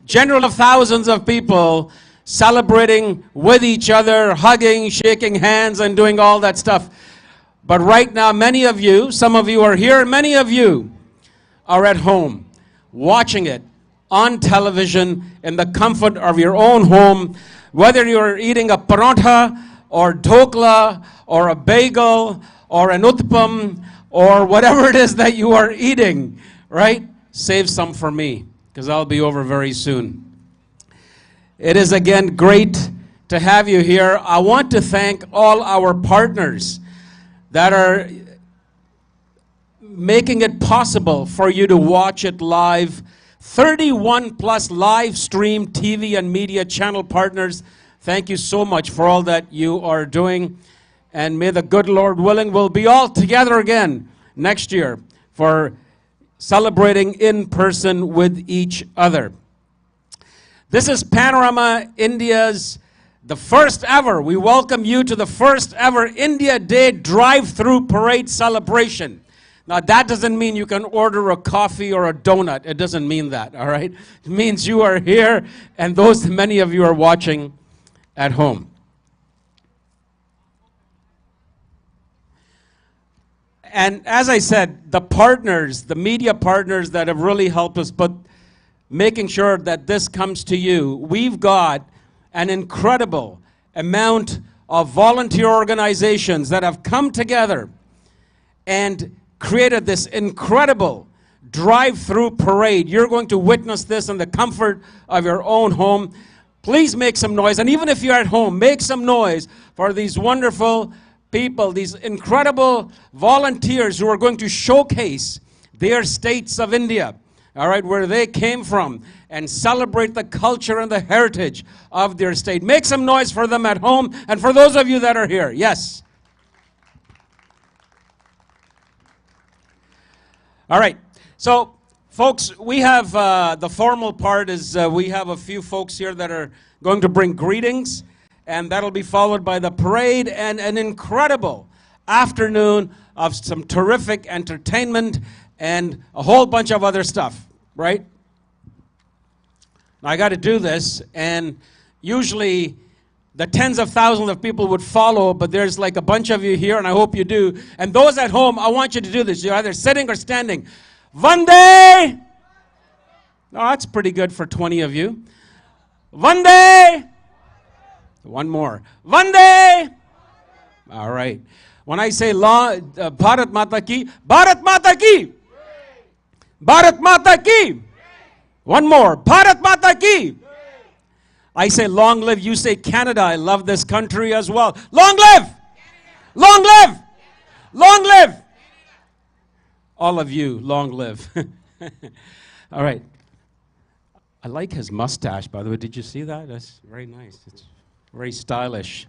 general of thousands of people celebrating with each other, hugging, shaking hands, and doing all that stuff. But right now, many of you, some of you are here, many of you are at home watching it on television in the comfort of your own home, whether you're eating a parantha or dhokla or a bagel or an utpam or whatever it is that you are eating, right? Save some for me, because I'll be over very soon. It is again great to have you here. I want to thank all our partners that are making it possible for you to watch it live. 31 plus live stream TV and media channel partners. Thank you so much for all that you are doing. And may the good Lord willing, we'll be all together again next year for celebrating in person with each other. This is Panorama India's, the first ever, we welcome you to the first ever India Day Drive-Thru Parade Celebration. Now that doesn't mean you can order a coffee or a donut. It doesn't mean that, all right? It means you are here and many of you are watching at home. And as I said, the partners, the media partners that have really helped us, but making sure that this comes to you, we've got an incredible amount of volunteer organizations that have come together and created this incredible drive-through parade. You're going to witness this in the comfort of your own home. Please make some noise, and even if you're at home, make some noise for these wonderful people, these incredible volunteers who are going to showcase their states of India, all right, where they came from, and celebrate the culture and the heritage of their state. Make some noise for them at home, and for those of you that are here, yes. All right, so folks, we have the formal part is we have a few folks here that are going to bring greetings, and that'll be followed by the parade and an incredible afternoon of some terrific entertainment and a whole bunch of other stuff, right? Now I got to do this, and usually the tens of thousands of people would follow, but there's like a bunch of you here, and I hope you do. And those at home, I want you to do this. You're either sitting or standing. Vande! Oh, that's pretty good for 20 of you. Vande! One more. Vande! All right. When I say Bharat Mata Ki, Bharat Mata Ki! Bharat Mata Ki! One more. Bharat Mata Ki! I say long live, you say Canada. I love this country as well. Long live! Canada. Long live! Canada. Long live! Canada. All of you, long live. All right. I like his mustache, by the way. Did you see that? That's very nice. It's very stylish.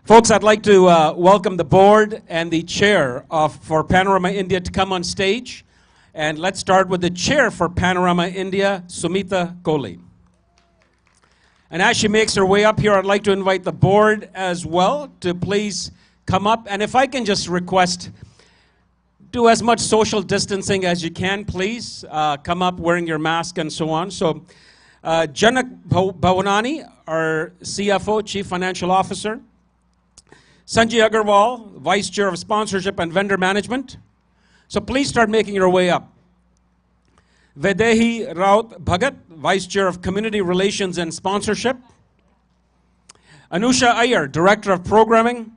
Folks, I'd like to welcome the board and the chair for Panorama India to come on stage. And let's start with the chair for Panorama India, Sumita Kohli. And as she makes her way up here, I'd like to invite the board as well to please come up. And if I can just request, do as much social distancing as you can, please. Come up wearing your mask and so on. So Janak Bhavanani, our CFO, Chief Financial Officer. Sanjay Agarwal, Vice Chair of Sponsorship and Vendor Management. So please start making your way up. Vedehi Raut Bhagat, Vice Chair of Community Relations and Sponsorship. Anusha Iyer, Director of Programming.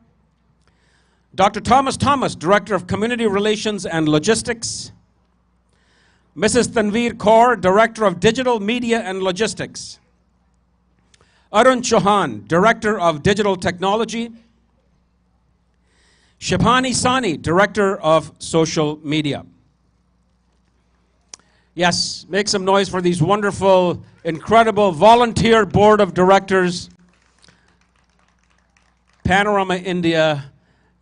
Dr. Thomas, Director of Community Relations and Logistics. Mrs. Tanveer Kaur, Director of Digital Media and Logistics. Arun Chauhan, Director of Digital Technology. Shibhani Sani, Director of Social Media. Yes, make some noise for these wonderful, incredible volunteer board of directors. Panorama India,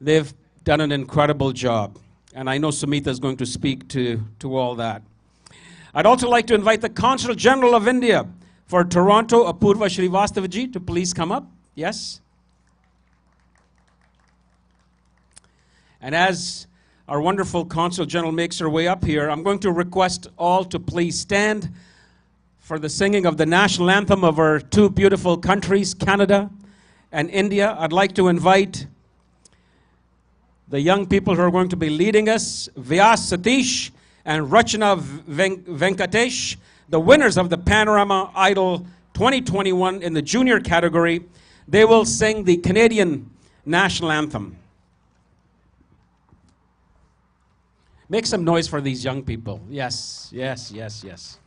they've done an incredible job. And I know Sumita is going to speak to all that. I'd also like to invite the Consul General of India for Toronto, Apurva Srivastavaji, to please come up. Yes. And as our wonderful Consul General makes her way up here, I'm going to request all to please stand for the singing of the national anthem of our two beautiful countries, Canada and India. I'd like to invite the young people who are going to be leading us, Vyas Satish and Rachana Venkatesh, the winners of the Panorama Idol 2021 in the junior category. They will sing the Canadian national anthem. Make some noise for these young people. Yes, yes, yes, yes.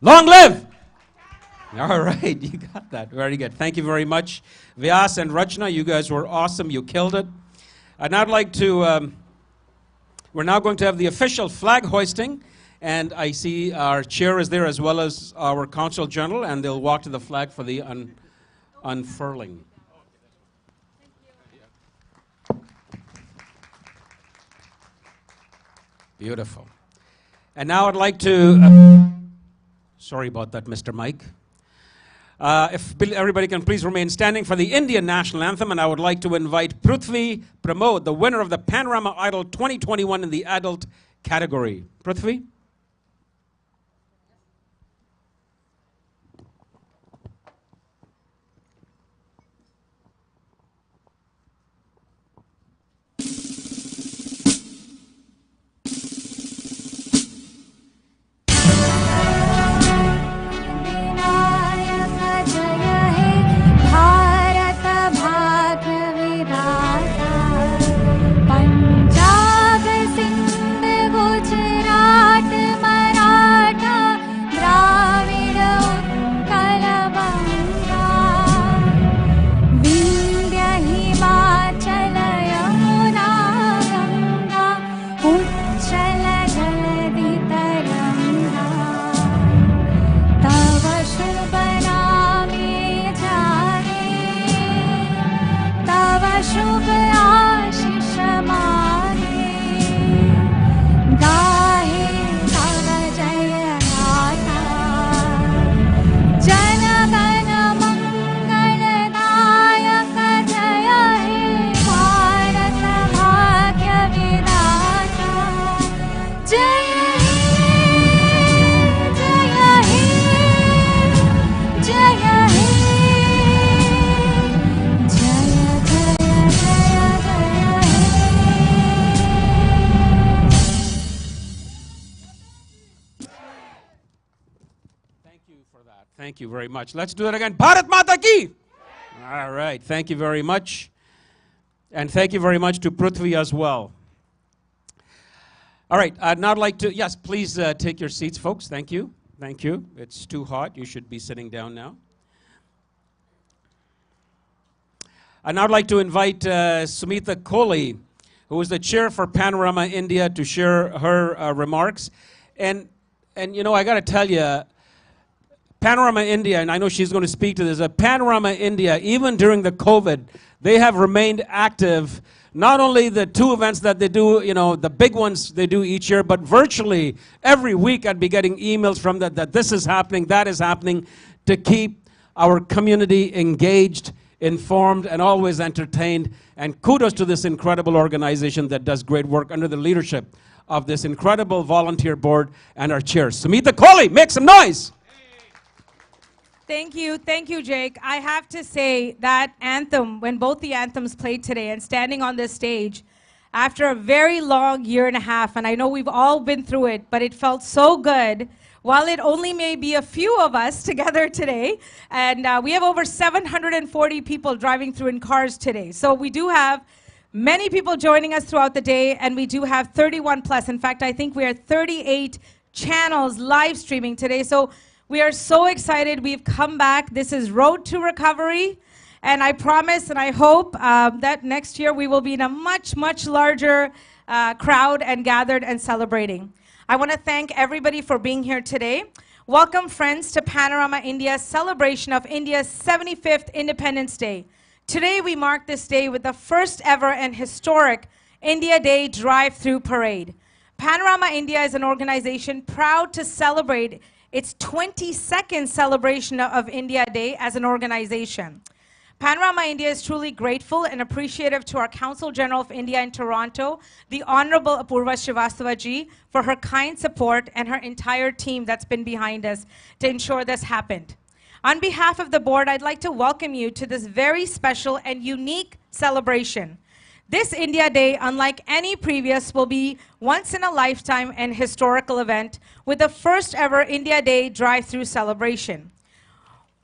Long live! All right, you got that. Very good. Thank you very much. Vyas and Rachna, you guys were awesome. You killed it. And I'd like to, we're now going to have the official flag hoisting. And I see our chair is there as well as our Consul General, and they'll walk to the flag for the unfurling. Beautiful. And now I'd like to... sorry about that, Mr. Mike. If everybody can please remain standing for the Indian national anthem, and I would like to invite Prithvi Pramod, the winner of the Panorama Idol 2021 in the adult category. Prithvi? Thank you very much. Let's do it again. Bharat Mata Ki! All right. Thank you very much. And thank you very much to Prithvi as well. All right. I'd now like to, yes, please take your seats, folks. Thank you. Thank you. It's too hot. You should be sitting down now. I'd now like to invite Sumita Kohli, who is the chair for Panorama India, to share her remarks. And you know, I got to tell you, Panorama India, and I know she's going to speak to this, Panorama India, even during the COVID, they have remained active. Not only the two events that they do, you know, the big ones they do each year, but virtually every week I'd be getting emails from that this is happening, that is happening, to keep our community engaged informed, and always entertained. And kudos to this incredible organization that does great work under the leadership of this incredible volunteer board and our chair, Sumita Kohli. Make some noise. Thank you, Jake. I have to say that anthem, when both the anthems played today and standing on this stage, after a very long year and a half, and I know we've all been through it, but it felt so good. While it only may be a few of us together today, and we have over 740 people driving through in cars today. So we do have many people joining us throughout the day, and we do have 31 plus. In fact, I think we are 38 channels live streaming today. So we are so excited. We've come back. This is Road to Recovery. And I promise and I hope that next year we will be in a much, much larger crowd and gathered and celebrating. I want to thank everybody for being here today. Welcome, friends, to Panorama India's celebration of India's 75th Independence Day. Today we mark this day with the first ever and historic India Day Drive-Thru Parade. Panorama India is an organization proud to celebrate its 22nd celebration of India Day as an organization. Panorama India is truly grateful and appreciative to our Consul General of India in Toronto, the Honorable Apurva Srivastava-ji, for her kind support and her entire team that's been behind us to ensure this happened. On behalf of the board, I'd like to welcome you to this very special and unique celebration. This India Day, unlike any previous, will be once in a lifetime and historical event with the first ever India Day drive-through celebration.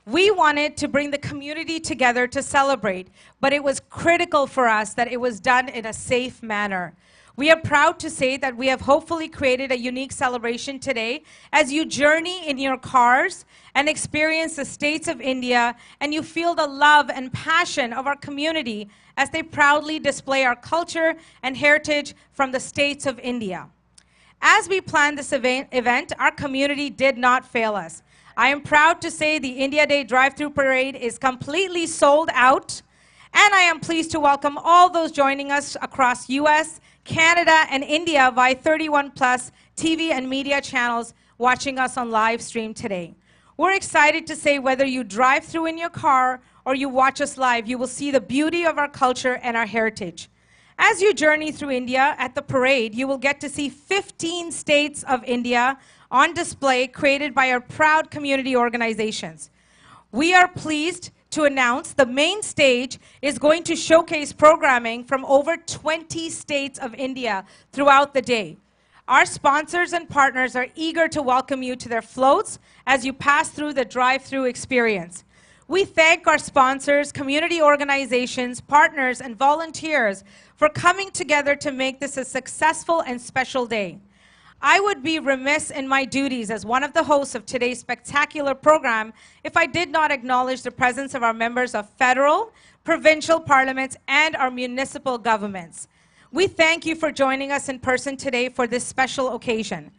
We wanted to bring the community together to celebrate, but it was critical for us that it was done in a safe manner. We are proud to say that we have hopefully created a unique celebration today as you journey in your cars and experience the states of India, and you feel the love and passion of our community as they proudly display our culture and heritage from the states of India. As we planned this event, our community did not fail us. I am proud to say the India Day Drive-Thru Parade is completely sold out, and I am pleased to welcome all those joining us across US, Canada, and India via 31 plus TV and media channels watching us on live stream today. We're excited to say whether you drive through in your car or you watch us live, you will see the beauty of our culture and our heritage. As you journey through India at the parade, you will get to see 15 states of India on display created by our proud community organizations. We are pleased to announce the main stage is going to showcase programming from over 20 states of India throughout the day. Our sponsors and partners are eager to welcome you to their floats as you pass through the drive-through experience. We thank our sponsors, community organizations, partners, and volunteers for coming together to make this a successful and special day. I would be remiss in my duties as one of the hosts of today's spectacular program if I did not acknowledge the presence of our members of federal, provincial parliaments, and our municipal governments. We thank you for joining us in person today for this special occasion.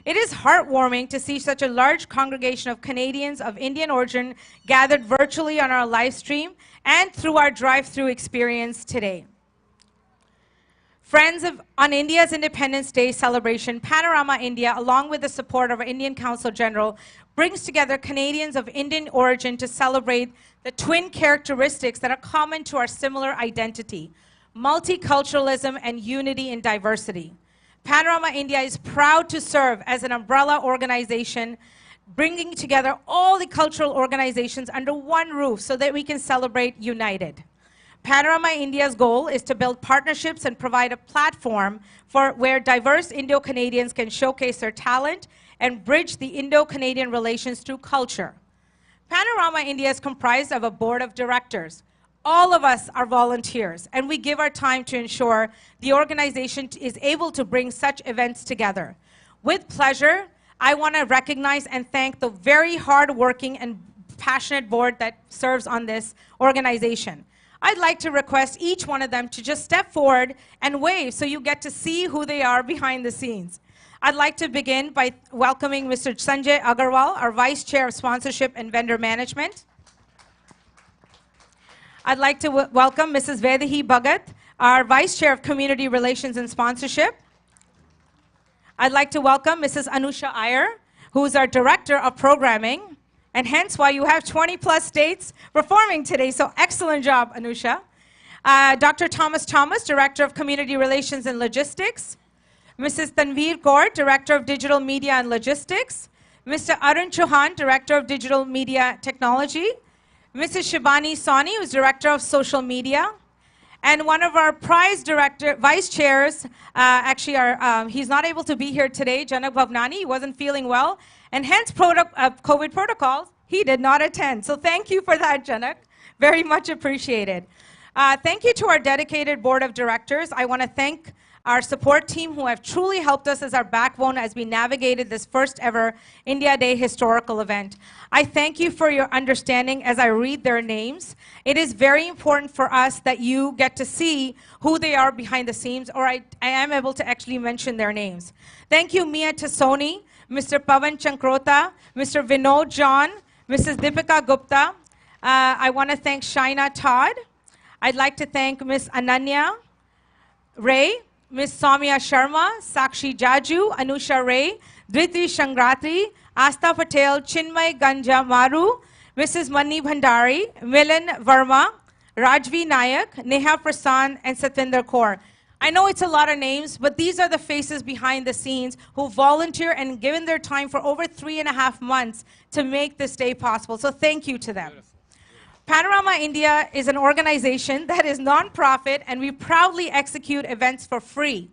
It is heartwarming to see such a large congregation of Canadians of Indian origin gathered virtually on our live stream and through our drive-through experience today. Friends on India's Independence Day celebration, Panorama India, along with the support of our Indian Consul General, brings together Canadians of Indian origin to celebrate the twin characteristics that are common to our similar identity: multiculturalism and unity in diversity. Panorama India is proud to serve as an umbrella organization, bringing together all the cultural organizations under one roof so that we can celebrate united. Panorama India's goal is to build partnerships and provide a platform for where diverse Indo-Canadians can showcase their talent and bridge the Indo-Canadian relations through culture. Panorama India is comprised of a board of directors. All of us are volunteers, and we give our time to ensure the organization is able to bring such events together. With pleasure, I want to recognize and thank the very hard-working and passionate board that serves on this organization. I'd like to request each one of them to just step forward and wave so you get to see who they are behind the scenes. I'd like to begin by welcoming Mr. Sanjay Agarwal, our Vice Chair of Sponsorship and Vendor Management. I'd like to welcome Mrs. Vedahi Bhagat, our Vice Chair of Community Relations and Sponsorship. I'd like to welcome Mrs. Anusha Iyer, who is our Director of Programming. and hence why you have 20 plus states performing today. So excellent job, Anusha. Dr. Thomas, Director of Community Relations and Logistics. Mrs. Tanveer Kaur, Director of Digital Media and Logistics. Mr. Arun Chauhan, Director of Digital Media Technology. Mrs. Shibani Soni, who's Director of Social Media. And one of our vice chairs, he's not able to be here today, Janak Bhavnani. He wasn't feeling well. And hence COVID protocols, he did not attend. So thank you for that, Janak. Very much appreciated. Thank you to our dedicated board of directors. I want to thank our support team who have truly helped us as our backbone as we navigated this first ever India Day historical event. I thank you for your understanding as I read their names. It is very important for us that you get to see who they are behind the scenes, or I am able to actually mention their names. Thank you, Mia Tassoni, Mr. Pavan Chankrota, Mr. Vinod John, Mrs. Deepika Gupta. I want to thank Shaina Todd. I'd like to thank Ms. Ananya Ray, Ms. Soumya Sharma, Sakshi Jaju, Anusha Ray, Dhriti Shangratri, Asta Patel, Chinmay Ganja Maru, Mrs. Mani Bhandari, Milan Verma, Rajvi Nayak, Neha Prasan, and Satvinder Kaur. I know it's a lot of names, but these are the faces behind the scenes who volunteer and given their time for over 3.5 months to make this day possible. So thank you to them. Panorama India is an organization that is non-profit, and we proudly execute events for free.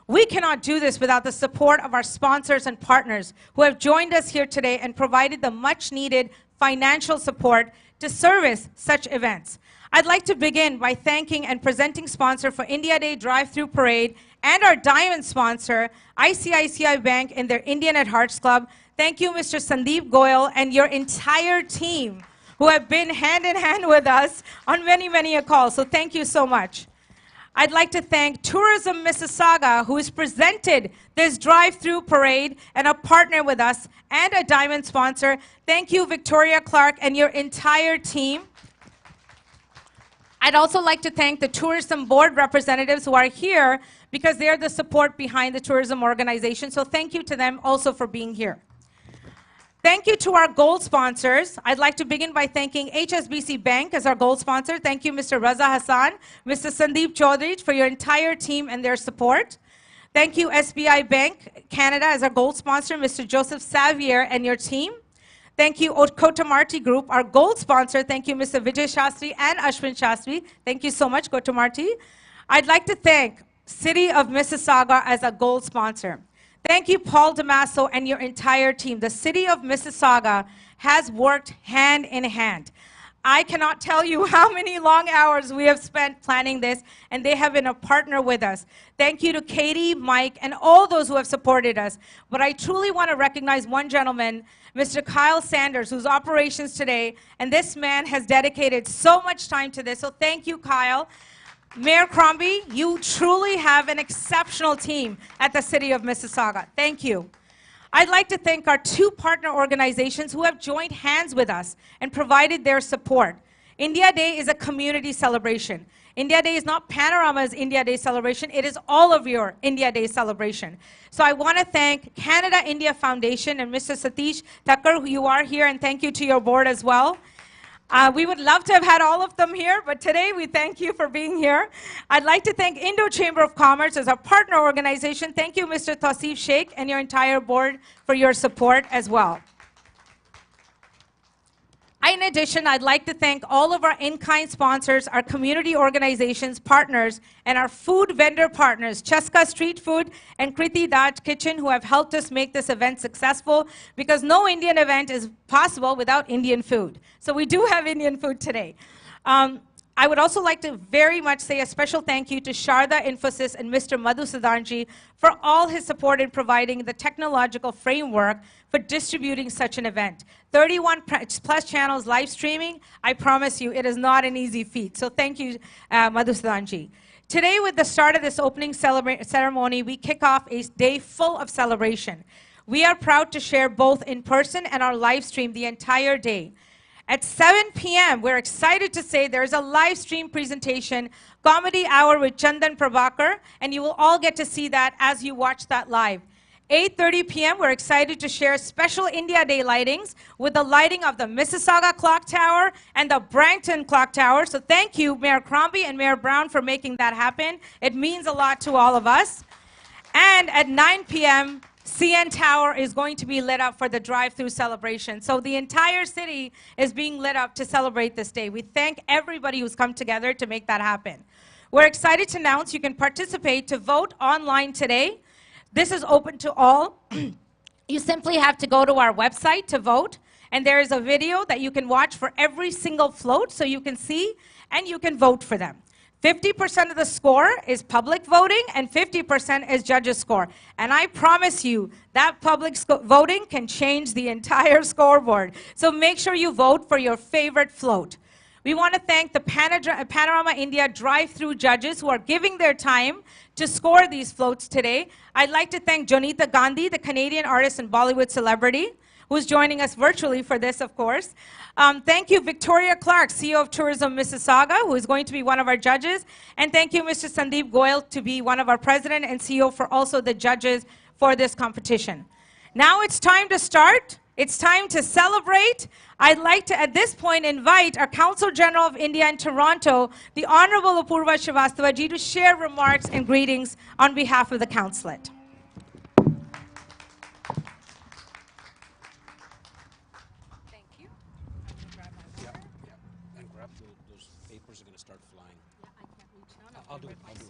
We cannot do this without the support of our sponsors and partners who have joined us here today and provided the much-needed financial support to service such events. I'd like to begin by thanking and presenting sponsor for India Day Drive-Thru Parade and our diamond sponsor, ICICI Bank and their Indian at Hearts Club. Thank you, Mr. Sandeep Goyal, and your entire team who have been hand in hand with us on many, many a call. So thank you so much. I'd like to thank Tourism Mississauga, who has presented this drive-through parade and a partner with us and a diamond sponsor. Thank you, Victoria Clark, and your entire team. I'd also like to thank the tourism board representatives who are here because they're the support behind the tourism organization. So thank you to them also for being here. Thank you to our gold sponsors. I'd like to begin by thanking HSBC Bank as our gold sponsor. Thank you, Mr. Raza Hassan, Mr. Sandeep Chaudhary for your entire team and their support. Thank you, SBI Bank Canada as our gold sponsor, Mr. Joseph Xavier and your team. Thank you, Kotamarti Group, our gold sponsor. Thank you, Mr. Vijay Shastri and Ashwin Shastri. Thank you so much, Kotamarti. I'd like to thank City of Mississauga as a gold sponsor. Thank you, Paul Damaso and your entire team. The City of Mississauga has worked hand in hand. I cannot tell you how many long hours we have spent planning this, and they have been a partner with us. Thank you to Katie, Mike, and all those who have supported us. But I truly want to recognize one gentleman, Mr. Kyle Sanders, who's operations today, and this man has dedicated so much time to this. So thank you, Kyle. Mayor Crombie, you truly have an exceptional team at the City of Mississauga. Thank you. I'd like to thank our two partner organizations who have joined hands with us and provided their support. India Day is a community celebration. India Day is not Panorama's India Day celebration, it is all of your India Day celebration. So I want to thank Canada India Foundation and Mr. Satish Thakkar, who you are here, and thank you to your board as well. We would love to have had all of them here, but today we thank you for being here. I'd like to thank Indo Chamber of Commerce as our partner organization. Thank you, Mr. Tausif Sheikh, and your entire board for your support as well. In addition, I'd like to thank all of our in-kind sponsors, our community organizations, partners, and our food vendor partners, Chaska Street Food and Kriti Daj Kitchen, who have helped us make this event successful, because no Indian event is possible without Indian food. So we do have Indian food today. I would also like to very much say a special thank you to Sharda, Infosys, and Mr. Madhu Sudanji for all his support in providing the technological framework for distributing such an event. 31 plus channels live streaming, I promise you, it is not an easy feat. So thank you, Madhu Sudanji. Today, with the start of this opening ceremony, we kick off a day full of celebration. We are proud to share both in person and our live stream the entire day. At 7 p.m., we're excited to say there's a live stream presentation, Comedy Hour with Chandan Prabhakar, and you will all get to see that as you watch that live. 8:30 p.m., we're excited to share special India Day lightings with the lighting of the Mississauga Clock Tower and the Brampton Clock Tower. So thank you, Mayor Crombie and Mayor Brown, for making that happen. It means a lot to all of us. And at 9 p.m., CN Tower is going to be lit up for the drive-through celebration. So the entire city is being lit up to celebrate this day. We thank everybody who's come together to make that happen. We're excited to announce you can participate to vote online today. This is open to all. You simply have to go to our website to vote, and there is a video that you can watch for every single float so you can see and you can vote for them. 50% of the score is public voting and 50% is judges' score. And I promise you that public voting can change the entire scoreboard. So make sure you vote for your favorite float. We want to thank the Panorama India drive-through judges who are giving their time to score these floats today. I'd like to thank Jonita Gandhi, the Canadian artist and Bollywood celebrity, who's joining us virtually for this, of course. Thank you, Victoria Clark, CEO of Tourism Mississauga, who is going to be one of our judges. And thank you, Mr. Sandeep Goyal, to be one of our president and CEO for also the judges for this competition. Now it's time to start. It's time to celebrate. I'd like to, at this point, invite our Consul General of India in Toronto, the Honorable Apurva Srivastava ji, to share remarks and greetings on behalf of the consulate. Thank you. Yeah, and grab those papers are going to start flying. Yeah, I can't reach down. I'll do it. I'll do it.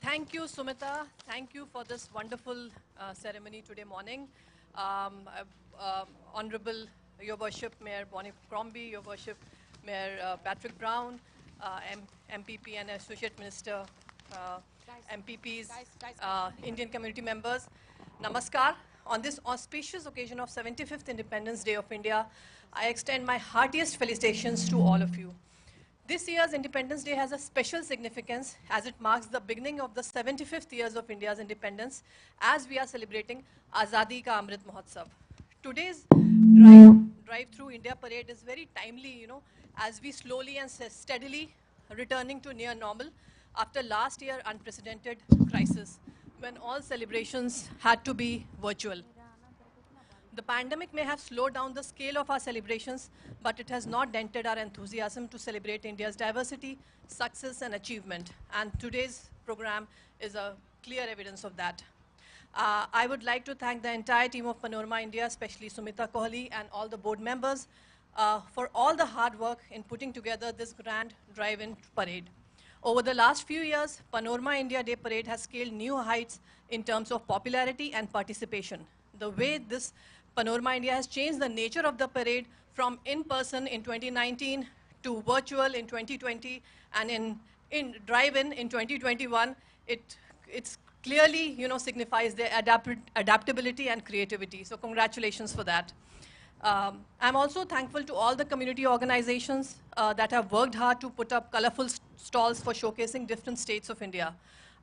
Thank you, Sumita. Thank you for this wonderful ceremony today morning. Honorable Your Worship, Mayor Bonnie Crombie, Your Worship, Mayor Patrick Brown, MPP and Associate Minister, MPPs, Indian community members. Namaskar. On this auspicious occasion of 75th Independence Day of India, I extend my heartiest felicitations to all of you. This year's Independence Day has a special significance as it marks the beginning of the 75th years of India's independence as we are celebrating Azadi Ka Amrit Mahotsav. Today's Drive-Thru India Parade is very timely, as we slowly and steadily returning to near normal after last year's unprecedented crisis when all celebrations had to be virtual. The pandemic may have slowed down the scale of our celebrations, but it has not dented our enthusiasm to celebrate India's diversity, success, and achievement. And today's program is a clear evidence of that. I would like to thank the entire team of Panorama India, especially Sumita Kohli and all the board members, for all the hard work in putting together this grand drive-in parade. Over the last few years, Panorama India Day Parade has scaled new heights in terms of popularity and participation. The way this Panorama India has changed the nature of the parade from in-person in 2019 to virtual in 2020 and in drive-in in 2021. It's clearly, signifies their adaptability and creativity. So congratulations for that. I'm also thankful to all the community organizations that have worked hard to put up colorful stalls for showcasing different states of India.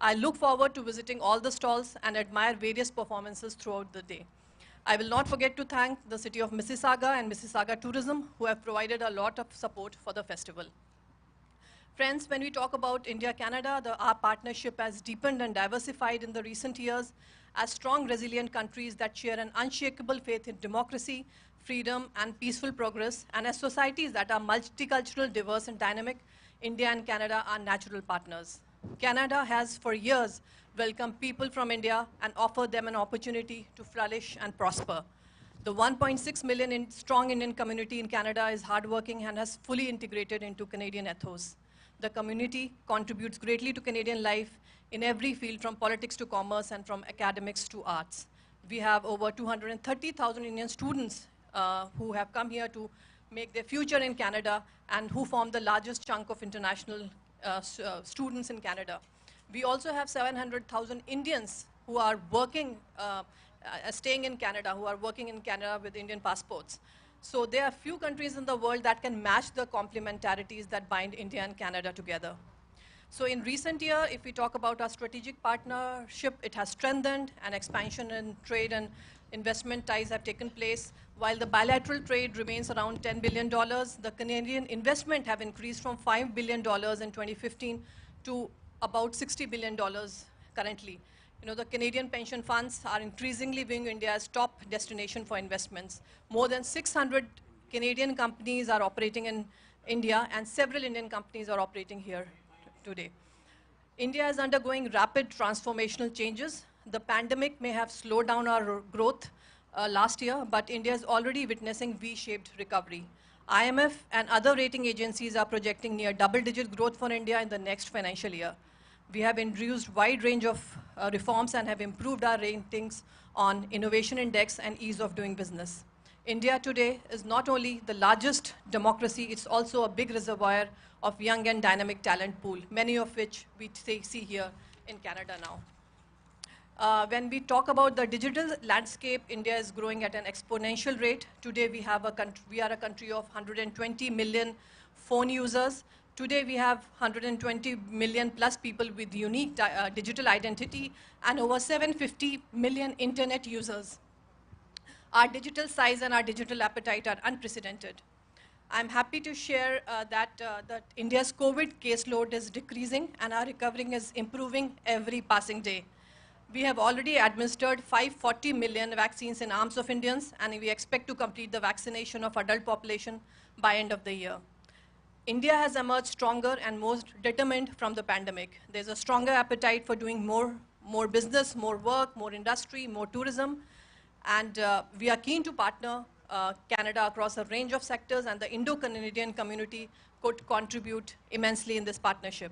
I look forward to visiting all the stalls and admire various performances throughout the day. I will not forget to thank the city of Mississauga and Mississauga Tourism, who have provided a lot of support for the festival. Friends, when we talk about India-Canada, our partnership has deepened and diversified in the recent years as strong, resilient countries that share an unshakable faith in democracy, freedom, and peaceful progress, and as societies that are multicultural, diverse, and dynamic, India and Canada are natural partners. Canada has, for years, welcomed people from India and offered them an opportunity to flourish and prosper. The 1.6 million strong Indian community in Canada is hardworking and has fully integrated into Canadian ethos. The community contributes greatly to Canadian life in every field, from politics to commerce and from academics to arts. We have over 230,000 Indian students who have come here to make their future in Canada and who form the largest chunk of international students in Canada. We also have 700,000 Indians who are working, staying in Canada, who are working in Canada with Indian passports. So there are few countries in the world that can match the complementarities that bind India and Canada together. So in recent year, if we talk about our strategic partnership, it has strengthened, and expansion in trade and investment ties have taken place, While the bilateral trade remains around $10 billion, the Canadian investment have increased from $5 billion in 2015 to about $60 billion currently. You know, the Canadian pension funds are increasingly being India's top destination for investments. More than 600 Canadian companies are operating in India, and several Indian companies are operating here today. India is undergoing rapid transformational changes. The pandemic may have slowed down our growth last year, but India is already witnessing V-shaped recovery. IMF and other rating agencies are projecting near double-digit growth for India in the next financial year. We have introduced wide range of reforms and have improved our ratings on innovation index and ease of doing business. India today is not only the largest democracy, it's also a big reservoir of young and dynamic talent pool, many of which we see here in Canada now. When we talk about the digital landscape, India is growing at an exponential rate. Today we are a country of 120 million phone users. Today we have 120 million plus people with unique digital identity and over 750 million internet users. Our digital size and our digital appetite are unprecedented. I'm happy to share that India's COVID caseload is decreasing and our recovery is improving every passing day. We have already administered 540 million vaccines in arms of Indians, and we expect to complete the vaccination of adult population by end of the year. India has emerged stronger and most determined from the pandemic. There's a stronger appetite for doing more business, more work, more industry, more tourism. And we are keen to partner Canada across a range of sectors, and the Indo-Canadian community could contribute immensely in this partnership.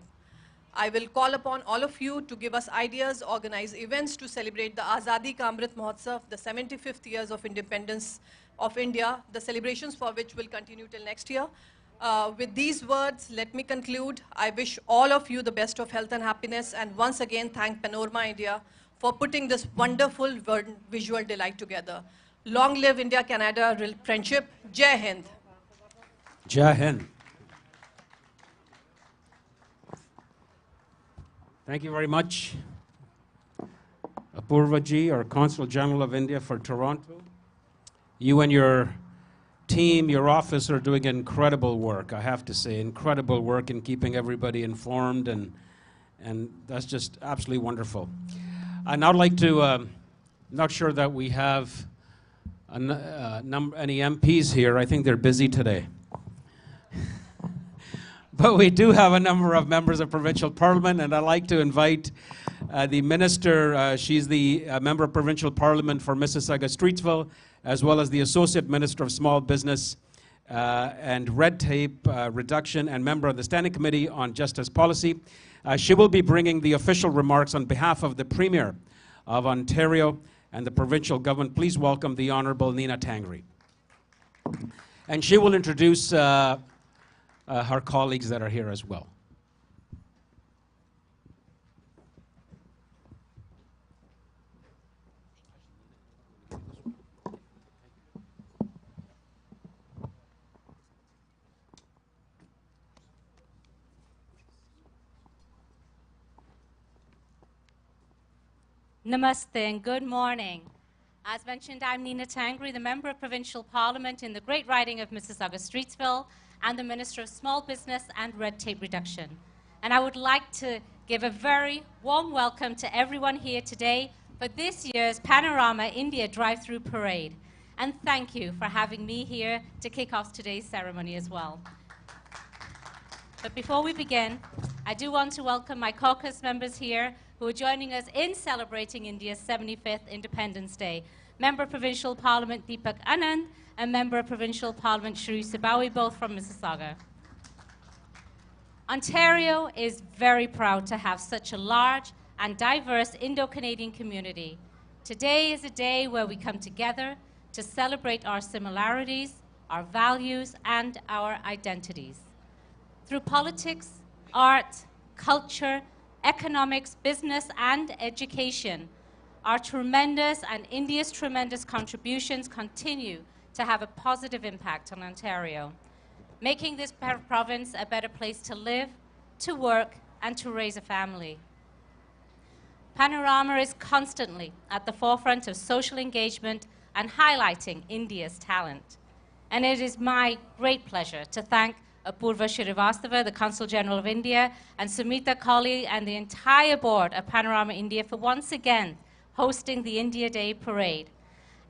I will call upon all of you to give us ideas, organize events to celebrate the Azadi Ka Amrit Mahotsav, the 75th years of independence of India, the celebrations for which will continue till next year. With these words, let me conclude. I wish all of you the best of health and happiness, and once again thank Panorama India for putting this wonderful visual delight together. Long live India-Canada friendship. Jai Hind. Jai Hind. Thank you very much, Apurva ji, our Consul General of India for Toronto. You and your team, your office are doing incredible work, I have to say, incredible work in keeping everybody informed, and that's just absolutely wonderful. I'd now like to, not sure that we have any MPs here. I think they're busy today. But we do have a number of members of Provincial Parliament, and I'd like to invite the Minister. She's the Member of Provincial Parliament for Mississauga-Streetsville, as well as the Associate Minister of Small Business and Red Tape Reduction, and member of the Standing Committee on Justice Policy. She will be bringing the official remarks on behalf of the Premier of Ontario and the provincial government. Please welcome the Honourable Nina Tangri. And she will introduce her colleagues that are here as well. Namaste and good morning. As mentioned, I'm Nina Tangri, the Member of Provincial Parliament in the Great Riding of Mississauga-Streetsville and the Minister of Small Business and Red Tape Reduction. And I would like to give a very warm welcome to everyone here today for this year's Panorama India Drive-Thru Parade. And thank you for having me here to kick off today's ceremony as well. But before we begin, I do want to welcome my caucus members here who are joining us in celebrating India's 75th Independence Day. Member of Provincial Parliament Deepak Anand and Member of Provincial Parliament Shri Sabawi, both from Mississauga. Ontario is very proud to have such a large and diverse Indo-Canadian community. Today is a day where we come together to celebrate our similarities, our values, and our identities. Through politics, art, culture, economics, business, and education, our tremendous and India's tremendous contributions continue to have a positive impact on Ontario, making this province a better place to live, to work, and to raise a family. Panorama is constantly at the forefront of social engagement and highlighting India's talent. And it is my great pleasure to thank Apurva Shrivastava, the Consul General of India, and Sumita Colley and the entire board of Panorama India for once again hosting the India Day Parade.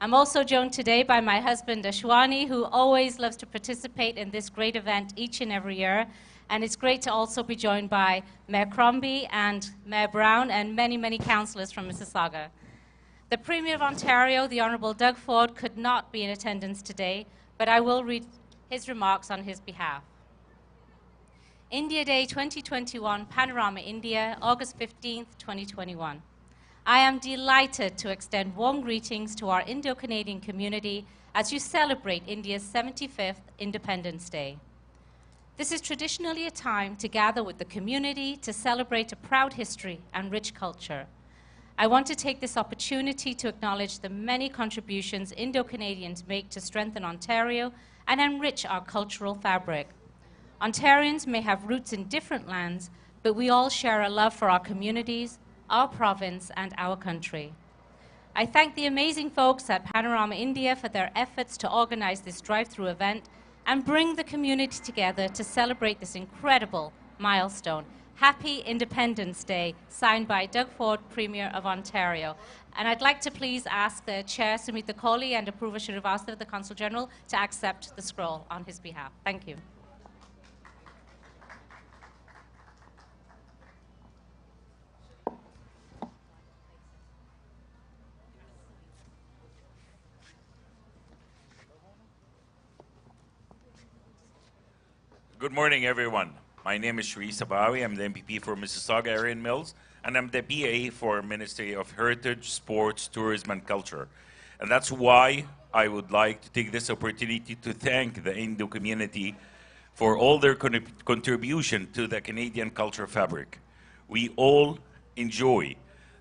I'm also joined today by my husband Ashwani, who always loves to participate in this great event each and every year. And it's great to also be joined by Mayor Crombie and Mayor Brown and many, many councillors from Mississauga. The Premier of Ontario, the Honourable Doug Ford, could not be in attendance today, but I will read his remarks on his behalf. India Day 2021, Panorama India, August 15th, 2021. I am delighted to extend warm greetings to our Indo-Canadian community as you celebrate India's 75th Independence Day. This is traditionally a time to gather with the community to celebrate a proud history and rich culture. I want to take this opportunity to acknowledge the many contributions Indo-Canadians make to strengthen Ontario and enrich our cultural fabric. Ontarians may have roots in different lands, but we all share a love for our communities, our province, and our country. I thank the amazing folks at Panorama India for their efforts to organize this drive-through event and bring the community together to celebrate this incredible milestone. Happy Independence Day, signed by Doug Ford, Premier of Ontario. And I'd like to please ask the Chair, Sumita Colley, and Apurva Shrivastava, the Consul General, to accept the scroll on his behalf. Thank you. Good morning, everyone. My name is Shri Sabawi. I'm the MPP for Mississauga Area and Mills, and I'm the PA for Ministry of Heritage, Sports, Tourism, and Culture. And that's why I would like to take this opportunity to thank the Indo community for all their contribution to the Canadian culture fabric. We all enjoy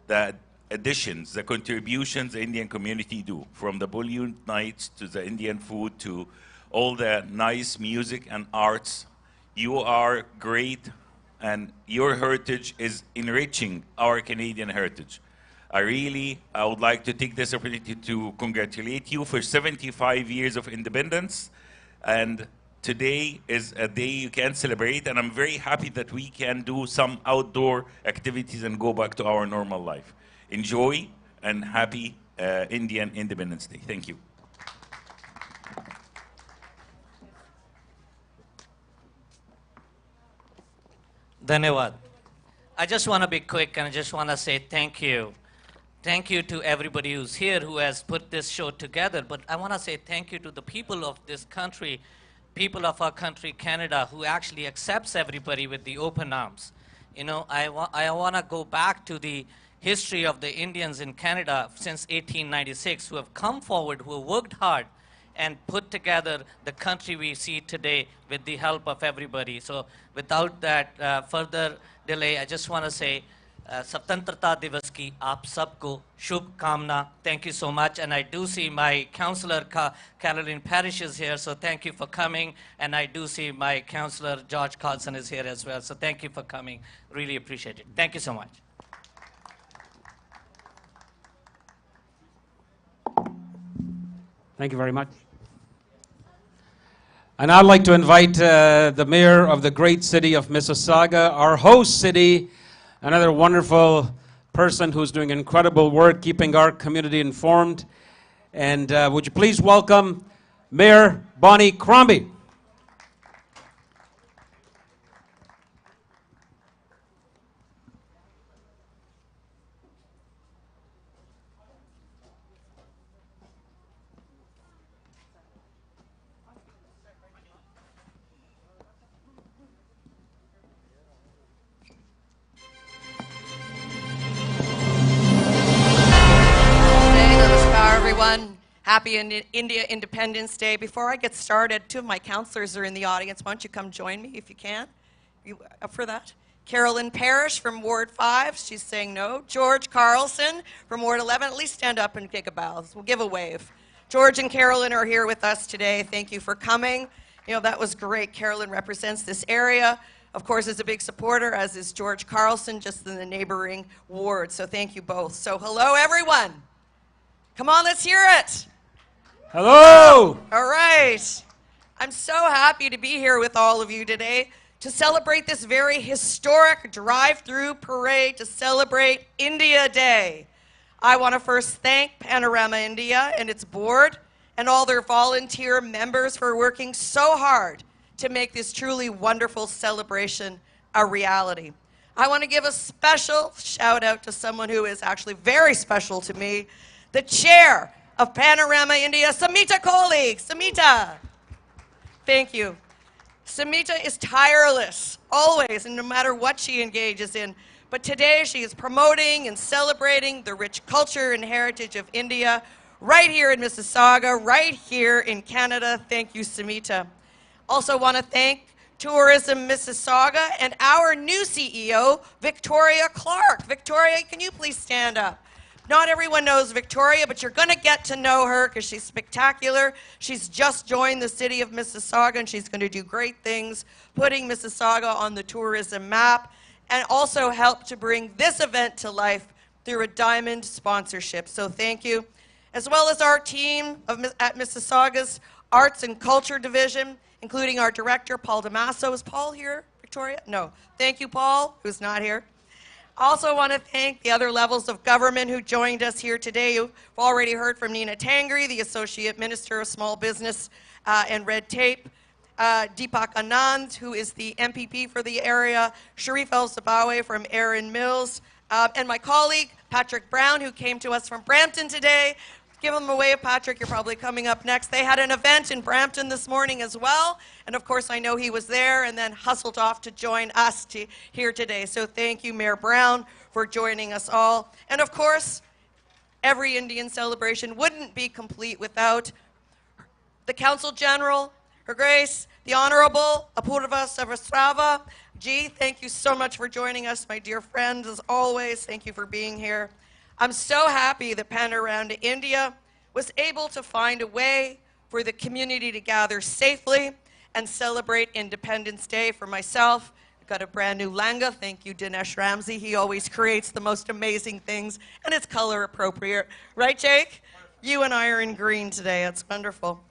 the additions, the contributions the Indian community do, from the Bollywood nights to the Indian food to all the nice music and arts. You are great, and your heritage is enriching our Canadian heritage. I would like to take this opportunity to congratulate you for 75 years of independence, and today is a day you can celebrate, and I'm very happy that we can do some outdoor activities and go back to our normal life. Enjoy, and happy Indian Independence Day. Thank you. Dhanyavad. I just want to be quick and I just want to say thank you. Thank you to everybody who's here who has put this show together. But I want to say thank you to the people of this country, people of our country, Canada, who actually accepts everybody with the open arms. You know, I want to go back to the history of the Indians in Canada since 1896 who have come forward, who have worked hard and put together the country we see today with the help of everybody. So without that further delay, I just want to say, Swatantrata Divas ki aap sabko shubh kamna. Thank you so much. And I do see my councillor, Caroline Parrish is here, so thank you for coming. And I do see my councillor, George Carlson, is here as well. So thank you for coming. Really appreciate it. Thank you so much. Thank you very much. And I'd like to invite the mayor of the great city of Mississauga, our host city, another wonderful person who's doing incredible work keeping our community informed. And would you please welcome Mayor Bonnie Crombie. Happy India Independence Day. Before I get started, two of my counselors are in the audience. Why don't you come join me if you can? You up for that? Carolyn Parrish from Ward 5, she's saying no. George Carlson from Ward 11, at least stand up and take a bow. We'll give a wave. George and Carolyn are here with us today. Thank you for coming. You know, that was great. Carolyn represents this area. Of course, is a big supporter, as is George Carlson, just in the neighboring ward. So thank you both. So hello, everyone. Come on, let's hear it. Hello. All right. I'm so happy to be here with all of you today to celebrate this very historic drive-through parade to celebrate India Day. I want to first thank Panorama India and its board and all their volunteer members for working so hard to make this truly wonderful celebration a reality. I want to give a special shout out to someone who is actually very special to me, the chair of Panorama India, Samita Kohli. Samita, thank you. Samita is tireless, always, and no matter what she engages in. But today she is promoting and celebrating the rich culture and heritage of India right here in Mississauga, right here in Canada. Thank you, Samita. Also want to thank Tourism Mississauga and our new CEO, Victoria Clark. Victoria, can you please stand up? Not everyone knows Victoria, but you're going to get to know her because she's spectacular. She's just joined the city of Mississauga, and she's going to do great things, putting Mississauga on the tourism map, and also help to bring this event to life through a diamond sponsorship. So thank you. As well as our team at Mississauga's Arts and Culture Division, including our director, Paul Damaso. Is Paul here, Victoria? No. Thank you, Paul, who's not here. Also want to thank the other levels of government who joined us here today. You've already heard from Nina Tangri, the Associate Minister of Small Business and Red Tape, Deepak Anand, who is the MPP for the area, Sharif El-Sabawi from Erin Mills, and my colleague, Patrick Brown, who came to us from Brampton today. Give them a wave, Patrick. You're probably coming up next. They had an event in Brampton this morning as well. And of course, I know he was there and then hustled off to join us here today. So thank you, Mayor Brown, for joining us all. And of course, every Indian celebration wouldn't be complete without the Consul General, Her Grace, the Honorable Apurva Sahasrava. Ji, thank you so much for joining us, my dear friend, as always. Thank you for being here. I'm so happy that Panorama India was able to find a way for the community to gather safely and celebrate Independence Day. For myself, I've got a brand new langa. Thank you, Dinesh Ramsey. He always creates the most amazing things, and it's color appropriate. Right, Jake? You and I are in green today. It's wonderful.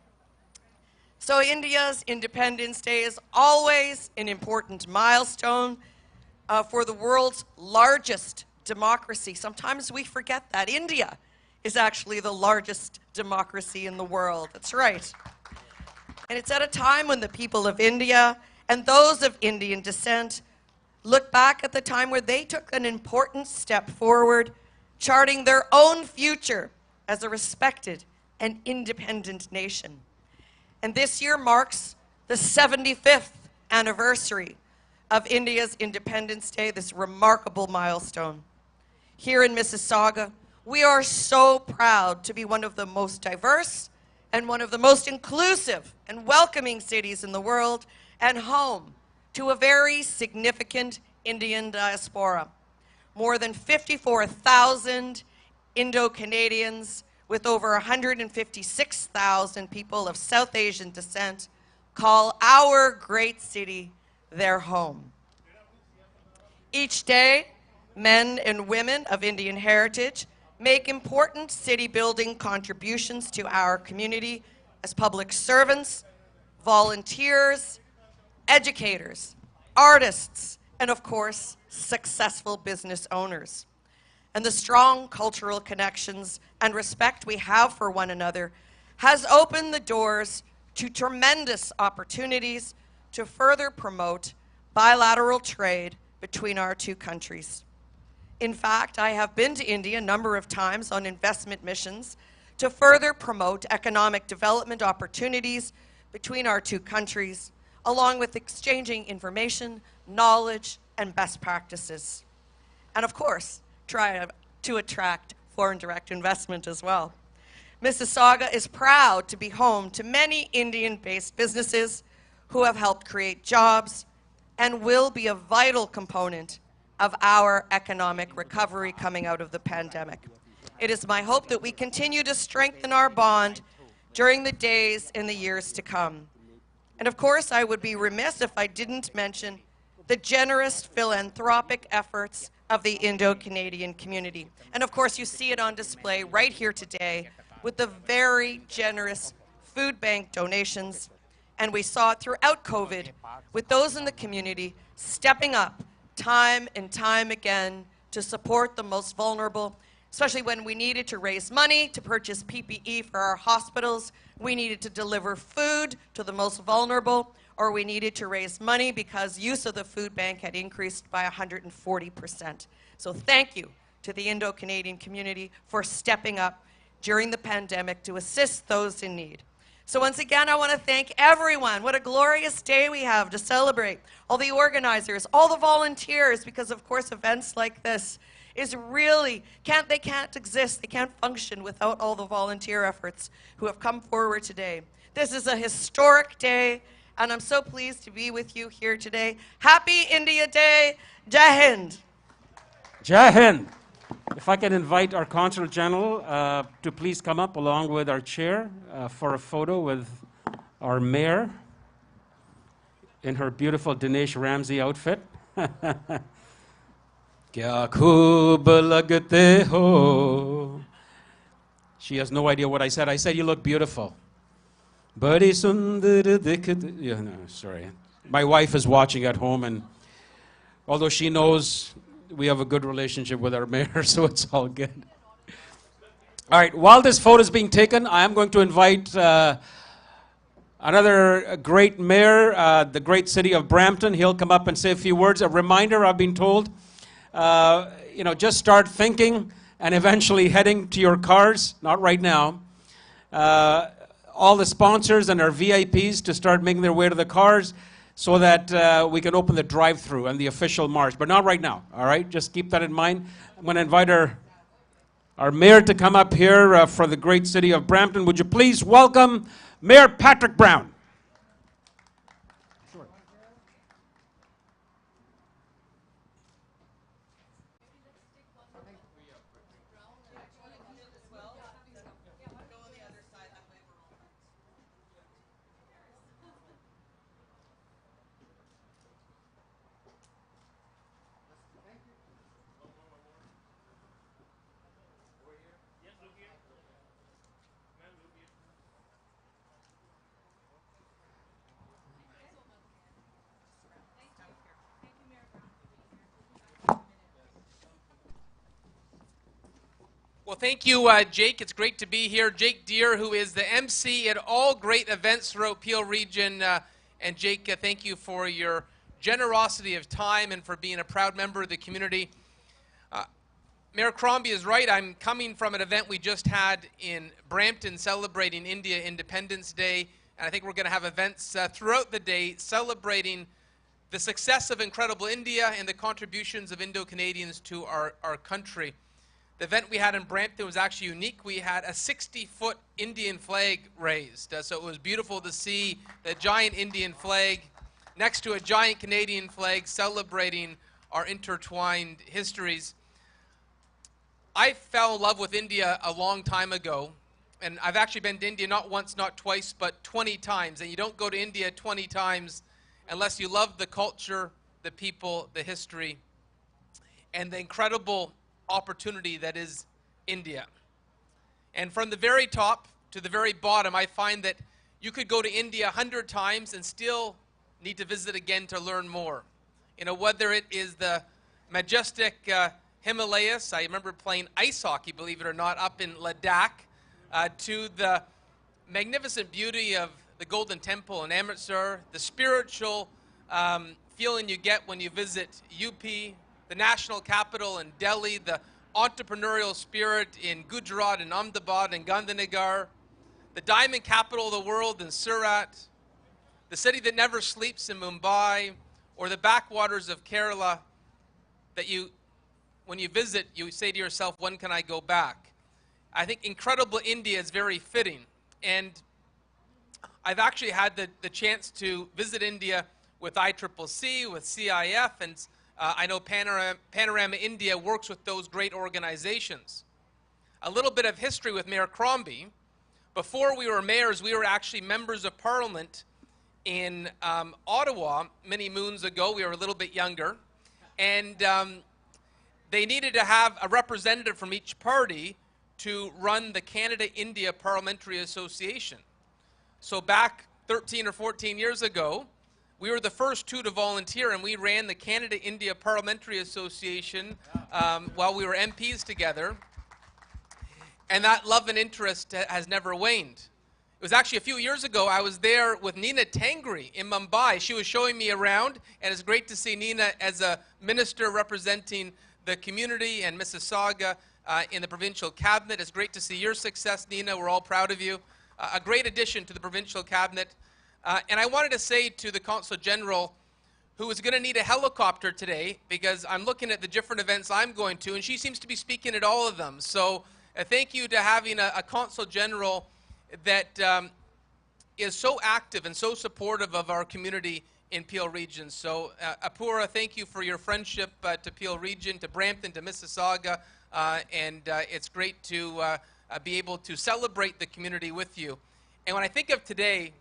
So India's Independence Day is always an important milestone for the world's largest democracy. Sometimes we forget that. India is actually the largest democracy in the world. That's right. And it's at a time when the people of India and those of Indian descent look back at the time where they took an important step forward, charting their own future as a respected and independent nation. And this year marks the 75th anniversary of India's Independence Day, this remarkable milestone. Here in Mississauga, we are so proud to be one of the most diverse and one of the most inclusive and welcoming cities in the world, and home to a very significant Indian diaspora. More than 54,000 Indo-Canadians with over 156,000 people of South Asian descent call our great city their home. Each day, men and women of Indian heritage make important city-building contributions to our community as public servants, volunteers, educators, artists, and of course, successful business owners. And the strong cultural connections and respect we have for one another has opened the doors to tremendous opportunities to further promote bilateral trade between our two countries. In fact, I have been to India a number of times on investment missions to further promote economic development opportunities between our two countries, along with exchanging information, knowledge, and best practices. And of course, try to attract foreign direct investment as well. Mississauga is proud to be home to many Indian-based businesses who have helped create jobs and will be a vital component of our economic recovery coming out of the pandemic. It is my hope that we continue to strengthen our bond during the days and the years to come. And of course, I would be remiss if I didn't mention the generous philanthropic efforts of the Indo-Canadian community. And of course, you see it on display right here today with the very generous food bank donations. And we saw it throughout COVID with those in the community stepping up time and time again to support the most vulnerable, especially when we needed to raise money to purchase PPE for our hospitals, we needed to deliver food to the most vulnerable, or we needed to raise money because use of the food bank had increased by 140%. So thank you to the Indo-Canadian community for stepping up during the pandemic to assist those in need. So once again, I want to thank everyone. What a glorious day we have to celebrate. All the organizers, all the volunteers, because of course events like this is really, they can't exist, they can't function without all the volunteer efforts who have come forward today. This is a historic day, and I'm so pleased to be with you here today. Happy India Day, Jai Hind. Jai Hind. If I can invite our Consul General to please come up along with our chair for a photo with our mayor in her beautiful Dinesh Ramsey outfit. Kya khoob lagte ho. She has no idea what I said. I said you look beautiful. Badi sundar dikhte. Yeah, no, sorry. My wife is watching at home, and although she knows we have a good relationship with our mayor, so it's all good. All right, while this photo is being taken, I am going to invite another great mayor, the great city of Brampton. He'll come up and say a few words. A reminder, I've been told, just start thinking and eventually heading to your cars, not right now. All the sponsors and our VIPs to start making their way to the cars, so that we can open the drive-thru and the official march, but not right now, all right? Just keep that in mind. I'm going to invite our mayor to come up here for the great city of Brampton. Would you please welcome Mayor Patrick Brown? Sure. Well, thank you, Jake. It's great to be here. Jake Deere, who is the MC at all great events throughout Peel Region. And Jake, thank you for your generosity of time and for being a proud member of the community. Mayor Crombie is right. I'm coming from an event we just had in Brampton celebrating India Independence Day. And I think we're going to have events throughout the day celebrating the success of Incredible India and the contributions of Indo-Canadians to our country. The event we had in Brampton was actually unique. We had a 60-foot Indian flag raised. So it was beautiful to see the giant Indian flag next to a giant Canadian flag celebrating our intertwined histories. I fell in love with India a long time ago. And I've actually been to India not once, not twice, but 20 times. And you don't go to India 20 times unless you love the culture, the people, the history, and the incredible opportunity that is India. And from the very top to the very bottom, I find that you could go to India 100 times and still need to visit again to learn more. Whether it is the majestic Himalayas, I remember playing ice hockey, believe it or not, up in Ladakh, to the magnificent beauty of the Golden Temple in Amritsar, the spiritual feeling you get when you visit UP, the national capital in Delhi, the entrepreneurial spirit in Gujarat and Ahmedabad and Gandhinagar, the diamond capital of the world in Surat, the city that never sleeps in Mumbai, or the backwaters of Kerala that when you visit, you say to yourself, when can I go back? I think Incredible India is very fitting. And I've actually had the chance to visit India with ICCC, with CIF, and I know Panorama India works with those great organizations. A little bit of history with Mayor Crombie. Before we were mayors, we were actually members of parliament in Ottawa many moons ago. We were a little bit younger. And they needed to have a representative from each party to run the Canada-India Parliamentary Association. So back 13 or 14 years ago, we were the first two to volunteer, and we ran the Canada-India Parliamentary Association while we were MPs together. And that love and interest has never waned. It was actually a few years ago, I was there with Nina Tangri in Mumbai. She was showing me around, and it's great to see Nina as a minister representing the community and Mississauga in the provincial cabinet. It's great to see your success, Nina. We're all proud of you. A great addition to the provincial cabinet. And I wanted to say to the Consul General, who is going to need a helicopter today, because I'm looking at the different events I'm going to, and she seems to be speaking at all of them. So thank you to having a Consul General that is so active and so supportive of our community in Peel Region. So Apura, thank you for your friendship to Peel Region, to Brampton, to Mississauga, and it's great to be able to celebrate the community with you. And when I think of today,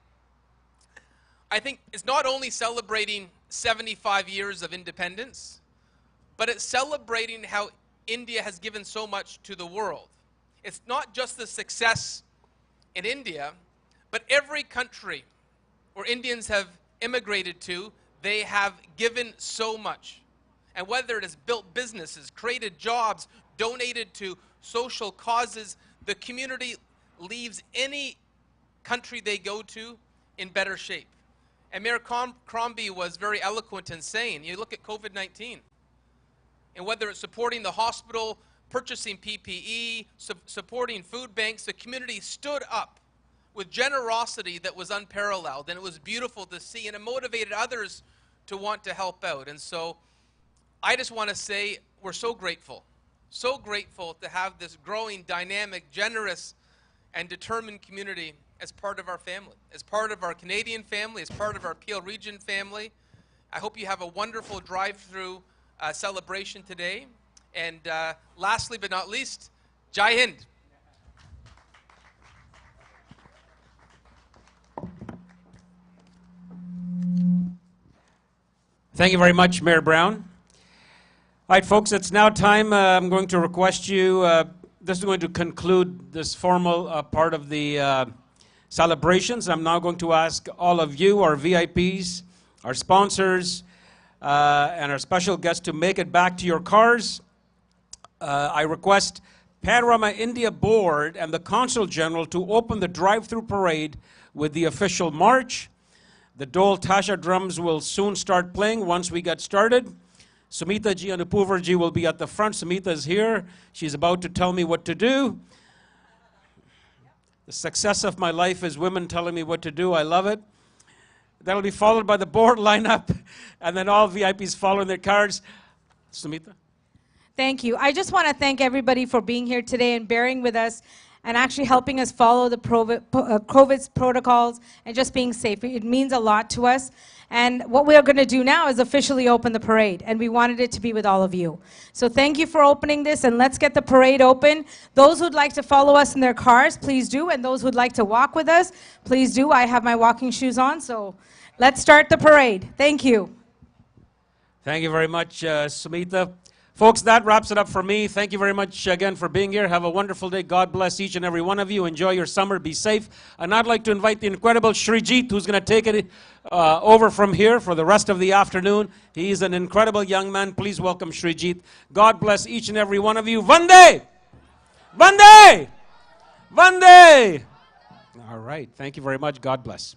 I think it's not only celebrating 75 years of independence, but it's celebrating how India has given so much to the world. It's not just the success in India, but every country where Indians have immigrated to, they have given so much. And whether it has built businesses, created jobs, donated to social causes, the community leaves any country they go to in better shape. And Mayor Crombie was very eloquent in saying, you look at COVID-19, and whether it's supporting the hospital, purchasing PPE, supporting food banks, the community stood up with generosity that was unparalleled, and it was beautiful to see, and it motivated others to want to help out. And so I just want to say we're so grateful to have this growing, dynamic, generous, and determined community as part of our family, as part of our Canadian family, as part of our Peel Region family. I hope you have a wonderful drive-through celebration today. And lastly but not least, Jai Hind. Thank you very much, Mayor Brown. All right, folks, it's now time. I'm going to request you, this is going to conclude this formal part of the celebrations. I'm now going to ask all of you, our VIPs, our sponsors, and our special guests to make it back to your cars. I request Panorama India Board and the Consul General to open the drive-through parade with the official march. The Dole Tasha drums will soon start playing once we get started. Sumita ji and Apuvar ji will be at the front. Sumita is here. She's about to tell me what to do. The success of my life is women telling me what to do. I love it. That'll be followed by the board lineup, and then all VIPs following their cards. Sumita? Thank you. I just want to thank everybody for being here today and bearing with us and actually helping us follow the COVID protocols and just being safe. It means a lot to us. And what we are going to do now is officially open the parade, and we wanted it to be with all of you. So thank you for opening this, and let's get the parade open. Those who'd like to follow us in their cars, please do, and those who'd like to walk with us, please do. I have my walking shoes on, so let's start the parade. Thank you. Thank you very much, Sumita. Folks, that wraps it up for me. Thank you very much again for being here. Have a wonderful day. God bless each and every one of you. Enjoy your summer. Be safe. And I'd like to invite the incredible Srijit, who's going to take it over from here for the rest of the afternoon. He's an incredible young man. Please welcome Srijit. God bless each and every one of you. Vande! Vande! Vande! All right. Thank you very much. God bless.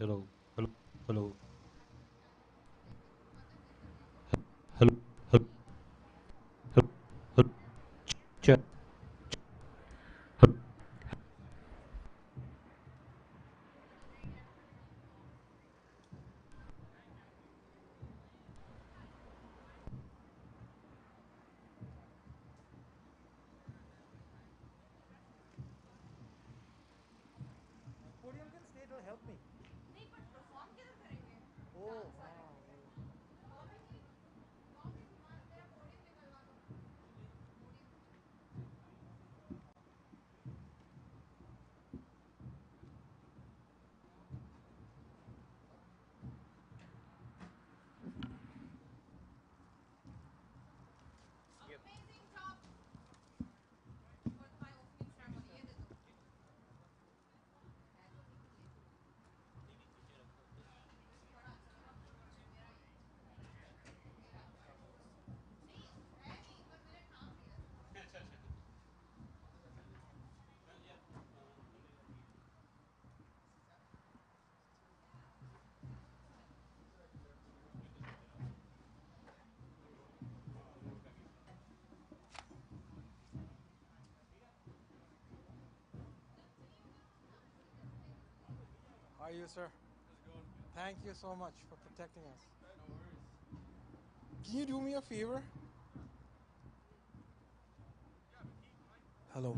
Hello, hello, hello, hello, hello, hello, hello. Check. How are you, sir? Thank you so much for protecting us. Can you do me a favor? Hello.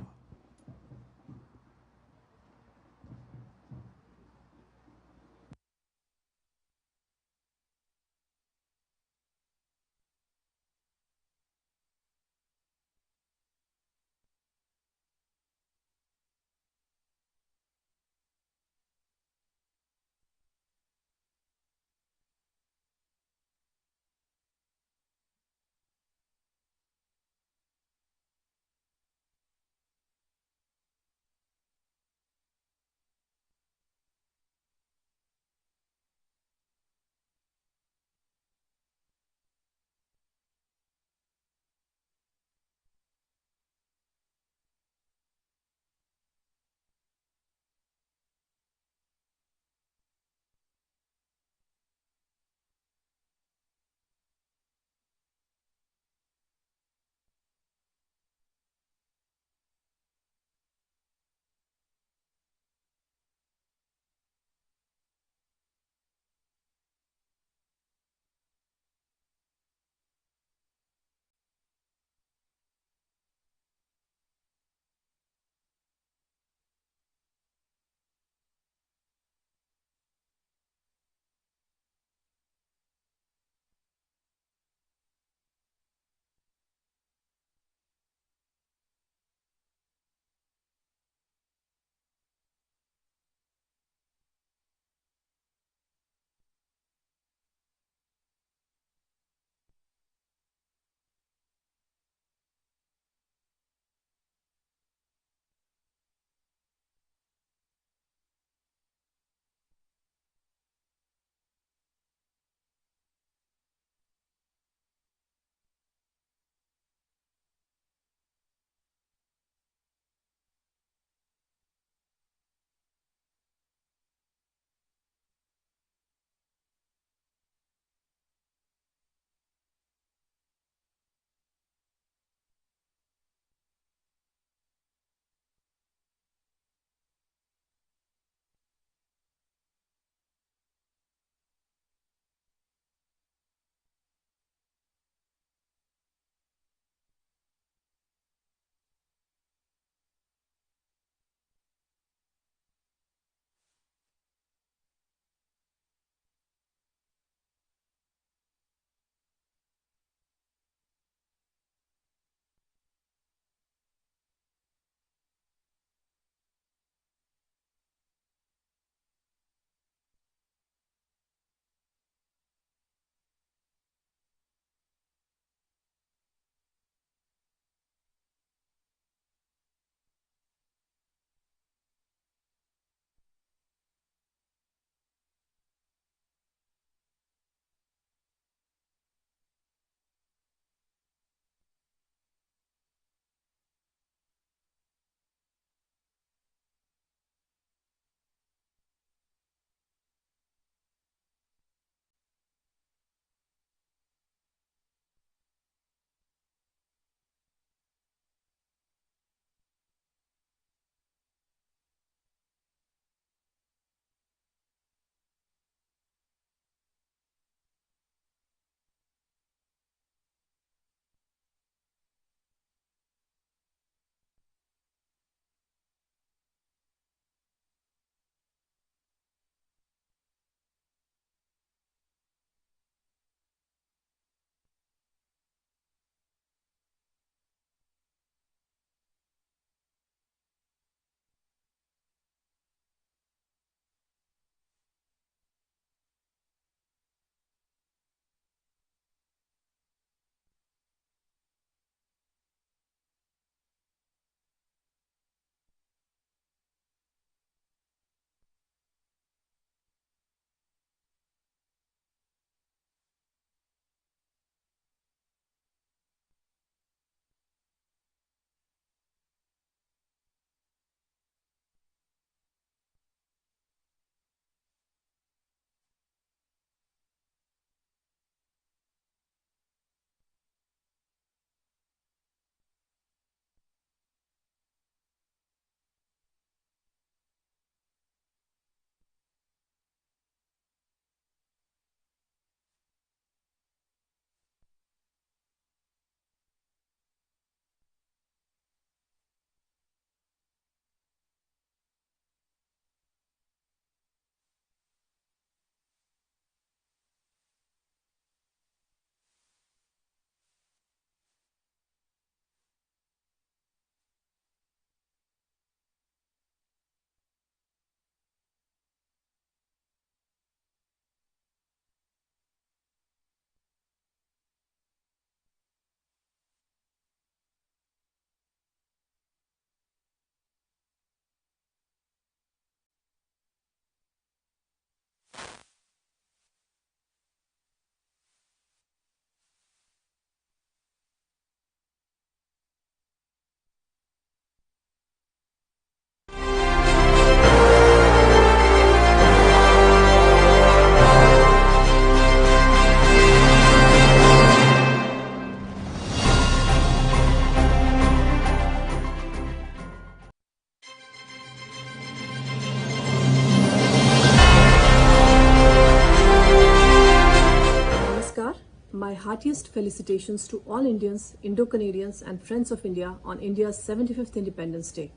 heartiest felicitations to all Indians, Indo-Canadians and friends of India on India's 75th Independence Day.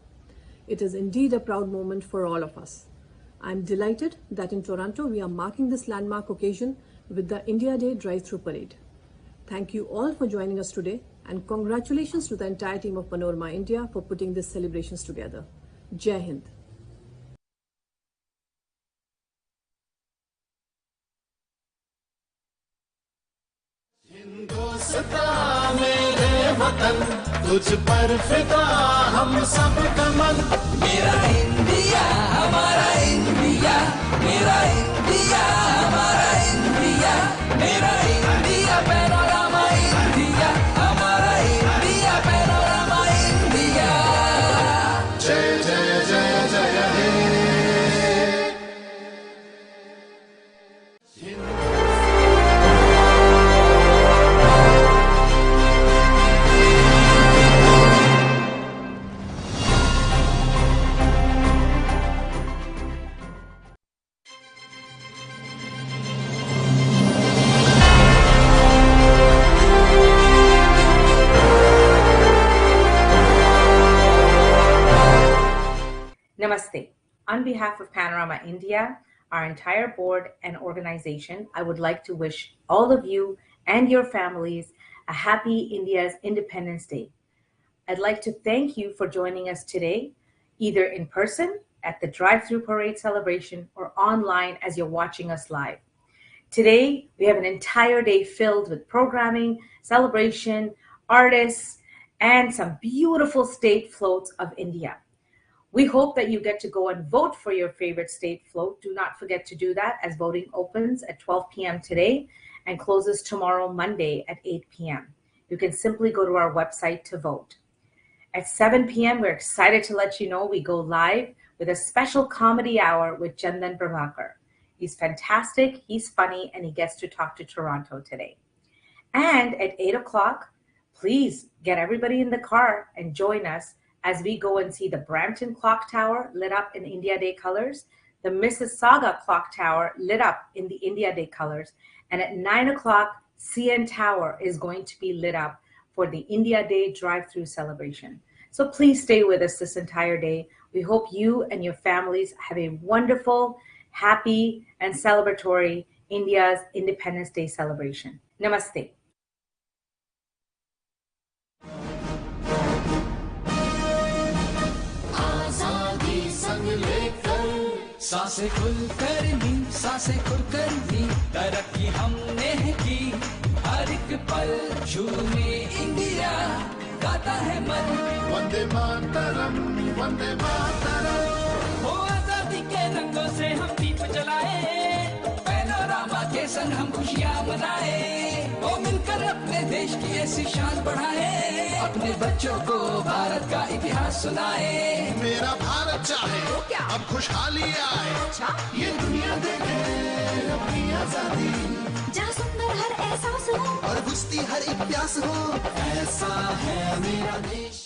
It is indeed a proud moment for all of us. I am delighted that in Toronto we are marking this landmark occasion with the India Day Drive-Thru Parade. Thank you all for joining us today and congratulations to the entire team of Panorama India for putting these celebrations together. Jai Hind. मेरे वतन तुझ पर फिदा हम सब का मन मेरा इंडिया हमारा इंडिया मेरा इंडिया हमारा इंडिया मेरा इंडिया पैनोरामा इंडिया हमारा इंडिया पैनोरामा इंडिया जय जय जय जय हे Namaste. On behalf of Panorama India, our entire board and organization, I would like to wish all of you and your families a happy India's Independence Day. I'd like to thank you for joining us today, either in person at the Drive-Thru Parade Celebration or online as you're watching us live. Today, we have an entire day filled with programming, celebration, artists, and some beautiful state floats of India. We hope that you get to go and vote for your favorite state float. Do not forget to do that as voting opens at 12 p.m. today and closes tomorrow, Monday at 8 p.m. You can simply go to our website to vote. At 7 p.m., we're excited to let you know we go live with a special comedy hour with Chandan Prabhakar. He's fantastic, he's funny, and he gets to talk to Toronto today. And at 8 o'clock, please get everybody in the car and join us as we go and see the Brampton Clock Tower lit up in India Day colors, the Mississauga Clock Tower lit up in the India Day colors, and at 9 o'clock, CN Tower is going to be lit up for the India Day drive-through celebration. So please stay with us this entire day. We hope you and your families have a wonderful, happy, and celebratory India's Independence Day celebration. Namaste. सांसें खुल करनी सांसें खुल करनी तरक्की हमने की हर एक पल झूमे इंडिया गाता है मन वंदे मातरम हो आजादी के रंगों से हम दीप जलाए पैनोरामा के संग हम खुशियां मनाए वो मिलकर अपने देश की ऐसी शान बढ़ाए अपने बच्चों को भारत का इतिहास सुनाए मेरा भारत चाहे क्या? अब खुशहाली आए ये दुनिया देखे अपनी आजादी जहाँ सुंदर हर एहसास हो और गुस्ती हर एक प्यास हो ऐसा है मेरा देश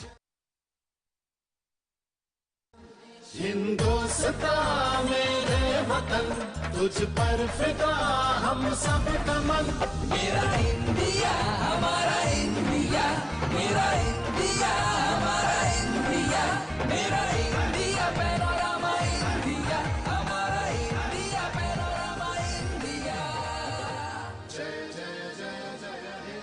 हिंदुस्तान मेरे वतन तुझ पर फिदा हम सब का मन मेरा इंडिया हमारा इंडिया मेरा इंडिया हमारा इंडिया मेरा इंडिया पैनोरामा इंडिया हमारा इंडिया पैनोरामा इंडिया जय जय जय जय हे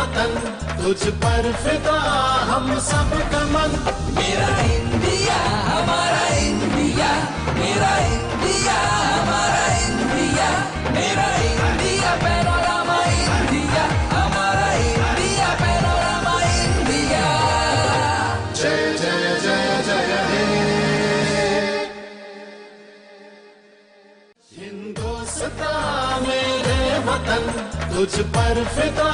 वतन तुझ पर फिदा हम सब का मन मेरा इंडिया हमारा इंडिया मेरा इंडिया हमारा इंडिया मेरा इंडिया पैनोरामा इंडिया हमारा इंडिया पैनोरामा इंडिया जय जय जय जय हे हिंदुस्तान मेरे वतन तुझ पर फिदा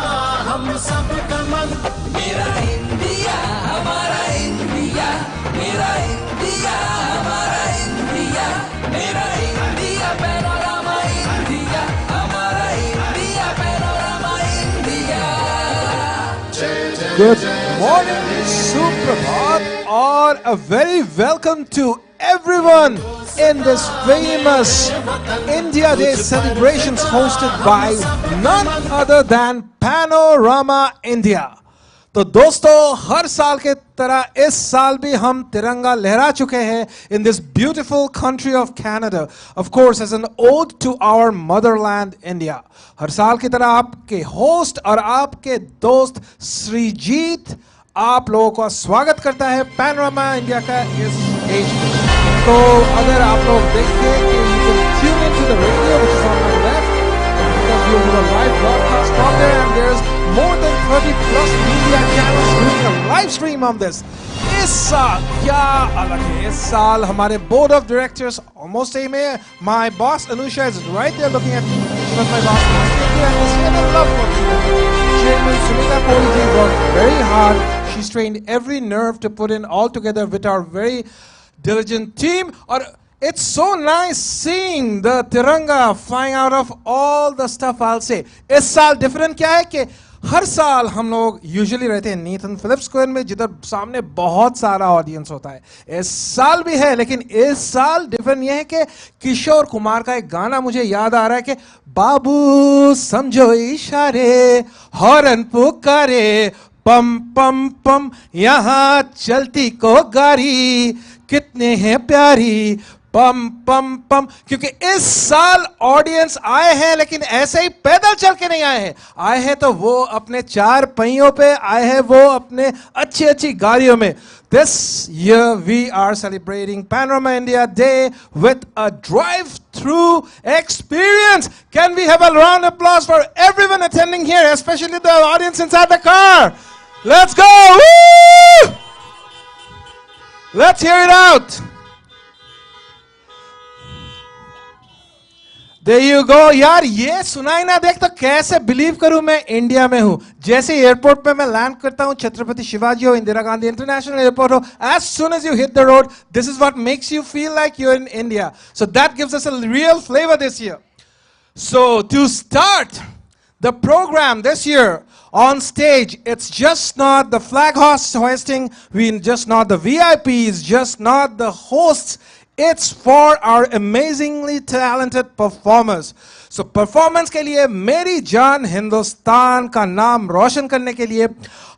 हम सब का मन मेरा इंडिया हमारा इंडिया मेरा इंडिया हमारा इंडिया मेरा इंडिया पैनोरामा इंडिया हमारा इंडिया पैनोरामा इंडिया जय जय Good morning, Suprabhat, or a very welcome to everyone in this famous India Day celebrations hosted by none other than Panorama India. तो दोस्तों, हर साल के तरह इस साल भी हम तिरंगा लहरा चुके हैं in this beautiful country of Canada, of course as an ode to our motherland India. हर साल की तरह आपके होस्ट और आपके दोस्त श्रीजीत आप लोगों का स्वागत करता है पैनोरामा इंडिया का इस स्टेज पे. तो अगर आप लोग देखें कि you can tune into the radio which is on my left because we do a live broadcast from there and there's more than 30 plus media channels doing a live stream on this. इस साल क्या अलग है. इस साल हमारे board of directors almost same है. My boss Anusha is right there looking at me. She was my boss last year and this year I love working with her. Chairman Sunita Poliji worked very hard. She strained every nerve to put in all together with our very diligent team. Or it's so nice seeing the Tiranga flying out of all the stuff I'll say. इस साल different क्या है कि हर साल हम लोग usually रहते हैं नीथन फिलिप्स स्क्वायर में जिधर सामने बहुत सारा ऑडियंस होता है. इस साल भी है लेकिन इस साल डिफरेंट ये है कि किशोर कुमार का एक गाना मुझे याद आ रहा है कि बाबू समझो इशारे हॉर्न पुकारे पम पम पम यहाँ चलती को गाड़ी कितने हैं प्यारी पम पम पम. क्योंकि इस साल ऑडियंस आए हैं लेकिन ऐसे ही पैदल चल के नहीं आए हैं. आए हैं तो वो अपने चार पहियों पे आए हैं, वो अपने अच्छी अच्छी गाड़ियों में. This year we are celebrating Panorama India Day with a drive-through experience. Can we have a round of applause for everyone attending here, especially the audience inside the car? Let's go! Woo! Let's hear it out. There you go. यार ये सुनाई ना देख तो कैसे believe करूं मैं India में हूं. जैसे एयरपोर्ट पे मैं लैंड करता हूं, छत्रपति शिवाजी हो, इंदिरा गांधी इंटरनेशनल एयरपोर्ट हो, as soon as you hit the road, this is what makes you feel like you're in India. So that gives us a real flavor this year. So to start the program this year on stage, it's just not the flag hoisting, just not the VIPs, just not the hosts. It's for our amazingly talented performers. So performance के लिए मेरी जान हिंदुस्तान का नाम रोशन करने के लिए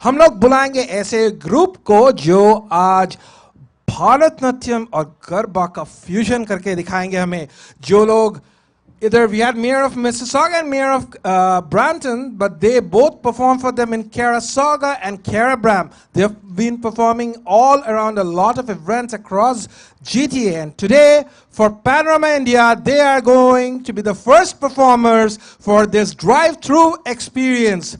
हम लोग बुलाएंगे ऐसे ग्रुप को जो आज भारतनाट्यम और गरबा का फ्यूजन करके दिखाएंगे हमें. जो लोग either we had Mayor of Mississauga and Mayor of Brampton, but they both performed for them in Karasaga and Brahm. They have been performing all around a lot of events across GTA. And today, for Panorama India, they are going to be the first performers for this drive-through experience.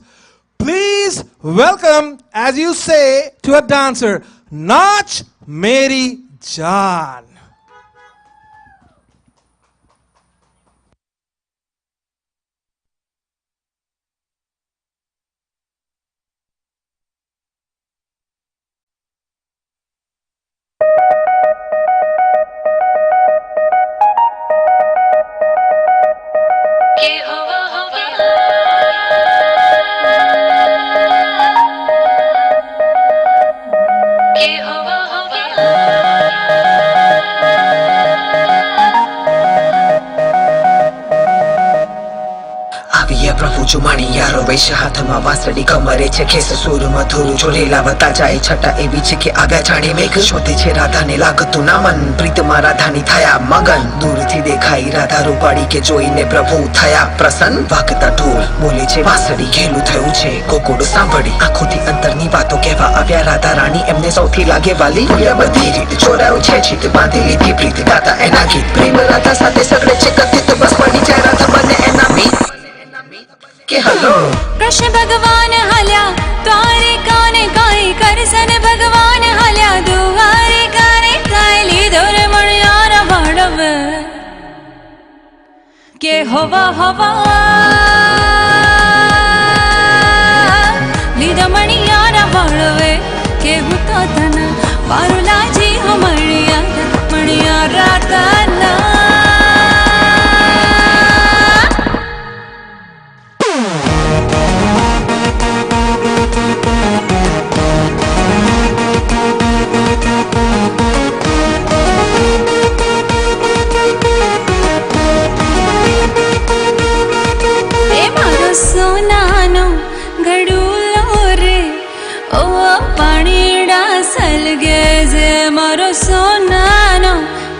Please welcome, as you say to a dancer, Nach Meri Jaan. जुमाणी यारो वैश हाथमा वासडी कमरे छे खेस सुर मधुर झोलेला वता जाए छटा एवी छे के आव्या जाणे मेघ शोधे छे राधाने लागતું ના મન પ્રીતમાં રાધાની થયા મગન દૂરથી દેખાઈ રાધા રૂપાળી કે જોઈને પ્રભુ થયા પ્રસન્ન વાગતા ઢોલ બોલે છે વાસળી ઘેલું થયું છે ગોકુળ સાંભળી આંખોથી અંતરની વાતો કહેવા આવ્યા રાધા રાણી એમને સૌથી લાગે વાલી ભૂલ્યા બધી રીત ચોરાયું છે ચિત બાંધી લીધી પ્રીત ગાતા એના ગીત પ્રેમ રાધા સાથે સગડે છે કથિત બસ પડી જાય રાધા બને એના મીત કે હલો કૃષ્ણ ભગવાન હાલ્યા તારે કાને કાઈ કરસન ભગવાન હાલ્યા દુવારે કાને કાઈ લીધો રે મણિયારા ભાડવે કે હવા હવા લીધો મણિયારા ભાડવે કે હું તો તને પારુલાજી હો મણિયારા તના સોનાનો ગડુલો રે ઓ પાણીડા સલગે જે મારો સોનાનો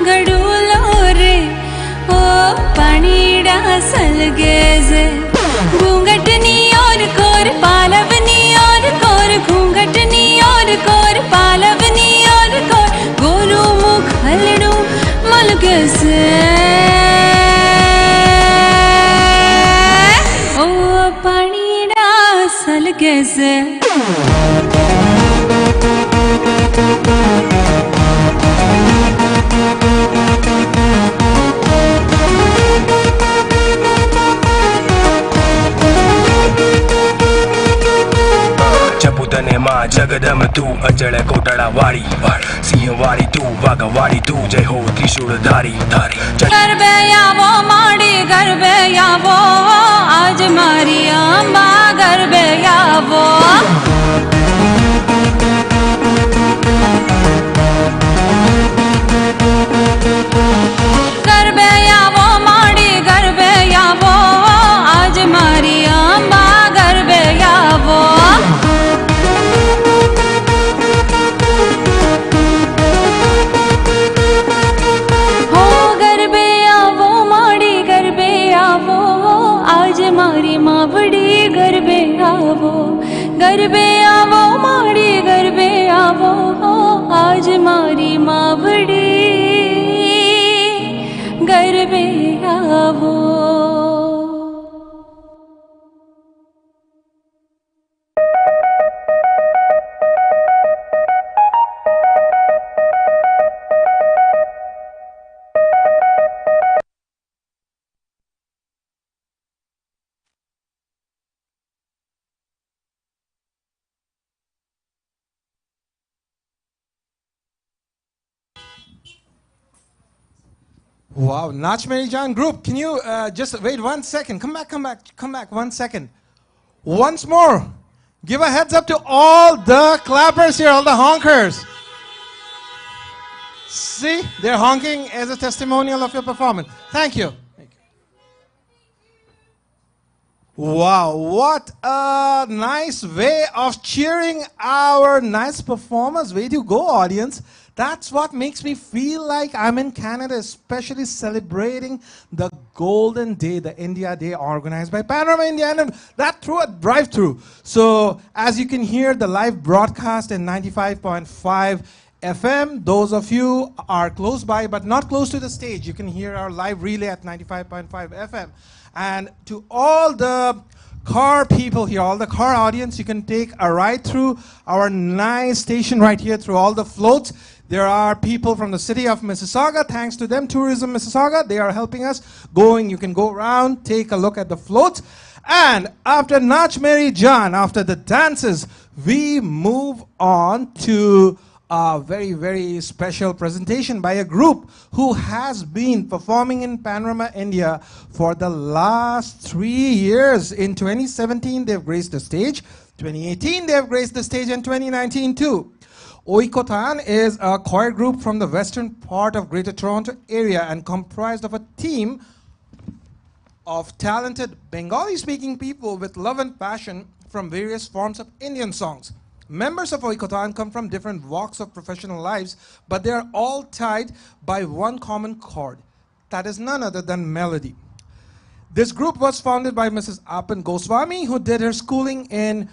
ગડુલો રે ઓ પાણીડા સલગે જે ઘૂંઘટની ઓર કોર પાલવની ઓર કોર ઘૂંઘટની ઓર કોર પાલવની ઓર કોર ગોરું મુખ હલડું મલગે છે પાણીડા સલગે છે ચપુતને માં જગદમ તું અચળ કોટડા વાળી સિંહ વાળી તું વાઘ વાળી તું જય હો ત્રિશૂળ ધારી ધારી ગરબે આવો માડી ગરબે આવો આજ મારી અંબા ગરબે આવો ગરબે આવો માડી ગરબે આવો આજ મારી અંબા ગરબે આવો હો ગરબે આવો માડી ગરબે આવો આજ મારી માવડી ગરબે આવો માડી ગરબે આવો આજ મારી માવડી ગરબે આવો Wow, Nach Meri Jaan group, can you just wait 1 second? Come back 1 second. Once more, give a heads up to all the clappers here, all the honkers. See, they're honking as a testimonial of your performance. Thank you. Wow, what a nice way of cheering our nice performers. Way to go, audience. That's what makes me feel like I'm in Canada, especially celebrating the Golden Day, the India Day organized by Panorama India, and that through a drive-thru. So, as you can hear, the live broadcast in 95.5 FM. Those of you are close by but not close to the stage, you can hear our live relay at 95.5 FM. And to all the car people here, all the car audience, you can take a ride through our nice station right here through all the floats. There are people from the city of Mississauga. Thanks to them, Tourism Mississauga, they are helping us going. You can go around, take a look at the floats. And after Nach Meri Jaan, after the dances, we move on to a very, very special presentation by a group who has been performing in Panorama India for the last 3 years. In 2017, they've graced the stage. 2018, they've graced the stage, and 2019 too. Oikotan is a choir group from the western part of Greater Toronto area and comprised of a team of talented Bengali-speaking people with love and passion from various forms of Indian songs. Members of Oikotan come from different walks of professional lives, but they are all tied by one common chord. That is none other than melody. This group was founded by Mrs. Apan Goswami, who did her schooling in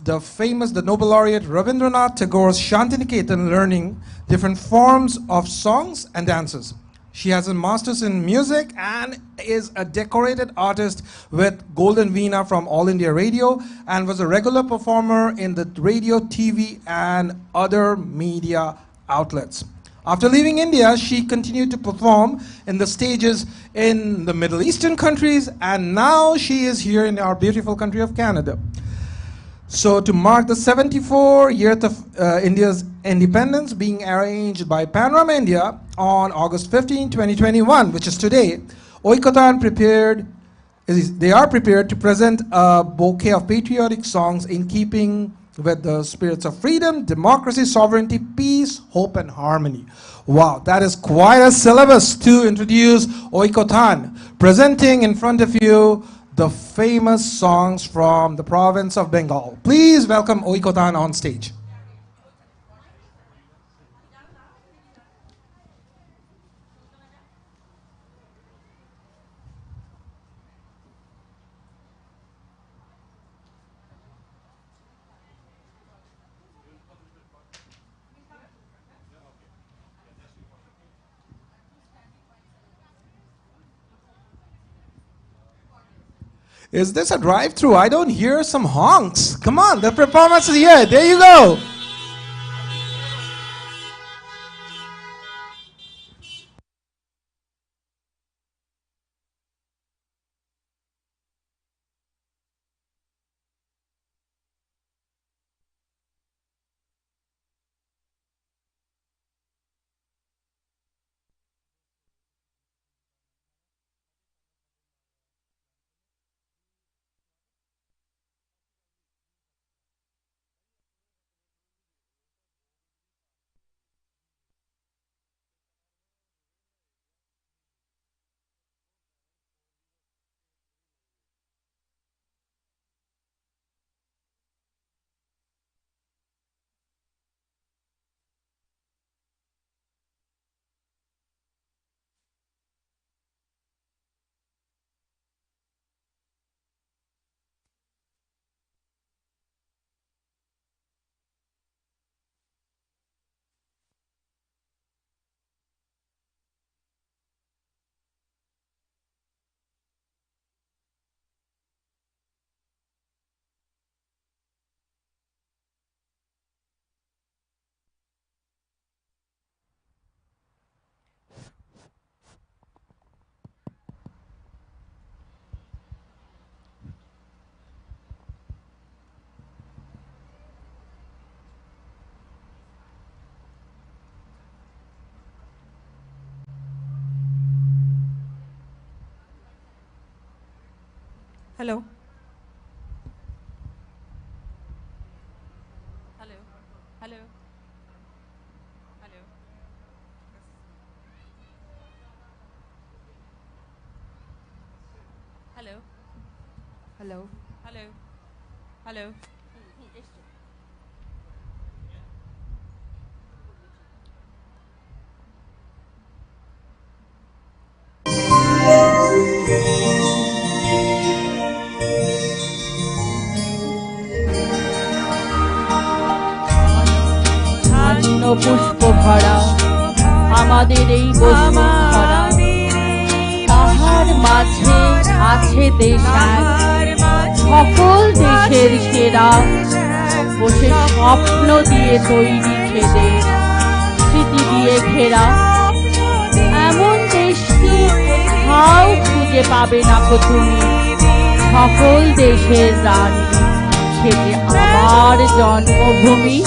the Nobel laureate Rabindranath Tagore's Shantiniketan, learning different forms of songs and dances. She has a master's in music and is a decorated artist with Golden Veena from All India Radio, and was a regular performer in the radio, TV, and other media outlets. After leaving India, she continued to perform in the stages in the Middle Eastern countries, and now she is here in our beautiful country of Canada. So to mark the 74th year of India's independence, being arranged by Panorama India on August 15, 2021, which is today, Oikotan they are prepared to present a bouquet of patriotic songs in keeping with the spirits of freedom, democracy, sovereignty, peace, hope, and harmony. Wow, that is quite a syllabus to introduce Oikotan, presenting in front of you the famous songs from the province of Bengal. Please welcome Oikotan on stage. Is this a drive-through? I don't hear some honks. Come on, the performance is here. There you go. Hello. Hello. Hello. Hello. Hello. Hello. Hello. Hello. পুষ্প ভরা আমাদের এই বসুন্ধরা, তাহার মাঝে আছে দেশ সকল দেশের সেরা, বসে স্বপ্ন দিয়ে তৈরি খেদে স্মৃতি দিয়ে ঘেরা, এমন দেশটি কোথাও খুঁজে পাবে না কো তুমি, সকল দেশের রানী সে যে আমার জন্মভূমি।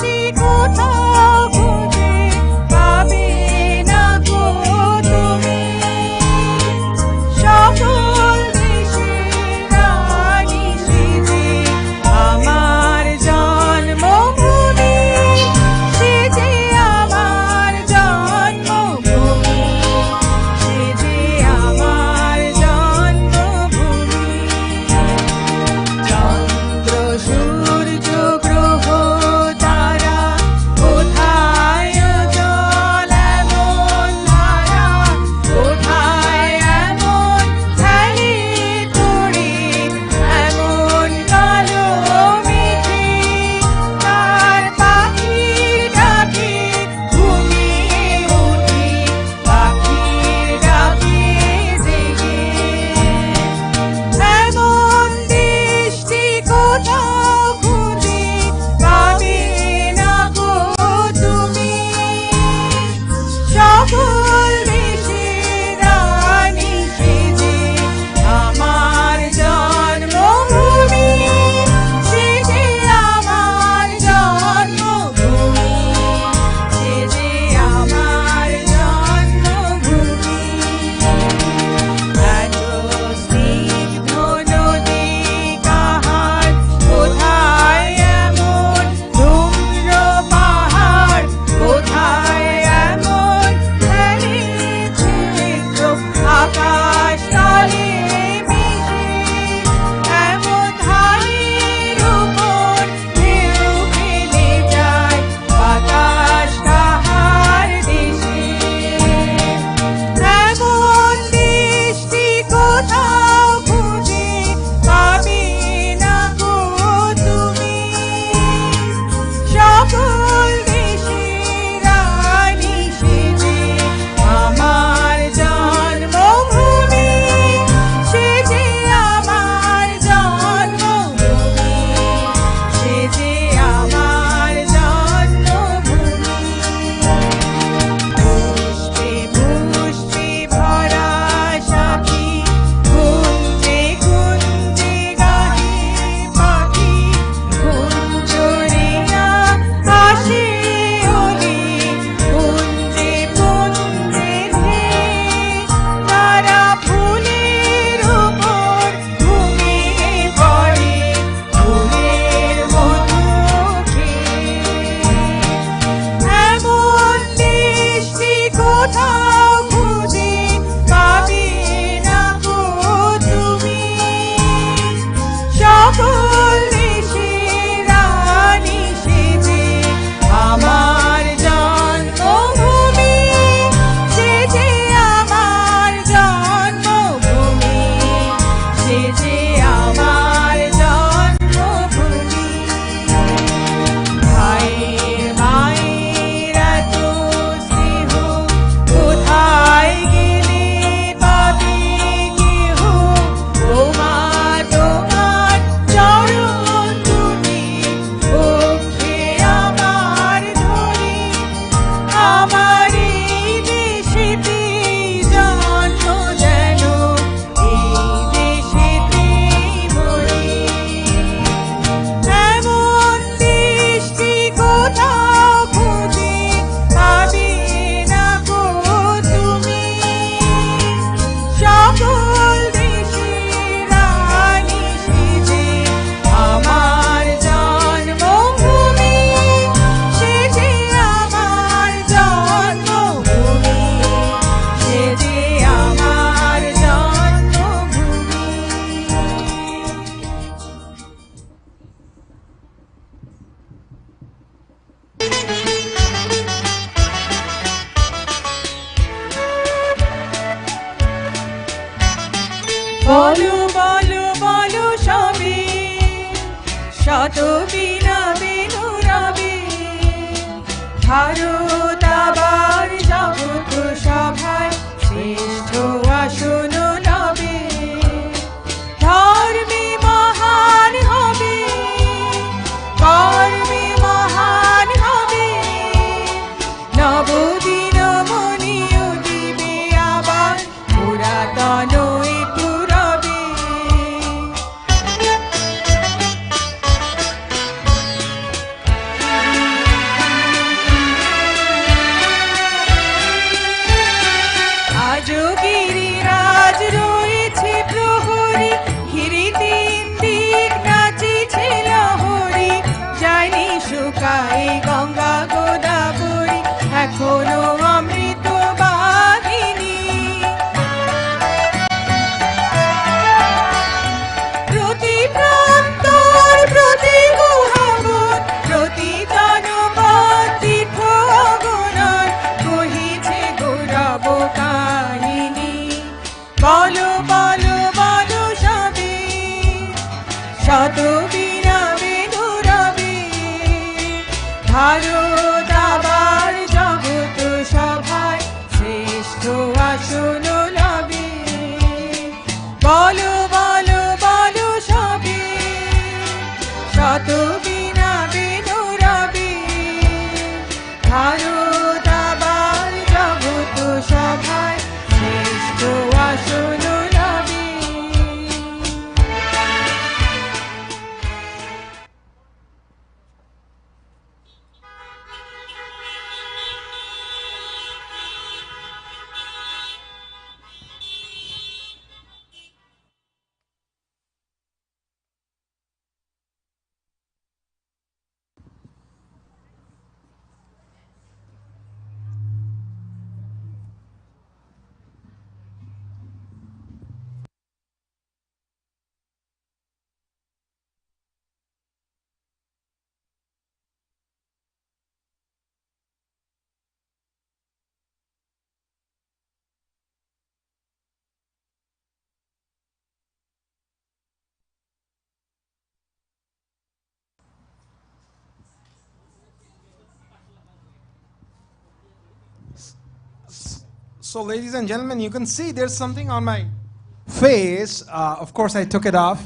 ভারত আবার জগৎ সভায় শ্রেষ্ঠ আসন লবে ধর্মে মহান হবে কর্মে মহান হবে নবদিন মনিও দিবে আবার পুরাতন এ পুরবে আজও গিরিরাজ রয়েছে প্রহরী ঘিরিতে ইন্দিক নাচিছে লহরী যায়নি শুকায় গঙ্গা গোদাবরী এখনো অমৃত বাহিনী প্রতি প্রান্তর প্রতি গুহাবন প্রতি তনবন তীর্থ অগণন বহিছে গৌরব কাহিনী বলো বলো বলো সবে শত বিরামে নুরবে ভারত আবার জগৎ সভায় শ্রেষ্ঠ আসন লবে বলো বলো বলো সবে শত বিরামে নুরবে ভারত আবার জগৎ সভায় শ্রেষ্ঠ আসন লবে So, ladies and gentlemen, you can see there's something on my face. Of course, I took it off.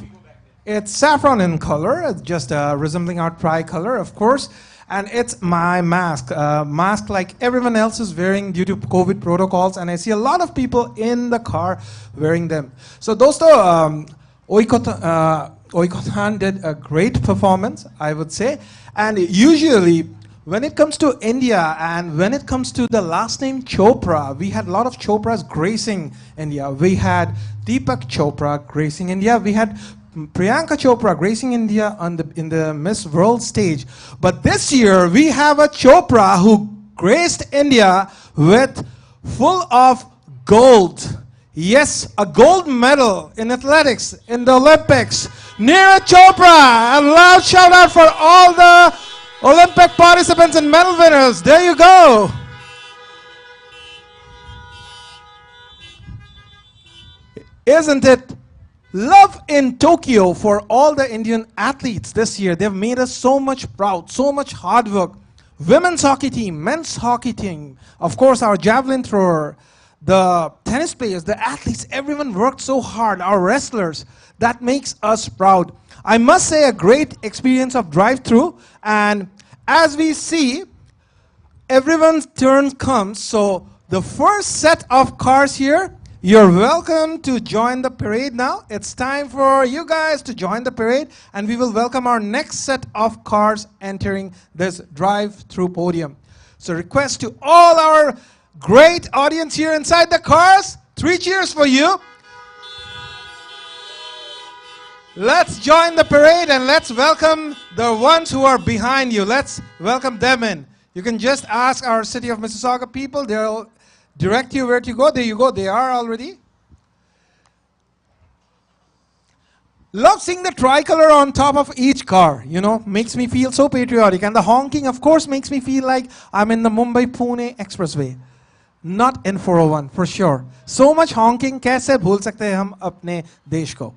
It's saffron in color, it's just resembling our tri-color, of course. And it's my mask, mask like everyone else is wearing due to COVID protocols. And I see a lot of people in the car wearing them. So, dosto, Oikotan did a great performance, I would say. And usually, when it comes to India and when it comes to the last name Chopra, we had a lot of Chopras gracing India. We had Deepak Chopra gracing India. We had Priyanka Chopra gracing India in the Miss World stage. But this year, we have a Chopra who graced India with full of gold. Yes, a gold medal in athletics in the Olympics. Neeraj Chopra, a loud shout out for all the Olympic participants and medal winners. There you go. Isn't it love in Tokyo for all the Indian athletes this year? They've made us so much proud, so much hard work. Women's hockey team, men's hockey team, of course our javelin thrower, the tennis players, the athletes, everyone worked so hard, our wrestlers. That makes us proud. I must say a great experience of drive-through, and as we see, everyone's turn comes. So the first set of cars here, you're welcome to join the parade now. It's time for you guys to join the parade, and we will welcome our next set of cars entering this drive-through podium. So request to all our great audience here inside the cars, 3 cheers for you. Let's join the parade and let's welcome the ones who are behind you. Let's welcome them in. You can just ask our City of Mississauga people. They'll direct you where to go. There you go. They are already. Love seeing the tricolor on top of each car. You know, makes me feel so patriotic. And the honking, of course, makes me feel like I'm in the Mumbai-Pune Expressway. Not in 401, for sure. So much honking. कैसे भूल सकते हैं हम अपने देश को?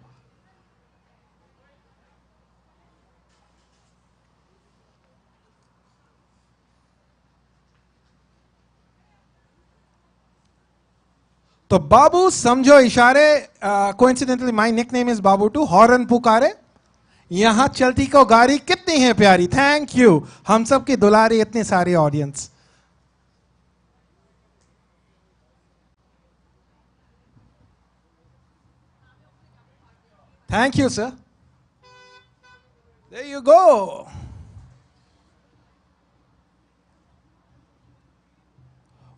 तो बाबू समझो इशारे, coincidentally my nickname is Babu too, horn पुकारे, यहां चलती को गाड़ी कितनी है प्यारी, थैंक यू, हम सब की दुलारी इतनी सारी audience. Thank you, sir. There you go.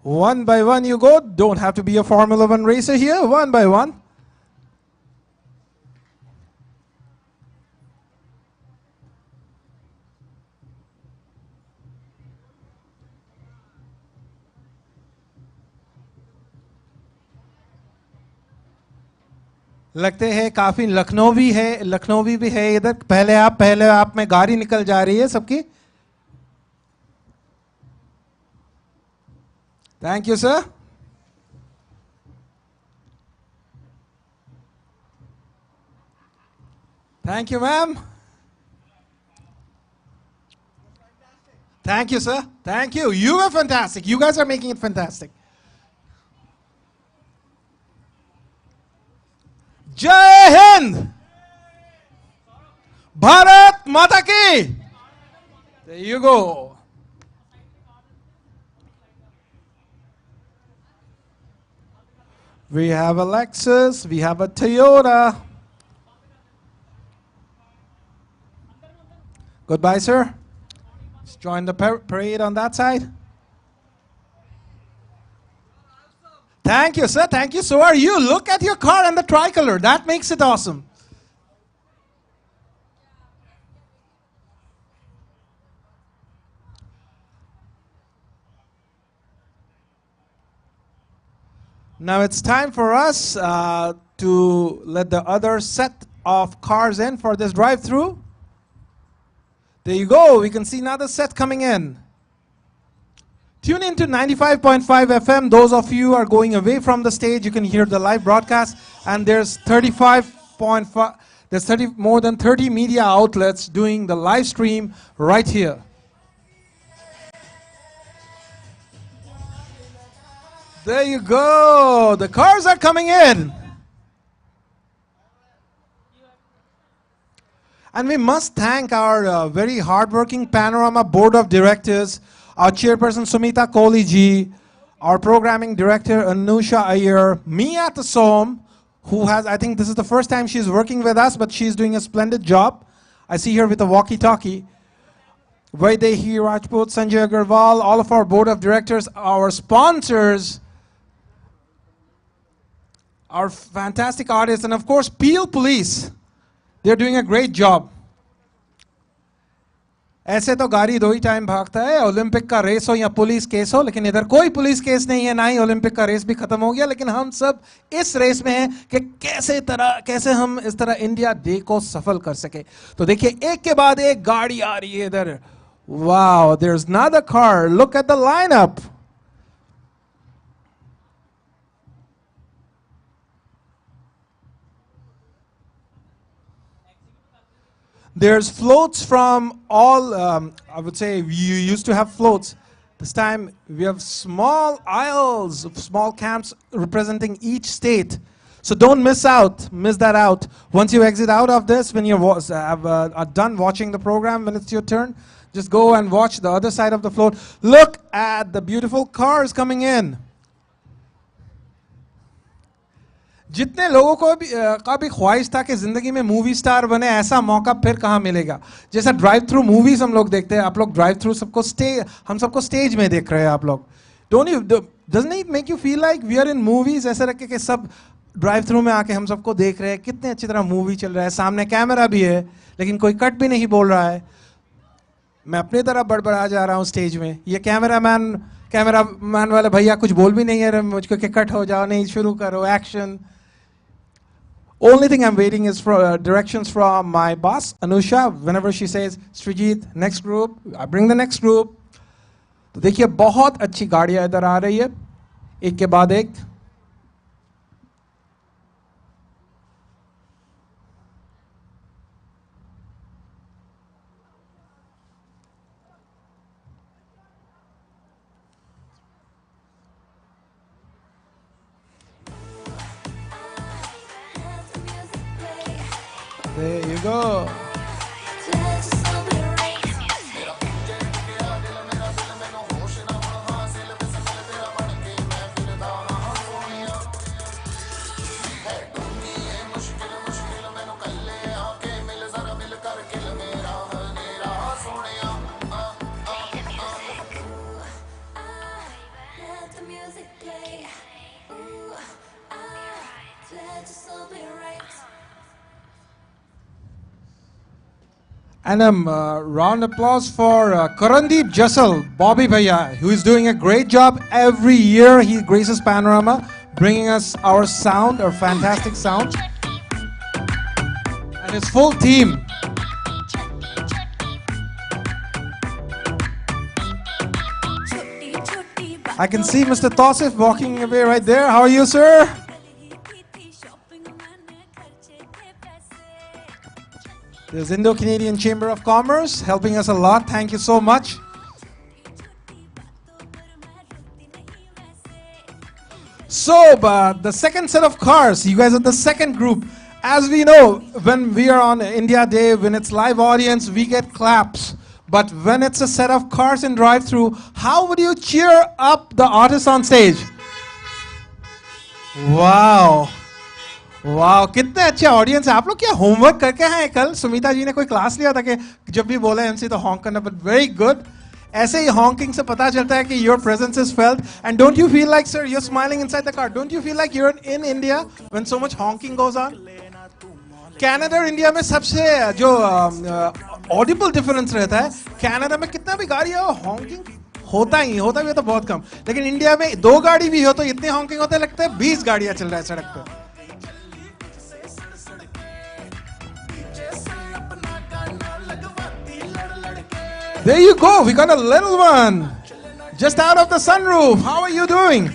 One by one you go. Don't have to be a Formula One racer here. One by one. लगते हैं काफी लखनवी है, लखनवी भी है इधर. पहले आप में गाड़ी निकल जा रही है सबकी. Thank you sir. Thank you ma'am. Thank you sir. Thank you. You were fantastic. You guys are making it fantastic. जय हिंद. भारत माता की. There you go. We have a Lexus, we have a Toyota. Goodbye, sir. Let's join the parade on that side. Thank you, sir. Thank you. So are you. Look at your car and the tricolor. That makes it awesome. Now it's time for us to let the other set of cars in for this drive-through. There you go. We can see another set coming in. Tune in to 95.5 FM. Those of you who are going away from the stage, you can hear the live broadcast. And there's 35.5, there's more than 30 media outlets doing the live stream right here. There you go. The cars are coming in. And we must thank our very hardworking Panorama Board of Directors, our chairperson Sumita Kohli ji, our programming director Anusha Iyer, Mia Tasom, who has, I think this is the first time she's working with us, but she's doing a splendid job. I see her with a walkie-talkie. Vaidehi Rajput, Sanjay Agarwal, all of our board of directors, our sponsors, our fantastic artists, and of course Peel Police. They're doing a great job. ऐसे तो गाड़ी दो ही time भागता है, Olympic का race हो या police case हो, लेकिन इधर कोई पुलिस केस नहीं है, ना ही ओलंपिक का रेस भी खत्म हो गया, लेकिन हम सब इस रेस में हैं कि कैसे हम इस तरह इंडिया डे को सफल कर सके. तो देखिए एक के बाद एक गाड़ी आ रही है इधर. Wow, there's another car. Look at the lineup. There's floats from all, I would say you used to have floats. This time we have small aisles, small camps representing each state. So don't miss that out. Once you exit out of this, when you're done watching the program, when it's your turn, just go and watch the other side of the float. Look at the beautiful cars coming in. जितने लोगों को का भी ख्वाहिश था कि जिंदगी में मूवी स्टार बने, ऐसा मौका फिर कहाँ मिलेगा. जैसा ड्राइव थ्रू मूवीज हम लोग देखते हैं, आप लोग ड्राइव थ्रू हम सबको स्टेज में देख रहे हैं आप लोग. Doesn't it make you feel like we are in movies? ऐसे रखे कि सब ड्राइव थ्रू में आके हम सबको देख रहे हैं, कितने अच्छी तरह मूवी चल रहा है, सामने कैमरा भी है लेकिन कोई कट भी नहीं बोल रहा है. मैं अपनी तरफ बड़बड़ा जा रहा हूँ स्टेज में, ये कैमरामैन वाले भैया कुछ बोल भी नहीं है मुझको कि कट हो जाओ, नहीं शुरू करो, action. Only thing I'm waiting is for directions from my boss, Anusha. Whenever she says, Srijit, next group, I bring the next group. तो देखिए बहुत अच्छी गाड़ियां इधर आ रही है, एक के बाद एक. There you go. And a round applause for Karandeep Jassal, Bobby Bhaiya, who is doing a great job every year. He graces Panorama, bringing us our sound, our fantastic sound. And his full team. I can see Mr. Tausif walking away right there. How are you, sir? There's Indo-Canadian Chamber of Commerce helping us a lot. Thank you so much. So, the second set of cars, you guys are the second group. As we know, when we are on India Day, when it's live audience, we get claps. But when it's a set of cars in drive-thru, how would you cheer up the artists on stage? Wow. वाह कितने अच्छे audience है आप लोग क्या homework करके हैं कल सुमिता जी ने कोई क्लास लिया था कि जब भी बोला एमसी तो हॉन्क करना बट वेरी गुड ऐसे ही हॉन्किंग से पता चलता है कि your presence is felt and don't you feel like sir you are smiling inside the car don't you feel like you are in India when so much honking goes on Canada और India में सबसे जो Audible difference रहता है Canada में कितना भी गाड़ी हो हॉन्किंग होता ही होता भी है तो बहुत कम लेकिन इंडिया में 2 गाड़ी भी हो तो इतने हॉन्किंग होते लगता है 20 गाड़ियां चल रहा है सड़क पे There you go, we got a little one just out of the sunroof. How are you doing?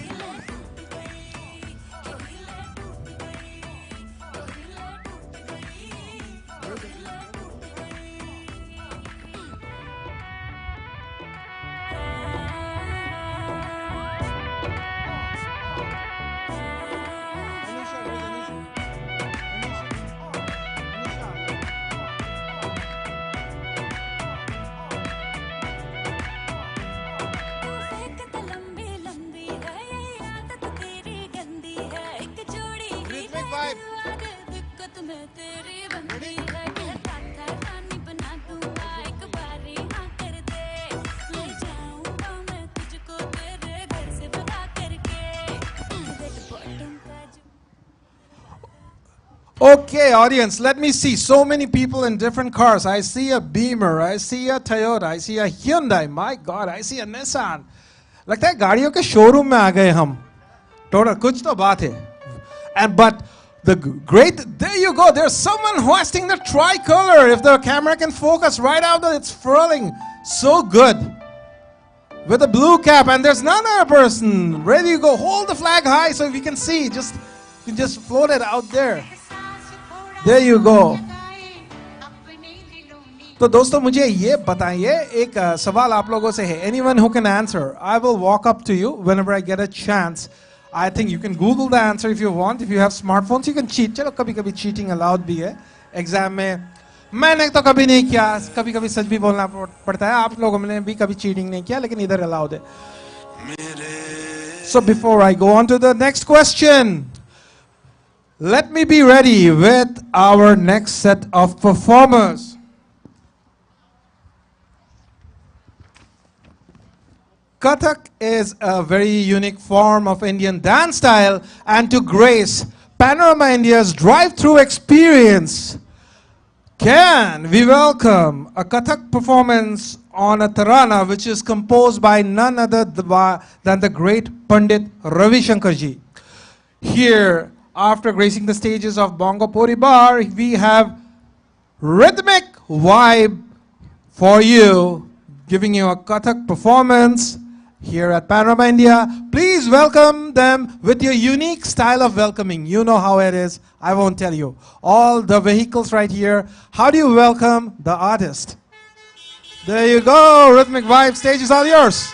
Okay, audience, let me see. So many people in different cars. I see a Beamer, I see a Toyota, I see a Hyundai. My God, I see a Nissan. लगता है गाड़ियों के showroom में आ गए हम. Total, कुछ तो बात है. And but the great, there you go. There's someone hoisting the tricolor. If the camera can focus right out there, it's furling so good. With a blue cap, and there's another person. Ready to go. Hold the flag high so we can see. You can just float it out there. There you go. तो दोस्तों मुझे ये बताइए एक सवाल आप लोगों से है. Anyone who can answer, I will walk up to you whenever I get a chance. I think you can Google the answer if you want. If you have smartphones, you can cheat. चलो कभी-कभी cheating allowed भी है. Exam में मैंने तो कभी नहीं किया. कभी-कभी सच भी बोलना पड़ता है. आप लोगों ने भी कभी cheating नहीं किया, लेकिन इधर allowed है. So before I go on to the next question, let me be ready with our next set of performers. Kathak is a very unique form of Indian dance style, and to grace Panorama India's drive-through experience, can we welcome a Kathak performance on a tarana which is composed by none other than the great Pandit Ravi Shankar ji. Here, after gracing the stages of Bongo Pori Bar, we have rhythmic vibe for you, giving you a Kathak performance here at Panorama India. Please welcome them with your unique style of welcoming. You know how it is. I won't tell you. All the vehicles right here. How do you welcome the artist? There you go. Rhythmic vibe. Stage is all yours.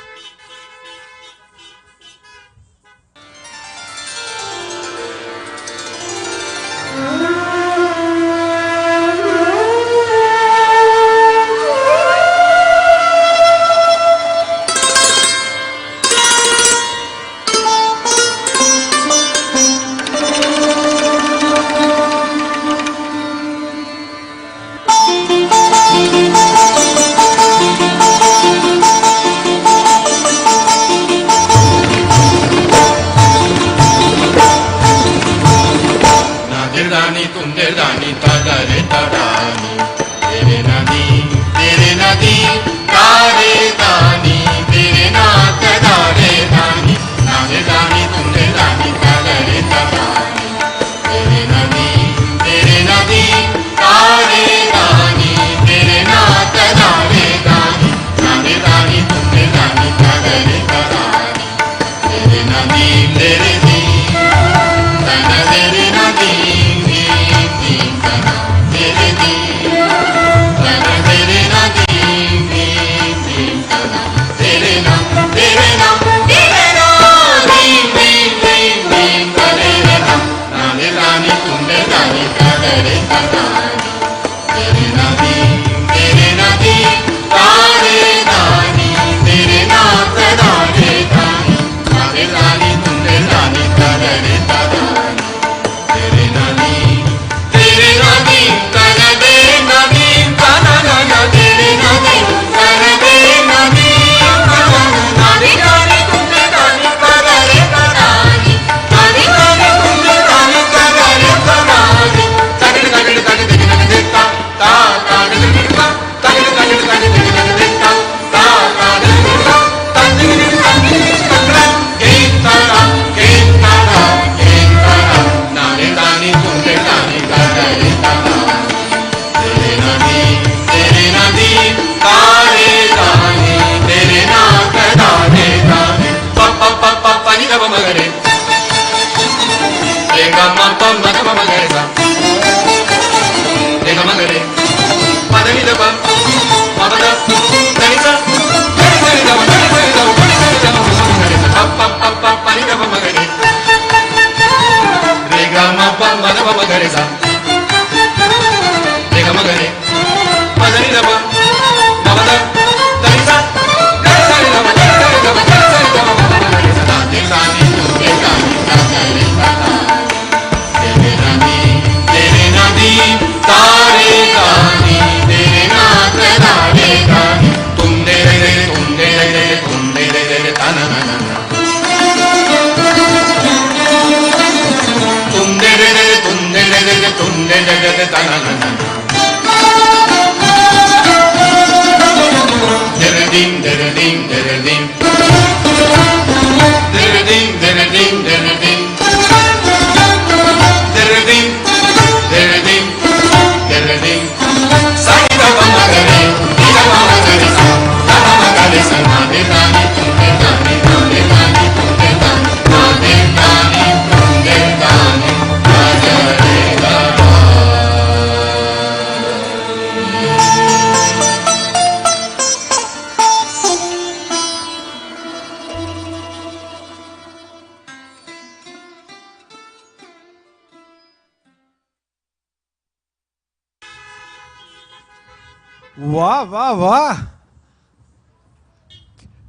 वाह वाह वाह,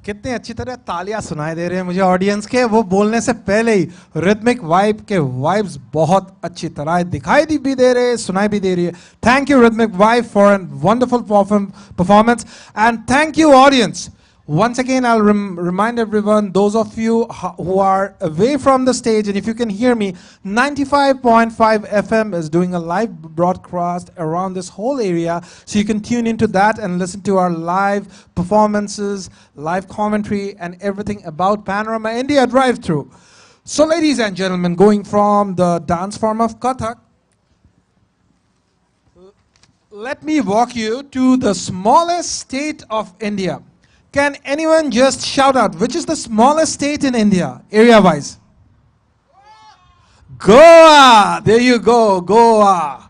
कितने अच्छी तरह तालियां सुनाई दे रहे हैं मुझे ऑडियंस के। वो बोलने से पहले ही रिदमिक वाइब के वाइब्स बहुत अच्छी तरह दिखाई भी दे रहे, सुनाई भी दे रही है। Thank you rhythmic vibe for an wonderful performance and thank you audience. Once again, I'll remind everyone, those of you who are away from the stage, and if you can hear me, 95.5 FM is doing a live broadcast around this whole area, so you can tune into that and listen to our live performances, live commentary, and everything about Panorama India Drive-Thru. So ladies and gentlemen, going from the dance form of Kathak, let me walk you to the smallest state of India. Can anyone just shout out, which is the smallest state in India, area-wise? Goa! There you go, Goa.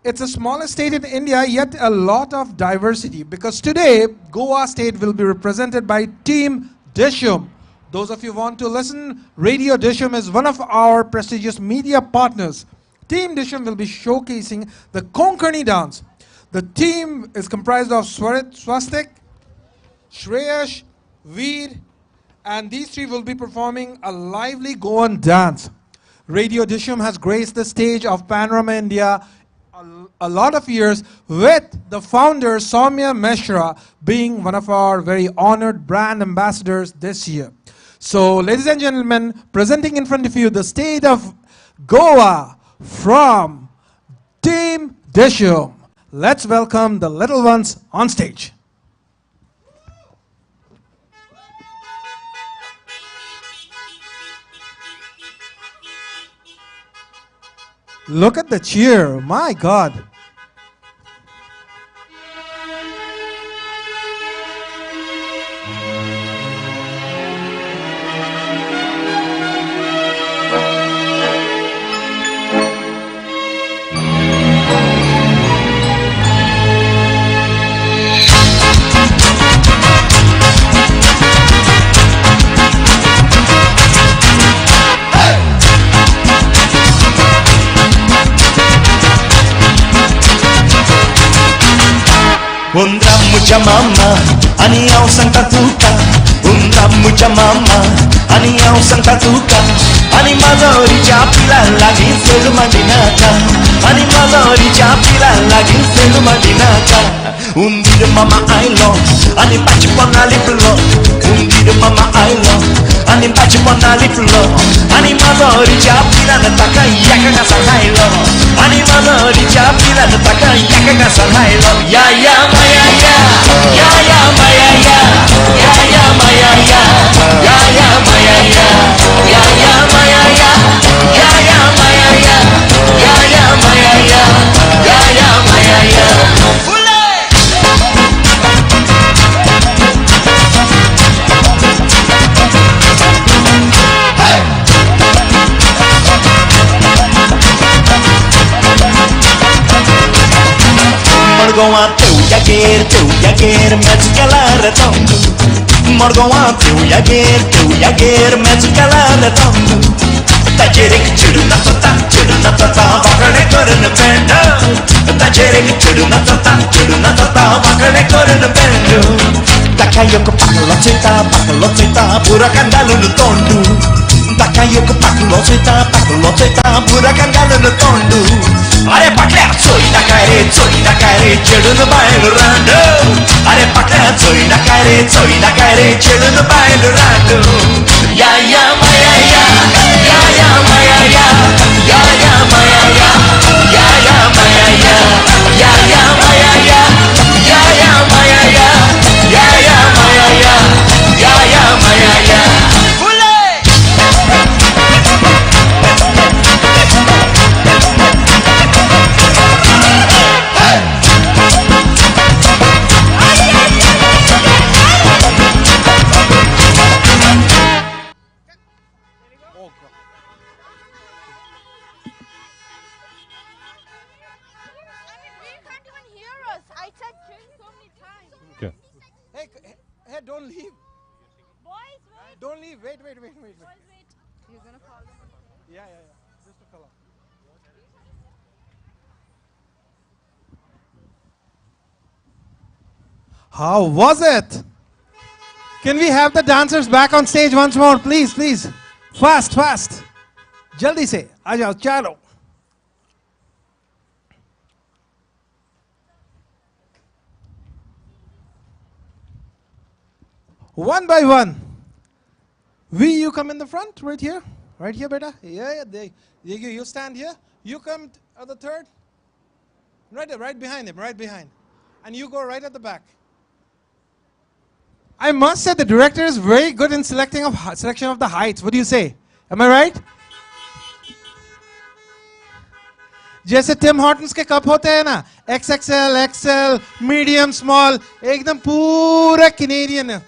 It's the smallest state in India, yet a lot of diversity. Because today, Goa state will be represented by Team Dishum. Those of you who want to listen, Radio Dishum is one of our prestigious media partners. Team Dishum will be showcasing the Konkani dance. The team is comprised of Swastik, Shreyash, Veer, and these three will be performing a lively Goan dance. Radio Dishum has graced the stage of Panorama India a lot of years, with the founder Soumya Mishra being one of our very honored brand ambassadors this year. So ladies and gentlemen, presenting in front of you the state of Goa from Team Dishum. Let's welcome the little ones on stage. Look at the cheer, my God. Mucha mama, ani au santa tuka. Mucha mama, ani au santa tuka. Ani mazori chapila lagi selu madinata. Ani mazori chapila lagi selu madinata. Undir mama I love, ani pachi pona liplo. Undir mama I love, ani pachi pona liplo. Ani mazori chapila nataka yaka na sanailo. Ani mazori chapila nataka yaka na sanailo. Ya ya maya ya, ya ya maya ya, ya ya maya ya, ya ya maya ya, ya ya maya ya, ya ya maya ya, ya ya maya ya, ya ya maya ya. Morgoa teu yager, mezcalada tonto. Morgoa teu yager, mezcalada tonto. Tajerik chudu na tata, vakane korun bendo. Tajerik chudu na tata, vakane korun bendo. Takayoko paklo cita, pura kandalu no tonto. Takayoko paklo cita, pura kandalu no tonto. Are pakla choi da kare, chedu no bailo rando. Are pakla choi da kare, chedu no bailo rando. Ya ya maya ya, ya ya maya ya, ya ya maya ya, ya ya maya ya, ya ya maya ya, ya ya maya ya, ya ya maya ya, ya Don't leave. Wait. You're gonna call them? Yeah. Just a fellow. How was it? Can we have the dancers back on stage once more, please? Fast. Jaldi se. Aa jao, chalo. One by one. You come in the front, right here, beta. Yeah. You stand here. You come at the third. Right behind him, and you go right at the back. I must say the director is very good in selection of the heights. What do you say? Am I right? जैसे Tim Hortons के cup होते हैं ना, XXL, XL, medium, small, एकदम पूरा Canadian है.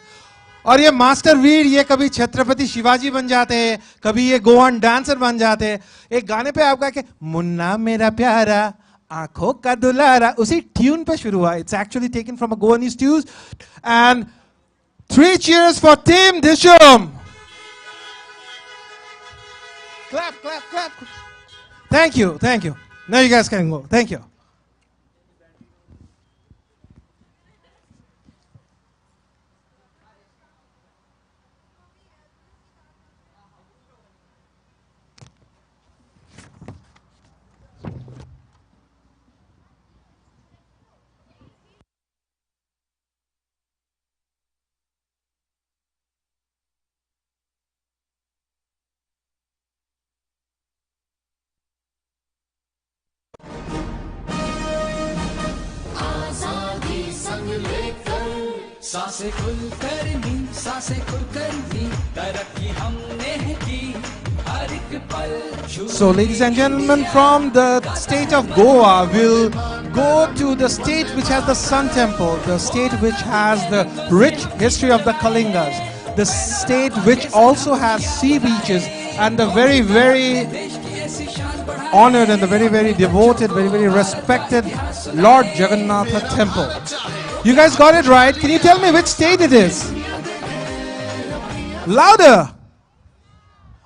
और ये मास्टर वीर, ये कभी छत्रपति शिवाजी बन जाते हैं, कभी ये गोवन डांसर बन जाते हैं. एक गाने पे आपका कि मुन्ना मेरा प्यारा आंखों का दुलारा, उसी ट्यून पे शुरू हुआ. It's actually taken from a Goanese tunes. And 3 cheers for Team Disham. Clap. Thank you. Now you guys can go. Thank you. सांसें खुल करनी तरक्की हमने की हर एक पल. So ladies and gentlemen, from the state of Goa, we'll go to the state which has the Sun Temple, the state which has the rich history of the Kalingas, the state which also has sea beaches, and the very, very honored and the very, very devoted, very, very respected Lord Jagannatha Temple. You guys got it right. Can you tell me which state it is? Louder!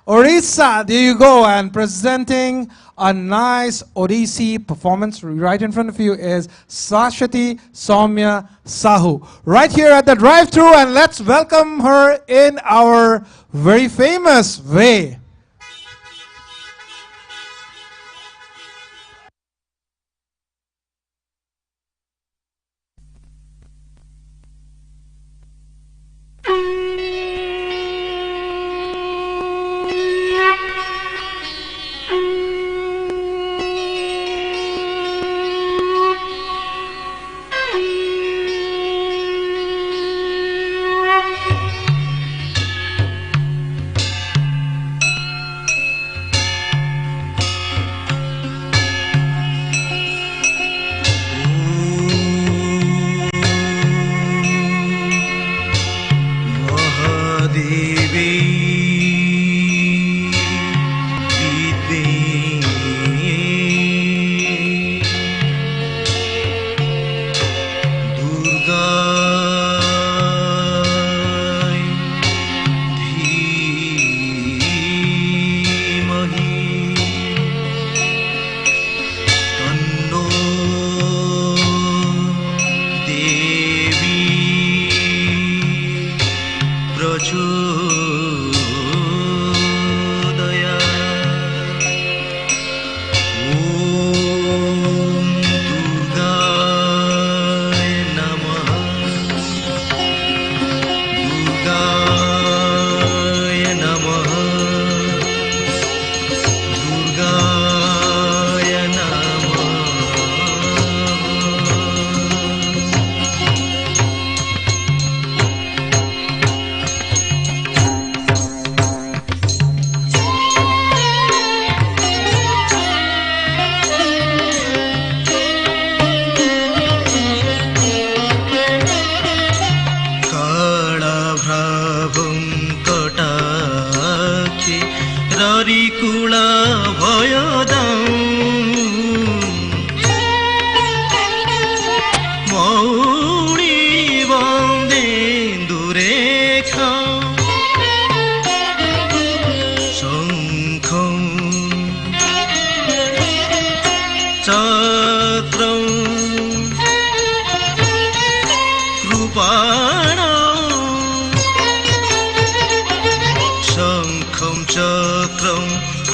Orissa, there you go. And presenting a nice Odissi performance right in front of you is Sashwati Soumya Sahu. Right here at the drive-thru, and let's welcome her in our very famous way.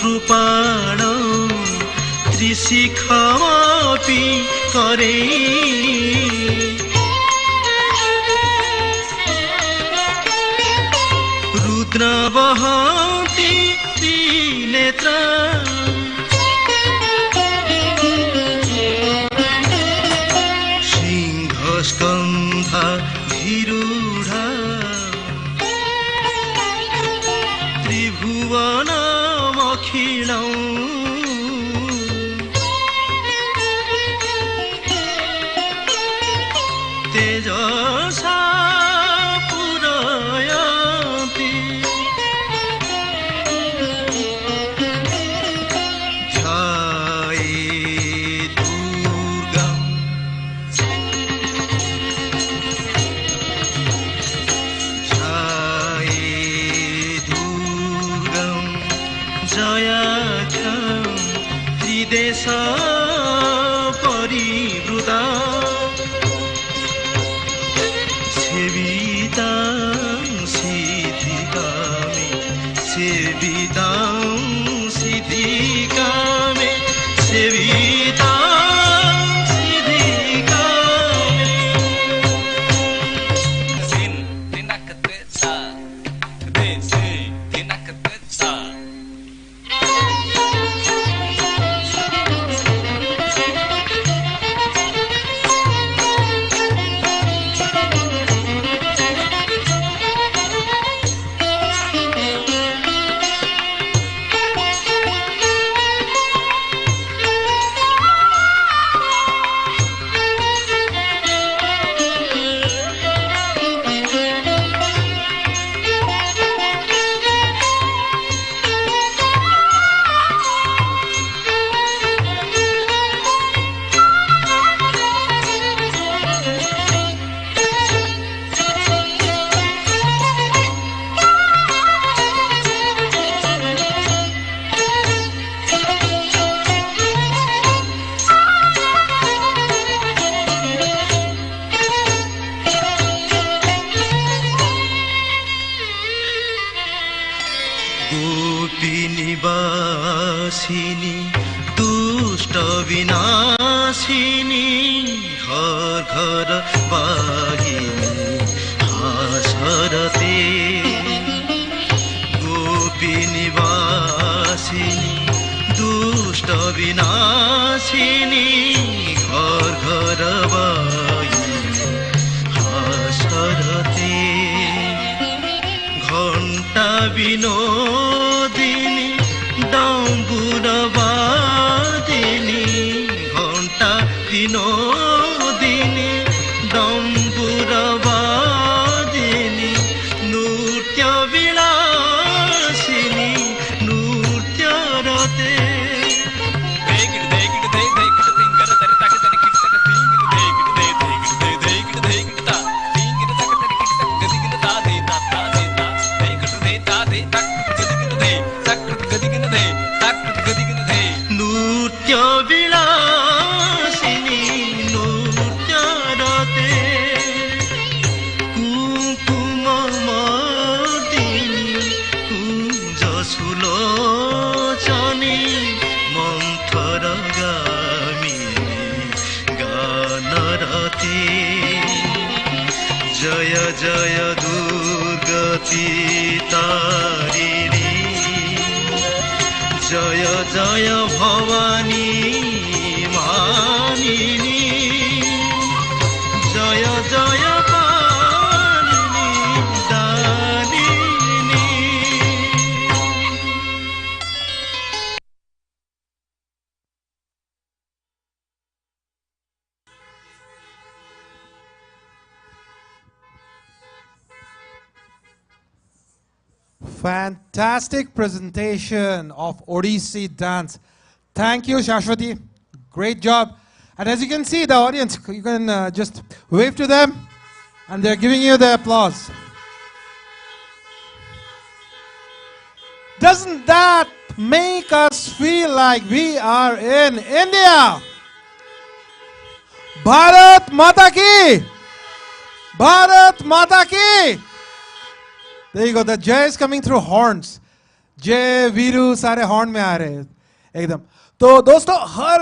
कृपाण त्रिशिखमपि करे रुद्र वहति त्रिनेत्र सिंहस्कन्ध धीरूढा त्रिभुवनमखिलौ तेजसा पुरयन्ति ध्याये दुर्गम् जयाख्यं त्रिदेश परिवृता सेवितां सिद्धिकामे सेवितां सिद्धिकामे सेवितां सिद्धिकामे Sin tinakatsa desi tinakatsa निवासिनी दुष्ट विनाशिनी घर घर वाहिनी हासरते गोपी निवासिनी दुष्ट विनाशिनी घर घर वाहिनी हासरते घंटा विनोदिनी डम्बुरवादिनी घंटा विनोदिनी डम्बुरवादिनी नृत्य विलासिनी नृत्य रते नृत्य विलासिनी नृत्य रते कुकुम मर्दिनी कुञ्ज सुलोचनी मन्थर गामिनी गान रते जय जय दुर्गति तारिणी जय जय भवानी मानिनी जय जय Panini दानिनी Fantastic presentation of Odissi dance. Thank you, Shashwati. Great job. And as you can see, the audience, you can just wave to them, and they're giving you the applause. Doesn't that make us feel like we are in India? Bharat Mata Ki! Bharat Mata Ki! There you go. The Jai is coming through horns. जय वीरू सारे horn में आ रहे हैं एकदम। तो दोस्तों हर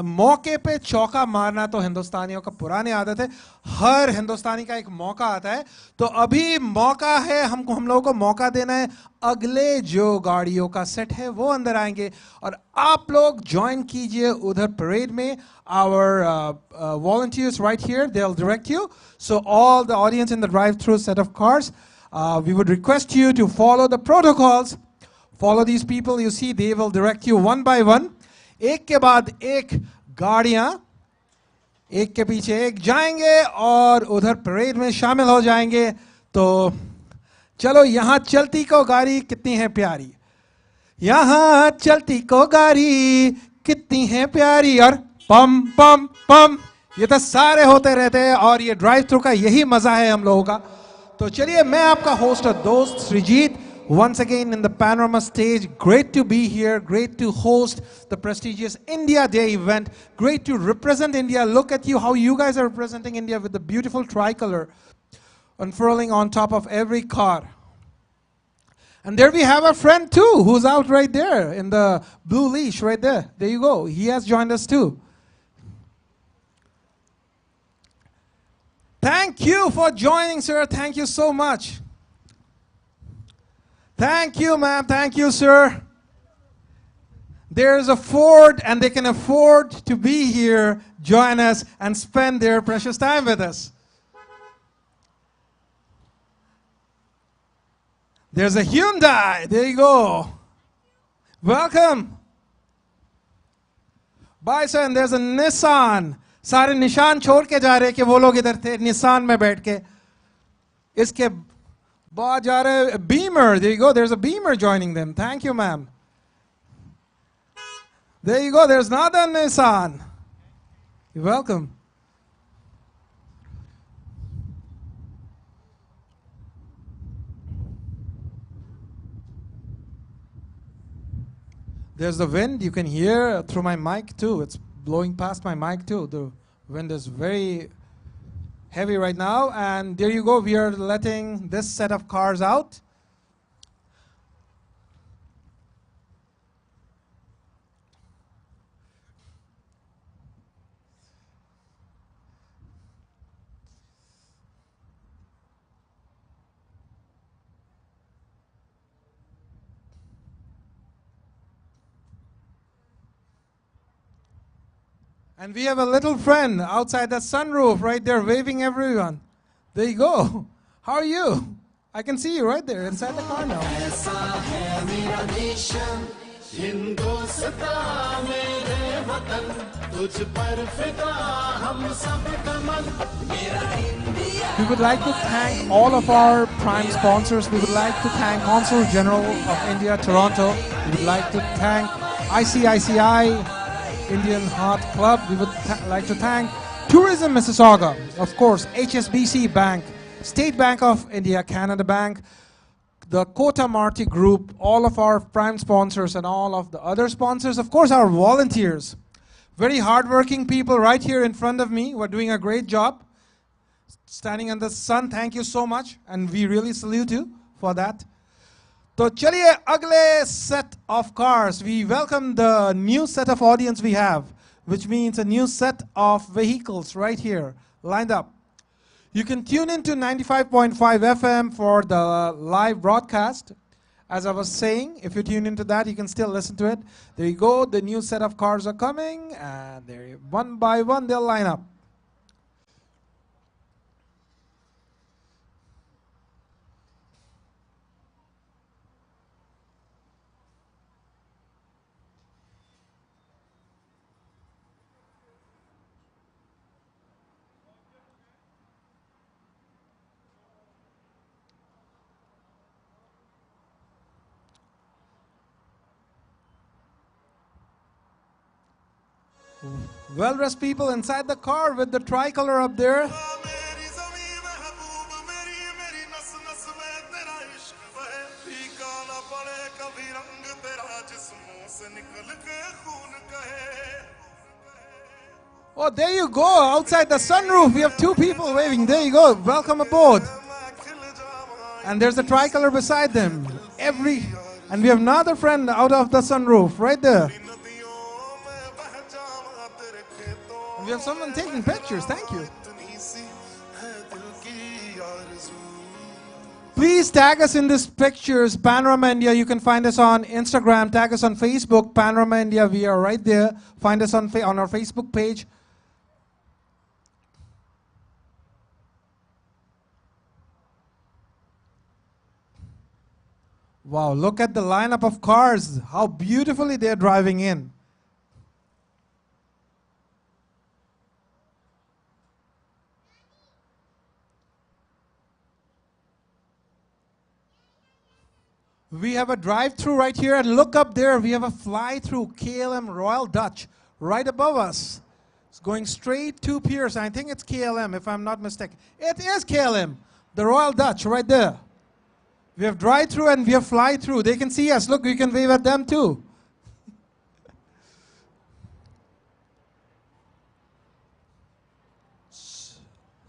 मौके पे चौका मारना तो हिंदुस्तानियों का पुरानी आदत है। हर हिंदुस्तानी का एक मौका आता है, तो अभी मौका है हम लोगों को मौका देना है। अगले जो गाड़ियों का सेट है वो अंदर आएंगे और आप लोग ज्वाइन कीजिए उधर परेड में। Our volunteers right here, they'll direct you. So all the audience in the drive-through set of cars, we would request you to follow the protocols. Follow these people, you see, they will direct you one by one. एक के बाद एक गाड़ियां एक के पीछे एक जाएंगे और उधर परेड में शामिल हो जाएंगे। तो चलो, यहाँ चलती को गाड़ी कितनी है प्यारी, यहाँ चलती को गाड़ी कितनी है प्यारी, और पम पम पम, ये तो सारे होते रहते हैं और ये ड्राइव थ्रू का यही मजा है हम लोगों का। तो चलिए, मैं आपका होस्ट और दोस्त Sreejith, once again in the Panorama stage. Great to be here, great to host the prestigious India Day event, great to represent India. Look at you, how you guys are representing India with the beautiful tricolor unfurling on top of every car. And there we have a friend too, who's out right there in the blue leash right there. There you go, he has joined us too. Thank you for joining, sir. Thank you so much. Thank you, ma'am. Thank you, sir. There's a Ford and they can afford to be here, join us, and spend their precious time with us. There's a Hyundai. There you go. Welcome. Bye, sir. And there's a Nissan. सारे निशान छोड़ के जा रहे कि वो लोग इधर थे निशान में बैठ के। इसके बाद जा रहे Beamer. There you go. There's a Beamer joining them. Thank you, ma'am. There you go. There's another Nissan. You're welcome. There's the wind. You can hear through my mic too. It's blowing past my mic too. The wind is very heavy right now. And there you go. We are letting this set of cars out. And we have a little friend outside the sunroof right there waving everyone. There you go. How are you? I can see you right there inside the car now. We would like to thank all of our prime sponsors. We would like to thank Consul General of India, Toronto. We would like to thank ICICI, Indian Heart Club. We would like to thank Tourism Mississauga, of course, HSBC Bank, State Bank of India, Canada Bank, the Kotamarti Group, all of our prime sponsors and all of the other sponsors, of course our volunteers, very hardworking people right here in front of me who are doing a great job, standing in the sun. Thank you so much, and we really salute you for that. So chaliye agle set of cars. We welcome the new set of audience we have, which means a new set of vehicles right here lined up. You can tune into 95.5 FM for the live broadcast. As I was saying, if you tune into that, you can still listen to it. There you go. The new set of cars are coming, and there, one by one they'll line up. Well-dressed people inside the car with the tricolor up there. Oh, there you go, outside the sunroof. We have two people waving. There you go. Welcome aboard. And there's a tricolor beside them. And we have another friend out of the sunroof right there. And we have someone taking pictures. Thank you. Please tag us in these pictures, Panorama India. You can find us on Instagram. Tag us on Facebook, Panorama India. We are right there. Find us on our Facebook page. Wow, look at the lineup of cars. How beautifully they're driving in. We have a drive-through right here, and look up there. We have a fly-through KLM Royal Dutch right above us. It's going straight to Pierce. I think it's KLM, if I'm not mistaken. It is KLM, the Royal Dutch right there. We have drive-through and we have fly-through. They can see us. Look, we can wave at them too.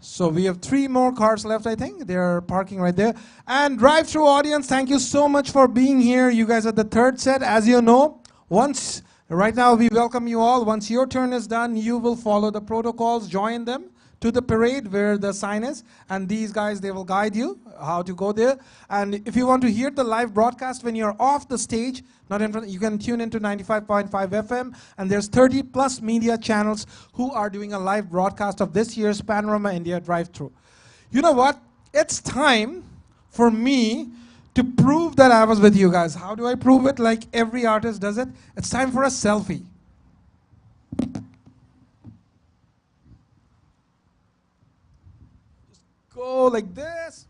So we have 3 more cars left, I think. They're parking right there. And drive-through audience, thank you so much for being here. You guys are the third set. As you know, right now we welcome you all. Once your turn is done, you will follow the protocols, join them to the parade where the sign is. And these guys, they will guide you how to go there. And if you want to hear the live broadcast when you're off the stage, not in front, you can tune into 95.5 FM. And there's 30 plus media channels who are doing a live broadcast of this year's Panorama India Drive-Thru. You know what? It's time for me to prove that I was with you guys. How do I prove it? Like every artist does it. It's time for a selfie. Just go like this.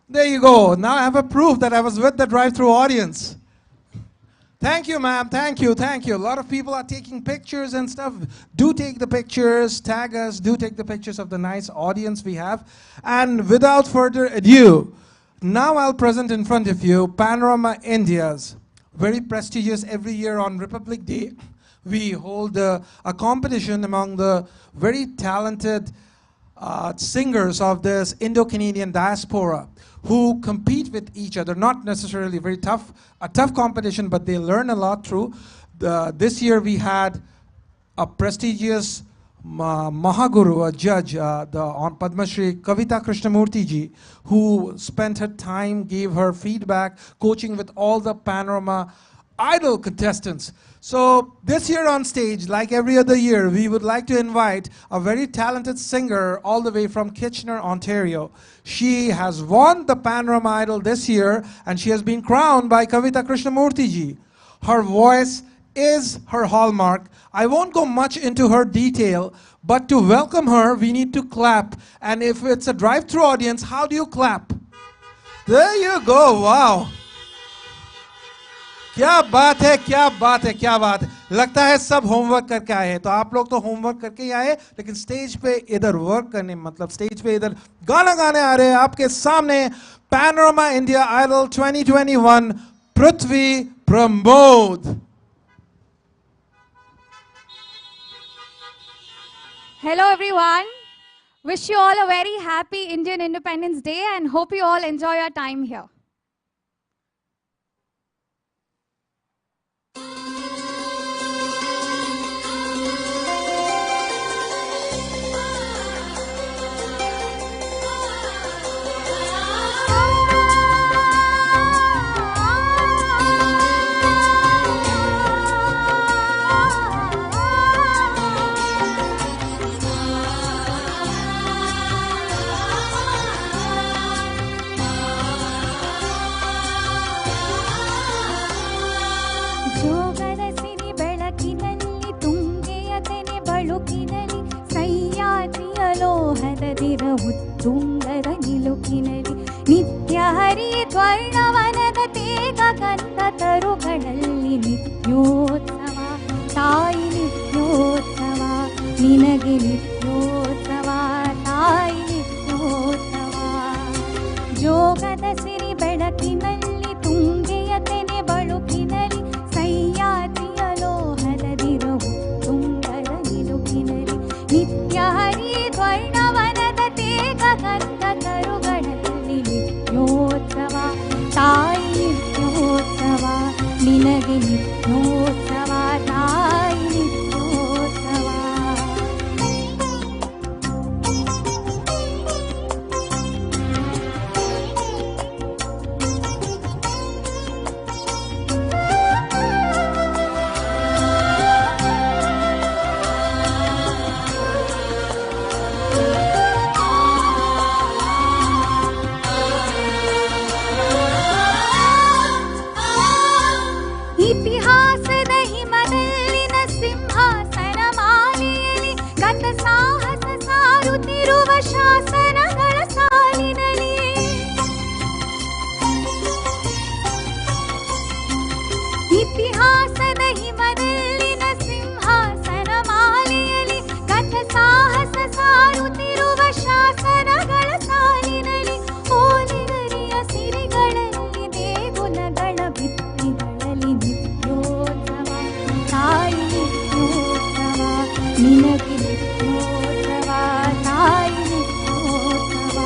There you go. Now I have a proof that I was with the drive-thru audience. Thank you, ma'am. Thank you. Thank you. A lot of people are taking pictures and stuff. Do take the pictures. Tag us. Do take the pictures of the nice audience we have. And without further ado, now I'll present in front of you Panorama India's very prestigious every year on Republic Day. We hold a competition among the very talented singers of this Indo-Canadian diaspora who compete with each other, not necessarily a tough competition, but they learn a lot through. This year we had a prestigious Mahaguru, a judge, on Padma Shri Kavita Krishnamurti ji, who spent her time, gave her feedback, coaching with all the Panorama Idol contestants. So this year on stage, like every other year, we would like to invite a very talented singer all the way from Kitchener, Ontario. She has won the Panorama Idol this year, and she has been crowned by Kavita Krishnamurti ji. Her voice is her hallmark. I won't go much into her detail, but to welcome her, we need to clap. And if it's a drive-thru audience, how do you clap? There you go, wow. क्या बात है, क्या बात है, क्या बात है. लगता है सब होमवर्क करके आए हैं. तो आप लोग तो होमवर्क करके ही आए, लेकिन स्टेज पे इधर वर्क करने, मतलब स्टेज पे इधर गाना गाने आ रहे हैं आपके सामने. Panorama India idol 2021 Prithvi Pramod. Hello everyone. Wish you all a very happy Indian Independence Day and hope you all enjoy your time here. ಉತ್ತುಂಗದ ನಿಲುಕಿನಲಿ ನಿತ್ಯ ಹರಿದ್ವರ್ಣವನದ ತೇಗ ಗಂಧ ತರುಗಳಲ್ಲಿ ನಿತ್ಯೋತ್ಸವ ತಾಯಿ ನಿತ್ಯೋತ್ಸವ ನಿನಗೆ ನಿತ್ಯೋತ್ಸವ ತಾಯಿ ನಿತ್ಯೋತ್ಸವ ಜೋಗದ ಸಿರಿ ಬೆಳಕಿನಲ್ಲಿ ತುಂಗೆಯ ತೆನೆ ಬಳುಕಿನಲಿ ಸಹ್ಯಾದ್ರಿಯ ಲೋಹದ ದಿರವು ತುಂಗದ ನಿಲುಕಿನಲಿ ನಿತ್ಯ ನಿತ್ಯೋತ್ಸವ ತಾಯಿ ನಿತ್ಯೋತ್ಸವ. ಇತಿಹಾಸದ ಹಿಮದಲ್ಲಿನ ಸಿಂಹಾಸನ ಮಾಲೆಯಲ್ಲಿ ಗತ ಸಾಹಸ ಸಾರುತ್ತಿರುವ ಶಾಸನಗಳ ಸಾಲಿನಲ್ಲಿ ಇತಿಹಾಸದ ಹಿಮದಲ್ಲಿನ ಸಿಂಹಾಸನ ಮಾಲೆಯಲ್ಲಿ ಗತ ಸಾಹಸ ಸಾರುತ್ತಿರುವ ಶಾಸನಗಳ ಸಾಲಿನಲ್ಲಿ ಓಲಿಗರಿಯ ಸಿರಿಗಳಲ್ಲಿ ದೇಗುಲಗಳ ಭಿತ್ತಿಗಳಲ್ಲಿ ನಿತ್ಯೋತ್ಸವ ತಾಯಿ ನಿತ್ಯೋತ್ಸವ ನಿನಗೆ ನಿತ್ಯೋತ್ಸವ ತಾಯಿ ನಿತ್ಯೋತ್ಸವ.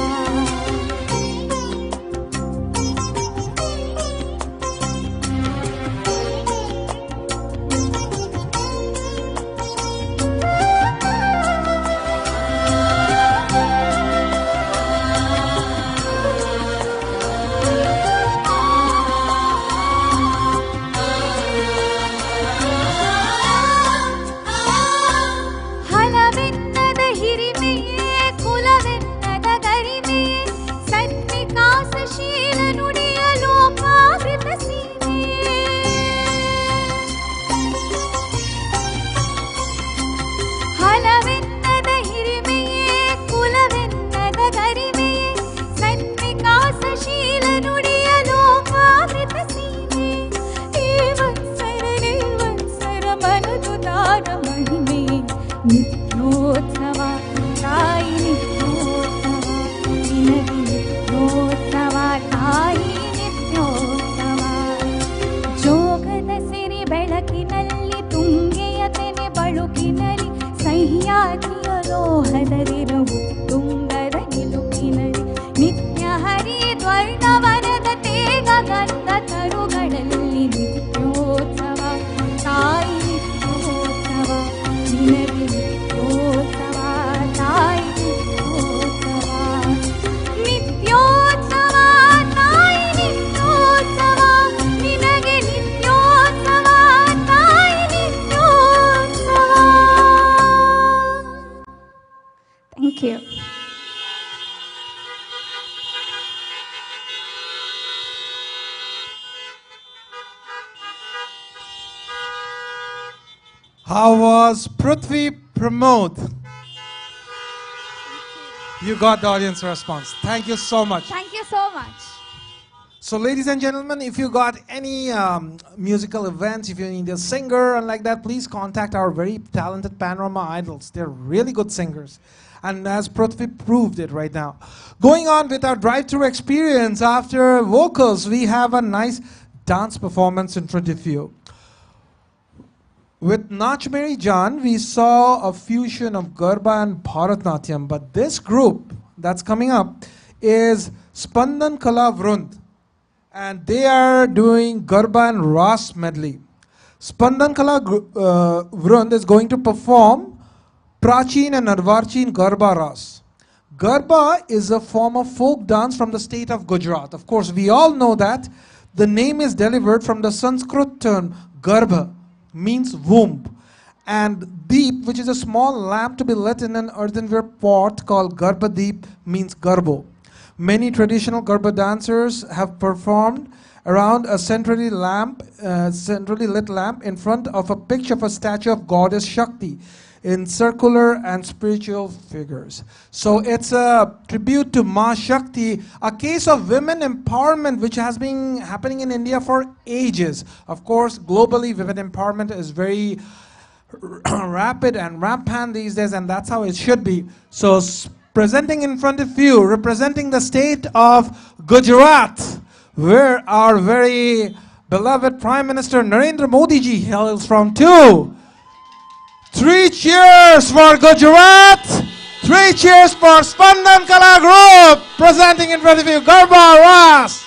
ಹಲವೆನ್ನದ ಹಿರಿಮೆಯೇ ಕುಲವೆನ್ನದ ಗರಿಮೆಯೇ ಸನ್ವಿಕಾಸಶೀಲ ನುಡಿಯ ಲೋಕಾಮೃತ ಸೀಮೆಯೇ ಹಲವೆನ್ನದ ಹಿರಿಮೆಯೇ ಕುಲವೆನ್ನದ ಗರಿಮೆಯೇ ಸನ್ವಿಕಾಸಶೀಲ ನುಡಿಯ ಲೋಕಾಮೃತ ಸೀಮೆಯೇ ಈ ವತ್ಸರ ಮನದುದಾರ ಮಹಿಮೆ ನಿತ್ಯೋತ್ಸವ ತಾಯಿ ನಿತ್ಯೋತ್ಸವ ನಿನಗೆ ನಿತ್ಯೋತ್ಸವ ತಾಯಿ ನಿತ್ಯೋತ್ಸವ. ಜೋಗದ ಸಿರಿ ಬೆಳಕಿನಲ್ಲಿ ತುಂಗೆಯ ತೆನೆ ಬಳುಕಿನಲ್ಲಿ ಸಹ್ಯಾದ್ರಿಯ ಲೋಹದರಿರವು ತುಂಗದ ನಿಲುಕಿನಲ್ಲಿ ನಿತ್ಯ ಹರಿ ದ್ವರ್ಣವನದ ತೇಗ ಗಂಧ ತರುಗಳಲ್ಲಿ ನಿತ್ಯೋತ್ಸವ ತಾಯಿ ನಿತ್ಯೋತ್ಸವ ನಿನಗೆ ನಿತ್ಯೋತ್ಸವ ತಾಯಿ ನಿತ್ಯೋತ್ಸವ. ನಿತ್ಯೋತ್ಸವ ತಾಯಿ ನಿತ್ಯೋತ್ಸವ ನಿನಗೆ ನಿತ್ಯೋತ್ಸವ ತಾಯಿ ನಿತ್ಯೋತ್ಸವ. Thank you. How was Prithvi Pramod? You got the audience response. Thank you so much. Thank you so much. So ladies and gentlemen, if you got any musical events, if you need a singer and like that, please contact our very talented Panorama idols. They're really good singers. And as Prithvi proved it right now. Going on with our drive-thru experience, after vocals, we have a nice dance performance in front of you. With Nach Meri Jaan, we saw a fusion of Garba and Bharatnatyam. But this group that's coming up is Spandan Kala Vrund. And they are doing Garba and Ras medley. Spandan Kala Vrund is going to perform Prachin and Arvarchin Garba Ras. Garba is a form of folk dance from the state of Gujarat. Of course, we all know that. The name is delivered from the Sanskrit term Garbha, means womb. And Deep, which is a small lamp to be lit in an earthenware pot called Garba Deep, means Garbo. Many traditional Garba dancers have performed around a centrally lit lamp in front of a picture of a statue of goddess Shakti in circular and spiritual figures. So it's a tribute to Ma Shakti, a case of women empowerment which has been happening in India for ages. Of course, globally, women empowerment is very rapid and rampant these days, and that's how it should be. So presenting in front of you, representing the state of Gujarat, where our very beloved Prime Minister Narendra Modi ji hails from too. 3 cheers for Gujarat, 3 cheers for Spandan Kala Group, presenting in front of you Garba Ras.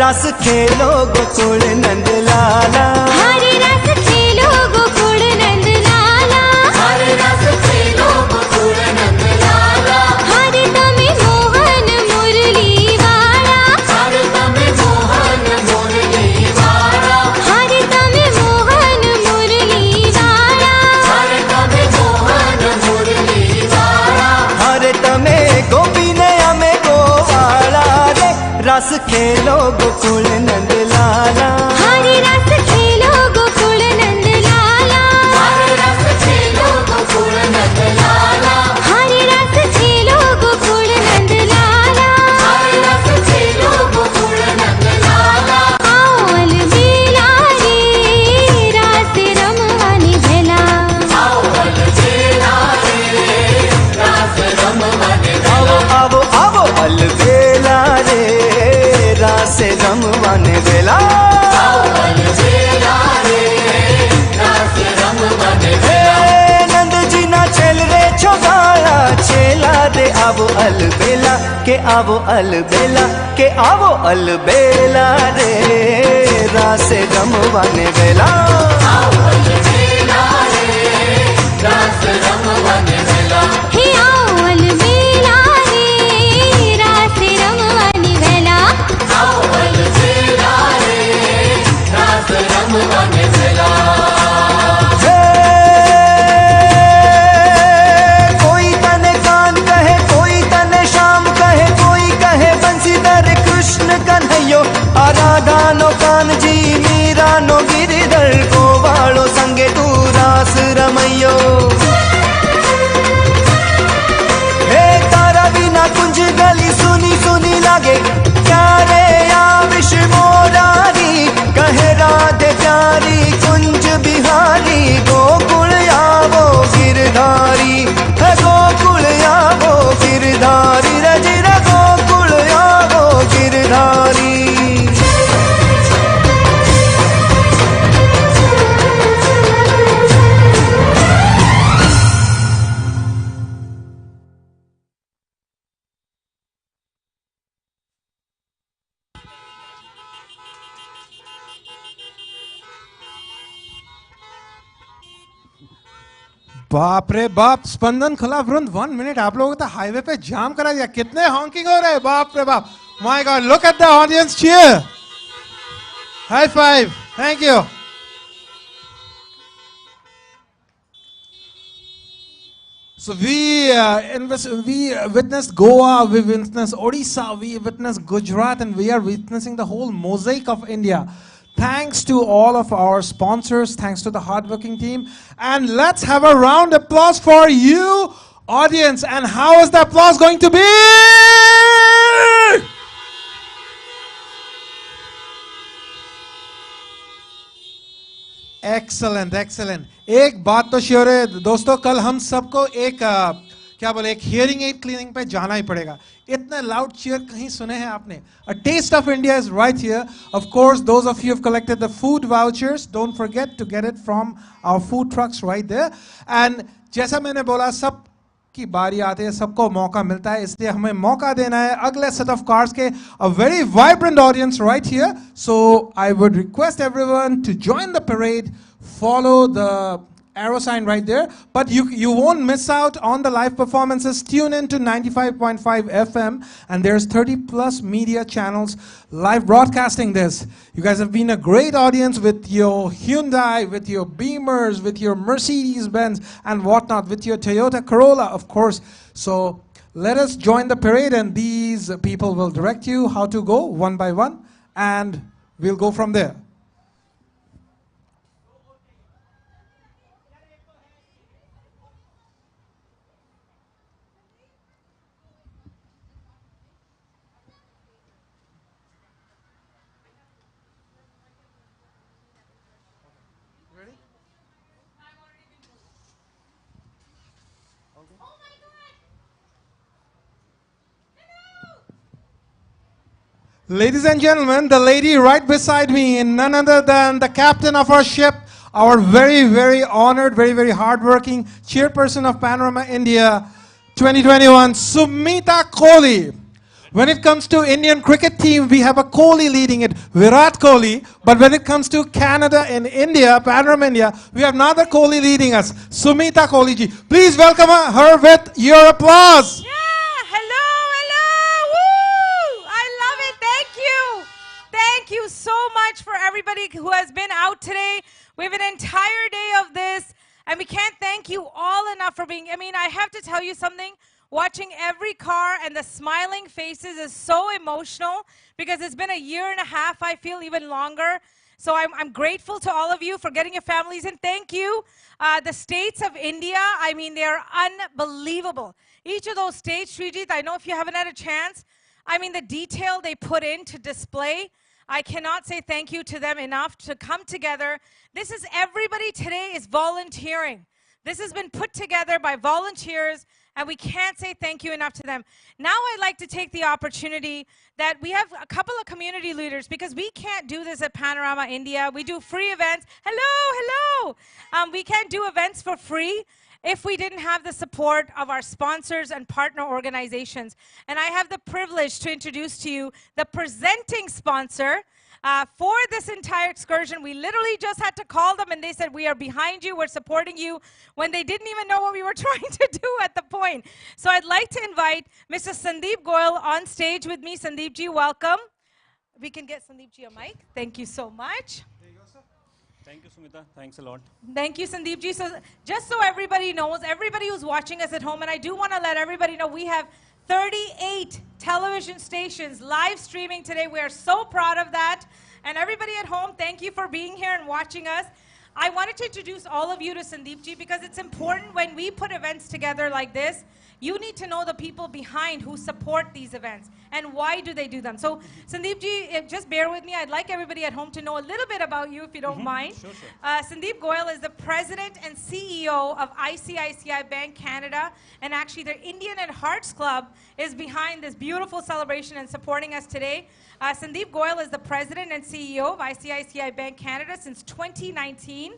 रस खेलो गोकुल नंद लाला हरे रस खेलो गोकुल नंद लाला हरे रस खेलो गोकुल नंद लाला हरे तमे मोहन मुरली वाला हरे तमे मोहन मुरली वाला हरे तमे मोहन मुरली वाला हरे तमे मोहन मुरली वाला हरे तमे गोपी नया में गोवाला रे रस खेलो गोकुल नंद लाला हरे रस खेलो गोकुल नंद लाला हरे रस खेलो गोकुल नंद लाला हरे रस खेलो गोकुल नंद लाला हरे रस खेलो गोकुल नंद लाला आओ अलबेला रे रास रमवानी भेला आओ अलबेला रे रास रमवाने भेला आवो आवो अलबेला रे रास रमवाने भेला आओ अलबेला रे रास रमवाने भेला नंद जी ना चल रे छोगाला चेला रे आवो अलबेला के आवो अलबेला के आवो अलबेला रे रास रमवाने भेला आओ अलबेला रे रास रमवाने भेला हे आओ अलबेला रे रास रमवानी भेला आओ अलबेला रे रास रमवाने भेला कोई तने कान कहे कोई तने शाम कहे कोई कहे बंसीधर कृष्ण कन्हैयो आराधा नो कान जी मीरा नो गिरिधर को वालो संगे तू रास रमैयो हे तारा बिना कुंज गली सुनी सुनी लागे प्यारे आविश मोरारी कहे राधे प्यारी कुंज बिहारी गोकुल आवो गिरधारी है गोकुल आवो गिरधारी रजिरा गोकुल आवो गिरधारी बाप रे बाप, स्पंदन खुला वृंद 1 मिनट आप लोगों ने हाईवे पे जाम करा दिया. कितने हॉकिंग हो रहे हैं, बाप रे बाप. My God, look at the audience, cheer, high five, thank you. So we witnessed Goa, we witnessed Orissa, we witnessed Gujarat, and we are witnessing the whole mosaic of India. Thanks to all of our sponsors, thanks to the hardworking team. And let's have a round of applause for you, audience. And how is the applause going to be? Excellent, excellent. एक बात तो sure है दोस्तों, कल हम सबको एक क्या बोले, एक हियरिंग एड क्लिनिक पे जाना ही पड़ेगा. इतने लाउड चीयर कहीं सुने हैं आपने? A taste of India is right here. Of course, those of you who have collected the food vouchers, don't forget to get it from our food trucks right there. And जैसा मैंने बोला, सब की बारी आती है, सबको मौका मिलता है, इसलिए हमें मौका देना है अगले set of cars के. A very vibrant audience right here. So I would request everyone to join the parade, follow the arrow sign right there, but you won't miss out on the live performances. Tune in to 95.5 FM, and there's 30 plus media channels live broadcasting this. You guys have been a great audience with your Hyundai, with your Beamers, with your Mercedes-Benz and whatnot, with your Toyota Corolla, of course. So let us join the parade, and these people will direct you how to go one by one, and we'll go from there. Ladies and gentlemen, the lady right beside me, and none other than the captain of our ship, our very, very honored, very, very hardworking chairperson of Panorama India 2021, Sumita Kohli. When it comes to Indian cricket team, we have a Kohli leading it, Virat Kohli. But when it comes to Canada and India, Panorama India, we have another Kohli leading us, Sumita Kohli ji. Please welcome her with your applause. Thank you so much for everybody who has been out today. We have an entire day of this, and we can't thank you all enough for being, I have to tell you something. Watching every car and the smiling faces is so emotional because it's been a year and a half, I feel, even longer. So I'm grateful to all of you for getting your families in. Thank you. The states of India, they are unbelievable. Each of those states, Srijit, I know if you haven't had a chance, the detail they put in to display, I cannot say thank you to them enough to come together. This is everybody today is volunteering. This has been put together by volunteers, and we can't say thank you enough to them. Now I'd like to take the opportunity that we have a couple of community leaders, because we can't do this at Panorama India. We do free events. Hello. We can't do events for free if we didn't have the support of our sponsors and partner organizations. And I have the privilege to introduce to you the presenting sponsor for this entire excursion. We literally just had to call them and they said, we are behind you, we're supporting you, when they didn't even know what we were trying to do at the point. So I'd like to invite Mr. Sandeep Goyal on stage with me. Sandeep ji, welcome. We can get Sandeep ji a mic. Thank you so much. Thank you, Sumita. Thanks a lot. Thank you, Sandeep ji. So just so everybody knows, everybody who's watching us at home, and I do want to let everybody know we have 38 television stations live streaming today. We are so proud of that. And everybody at home, thank you for being here and watching us. I wanted to introduce all of you to Sandeep ji because it's important when we put events together like this. You need to know the people behind who support these events and why do they do them. So Sandeep ji, just bear with me. I'd like everybody at home to know a little bit about you if you don't mind. Sure. Sandeep Goyal is the president and CEO of ICICI Bank Canada, and actually their Indian at Hearts Club is behind this beautiful celebration and supporting us today. Sandeep Goyal is the president and CEO of ICICI Bank Canada since 2019.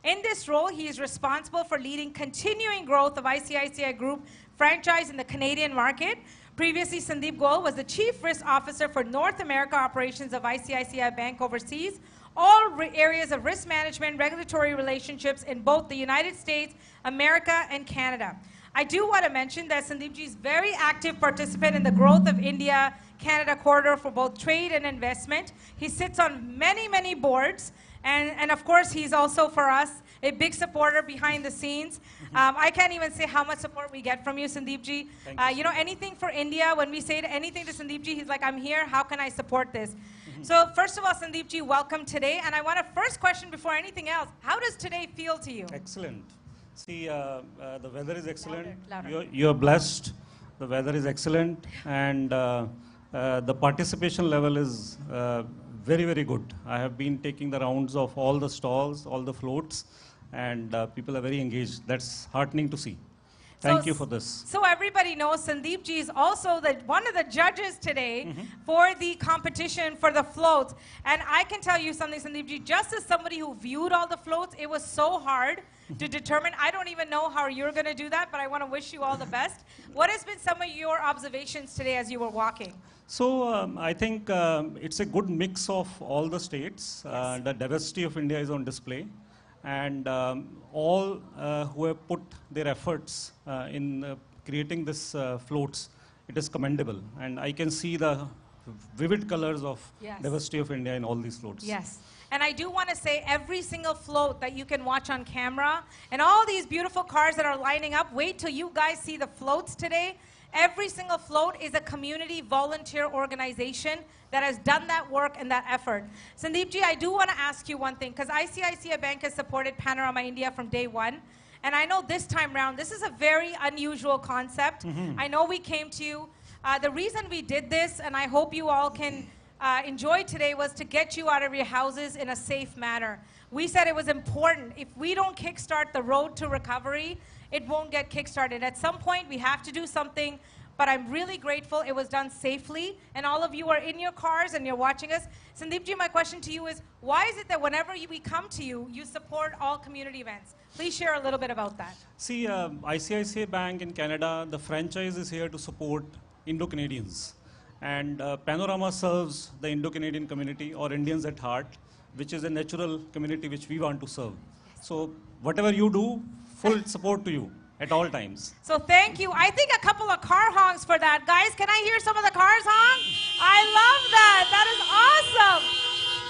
In this role, he is responsible for leading continuing growth of ICICI Group franchise in the Canadian market. Previously, Sandeep Goyal was the Chief Risk Officer for North America operations of ICICI Bank overseas, all areas of risk management, regulatory relationships in both the United States, America, and Canada. I do want to mention that Sandeep ji is very active participant in the growth of India-Canada corridor for both trade and investment. He sits on many boards. And of course, he's also, for us, a big supporter behind the scenes. I can't even say how much support we get from you, Sandeep ji. You know, anything for India, when we say anything to Sandeep ji, he's like, I'm here, how can I support this? So first of all, Sandeep ji, welcome today. And I want a first question before anything else. How does today feel to you? Excellent. See, the weather is excellent. Louder. You're blessed. The weather is excellent. And the participation level is very good. I have been taking the rounds of all the stalls, all the floats, and people are very engaged. That's heartening to see. Thank you for this. So everybody knows Sandeep ji is also one of the judges today for the competition for the floats. And I can tell you something, Sandeep ji, just as somebody who viewed all the floats, it was so hard to determine. I don't even know how you're going to do that, but I want to wish you all the best. What has been some of your observations today as you were walking? So I think it's a good mix of all the states. Yes. The diversity of India is on display. And all who have put their efforts in creating this floats, it is commendable. And I can see the vivid colors of diversity of India in all these floats. Yes. And I do want to say every single float that you can watch on camera and all these beautiful cars that are lining up, wait till you guys see the floats today. Every single float is a community volunteer organization that has done that work and that effort. Sandeep ji, I do want to ask you one thing, because ICICI Bank has supported Panorama India from day one. And I know this time around, this is a very unusual concept. I know we came to you. The reason we did this, and I hope you all can enjoy today, was to get you out of your houses in a safe manner. We said it was important. If we don't kickstart the road to recovery, it won't get kickstarted. At some point, we have to do something, but I'm really grateful it was done safely, and all of you are in your cars and you're watching us. Sandeep ji, my question to you is, why is it that whenever we come to you, you support all community events? Please share a little bit about that. See, ICICI Bank in Canada, the franchise is here to support Indo-Canadians. And Panorama serves the Indo-Canadian community or Indians at heart, which is a natural community which we want to serve. So whatever you do, full support to you at all times. So thank you. I think a couple of car honks for that. Guys, can I hear some of the cars honk? I love that. That is awesome.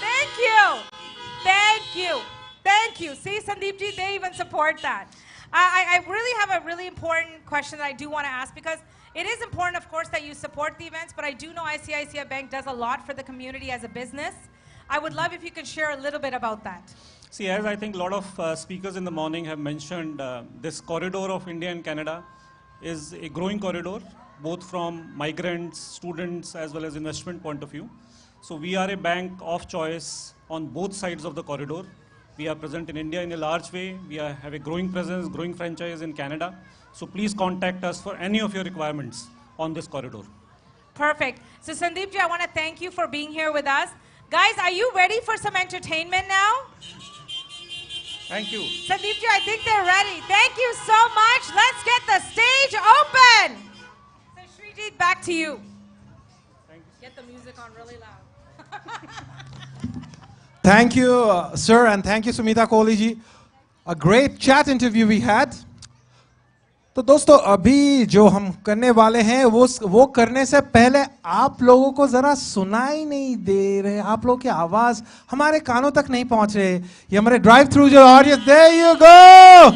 Thank you. Thank you. Thank you. See, Sandeep ji, they even support that. I really have a really important question that I do want to ask, because it is important, of course, that you support the events, but I do know ICICI Bank does a lot for the community as a business. I would love if you could share a little bit about that. See, as I think a lot of speakers in the morning have mentioned, this corridor of India and Canada is a growing corridor, both from migrants, students, as well as investment point of view. So we are a bank of choice on both sides of the corridor. We are present in India in a large way. We have a growing presence, growing franchise in Canada. So please contact us for any of your requirements on this corridor. Perfect. So Sandeep ji, I want to thank you for being here with us. Guys, are you ready for some entertainment now? Thank you. Sandeep ji, I think they're ready. Thank you so much. Let's get the stage open. So Srijit, back to you. Thank you. Get the music on really loud. Thank you, sir, and thank you, Sumita Kohli ji. A great chat interview we had. तो दोस्तों अभी जो हम करने वाले हैं वो करने से पहले आप लोगों को जरा सुनाई नहीं दे रहे, आप लोगों की आवाज हमारे कानों तक नहीं पहुंच रहे. ये हमारे ड्राइव थ्रू जो audience, there you go.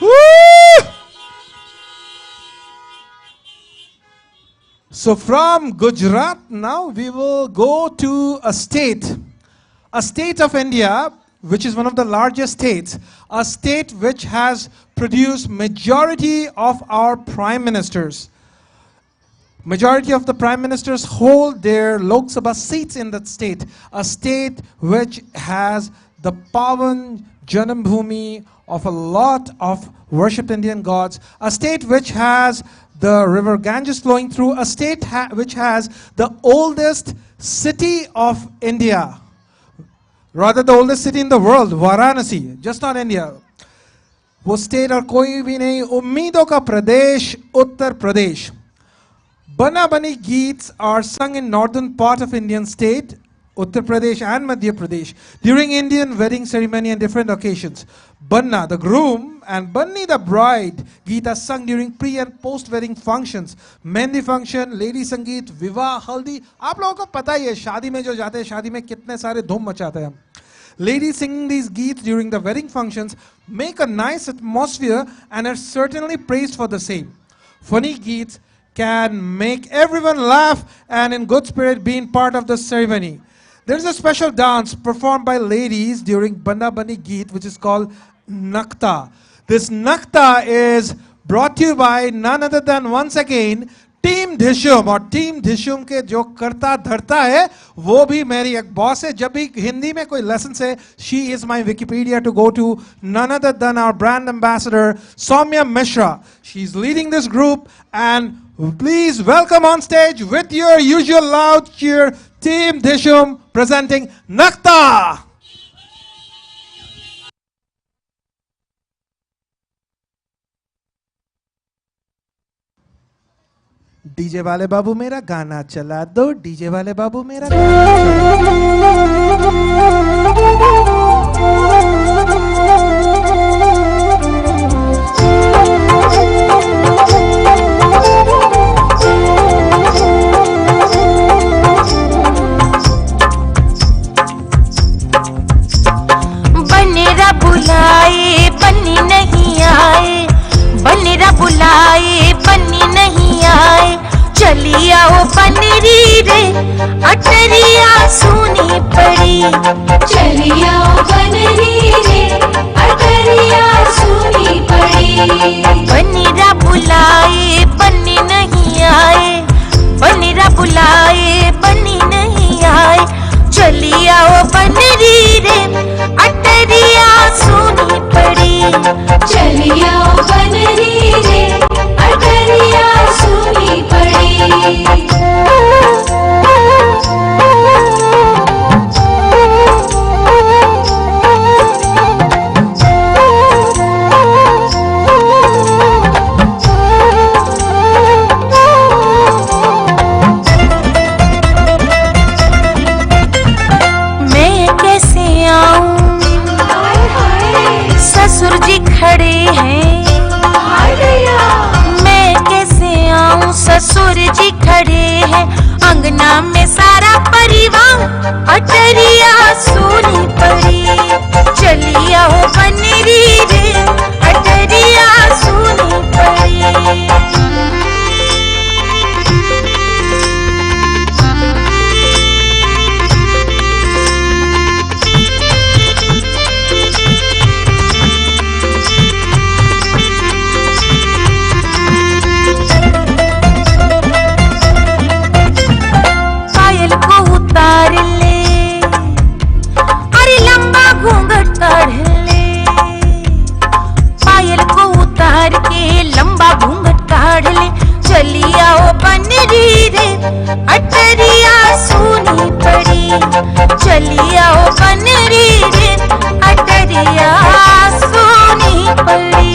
Woo! So from Gujarat now we will go to a state of India, which is one of the largest states, a state which has produced majority of our prime ministers. Majority of the prime ministers hold their Lok Sabha seats in that state, a state which has the Pavan Janambhumi of a lot of worshipped Indian gods, a state which has the river Ganges flowing through, a state which has the oldest city of India. Rather the oldest city in the world, Varanasi, just not India. वो state और कोई भी नहीं, उम्मीदों का प्रदेश, उत्तर प्रदेश. बना बनी गीत are sung in northern part of Indian state, Uttar Pradesh and Madhya Pradesh, during Indian wedding ceremony and different occasions. Banna, the groom, and Banni, the bride, geet are sung during pre and post wedding functions. Mehndi function, lady sangeet, विवाह, हल्दी. आप लोगों को पता ही है शादी में जो जाते हैं, शादी में कितने सारे धूम मचाते हैं. Ladies singing these geets during the wedding functions make a nice atmosphere and are certainly praised for the same. Funny geets can make everyone laugh and in good spirit being part of the ceremony. There is a special dance performed by ladies during Banna Bani Geet, which is called Nakta. This Nakta is brought to you by none other than, once again, team Dishoom. और team Dhishoom के जो करता धरता है वो भी मेरी एक बॉस है. जब भी हिंदी में कोई लेसन से, she is my Wikipedia to go to, none other than our brand ambassador Soumya Mishra. She's leading this group, and please welcome on stage with your usual loud cheer, Team Dhishum presenting Nakta. DJ वाले बाबू मेरा गाना चला दो, DJ वाले बाबू मेरा बनेरा बुलाए बनी नहीं आए, बनेरा बुलाए बनी नहीं आए, चली आओ बनेरी रे अटरिया सुनी पड़ी, चली आओ बनेरी रे अटरिया सुनी पड़ी. बनेरा बुलाए बनी नहीं आए, बनेरा बुलाए बनी नहीं आए, चली आओ बनेरी रे अटरिया सुनी पड़ी, चली आओ बनेरी रे अटरिया सुनी पड़ी. अटरिया सुनी पड़ी चली आओ बनरी रे अटरिया सुनी पड़ी उतार ले अरे लंबा घूंघट काढ़ ले पायल को उतार के लंबा घूंघट काढ़ ले चली आओ बनरी रे अटरिया सुनी पड़ी चली आओ बनरी रे अटरिया सुनी पड़ी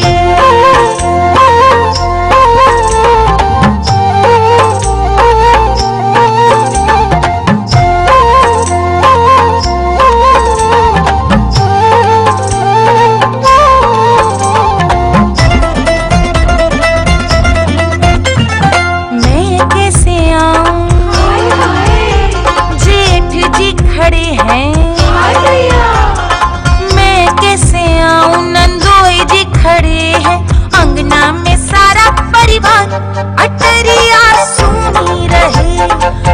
अटरिया सुनी रहे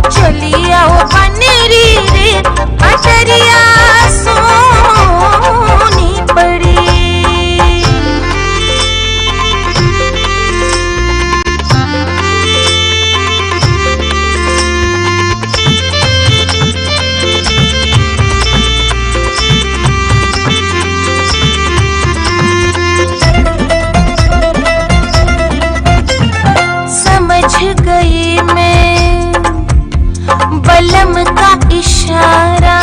चली आओ बनरी रे अटरिया सुनी पड़ी गई मैं बलम का इशारा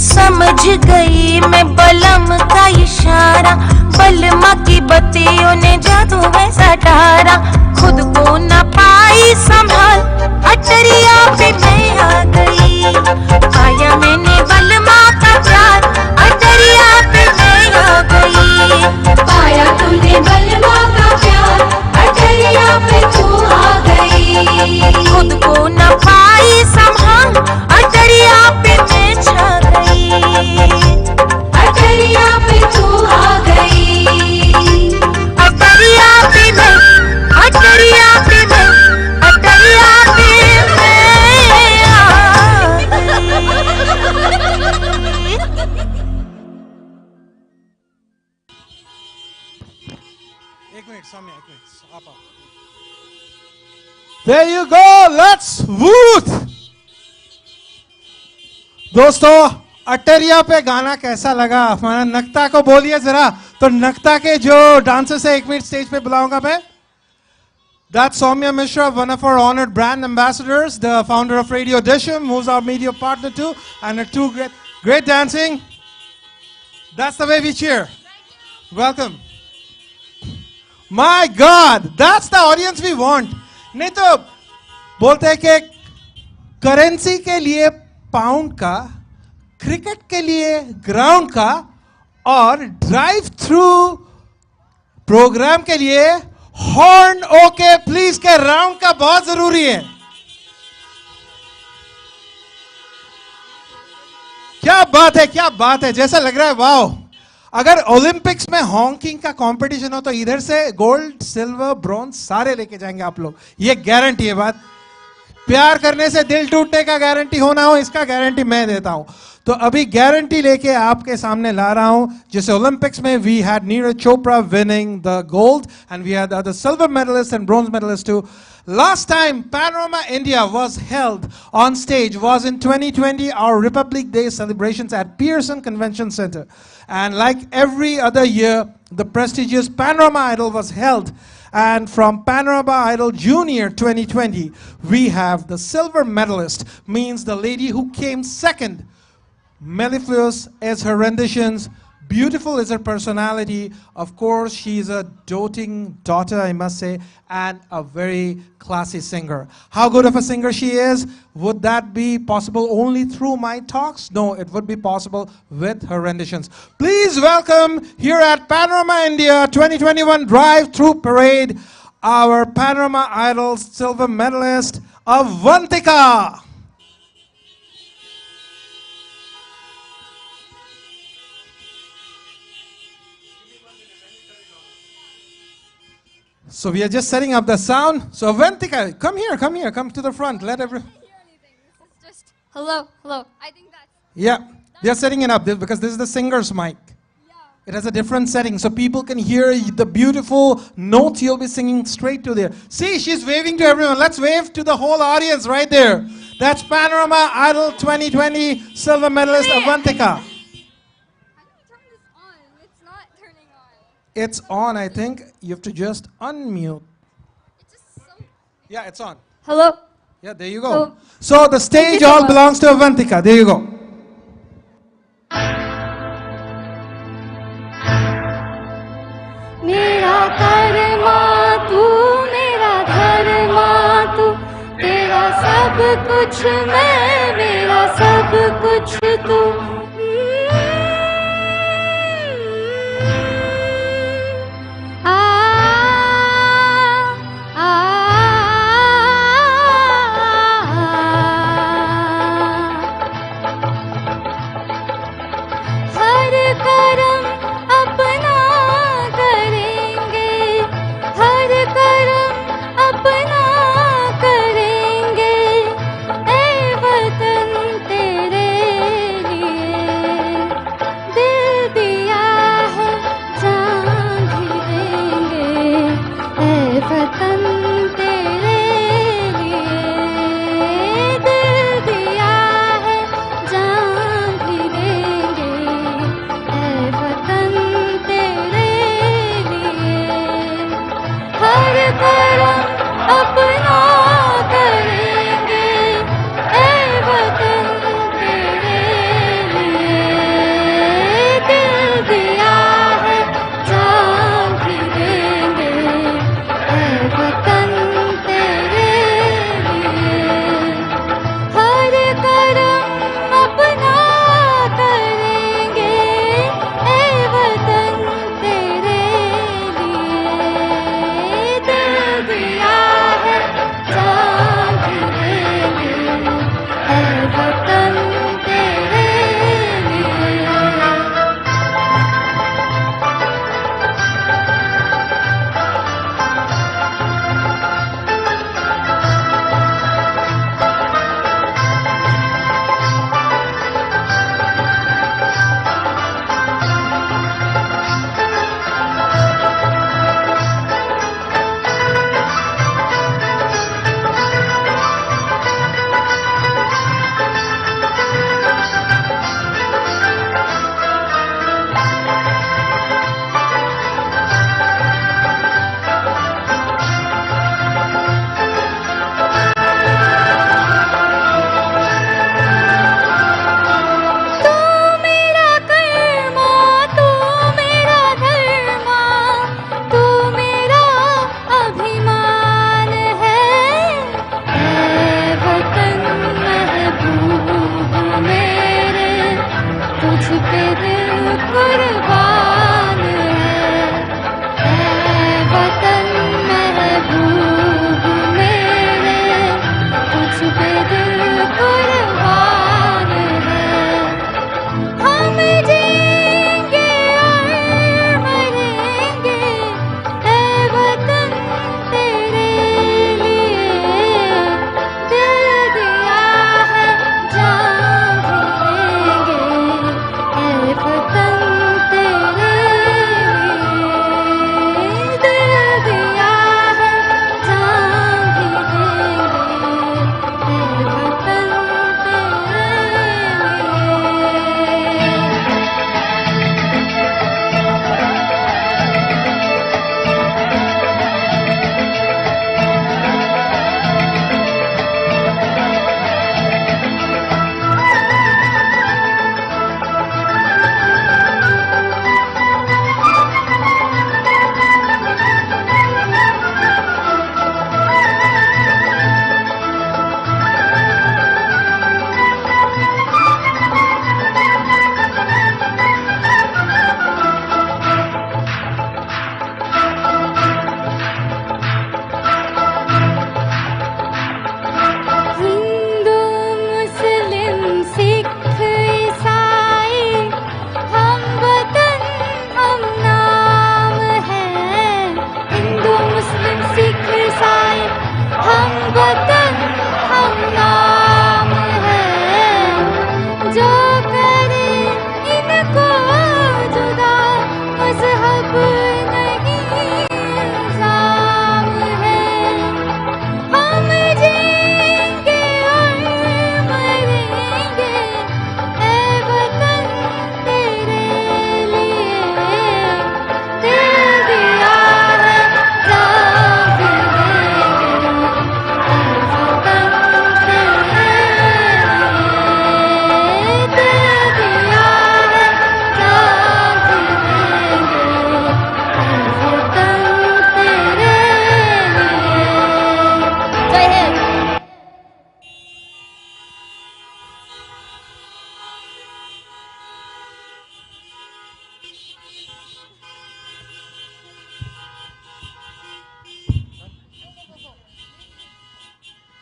समझ गई मैं बलम का इशारा बलमा की बत्तियों ने जादू वैसा डारा खुद को न पाई संभाल अटरिया पे मैं आ गई पाया मैंने बलमा का प्यार अटरिया पे मैं आ गई पाया तूने बलमा का प्यार अटरिया पे तू आ गई खुद को न पाई संभाल अटरिया पे मैं छा गई अटरिया पे तू आ गई अटरिया पे मैं अटरिया पे मैं अटरिया पे मैं आ गई एक मिनट सौम्या एक मिनट आप आओ There you go. Let's woot. दोस्तों अटरिया पे गाना कैसा लगा हमारा नक्ता को बोलिए जरा तो नक्ता के जो डांसर्स है 1 मिनट स्टेज पे बुलाऊंगा मैं That's Soumya Mishra, one of our honored brand ambassadors, the founder of Radio Disham, who's our media partner too, and her two great dancing. That's the way we cheer. Welcome. My God, that's the audience we want. नहीं तो बोलते हैं कि currency के लिए pound का, cricket के लिए ग्राउंड का और ड्राइव थ्रू प्रोग्राम के लिए हॉर्न ओके प्लीज के राउंड का बहुत जरूरी है. क्या बात है, क्या बात है. जैसा लग रहा है वाओ. अगर ओलंपिक्स में हॉकिंग का कंपटीशन हो तो इधर से गोल्ड सिल्वर ब्रॉन्ज सारे लेके जाएंगे आप लोग. ये गारंटी है बात. प्यार करने से दिल टूटने का गारंटी होना हो, इसका गारंटी मैं देता हूं. तो अभी गारंटी लेके आपके सामने ला रहा हूं. जैसे ओलंपिक्स में we had Neeraj Chopra winning the gold and we had other silver medallist and bronze medallist too. Last time Panorama India was held on stage was in 2020, our Republic Day celebrations at Pearson Convention Center. And like every other year, the prestigious Panorama Idol was held. And from Panorama Idol Junior 2020, we have the silver medalist, means the lady who came second. Mellifluous is her renditions. Beautiful is her personality. Of course, she's a doting daughter, I must say, and a very classy singer. How good of a singer she is? Would that be possible only through my talks? No, it would be possible with her renditions. Please welcome here at Panorama India 2021 Drive-Thru Parade, our Panorama Idol silver medalist, Avantika. So we are just setting up the sound. So Avantika, come here, come to the front. Let everyone. Hello, hello. I think that's... Yeah, they are setting it up because this is the singer's mic. It has a different setting so people can hear the beautiful notes you'll be singing straight to there. See, she's waving to everyone. Let's wave to the whole audience right there. That's Panorama Idol 2020 silver medalist Avantika. It's on, I think. You have to just unmute. Yeah, it's on. Hello. Yeah, there you go. So the stage all belongs to Avantika. There you go. मेरा कर्मा तू मेरा धर्मा तू तेरा सब कुछ मैं मेरा सब कुछ तू हर करम अपना करेंगे हर करम अपना करेंगे ऐ वतन तेरे लिए दिल दिया है जान भी देंगे ऐ वतन तेरे लिए दिल दिया है जान भी देंगे ऐ वतन तेरे लिए हर करम अपना करेंगे ऐ वतन तेरे लिए दिल दिया है जान भी देंगे ऐ वतन तेरे लिए हर करम अपना करेंगे ऐ वतन तेरे लिए दिल दिया है जान भी देंगे ऐ वतन तेरे लिए तू मेरा कर्मा तू मेरा धर्मा तू मेरा अभिमान है ऐ वतन महबूब मेरे तुझ पे दिल कुर्बान है ऐ वतन महबूब मेरे तुझ पे दिल कुर्बान है हम जीएंगे और मरेंगे ऐ वतन तेरे लिए दिल दिया है जान भी देंगे ऐ वतन तेरे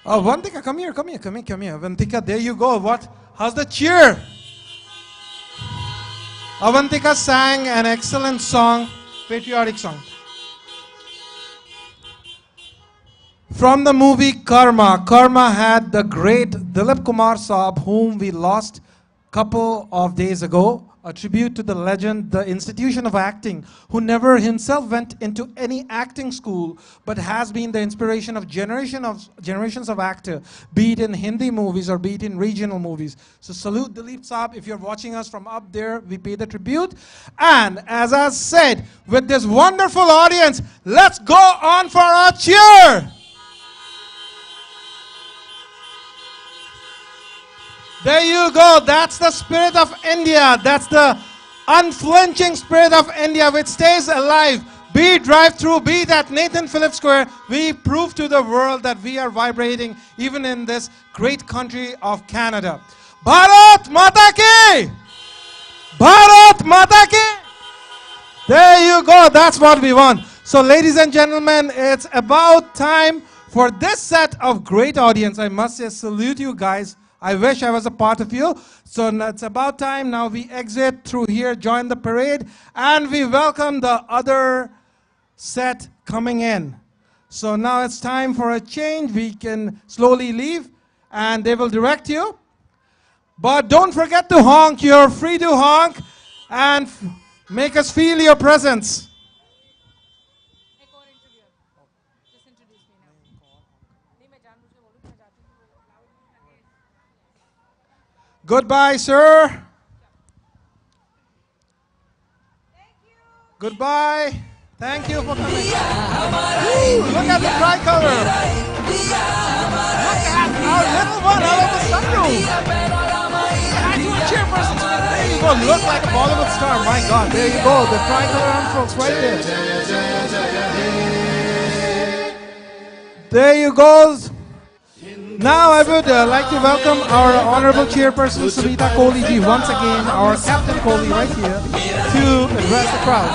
Avantika, come here. Avantika, there you go. How's the cheer? Avantika sang an excellent song, patriotic song. From the movie Karma. Karma had the great Dilip Kumar Saab, whom we lost a couple of days ago. A tribute to the legend, the institution of acting, who never himself went into any acting school, but has been the inspiration of generations of actors, be it in Hindi movies or be it in regional movies. So salute Dilip Saab. If you're watching us from up there, we pay the tribute. And as I said, with this wonderful audience, let's go on for our cheer. There you go. That's the spirit of India. That's the unflinching spirit of India which stays alive. Be Drive-Thru, be that Nathan Phillips Square. We prove to the world that we are vibrating even in this great country of Canada. Bharat Mata Ki! Bharat Mata Ki! There you go. That's what we want. So ladies and gentlemen, it's about time for this set of great audience. I must say, salute you guys. I wish I was a part of you. So it's about time now we exit through here, join the parade, and we welcome the other set coming in. So now it's time for a change. We can slowly leave, and they will direct you. But don't forget to honk. You're free to honk and make us feel your presence. Goodbye, sir. Thank you. Goodbye. Thank you for coming. Ooh, look at the tricolor. Look at our little one out of the sunroof. I do a chairperson today. There you go. Look like a Bollywood star. My God. There you go. The tricolor arm folks right there. There you go. Now I would like to welcome our Honorable Chairperson Sunita Kohli ji, once again, our Captain Kohli right here, to address the crowd.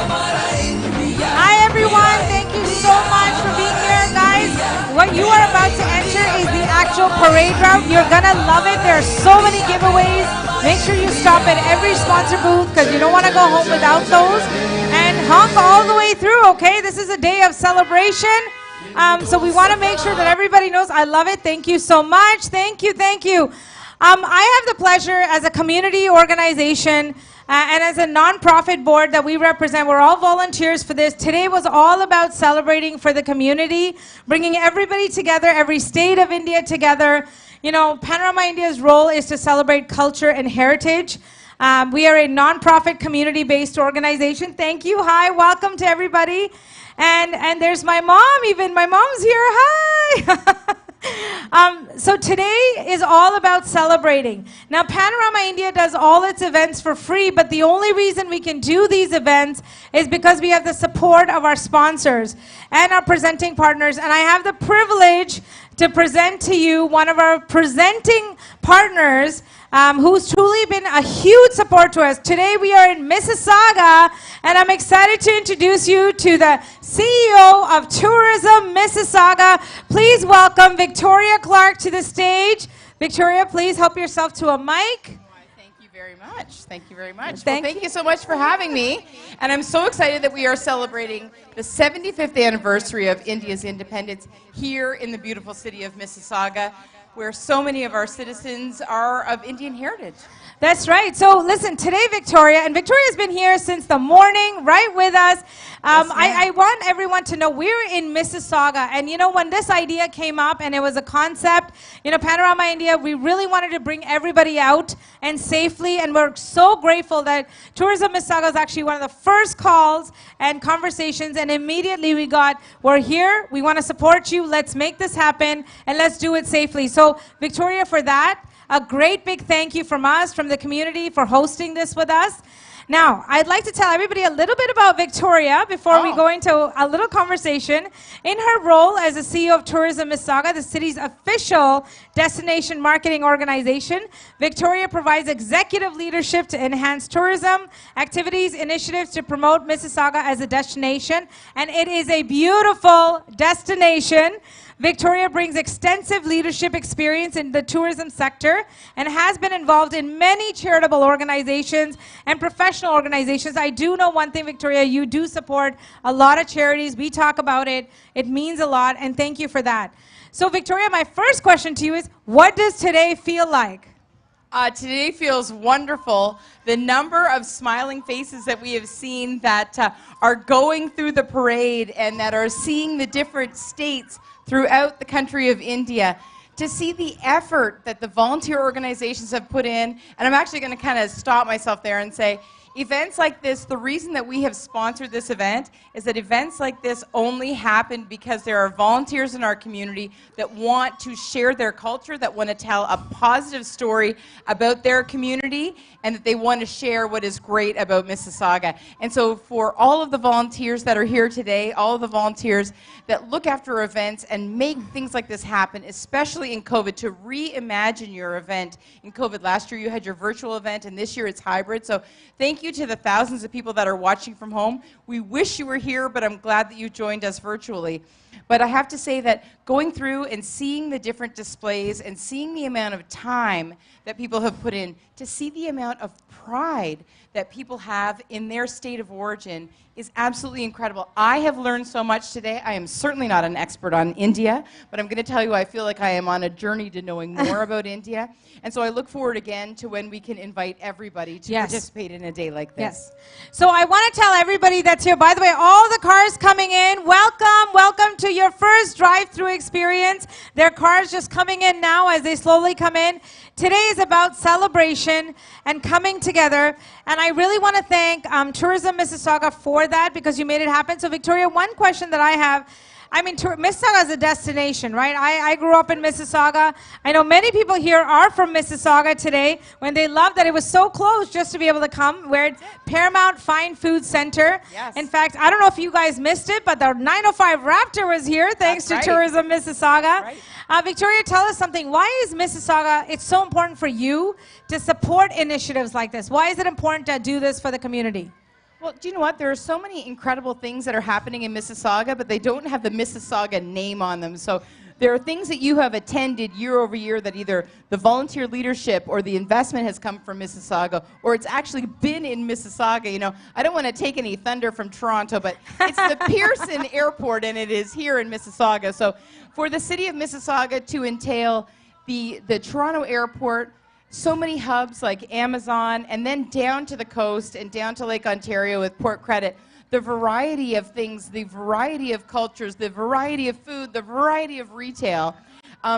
Hi everyone, thank you so much for being here, guys. What you are about to enter is the actual parade route. You're gonna love it. There are so many giveaways. Make sure you stop at every sponsor booth because you don't want to go home without those. And honk all the way through, okay? This is a day of celebration. So we want to make sure that everybody knows. I love it. Thank you so much. Thank you. I have the pleasure as a community organization and as a non-profit board that we represent. We're all volunteers for this. Today was all about celebrating for the community, bringing everybody together, every state of India together. You know, Panorama India's role is to celebrate culture and heritage. We are a non-profit community-based organization. Thank you. Hi, welcome to everybody. And there's my mom even. My mom's here. Hi. So today is all about celebrating. Now, Panorama India does all its events for free, but the only reason we can do these events is because we have the support of our sponsors and our presenting partners. And I have the privilege to present to you one of our presenting partners who's truly been a huge support to us. Today we are in Mississauga, and I'm excited to introduce you to the CEO of Tourism Mississauga. Please welcome Victoria Clark to the stage. Victoria, please help yourself to a mic. Thank you very much. Thank you so much for having me. And I'm so excited that we are celebrating the 75th anniversary of India's independence here in the beautiful city of Mississauga, where so many of our citizens are of Indian heritage. That's right. So listen, today Victoria's been here since the morning, right with us. I want everyone to know we're in Mississauga. And you know, when this idea came up and it was a concept, you know, Panorama India, we really wanted to bring everybody out and safely. And we're so grateful that Tourism Mississauga is actually one of the first calls and conversations. And immediately we got, we're here, we want to support you, let's make this happen, and let's do it safely. So Victoria, for that, a great big thank you from us, from the community, for hosting this with us. Now, I'd like to tell everybody a little bit about Victoria before we go into a little conversation. In her role as the CEO of Tourism Mississauga, the city's official destination marketing organization, Victoria provides executive leadership to enhance tourism, activities, initiatives to promote Mississauga as a destination. And it is a beautiful destination. Victoria brings extensive leadership experience in the tourism sector and has been involved in many charitable organizations and professional organizations. I do know one thing, Victoria, you do support a lot of charities. We talk about it. It means a lot, and thank you for that. So, Victoria, my first question to you is, what does today feel like? Today feels wonderful. The number of smiling faces that we have seen that are going through the parade and that are seeing the different states throughout the country of India, to see the effort that the volunteer organizations have put in. And I'm actually going to kind of stop myself there and say, events like this, the reason that we have sponsored this event is that events like this only happen because there are volunteers in our community that want to share their culture, that want to tell a positive story about their community, and that they want to share what is great about Mississauga. And so for all of the volunteers that are here today, all of the volunteers that look after events and make things like this happen, especially in COVID, to reimagine your event. In COVID last year you had your virtual event, and this year it's hybrid. So thank you to the thousands of people that are watching from home. We wish you were here, but I'm glad that you joined us virtually. But I have to say that going through and seeing the different displays and seeing the amount of time that people have put in, to see the amount of pride that people have in their state of origin is absolutely incredible. I have learned so much today. I am certainly not an expert on India, but I'm going to tell you I feel like I am on a journey to knowing more about India. And so I look forward again to when we can invite everybody to participate in a day like this. Yes. So I want to tell everybody that's here, by the way, all the cars coming in, welcome to your first drive-through experience. There are cars just coming in now as they slowly come in. Today is about celebration and coming together, and I really want to thank Tourism Mississauga for that, because you made it happen. So Victoria, one question that I have, I mean, Mississauga is a destination, right? I grew up in Mississauga. I know many people here are from Mississauga today, when they love that it was so close just to be able to come. We're at Paramount Fine Food Center. Yes. In fact, I don't know if you guys missed it, but the 905 Raptor was here, thanks to Tourism Mississauga. Right. Victoria, tell us something. Why is Mississauga, it's so important for you to support initiatives like this? Why is it important to do this for the community? Well, do you know what? There are so many incredible things that are happening in Mississauga, but they don't have the Mississauga name on them. So there are things that you have attended year over year that either the volunteer leadership or the investment has come from Mississauga, or it's actually been in Mississauga. You know, I don't want to take any thunder from Toronto, but it's the Pearson Airport, and it is here in Mississauga. So for the city of Mississauga to entail the Toronto Airport, so many hubs like Amazon, and then down to the coast and down to Lake Ontario with Port Credit, the variety of things, the variety of cultures, the variety of food, the variety of retail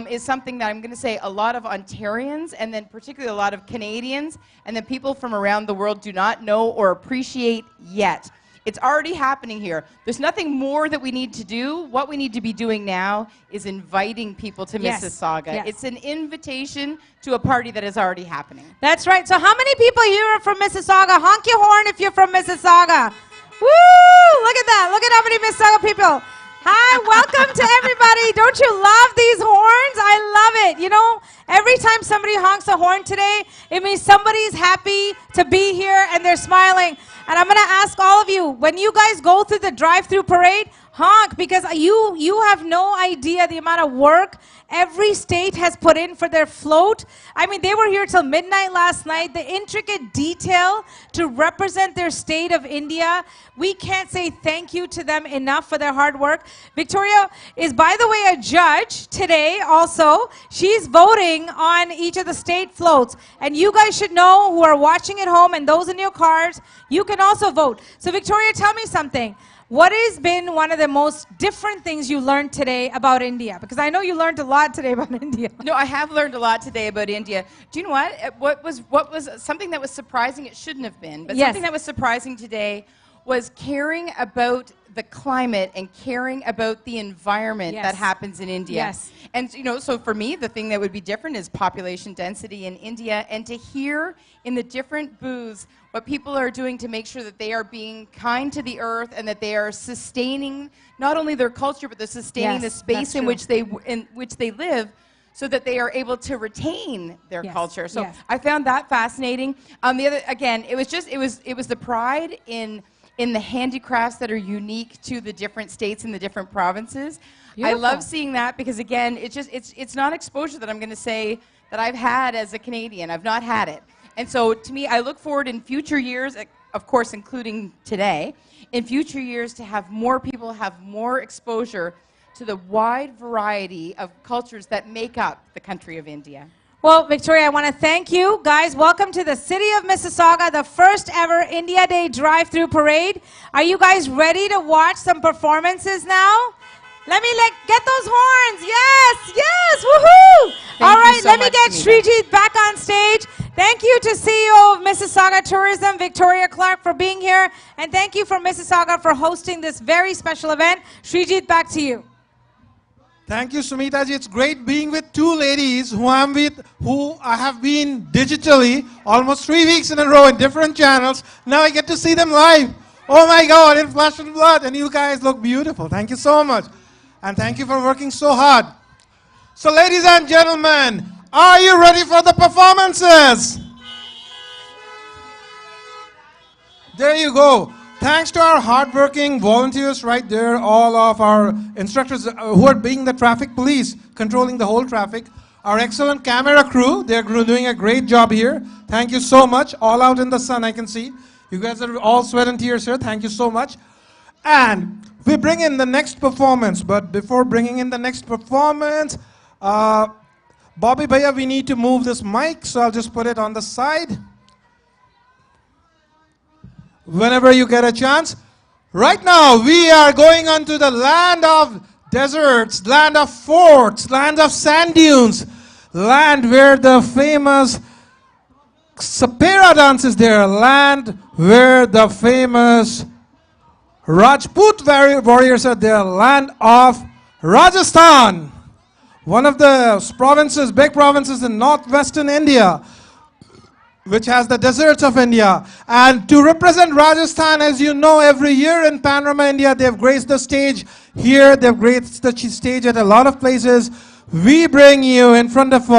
is something that I'm going to say a lot of Ontarians, and then particularly a lot of Canadians, and then people from around the world do not know or appreciate yet. It's already happening here. There's nothing more that we need to do. What we need to be doing now is inviting people to Mississauga. Yes. It's an invitation to a party that is already happening. That's right. So how many people here are from Mississauga? Honk your horn if you're from Mississauga. Woo! Look at that. Look at how many Mississauga people. Hi, welcome to everybody. Don't you love these horns? I love it. You know, every time somebody honks a horn today, it means somebody's happy to be here and they're smiling. And I'm going to ask all of you, when you guys go through the drive-through parade, honk, because you have no idea the amount of work every state has put in for their float. I mean, they were here till midnight last night. The intricate detail to represent their state of India, we can't say thank you to them enough for their hard work. Victoria is, by the way, a judge today also. She's voting on each of the state floats. And you guys should know, who are watching at home and those in your cars, you can also vote. So Victoria, tell me something. What has been one of the most different things you learned today about India? Because I know you learned a lot today about India. No, I have learned a lot today about India. Do you know what? What was something that was surprising? It shouldn't have been, but something that was surprising today was caring about the climate and caring about the environment that happens in India. Yes. And you know, so for me, the thing that would be different is population density in India, and to hear in the different booths what people are doing to make sure that they are being kind to the earth and that they are sustaining not only their culture, but they're sustaining the space in which they live, so that they are able to retain their culture. So I found that fascinating. The other, again, it was the pride in in the handicrafts that are unique to the different states and the different provinces. Beautiful. I love seeing that because, again, it's not exposure that I'm going to say that I've had as a Canadian. I've not had it. And so, to me, I look forward in future years, of course, including today, in future years to have more people have more exposure to the wide variety of cultures that make up the country of India. Well, Victoria, I want to thank you. Guys, welcome to the city of Mississauga, the first ever India Day Drive-Thru Parade. Are you guys ready to watch some performances now? Let me get those horns. Yes, yes, woohoo! All right, let me get Srijit back on stage. Thank you to CEO of Mississauga Tourism, Victoria Clark, for being here. And thank you for Mississauga for hosting this very special event. Srijit, back to you. Thank you, Sumita ji. It's great being with two ladies who I have been digitally almost 3 weeks in a row in different channels. Now I get to see them live. Oh my God, in flesh and blood. And you guys look beautiful. Thank you so much. And thank you for working so hard. So ladies and gentlemen, are you ready for the performances? There you go. Thanks to our hardworking volunteers right there, all of our instructors who are being the traffic police, controlling the whole traffic. Our excellent camera crew, they're doing a great job here. Thank you so much. All out in the sun, I can see. You guys are all sweat and tears here. Thank you so much. And we bring in the next performance. But before bringing in the next performance, Bobby Bhaiya, we need to move this mic, so I'll just put it on the side. Whenever you get a chance. Right now, we are going on to the land of deserts, land of forts, land of sand dunes, land where the famous Sapera dance is there, land where the famous Rajput warriors are there, land of Rajasthan, one of the provinces, big provinces in northwestern India, which has the deserts of India. And to represent Rajasthan, as you know, every year in Panorama India, they've graced the stage here, they've graced the stage at a lot of places. We bring you in front of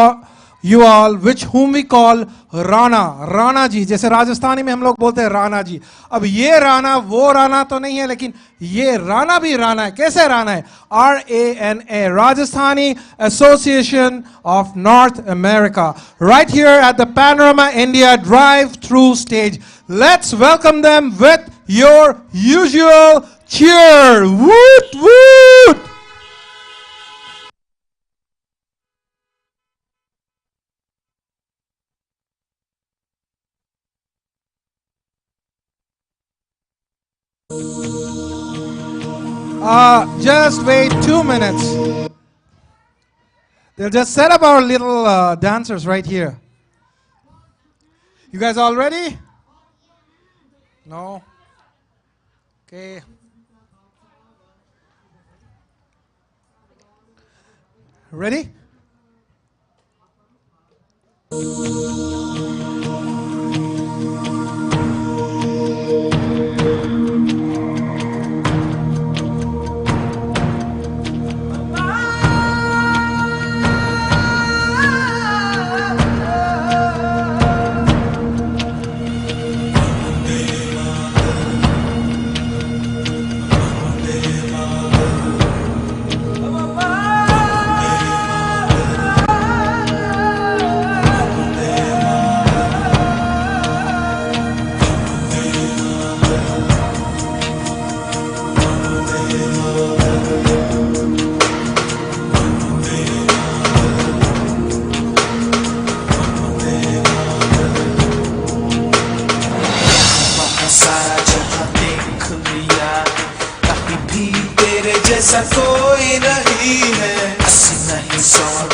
you all, whom we call Rana, Rana ji. जैसे राजस्थानी में हम लोग बोलते हैं राणा जी. अब ये राणा वो राणा तो नहीं है, लेकिन ये राणा भी राणा है. कैसे राणा है? RANA, Rajsthani Association of North America. Right here at the Panorama India Drive-Thru stage. Let's welcome them with your usual cheer. Woot woot! Just wait 2 minutes. They'll just set up our little dancers right here. You guys all ready? No? Okay. Ready? जैसा कोई नहीं है, अस्सी नहीं 100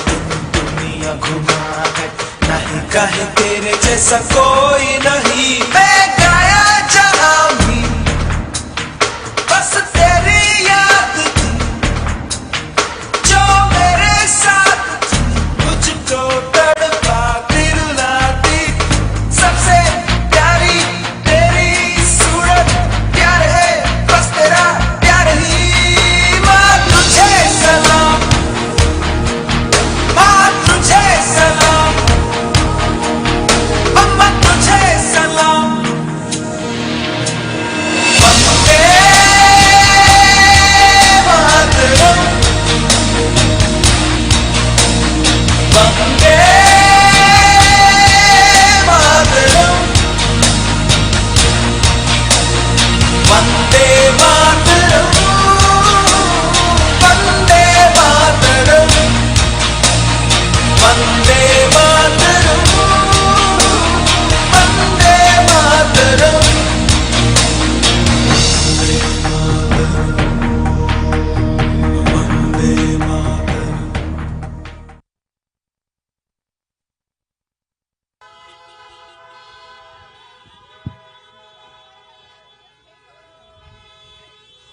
दुनिया घुमा है, नहीं कहे तेरे जैसा कोई नहीं. मैं गाया जहाँ भी बस तेरी याद थी, जो मेरे साथ थी, मुझको तड़पा दिल ना दी. सबसे प्यारी तेरी सूरत, प्यार है बस तेरा प्यार ही. सलाम, माँ तुझे सलाम, मम्मा तुझे सलाम.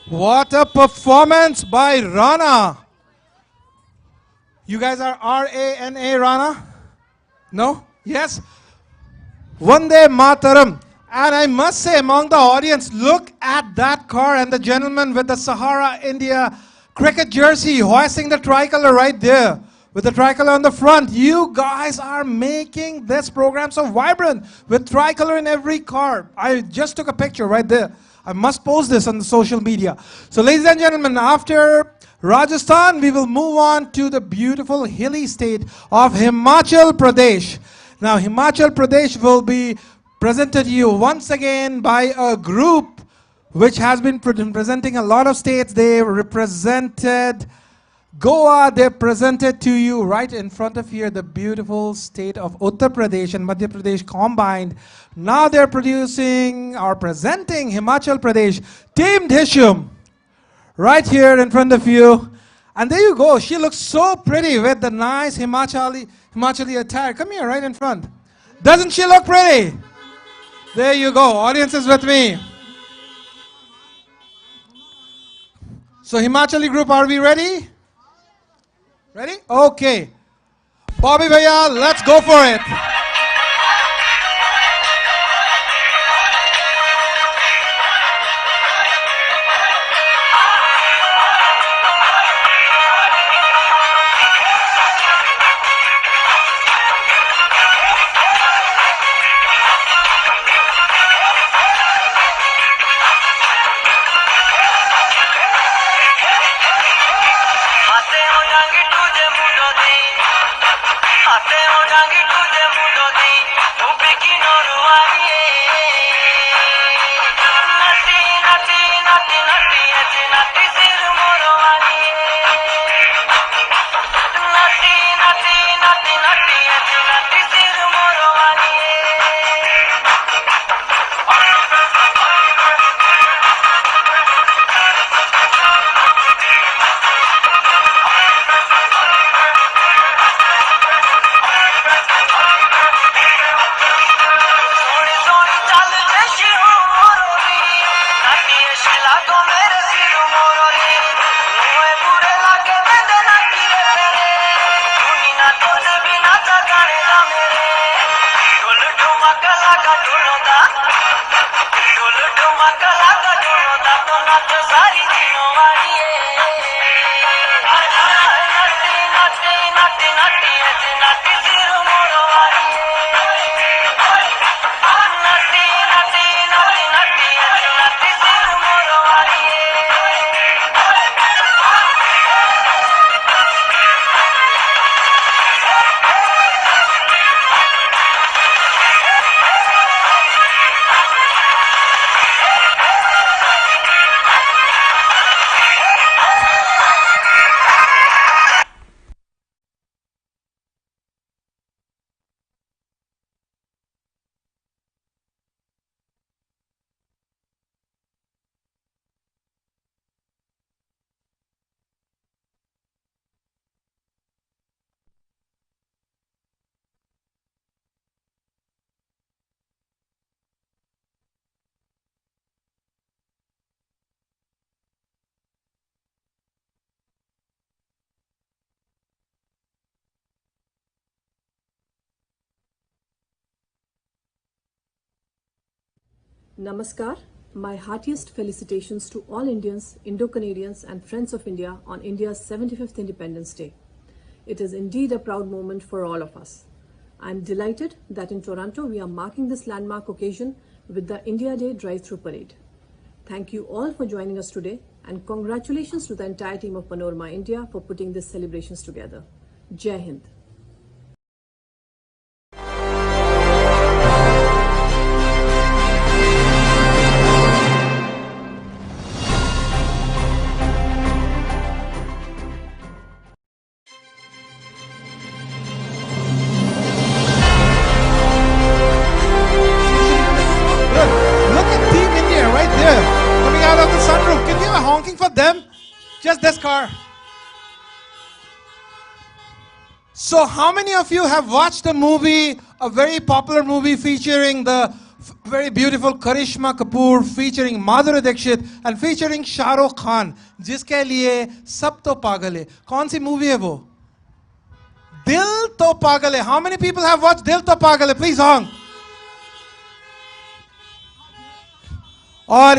What a performance by Rana. You guys are R-A-N-A, Rana? No? Yes? Vande Mataram. And I must say, among the audience, look at that car and the gentleman with the Sahara India cricket jersey hoisting the tricolor right there with the tricolor on the front. You guys are making this program so vibrant with tricolor in every car. I just took a picture right there. I must post this on the social media. So ladies and gentlemen, after Rajasthan, we will move on to the beautiful hilly state of Himachal Pradesh. Now, Himachal Pradesh will be presented to you once again by a group which has been presenting a lot of states. They represented Goa. They presented to you right in front of here the beautiful state of Uttar Pradesh and Madhya Pradesh combined. Now they're presenting Himachal Pradesh. Team Dhishum right here in front of you. And there you go. She looks so pretty with the nice Himachali attire. Come here, right in front. Doesn't she look pretty? There you go. Audience is with me. So Himachali group, are we ready? Ready? Okay. Bobby Bhaiya, let's go for it. Namaskar. My heartiest felicitations to all Indians, Indo-Canadians and friends of India on India's 75th Independence Day. It is indeed a proud moment for all of us. I am delighted that in Toronto we are marking this landmark occasion with the India Day Drive-Thru Parade. Thank you all for joining us today and congratulations to the entire team of Panorama India for putting these celebrations together. Jai Hind. Just this car. So how many of you have watched a movie, a very popular movie featuring the very beautiful Karishma Kapoor featuring Madhuri Dixit and featuring Shah Rukh Khan, जिसके लिए सब तो पागल है. कौन सी movie है वो? दिल तो पागल है. How many people have watched Dil To Pagal Hai? Please honk. और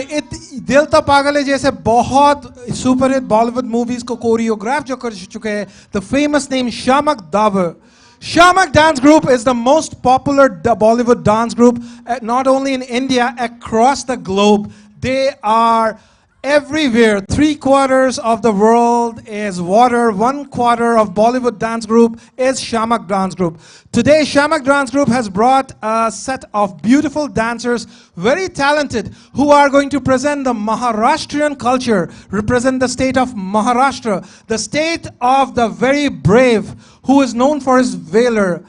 दिल तो पागल है जैसे बहुत सुपरहिट बॉलीवुड मूवीज को कोरियोग्राफ जो कर चुके हैं, the famous name Shamak Davar. Shamak dance group is the most popular Bollywood dance group not only in India, across the globe. They are everywhere. 3/4 of the world is water. 1/4 of Bollywood dance group is Shamak dance group. Today, Shamak dance group has brought a set of beautiful dancers, very talented, who are going to present the Maharashtrian culture, represent the state of Maharashtra, the state of the very brave, who is known for his valor,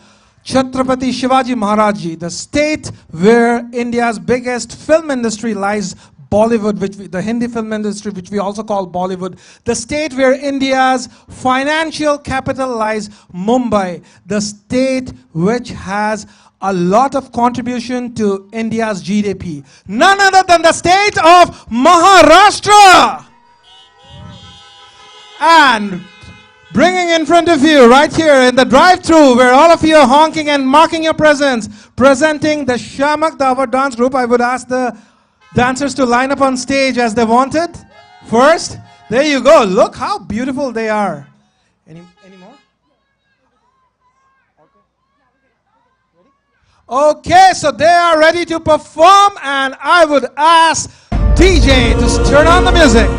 Chhatrapati Shivaji Maharaj Ji, the state where India's biggest film industry lies, Bollywood, the Hindi film industry, which we also call Bollywood, the state where India's financial capital lies, Mumbai, the state which has a lot of contribution to India's GDP. None other than the state of Maharashtra. And bringing in front of you, right here in the drive-thru, where all of you are honking and marking your presence, presenting the Shamak Davar dance group, I would ask the dancers to line up on stage as they wanted. First, there you go. Look how beautiful they are. Any more? Okay, so they are ready to perform, and I would ask DJ to turn on the music.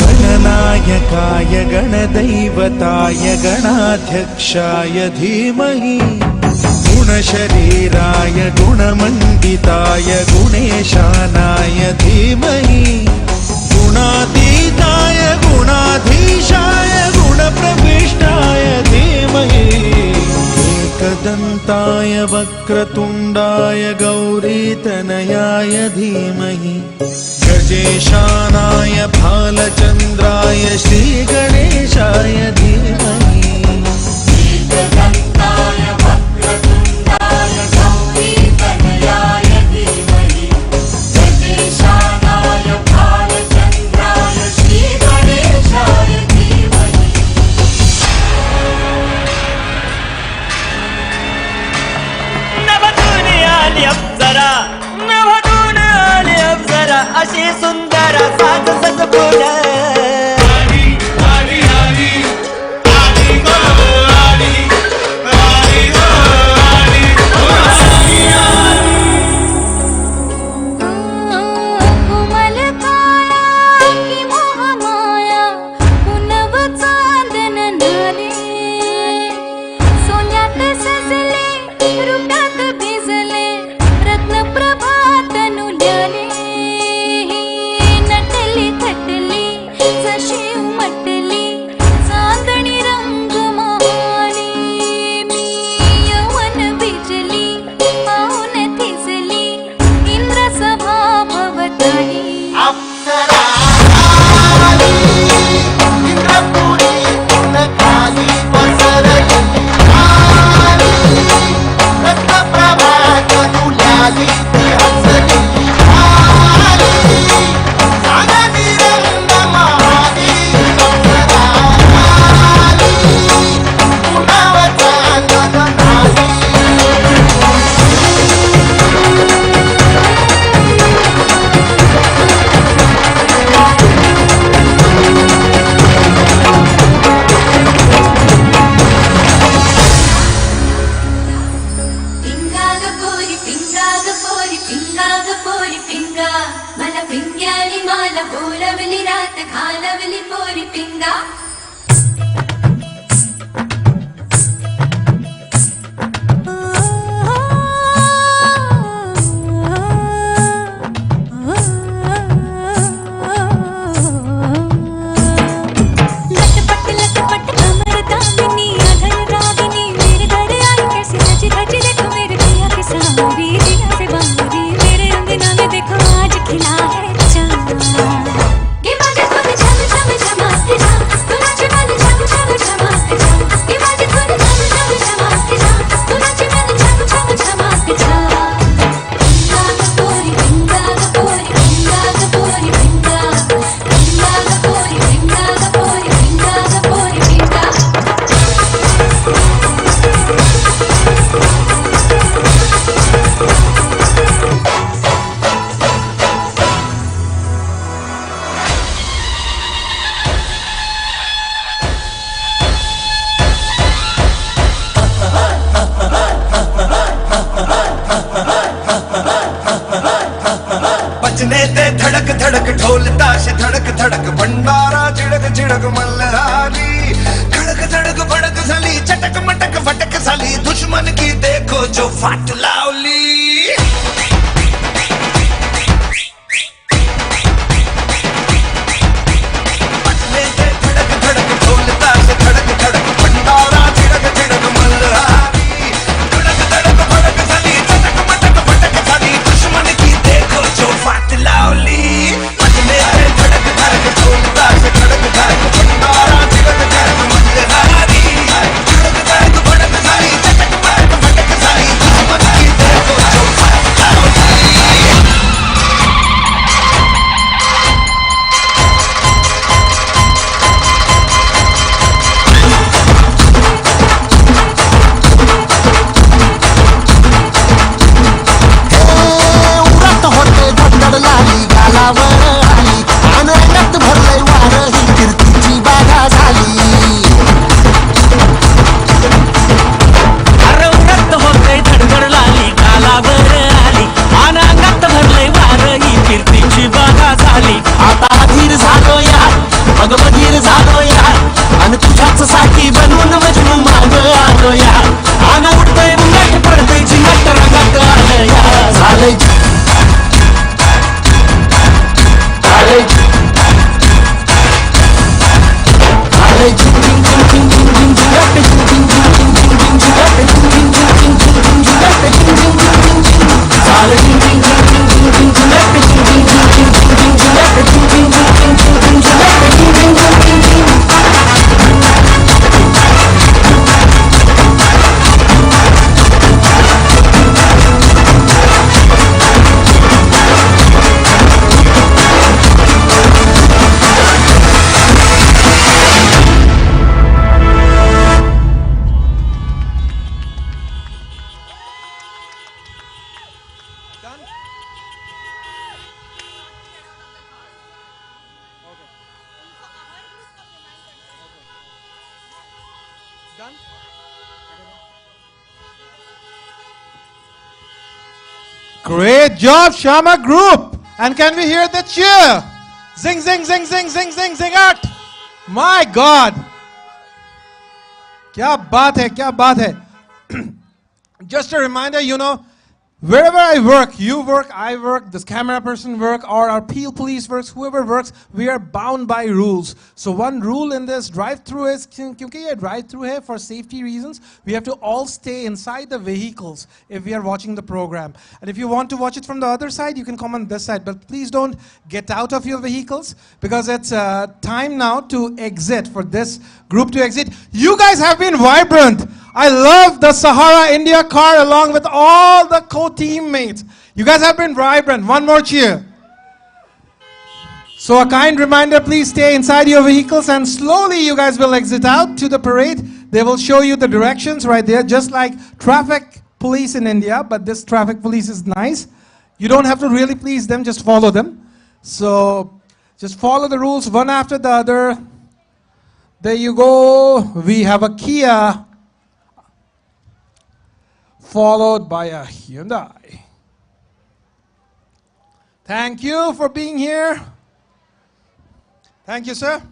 गणनायकाय गणदैवताय गणाध्यक्षाय धीमहि गुणशरीराय गुणमण्डिताय गुणेशानाय धीमहि गुणातीताय गुणाधीशाय गुणप्रविष्टाय धीमहि एकदन्ताय वक्रतुण्डाय गौरीतनयाय धीमहि गजेशानाय भालचन्द्राय श्रीगणेशाय धीमहि एकदन्ताय वक्रतुण्डाय गौरीतनयाय धीमहि गजेशानाय भालचन्द्राय श्रीगणेशाय धीमहि नवदुनियानि अप्सरा अशी सुंदर साज सद्गुण लटपट कमर दामिनी अधर रागिनी मेरे घर आई कैसी नच धज रे बजने ते धड़क धड़क ढोल ताश धड़क धड़क भंडारा झिड़क झिड़क मल्हारी खड़क धड़क भड़क साली चटक मटक फटक साली दुश्मन की देखो जो फाट लावली बजने ते धड़क धड़क ढोल ताश धड़क धड़क भंडारा झिड़क झिड़क मल्हारी खड़क धड़क भड़क साली चटक मटक फटक साली दुश्मन की देखो जो फाट लावली बजने ते धड़क धड़क ढोल ताश धड़क धड़क भंडारा झिड़क झिड़क मल्हारी खड़क धड़क भड़क साली चटक मटक फटक साली दुश्मन की देखो जो फाट लावली उरत होते धडधड लाली गालावर आली आणि अंगात भरलंय वार ही कीर्तीची बाधा झाली अरे उरत होते धडधड लाली गालावर आली आणि अंगात भरलंय वार ही कीर्तीची बाधा झाली आता धीर झालो यार मग बधीर झालो यार आणि तुझ्याच साठी बनवून मजनू माग आलो यार आणि उठतोय मुंगाट पडतोय झिंगाट रंगात आलं यार झालंय झालंय झालंय झिंग झिंग झिंग झिंग झिंग झिंग झिंगाट झिंग झिंग झिंग झिंग झिंग झिंग झिंगाट झिंग झिंग झिंग झिंग झिंग झिंग झिंगाट झिंग झिंग झिंग झिंग झिंग झालंय झिंग झिंग झिंग झिंग झिंग झिंग झिंगाट झिंग झिंग झिंग झिंग झिंग झिंग झिंगाट झिंग झिंग झिंग झिंग झिंग झिंग झिंगाट झिंग झिंग झिंग Great job, Shama Group. And can we hear the cheer? Zing, zing, zing, zing, zing, zing, zing out. My God. क्या बात है, क्या बात है. Just a reminder, you know, wherever I work, you work, I work, this camera person work, or our Peel police works, whoever works, we are bound by rules. So one rule in this drive-through is, क्योंकि ये drive-through है for safety reasons, we have to all stay inside the vehicles if we are watching the program. And if you want to watch it from the other side, you can come on this side, but please don't get out of your vehicles because it's time now to exit, for this group to exit. You guys have been vibrant. I love the Sahara India car along with all the co-teammates. You guys have been vibrant. One more cheer. So a kind reminder, please stay inside your vehicles and slowly you guys will exit out to the parade. They will show you the directions right there, just like traffic police in India, but this traffic police is nice. You don't have to really please them, just follow them. So just follow the rules one after the other. There you go. We have a Kia followed by a Hyundai. Thank you for being here. Thank you, sir.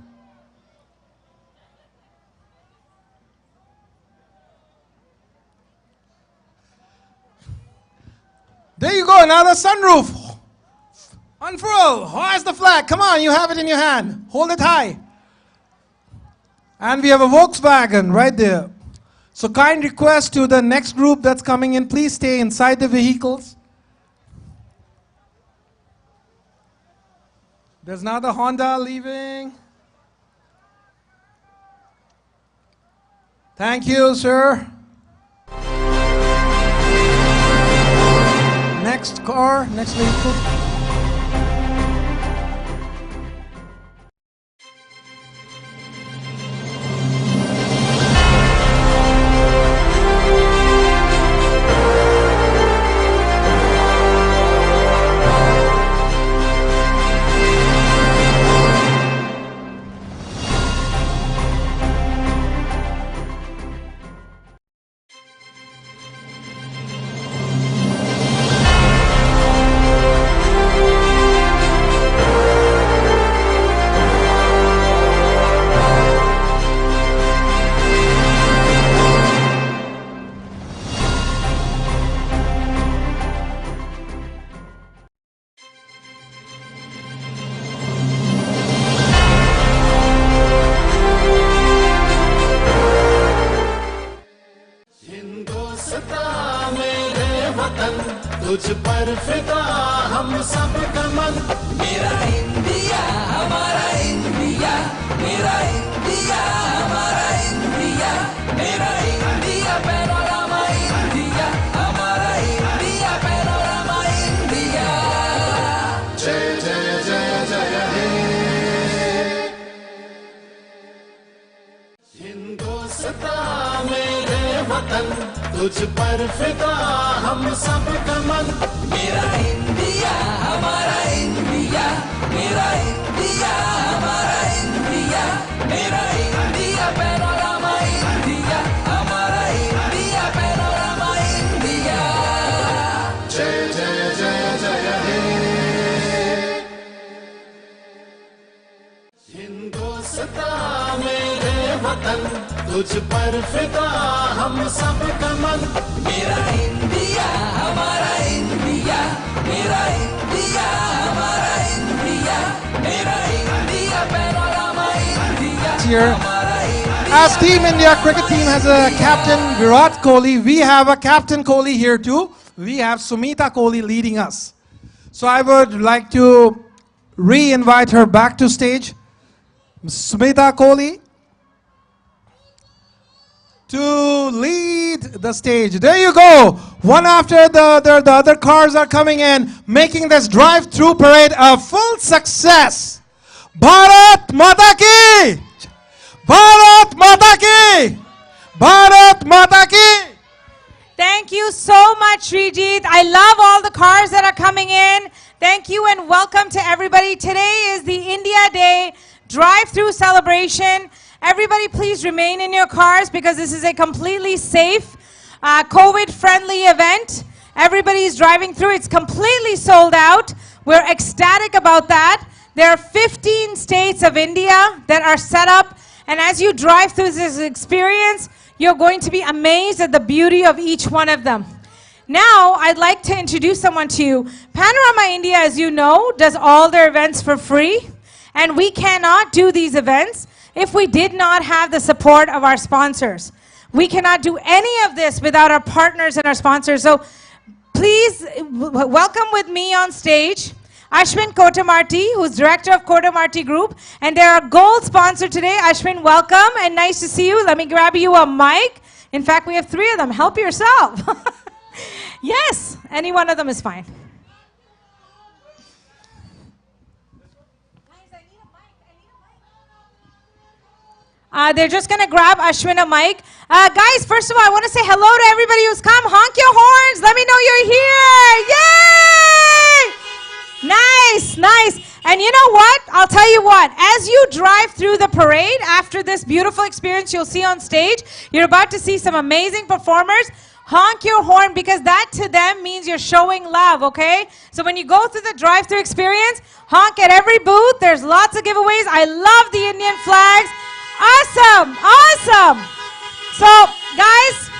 There you go, another sunroof. Unfurl, hoist the flag. Come on, you have it in your hand. Hold it high. And we have a Volkswagen right there. So kind request to the next group that's coming in, please stay inside the vehicles. There's another Honda leaving. Thank you, sir. Next car, next vehicle. फिदा हम सब का मन मेरा India हमारा India मेरा India हमारा India मेरा इंडिया पैनोरामा इंडिया हमारा इंडिया पैनोरामा इंडिया जय जय जय जय हे हिंदुस्तान मेरे वतन तुझ पर फिदा हम सब का मन मेरा इंडिया हमारा इंडिया मेरा इंडिया हमारा इंडिया मेरा इंडिया पैनोरामा इंडिया हमारा इंडिया पैनोरामा इंडिया जय जय जय जय हे हिंदुस्तान मेरे वतन तुझ पर फिदा हम सब का मन मेरा इंडिया हमारा इंडिया मेरा इंडिया हमारा इंडिया मेरा India panorama India Here. As Team India cricket team has a captain Virat Kohli, we have a captain Kohli here too. We have Sumita Kohli leading us. So I would like to re-invite her back to stage. Sumita Kohli to lead the stage. There you go. One after the other cars are coming in, making this drive-through parade a full success. Bharat Mata Ki! Bharat Mata Ki! Bharat Mata Ki! Thank you so much, Srijit. I love all the cars that are coming in. Thank you and welcome to everybody. Today is the India Day drive-through celebration. Everybody please remain in your cars because this is a completely safe, COVID-friendly event. Everybody is driving through. It's completely sold out. We're ecstatic about that. There are 15 states of India that are set up, and as you drive through this experience, you're going to be amazed at the beauty of each one of them. Now, I'd like to introduce someone to you. Panorama India, as you know, does all their events for free, and we cannot do these events if we did not have the support of our sponsors. We cannot do any of this without our partners and our sponsors. So please welcome with me on stage Ashwin Kotamarti, who's director of Kotamarti Group, and they're our gold sponsor today. Ashwin, welcome and nice to see you. Let me grab you a mic. In fact, we have 3 of them. Help yourself. Yes, any one of them is fine. They're just going to grab Ashwin a mic. Guys, first of all, I want to say hello to everybody who's come. Honk your horns. Let me know you're here. Yay! Nice, nice. And you know what? I'll tell you what. As you drive through the parade, after this beautiful experience you'll see on stage, you're about to see some amazing performers. Honk your horn because that to them means you're showing love, okay? So when you go through the drive-through experience, honk at every booth. There's lots of giveaways. I love the Indian flags. Awesome, awesome. So, guys,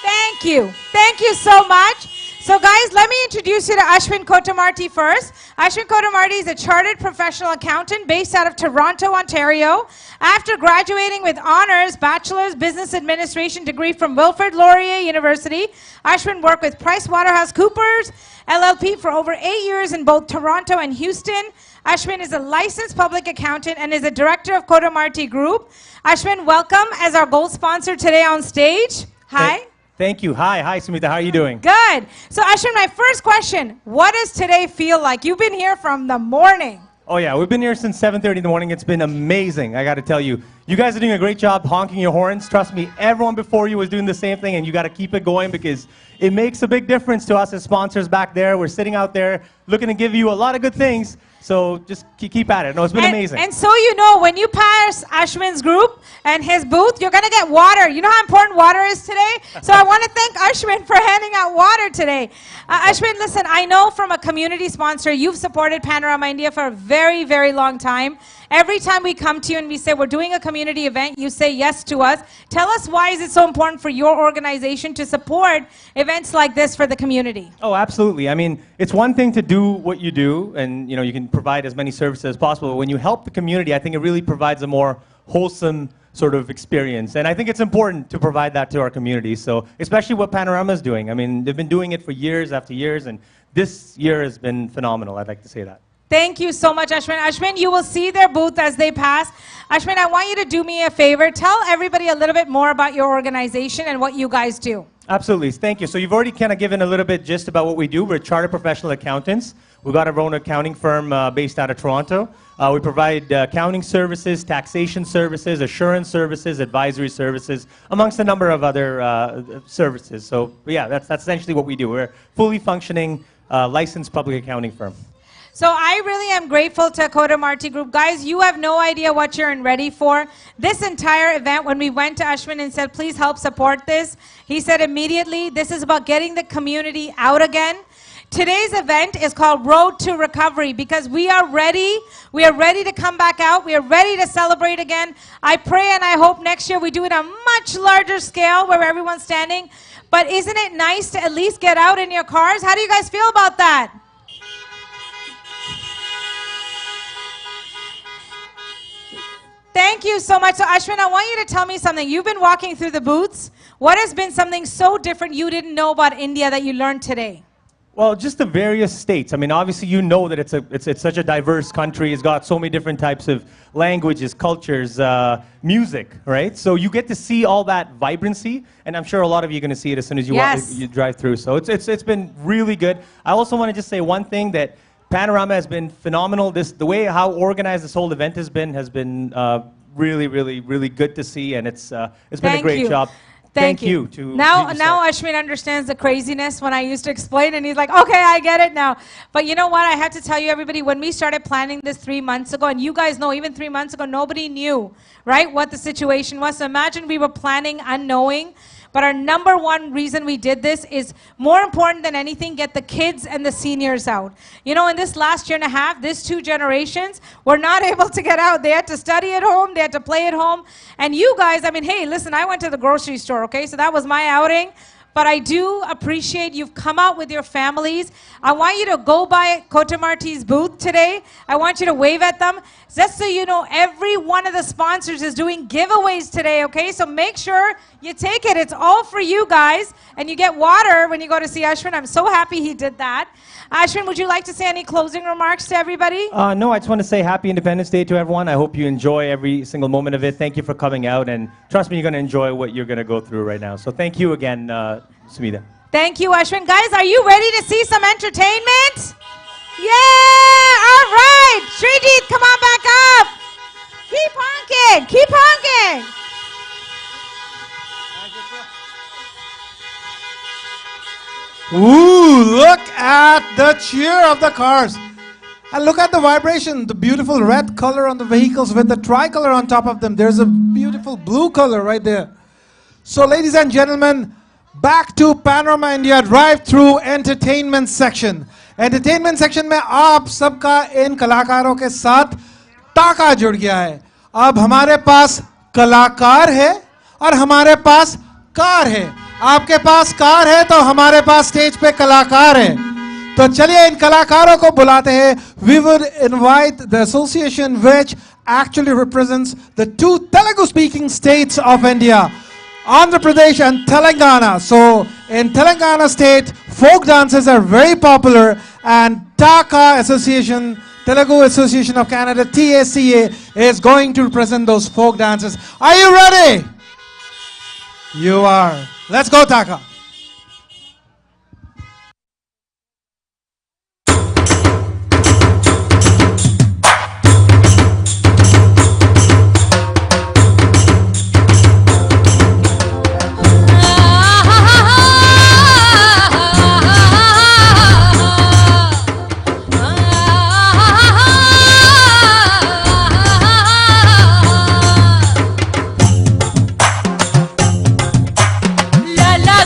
thank you. Thank you so much. So, guys, let me introduce you to Ashwin Kotamarti first. Ashwin Kotamarti is a chartered professional accountant based out of Toronto, Ontario. After graduating with honors Bachelor's Business Administration degree from Wilfrid Laurier University, Ashwin worked with PricewaterhouseCoopers LLP for over 8 years in both Toronto and Houston. Ashwin is a licensed public accountant and is a director of Kotamarti Group. Ashwin, welcome as our gold sponsor today on stage. Hi. Thank you. Hi, Sumita. How are you doing? Good. So, Ashwin, my first question, what does today feel like? You've been here from the morning. Oh, yeah. We've been here since 7:30 in the morning. It's been amazing, I got to tell you. You guys are doing a great job honking your horns. Trust me, everyone before you was doing the same thing, and you got to keep it going because it makes a big difference to us as sponsors back there. We're sitting out there looking to give you a lot of good things. So just keep at it. No, it's been amazing. And so you know, when you pass Ashwin's group and his booth, you're going to get water. You know how important water is today? So I want to thank Ashwin for handing out water today. Ashwin, listen, I know from a community sponsor, you've supported Panorama India for a very, very long time. Every time we come to you and we say we're doing a community event, you say yes to us. Tell us why is it so important for your organization to support events like this for the community? Oh, absolutely. I mean, it's one thing to do what you do, and you can provide as many services as possible. But when you help the community, I think it really provides a more wholesome sort of experience. And I think it's important to provide that to our community. So especially what Panorama is doing. I mean, they've been doing it for years after years, and this year has been phenomenal. I'd like to say that. Thank you so much, Ashwin. Ashwin, you will see their booth as they pass. Ashwin, I want you to do me a favor. Tell everybody a little bit more about your organization and what you guys do. Absolutely. Thank you. So you've already kind of given a little bit just about what we do. We're chartered professional accountants. We've got our own accounting firm based out of Toronto. We provide accounting services, taxation services, assurance services, advisory services, amongst a number of other services. So yeah, that's essentially what we do. We're a fully functioning licensed public accounting firm. So I really am grateful to Kotamarti Group. Guys, you have no idea what you're ready for. This entire event, when we went to Ashwin and said, please help support this, he said immediately, this is about getting the community out again. Today's event is called Road to Recovery because we are ready. We are ready to come back out. We are ready to celebrate again. I pray and I hope next year we do it on a much larger scale where everyone's standing. But isn't it nice to at least get out in your cars? How do you guys feel about that? Thank you so much. So Ashwin, I want you to tell me something. You've been walking through the booths. What has been something so different you didn't know about India that you learned today? Well, just the various states. I mean, obviously, you know that it's such a diverse country. It's got so many different types of languages, cultures, music, right? So you get to see all that vibrancy, and I'm sure a lot of you are going to see it as soon as you, you drive through. So it's been really good. I also want to just say one thing, that Panorama has been phenomenal. The way how organized this whole event has been really, really, really good to see, and it's been a great job. Thank you. Now Ashwin understands the craziness when I used to explain, and he's like, okay, I get it now. But you know what? I have to tell you, everybody, when we started planning this 3 months ago, and you guys know, even 3 months ago, nobody knew, right, what the situation was. So imagine we were planning unknowing. But our number one reason we did this is, more important than anything, get the kids and the seniors out. You know, in this last year and a half, these two generations were not able to get out. They had to study at home, they had to play at home. And you guys, I mean, hey, listen, I went to the grocery store, okay? So that was my outing. But I do appreciate you've come out with your families. I want you to go by Kotamarti's booth today. I want you to wave at them. Just so you know, every one of the sponsors is doing giveaways today, okay? So make sure you take it. It's all for you guys. And you get water when you go to see Ashwin. I'm so happy he did that. Ashwin, would you like to say any closing remarks to everybody? No, I just want to say Happy Independence Day to everyone. I hope you enjoy every single moment of it. Thank you for coming out, and trust me, you're going to enjoy what you're going to go through right now. So thank you again, Sumita. Thank you, Ashwin. Guys, are you ready to see some entertainment? Yeah! All right! Srijit, come on back up! Keep honking! Keep honking! Ooh, look at the cheer of the cars. And look at the vibration, the beautiful red color on the vehicles with the tricolor on top of them. There's a beautiful blue color right there. So ladies and gentlemen, back to Panorama India Drive-Thru Entertainment Section. Entertainment Section में आप सबका इन कलाकारों के साथ ताका जुड़ गया है. अब हमारे पास कलाकार है और हमारे पास कार है. आपके पास कार है तो हमारे पास स्टेज पे कलाकार है. तो चलिए इन कलाकारों को बुलाते हैं. We would invite the association which actually represents the two Telugu speaking states of India, Andhra Pradesh and Telangana. So in Telangana state, folk dances are very popular, and TACA Association, Telugu Association of Canada, TACA, is going to represent those folk dances. Are you ready? You are. Let's go, TACA. La la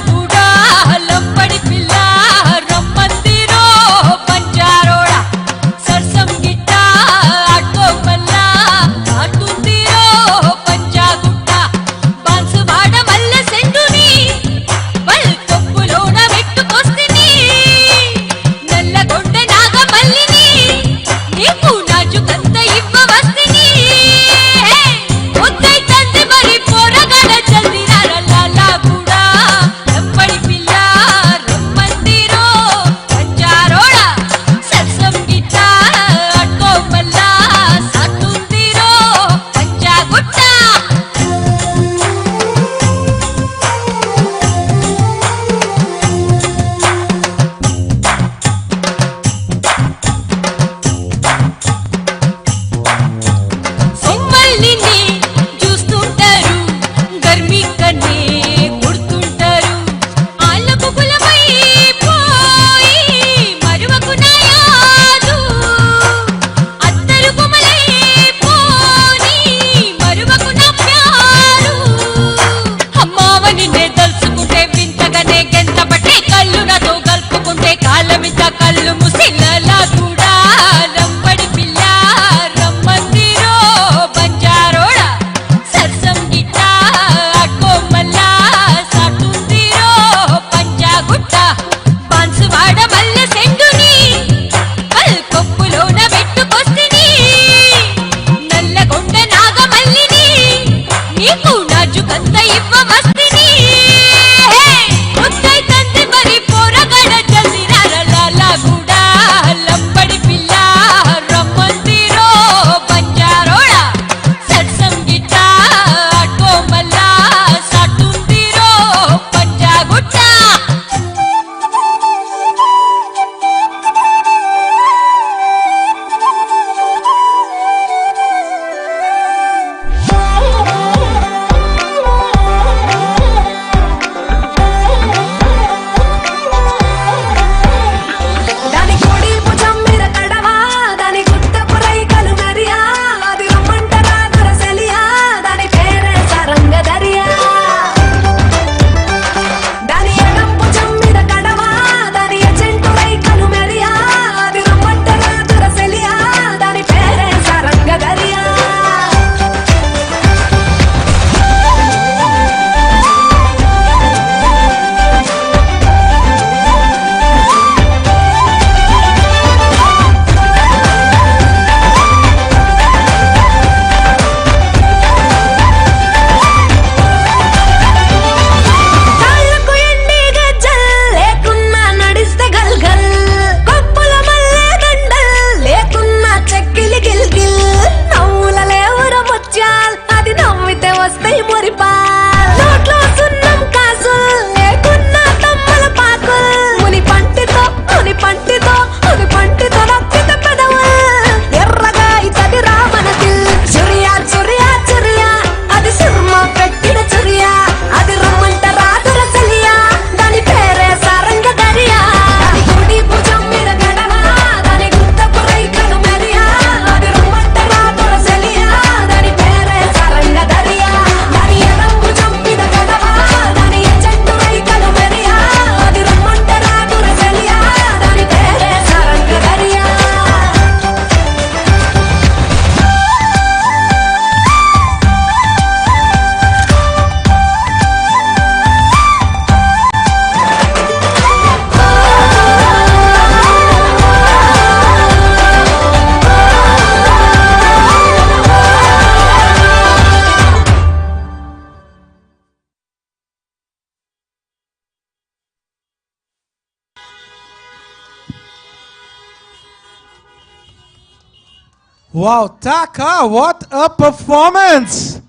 Wow, Taka, what a performance!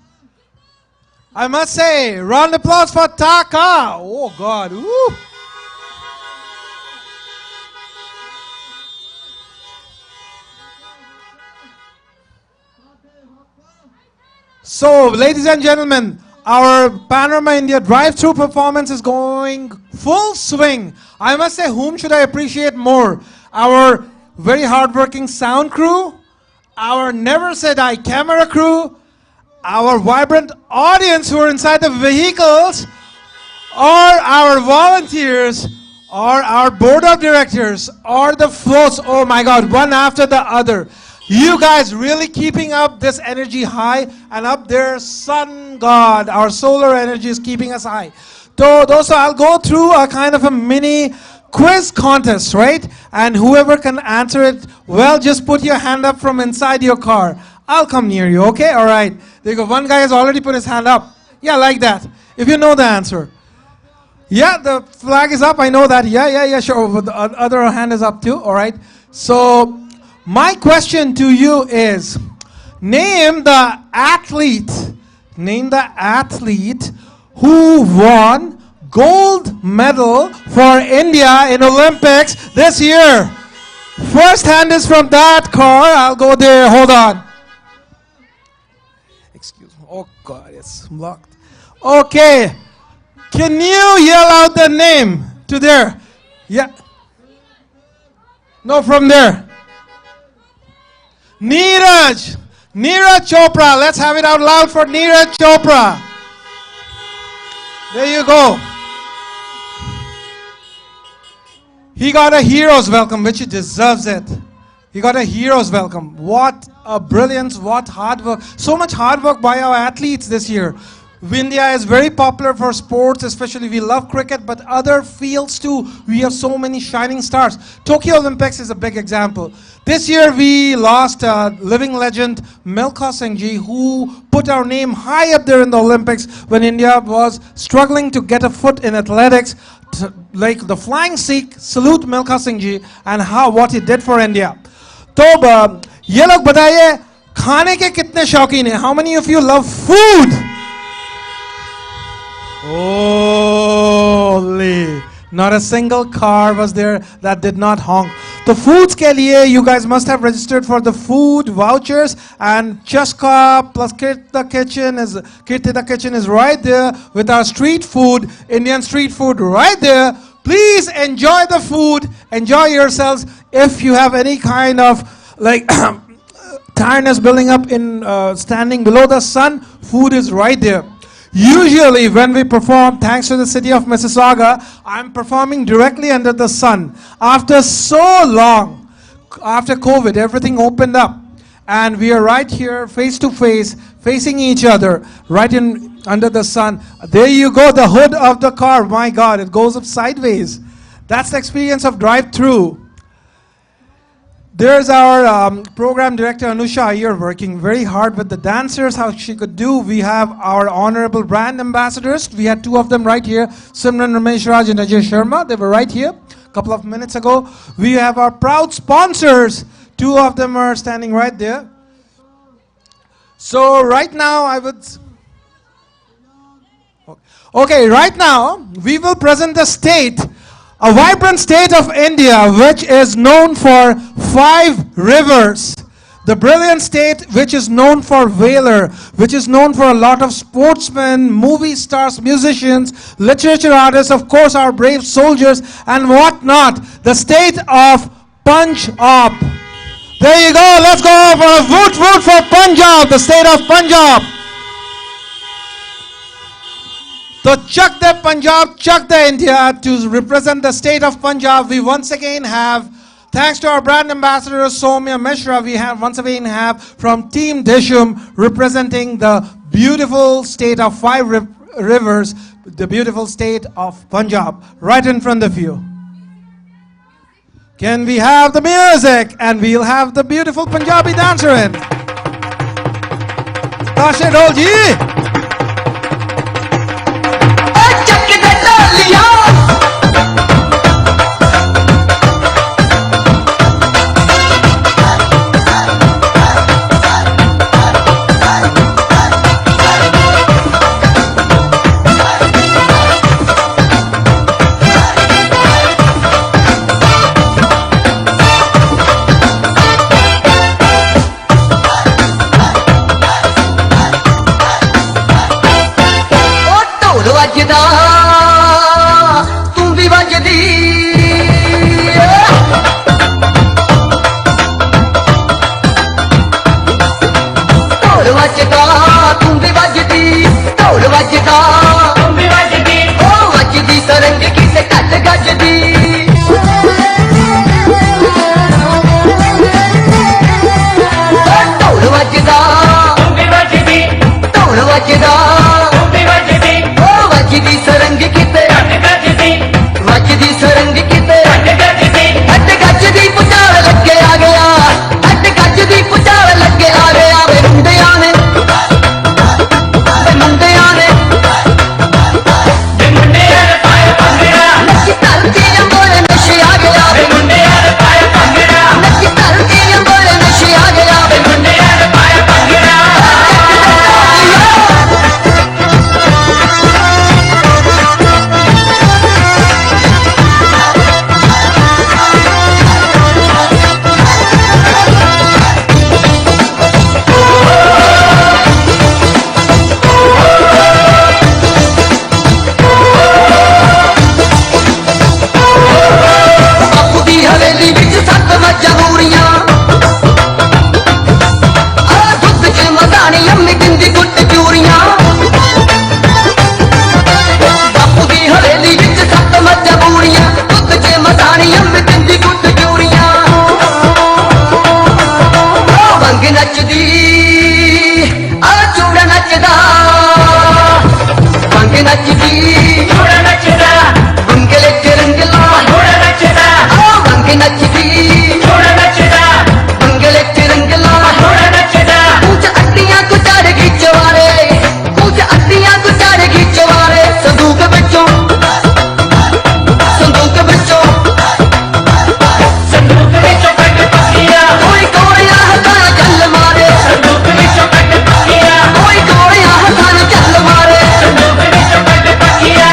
I must say, round of applause for Taka. Oh God, woo. So, ladies and gentlemen, our Panorama India drive-through performance is going full swing. I must say, whom should I appreciate more? Our very hardworking sound crew, our never say die camera crew, our vibrant audience who are inside the vehicles, or our volunteers, or our board of directors, or the floats. Oh my God, one after the other. You guys really keeping up this energy high, and up there, sun god, our solar energy is keeping us high. So, also, I'll go through a kind of a mini quiz contest, right? And whoever can answer it, well, just put your hand up from inside your car. I'll come near you, okay? All right. There you go. One guy has already put his hand up. Yeah, like that. If you know the answer. Yeah, the flag is up. I know that. Yeah, sure. But the other hand is up too. All right. So, my question to you is, name the athlete who won gold medal for India in Olympics this year. First hand is from that car. I'll go there. Hold on. Excuse me. Oh God, it's locked. Okay. Can you yell out the name to there? Yeah. No, from there. Neeraj Chopra. Let's have it out loud for Neeraj Chopra. There you go. He got a hero's welcome, which he deserves it. He got a hero's welcome. What a brilliance, what hard work. So much hard work by our athletes this year. India is very popular for sports, especially we love cricket, but other fields too. We have so many shining stars. Tokyo Olympics is a big example. This year we lost living legend Milkha Singh Ji, who put our name high up there in the Olympics when India was struggling to get a foot in athletics. Like the flying Sikh, salute Milkha Singh Ji and what he did for India. तो ये लोग बताइए खाने के कितने शौकीन हैं? How many of you love food? Holy! Not a single car was there that did not honk. The foods ke liye, you guys must have registered for the food vouchers, and Chaska plus Kirti the Kitchen is right there with our street food, Indian street food right there. Please enjoy the food, enjoy yourselves. If you have any kind of like tiredness building up in standing below the sun, food is right there. Usually when we perform, thanks to the city of Mississauga, I'm performing directly under the sun. After so long, after COVID, everything opened up. And we are right here, face to face, facing each other, right in under the sun. There you go, the hood of the car. My God, it goes up sideways. That's the experience of drive-through. There's our program director, Anusha, here working very hard with the dancers, how she could do. We have our honorable brand ambassadors. We had two of them right here, Simran Ramesh Raj and Ajay Sharma. They were right here a couple of minutes ago. We have our proud sponsors. Two of them are standing right there. So right now I would... Okay, right now we will present the state, a vibrant state of India which is known for 5 rivers. The brilliant state which is known for valor, which is known for a lot of sportsmen, movie stars, musicians, literature artists, of course our brave soldiers and whatnot. The state of Punjab. There you go, let's go for a vote for Punjab, the state of Punjab. So Chak the Punjab, Chak the India, to represent the state of Punjab. We once again have, thanks to our brand ambassador Soumya Mishra, we have once again have from Team Dishum representing the beautiful state of 5 rivers, the beautiful state of Punjab, right in front of you. Can we have the music? And we'll have the beautiful Punjabi dancer in. Tashe Dolji. ਵੱਜਦਾ ਤੂੰ ਵੀ ਵੱਜਦੀ ਢੋਲ ਵੱਜਦਾ ਤੂੰ ਵੀ ਵੱਜਦੀ ਢੋਲ ਵੱਜਦਾ ਤੂੰ ਵੀ ਵੱਜਦੀ ਉਹ ਵੱਜਦੀ ਸਰੰਗ ਕਿਸੇ ਘੱਟ ਗੱਜਦੀ ਢੋਲ ਵੱਜਦਾ ਤੂੰ ਵੀ ਵੱਜਦੀ ਢੋਲ ਵੱਜਦਾ ਤੂੰ ਵੀ ਵੱਜਦੀ ਉਹ ਵੱਜਦੀ ਸਰੰਗ ਕਿਤੇ ਘੱਟ ਗੱਜਦੀ ਵੱਜਦੀ ਸਰੰਗ ਕਿਤੇ ਘੱਟ ਗੱਜਦੀ ਘੱਟ ਗੱਜਦੀ ਪੁਚਾਲ ਲੱਗੇ ਆ ਗਿਆ ਘੱਟ ਗੱਜਦੀ ਪੁਚਾਲ ਲੱਗੇ ਆ ਗਿਆ ਵੇ ਮੁੰਡਿਆਂ ਨੇ ਪਾਇਆ ਭੰਗੜਾ ਨੱਚੀ ਧਰਤੀ ਅੰਬੋਲੇ ਨਸ਼ੇ ਆ ਗਿਆ ਵੇ ਮੁੰਡਿਆਂ ਨੇ ਪਾਇਆ ਭੰਗੜਾ ਨੱਚੀ ਧਰਤੀ ਅੰਬੋਲੇ ਨਸ਼ੇ ਆ ਗਿਆ ਵੇ ਮੁੰਡਿਆਂ ਨੇ ਪਾਇਆ ਭੰਗੜਾ ਬਾਪੂ ਦੀ ਹਵੇਲੀ ਵਿੱਚ ਸੱਤ ਮੱਝਾਂ ਬੂਰੀਆਂ ਆ ਦੁੱਧ ਚ ਮਦਾਨੀ ਅੰਮੀ ਦਿੰਦੀ ਗੁੱਟ ਚੂਰੀਆਂ ਬਾਪੂ ਦੀ ਹਵੇਲੀ ਵਿੱਚ ਸੱਤ ਮੱਝਾਂ ਬੂਰੀਆਂ ਦੁੱਧ ਚ ਮਦਾਨੀ ਅੰਮੀ ਦਿੰਦੀ ਗੁੱਟ ਚੂਰੀਆਂ ਉਹ ਵੰਗ ਨੱਚਦੀ ਆ ਚੂੜਾ ਨੱਚਦਾ ਵੰਗ ਨੱਚਦੀ ਚੂੜਾ ਨੱਚਦਾ ਵੰਗਲੇ ਚ ਰੰਗਲਾ ਚੂੜਾ ਨੱਚਦਾ ਉਹ ਵੰਗ ਨੱਚਦੀ ਚੂੜਾ ਨੱਚਦਾ ਵੰਗਲੇ ਚ ਰੰਗਲਾ ਚੂੜਾ ਨੱਚਦਾ ਕੁਝ ਅੱਡੀਆਂ ਕੁ ਚੜ ਗਈ ਚਵਾਰੇ ਕੁਝ ਅੱਡੀਆਂ ਕੁ ਚੜ ਗਈ ਚਵਾਰੇ ਸੰਦੂਕ ਵਿੱਚੋਂ ਕੱਢ ਪੱਕੀਆਂ ਕੋਈ ਕੋੜਿਆ ਹੱਥਾਂ ਚੱਲ ਮਾਰੇ ਸੰਦੂਕ ਵਿੱਚੋਂ ਕੱਢ ਪੱਕੀਆਂ ਕੋਈ ਕੋੜਿਆ ਹੱਥਾਂ ਚੱਲ ਮਾਰੇ ਸੰਦੂਕ ਵਿੱਚੋਂ ਕੱਢ ਪੱਕੀਆਂ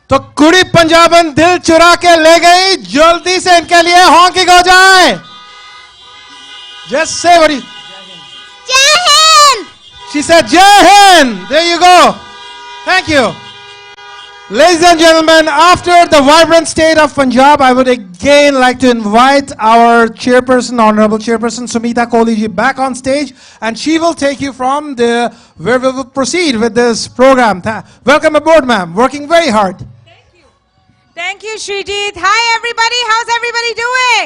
तो कुड़ी पंजाबन दिल चुरा के ले गई, जल्दी से इनके लिए हॉकिंग हो जाए. Just say what you. Jai Hind! She said Jai Hind. There you go. Thank you. Ladies and gentlemen, after the vibrant state of Punjab, I would again like to invite our chairperson, Honorable Chairperson Sumita Kohli ji back on stage, and she will take you from where we will proceed with this program. Welcome aboard, ma'am. Working very hard. Thank you, Srijit. Hi, everybody. How's everybody doing?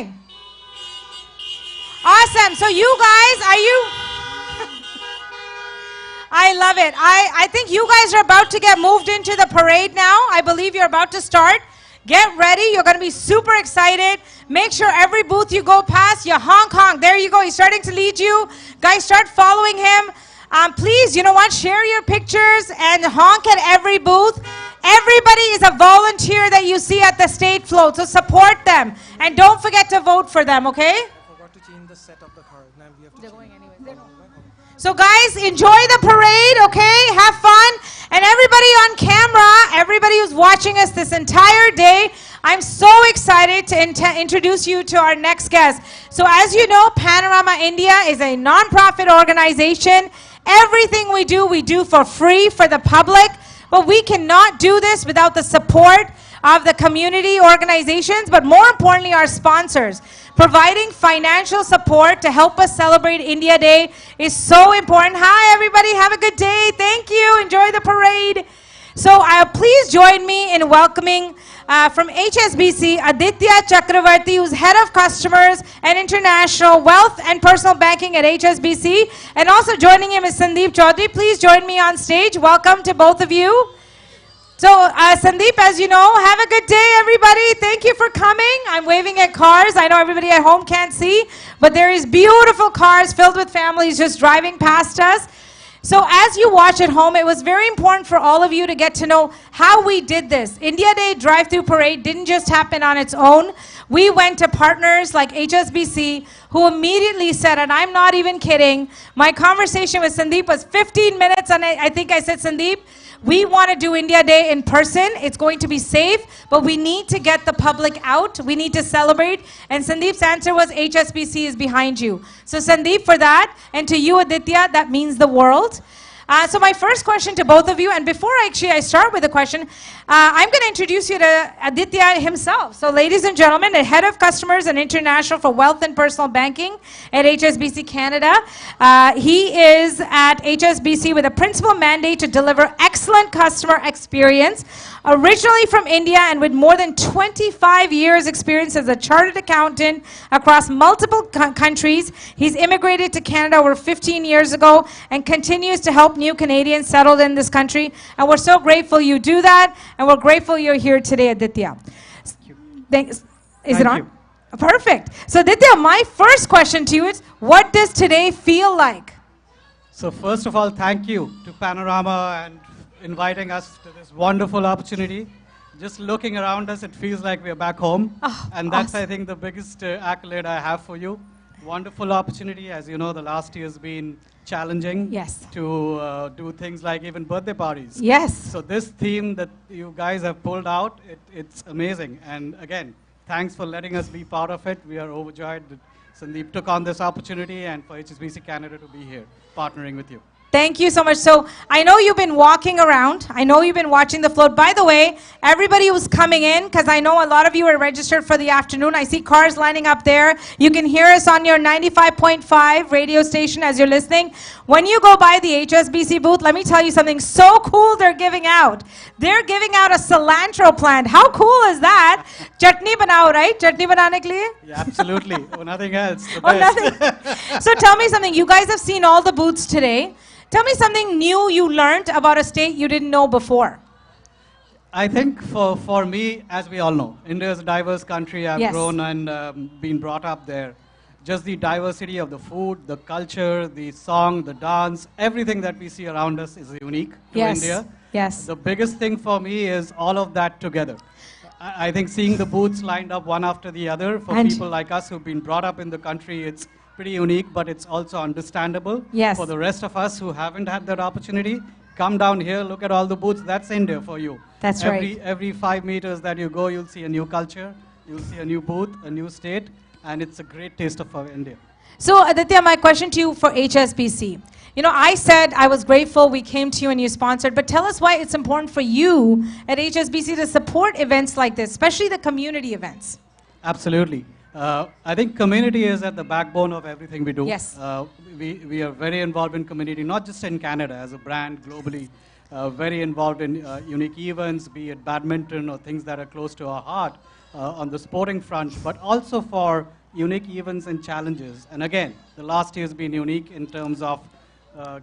Awesome. So you guys, are you... I love it. I think you guys are about to get moved into the parade now. I believe you're about to start. Get ready. You're going to be super excited. Make sure every booth you go past, you honk, honk. There you go. He's starting to lead you. Guys, start following him. Please, you know what? Share your pictures and honk at every booth. Everybody is a volunteer that you see at the state float, so support them. And don't forget to vote for them, okay? I forgot to change the set of the car. Now we have to They're going anyway. So guys, enjoy the parade, okay? Have fun. And everybody on camera, everybody who's watching us this entire day, I'm so excited to introduce you to our next guest. So as you know, Panorama India is a non-profit organization. Everything we do for free for the public. But we cannot do this without the support of the community organizations, but more importantly, our sponsors. Providing financial support to help us celebrate India Day is so important. Hi, everybody. Have a good day. Thank you. Enjoy the parade. So please join me in welcoming from HSBC, Aditya Chakravarti, who's Head of Customers and International Wealth and Personal Banking at HSBC. And also joining him is Sandeep Chaudhary. Please join me on stage. Welcome to both of you. So Sandeep, as you know, have a good day, everybody. Thank you for coming. I'm waving at cars. I know everybody at home can't see, but there is beautiful cars filled with families just driving past us. So as you watch at home, it was very important for all of you to get to know how we did this. India Day Drive-Thru Parade didn't just happen on its own. We went to partners like HSBC who immediately said, and I'm not even kidding, my conversation with Sandeep was 15 minutes, and I think I said, Sandeep, we want to do India Day in person. It's going to be safe, but we need to get the public out. We need to celebrate. And Sandeep's answer was HSBC is behind you. So Sandeep, for that, and to you, Aditya, that means the world. So my first question to both of you, and before I start with the question, I'm going to introduce you to Aditya himself. So ladies and gentlemen, the Head of Customers and International for Wealth and Personal Banking at HSBC Canada. He is at HSBC with a principal mandate to deliver excellent customer experience. Originally from India and with more than 25 years experience as a chartered accountant across multiple countries, he's immigrated to Canada over 15 years ago and continues to help new Canadians settled in this country. And we're so grateful you do that, and we're grateful you're here today, Aditya. Thanks. Is it on? Perfect. So Aditya, my first question to you is, what does today feel like? So first of all, thank you to Panorama and inviting us to this wonderful opportunity. Just looking around us, it feels like we're back home. Oh, and that's, awesome. I think, the biggest accolade I have for you. Wonderful opportunity. As you know, the last year has been challenging to do things like even birthday parties. Yes. So this theme that you guys have pulled out, it's amazing. And again, thanks for letting us be part of it. We are overjoyed that Sandeep took on this opportunity and for HSBC Canada to be here, partnering with you. Thank you so much. So I know you've been walking around. I know you've been watching the float. By the way, everybody who's coming in, because I know a lot of you are registered for the afternoon. I see cars lining up there. You can hear us on your 95.5 radio station as you're listening. When you go by the HSBC booth, let me tell you something so cool they're giving out. They're giving out a cilantro plant. How cool is that? Chutney banao, right? Chutney banane ke liye? Yeah, absolutely. Oh, nothing else. The Oh, best. nothing. So tell me something. You guys have seen all the booths today. Tell me something new you learned about a state you didn't know before. I think for me, as we all know, India is a diverse country. I've grown and been brought up there. Just the diversity of the food, the culture, the song, the dance, everything that we see around us is unique to India. Yes. The biggest thing for me is all of that together. I think seeing the booths lined up one after the other, for people like us who've been brought up in the country, it's pretty unique, but it's also understandable. Yes. For the rest of us who haven't had that opportunity, come down here, look at all the booths. That's India for you. That's right. Every 5 meters that you go, you'll see a new culture, you'll see a new booth, a new state, and it's a great taste of India. So Aditya, my question to you for HSBC. You know, I said I was grateful we came to you and you sponsored, but tell us why it's important for you at HSBC to support events like this, especially the community events. Absolutely. I think community is at the backbone of everything we do. Yes. We are very involved in community, not just in Canada as a brand globally, very involved in unique events, be it badminton or things that are close to our heart on the sporting front, but also for unique events and challenges. And again, the last year has been unique in terms of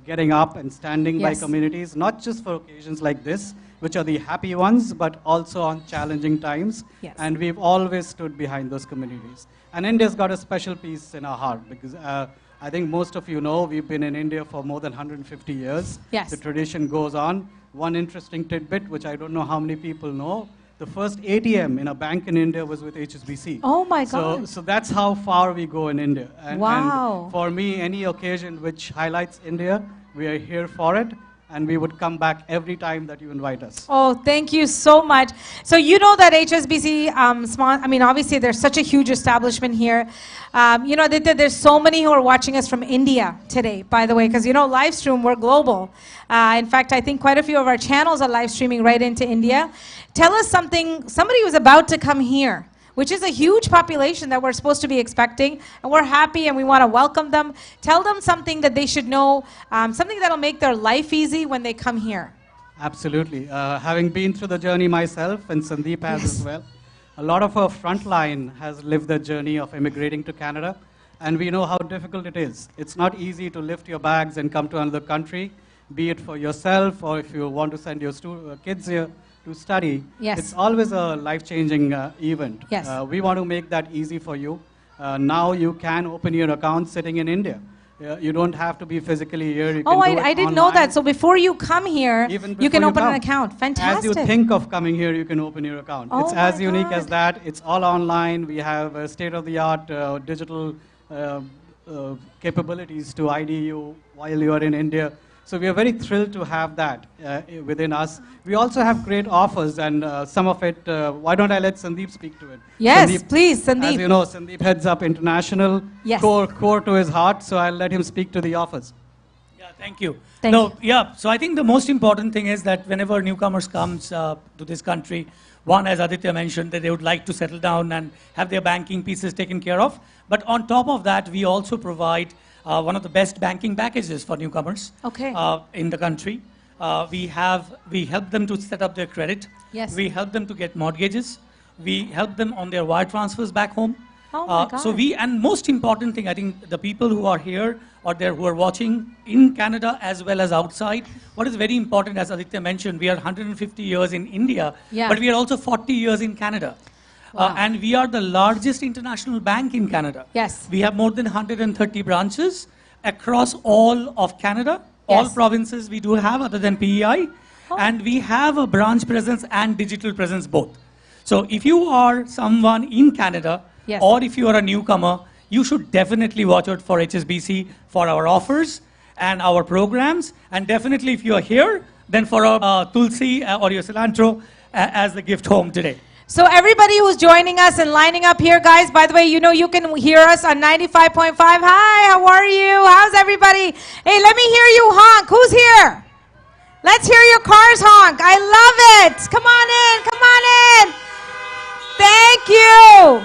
getting up and standing by communities, not just for occasions like this, which are the happy ones, but also on challenging times. Yes. And we've always stood behind those communities. And India's got a special piece in our heart because I think most of you know we've been in India for more than 150 years. Yes. The tradition goes on. One interesting tidbit, which I don't know how many people know, the first ATM in a bank in India was with HSBC. Oh my God. So that's how far we go in India. Wow. And for me, any occasion which highlights India, we are here for it. And we would come back every time that you invite us. Oh, thank you so much. So you know that HSBC, I mean, obviously there's such a huge establishment here. You know, there's so many who are watching us from India today, by the way, because, you know, live stream, we're global. In fact, I think quite a few of our channels are live streaming right into India. Tell us something, somebody who's about to come here, which is a huge population that we're supposed to be expecting, and we're happy and we want to welcome them. Tell them something that they should know, something that'll make their life easy when they come here. Absolutely. Having been through the journey myself, and Sandeep has as well, a lot of our frontline has lived the journey of immigrating to Canada, and we know how difficult it is. It's not easy to lift your bags and come to another country, be it for yourself or if you want to send your kids here to study. Yes. It's always a life-changing event. Yes. We want to make that easy for you. Now you can open your account sitting in India. You don't have to be physically here. You Oh, can do it I didn't know online. that. So before you come here, Even you can before open an come. account. Fantastic. As you think of coming here, you can open your account. Oh It's as my unique God. as that. It's all online. We have state-of-the-art digital capabilities to ID you while you are in India. So we are very thrilled to have that within us. We also have great offers, and some of it, why don't I let Sandeep speak to it? Yes, please, Sandeep. As you know, Sandeep heads up international, Yes. core to his heart, so I'll let him speak to the offers. Thank you. Thank no, yeah. So I think the most important thing is that whenever newcomers comes to this country, one, as Aditya mentioned, that they would like to settle down and have their banking pieces taken care of. But on top of that, we also provide one of the best banking packages for newcomers in the country. We help them to set up their credit. Yes. We help them to get mortgages. We help them on their wire transfers back home. Oh my God. So and most important thing, I think the people who are here or there who are watching in Canada as well as outside, what is very important, as Aditya mentioned, we are 150 years in India, Yeah. but we are also 40 years in Canada. And we are the largest international bank in Canada. Yes. We have more than 130 branches across all of Canada, all Yes. provinces we do have other than PEI, and we have a branch presence and digital presence both. So if you are someone in Canada, Yes. or if you are a newcomer, you should definitely watch out for HSBC for our offers and our programs. And definitely if you are here, then for a Tulsi or your cilantro as the gift home today. So everybody who's joining us and lining up here, guys, by the way, you know you can hear us on 95.5. Hi, how are you? How's everybody? Hey, let me hear you honk. Who's here? Let's hear your cars honk. I love it. Come on in. Come on in. Thank you.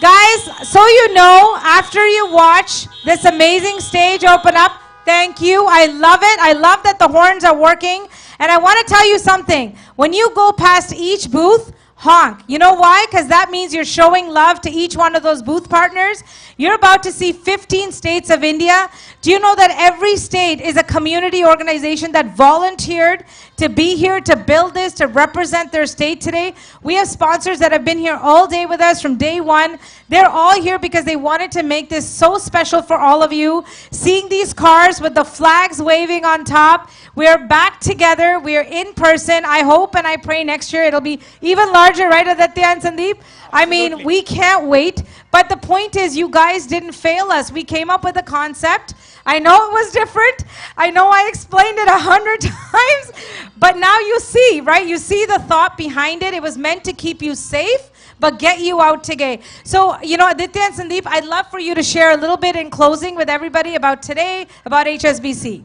Guys, so you know, after you watch this amazing stage open up, thank you. I love it. I love that the horns are working. And I want to tell you something. When you go past each booth, honk. You know why? Because that means you're showing love to each one of those booth partners. You're about to see 15 states of India. Do you know that every state is a community organization that volunteered to be here, to build this, to represent their state today? We have sponsors that have been here all day with us from day one. They're all here because they wanted to make this so special for all of you. Seeing these cars with the flags waving on top. We're back together. We're in person. I hope and I pray next year it'll be even larger, right, Aditya and Sandeep? I mean, we can't wait. But the point is, you guys didn't fail us. We came up with a concept. I know it was different. I know I explained it 100 times. But now you see, right? You see the thought behind it. It was meant to keep you safe, but get you out today. So, you know, Aditya and Sandeep, I'd love for you to share a little bit in closing with everybody about today, about HSBC.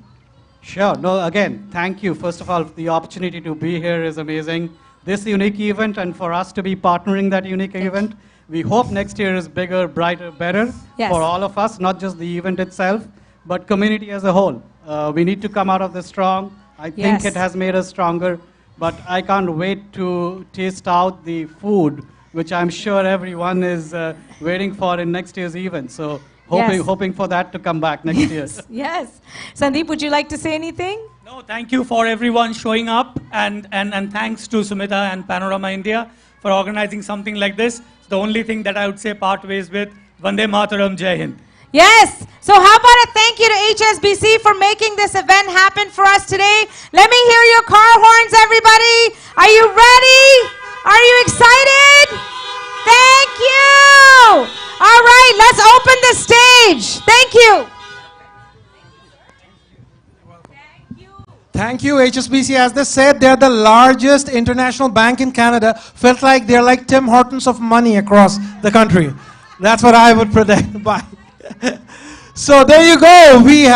Sure. No, again, thank you. First of all, the opportunity to be here is amazing. This unique event, and for us to be partnering that unique event, we hope next year is bigger, brighter, better for all of us, not just the event itself, but community as a whole. We need to come out of this strong. I think it has made us stronger, but I can't wait to taste out the food, which I'm sure everyone is waiting for in next year's event. So hoping for that to come back next year. Yes. Sandeep, would you like to say anything? No, thank you for everyone showing up, and thanks to Sumita and Panorama India for organizing something like this. It's the only thing that I would say part ways with. Vande Mataram, Jai Hind. Yes. So how about a thank you to HSBC for making this event happen for us today. Let me hear your car horns, everybody. Are you ready? Are you excited? Thank you. All right, let's open the stage. Thank you. Thank you, HSBC. As they said, they're the largest international bank in Canada. Felt like they're like Tim Hortons of money across the country. That's what I would predict. Bye. So there you go. We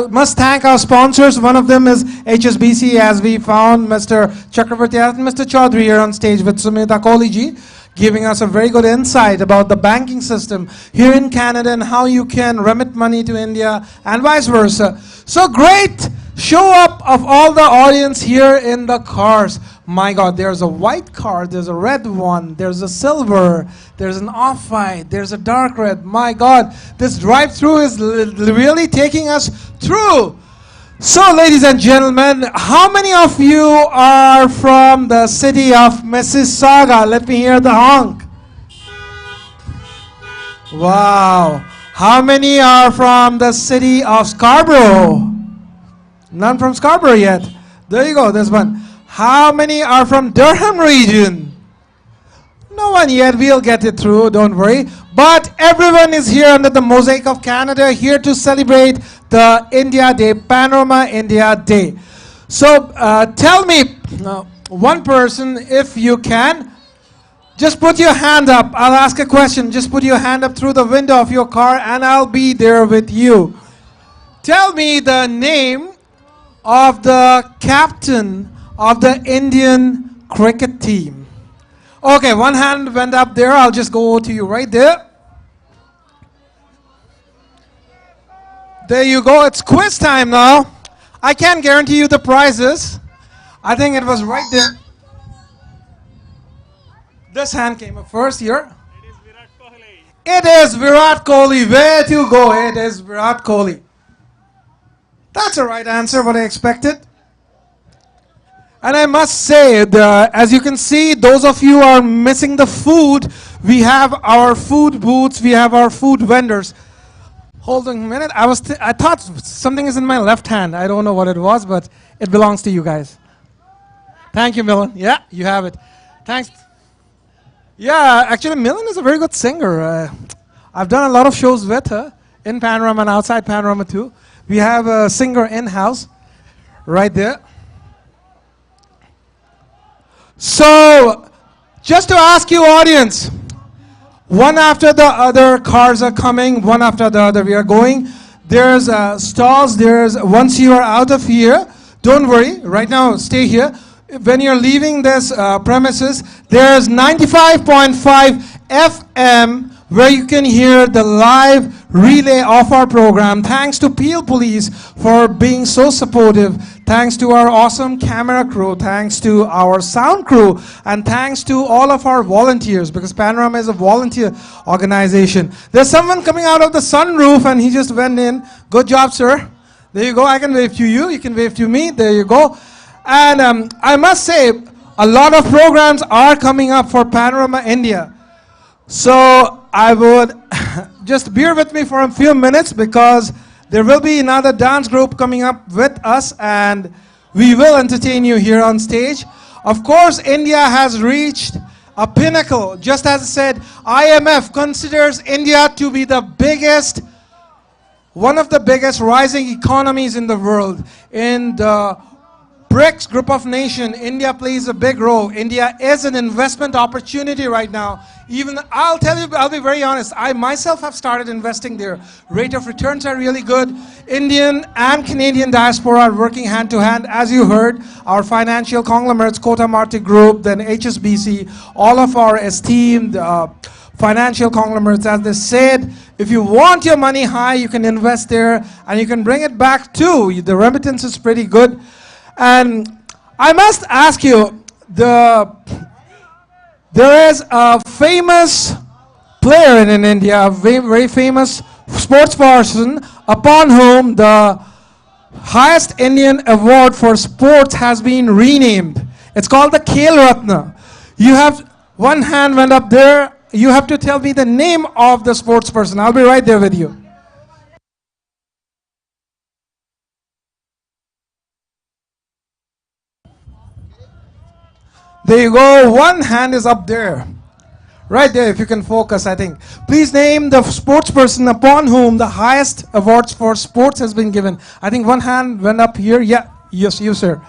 must thank our sponsors. One of them is HSBC, as we found Mr. Chakravarti and Mr. Chaudhary here on stage with Sumita Kohli, giving us a very good insight about the banking system here in Canada and how you can remit money to India and vice versa. So great show up of all the audience here in the cars. My God, there's a white car, there's a red one, there's a silver, there's an off-white, there's a dark red. My God, this drive-through is really taking us through. So, ladies and gentlemen, how many of you are from the city of Mississauga? Let me hear the honk. Wow. How many are from the city of Scarborough? None from Scarborough yet. There you go, there's one. How many are from Durham region? No one yet, we'll get it through, don't worry. But everyone is here under the mosaic of Canada, here to celebrate the India Day, Panorama India Day. So tell me, one person, if you can, just put your hand up. I'll ask a question. Just put your hand up through the window of your car and I'll be there with you. Tell me the name of the captain of the Indian cricket team. Okay, one hand went up there. I'll just go to you right there. There you go. It's quiz time now. I can't guarantee you the prizes. I think it was right there. This hand came up first here. It is Virat Kohli. Where to go? It is Virat Kohli. That's a right answer, what I expected. And I must say, as you can see, those of you who are missing the food, we have our food booths, we have our food vendors. Hold on a minute. I thought something is in my left hand. I don't know what it was, but it belongs to you guys. Thank you, Milan. Yeah, you have it. Thanks. Yeah, actually, Milan is a very good singer. I've done a lot of shows with her in Panorama and outside Panorama too. We have a singer in-house right there. So, just to ask you, audience, one after the other cars are coming, one after the other we are going. There's stalls, once you are out of here, don't worry, right now stay here. When you're leaving this premises, there's 95.5 FM where you can hear the live relay of our program. Thanks to Peel Police for being so supportive. Thanks to our awesome camera crew. Thanks to our sound crew. And thanks to all of our volunteers, because Panorama is a volunteer organization. There's someone coming out of the sunroof and he just went in. Good job, sir. There you go. I can wave to you. You can wave to me. There you go. And I must say, a lot of programs are coming up for Panorama India. So I would just bear with me for a few minutes because there will be another dance group coming up with us and we will entertain you here on stage. Of course, India has reached a pinnacle. Just as I said, IMF considers India to be the biggest, one of the biggest rising economies in the world. In the BRICS group of nations, India plays a big role. India is an investment opportunity right now. Even, I'll tell you, I'll be very honest, I myself have started investing there. Rate of returns are really good. Indian and Canadian diaspora are working hand to hand. As you heard, our financial conglomerates, Kotamarti Group, then HSBC, all of our esteemed financial conglomerates, as they said, if you want your money high, you can invest there and you can bring it back too. The remittance is pretty good. And I must ask you, there is a famous player in India, a very famous sports person, upon whom the highest Indian award for sports has been renamed. It's called the Khel Ratna. You have, one hand went up there, you have to tell me the name of the sports person. I'll be right there with you. There you go. One hand is up there. Right there, if you can focus, I think. Please name the sports person upon whom the highest awards for sports has been given. I think one hand went up here. Yeah, yes, you, sir.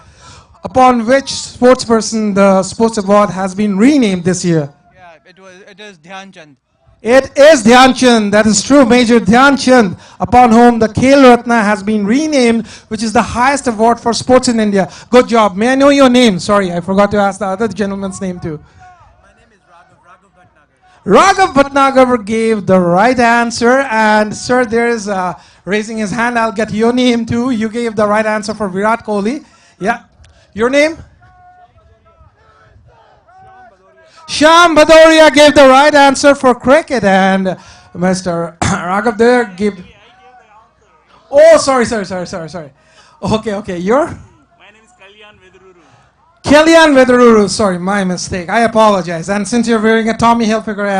Upon which sports person the sports award has been renamed this year? Yeah, it is Dhyan Chand. It is Dhyan Chand, that is true, Major Dhyan Chand, upon whom the Khel Ratna has been renamed, which is the highest award for sports in India. Good job. May I know your name? Sorry, I forgot to ask the other gentleman's name too. My name is Raghav Bhatnagar gave the right answer, and sir, there is raising his hand. I'll get your name too. You gave the right answer for Virat Kohli. Yeah. Your name? Shyam Bhadoria gave the right answer for cricket, and Mr. Raghav there gave... Oh, sorry. Okay, your? My name is Kalyan Vedururu. Kalyan Vedururu, sorry, my mistake. I apologize. And since you're wearing a Tommy Hilfiger, I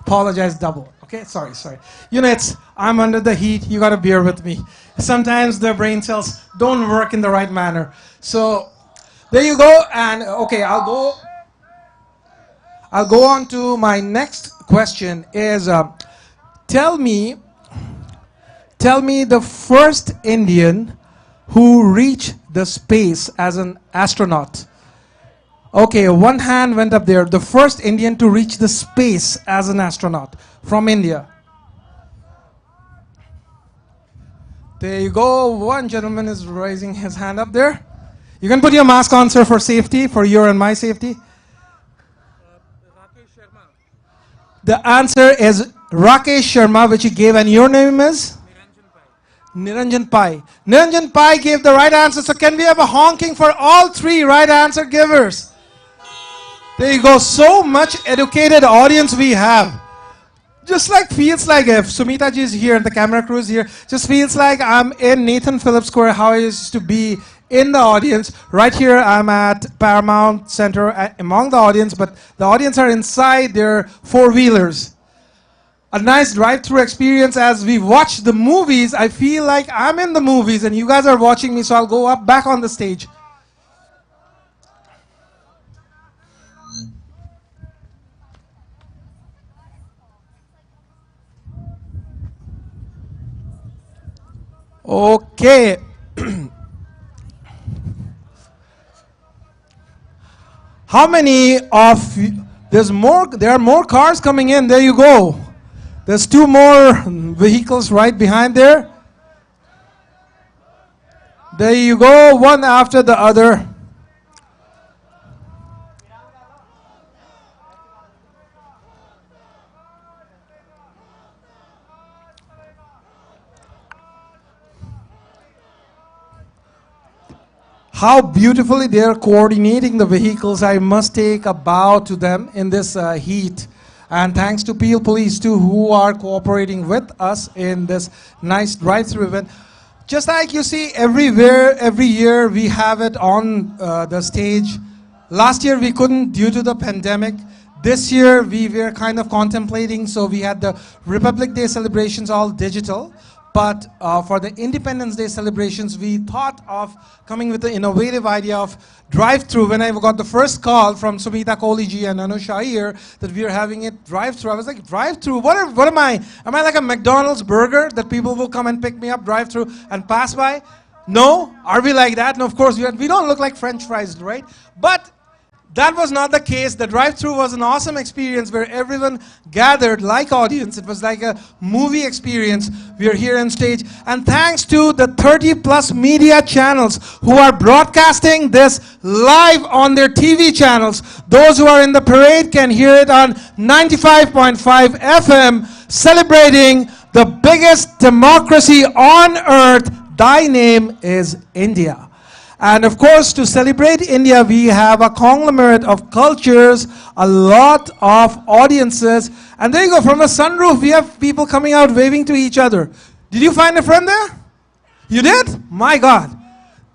apologize double. Okay, sorry. You know, I'm under the heat. You gotta bear with me. Sometimes the brain cells don't work in the right manner. So there you go. And okay, I'll go on to my next question. Is tell me the first Indian who reached the space as an astronaut. Okay, one hand went up there. The first Indian to reach the space as an astronaut from India. There you go. One gentleman is raising his hand up there. You can put your mask on, sir, for safety, for your and my safety. The answer is Rakesh Sharma, which he gave, and your name is? Niranjan Pai. Niranjan Pai gave the right answer. So can we have a honking for all three right answer givers? There you go. So much educated audience we have. Just like feels like if Sumita ji is here and the camera crew is here, just feels like I'm in Nathan Phillips Square, how I used to be in the audience. Right here I'm at Paramount Center among the audience, but the audience are inside their four-wheelers. A nice drive-through experience as we watch the movies. I feel like I'm in the movies and you guys are watching me, so I'll go up back on the stage. Okay. How many of you, there are more cars coming in. There you go. There's two more vehicles right behind there. There you go, one after the other. How beautifully they are coordinating the vehicles. I must take a bow to them in this heat. And thanks to Peel Police too, who are cooperating with us in this nice drive-through event. Just like you see everywhere, every year we have it on the stage. Last year we couldn't due to the pandemic. This year we were kind of contemplating, so we had the Republic Day celebrations all digital. But for the Independence Day celebrations, we thought of coming with the innovative idea of drive-through. When I got the first call from Sumita Kohli ji and Anusha here that we are having it drive-through, I was like, drive-through? What am I? Am I like a McDonald's burger that people will come and pick me up, drive-through, and pass by? No? Are we like that? No, of course, we don't look like French fries, right? But that was not the case. The drive-through was an awesome experience where everyone gathered like audience. It was like a movie experience. We are here on stage. And thanks to the 30+ media channels who are broadcasting this live on their TV channels. Those who are in the parade can hear it on 95.5 FM, celebrating the biggest democracy on earth. Thy name is India. And of course, to celebrate India, we have a conglomerate of cultures, a lot of audiences. And there you go, from a sunroof, we have people coming out waving to each other. Did you find a friend there? You did? My God.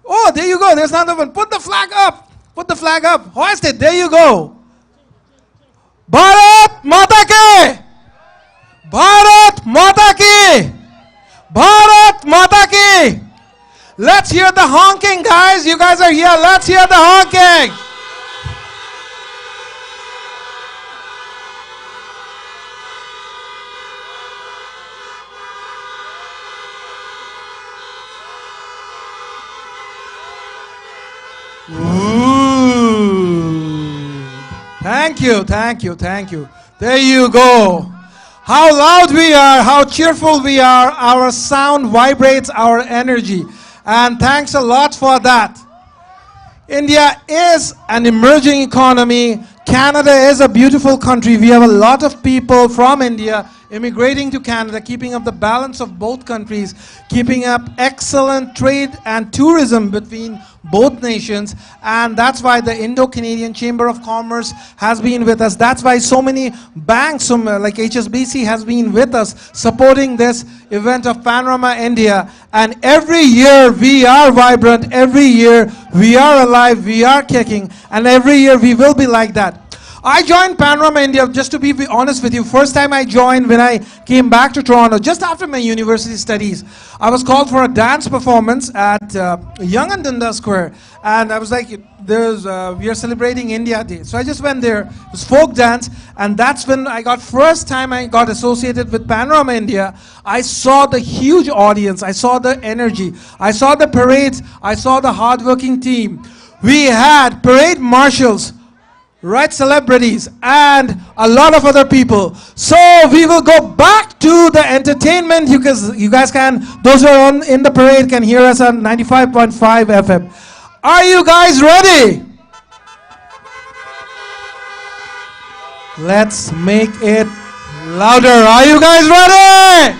Oh, there you go, there's another one. Put the flag up. Put the flag up. Hoist it. There you go. Bharat Mata Ki! Bharat Mata Ki! Bharat Mata Ki! Let's hear the honking, guys. You guys are here. Let's hear the honking. Ooh. Thank you, thank you, thank you. There you go. How loud we are, how cheerful we are. Our sound vibrates our energy. And thanks a lot for that. India is an emerging economy. Canada is a beautiful country. We have a lot of people from India immigrating to Canada, keeping up the balance of both countries, keeping up excellent trade and tourism between both nations. And that's why the Indo-Canadian Chamber of Commerce has been with us. That's why so many banks like HSBC has been with us, supporting this event of Panorama India. And every year we are vibrant, every year we are alive, we are kicking, and every year we will be like that. I joined Panorama India, just to be honest with you, first time I joined when I came back to Toronto, just after my university studies. I was called for a dance performance at Yonge and Dundas Square, and I was like, we are celebrating India Day. So I just went there. It was folk dance, and that's when first time I got associated with Panorama India. I saw the huge audience, I saw the energy, I saw the parades, I saw the hardworking team. We had parade marshals, right, celebrities, and a lot of other people. So we will go back to the entertainment. You guys can, those who are in the parade can hear us on 95.5 FM. Are you guys ready? Let's make it louder. Are you guys ready?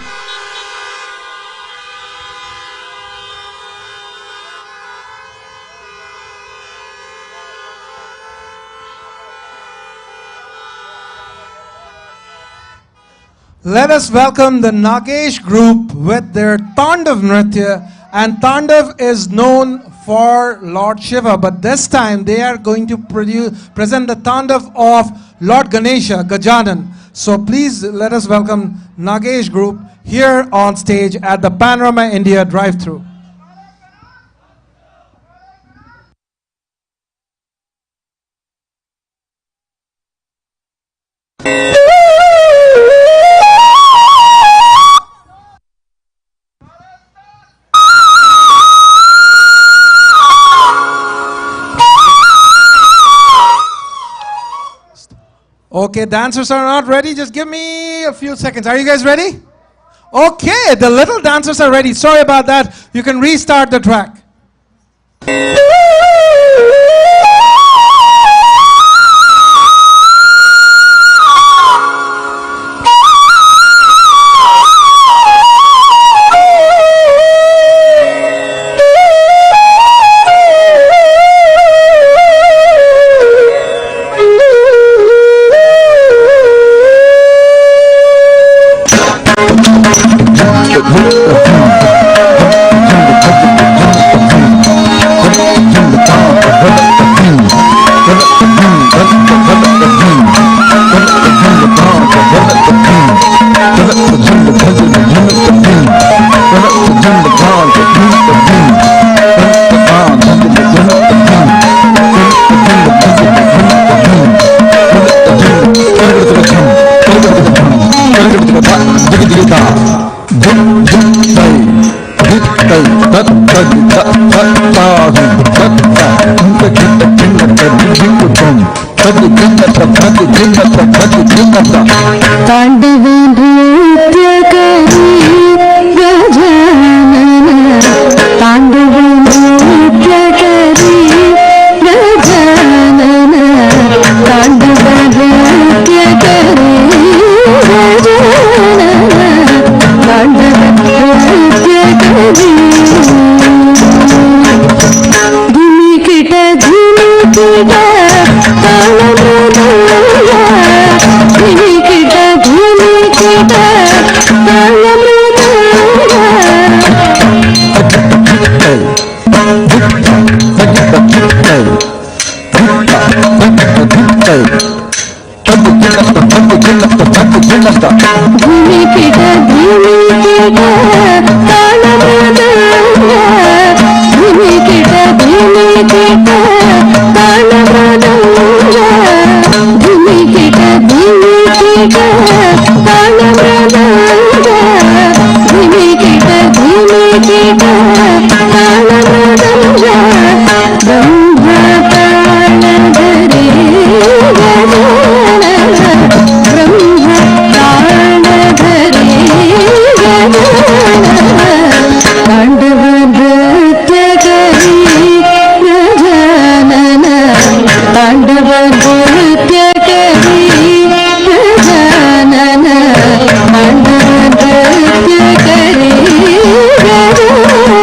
Let us welcome the Nagesh group with their Tandav Nritya. And Tandav is known for Lord Shiva, but this time they are going to present the Tandav of Lord Ganesha, Gajanan. So please let us welcome Nagesh group here on stage at the Panorama India Drive-Thru. Okay, dancers are not ready. Just give me a few seconds. Are you guys ready? Okay, the little dancers are ready. Sorry about that. You can restart the track.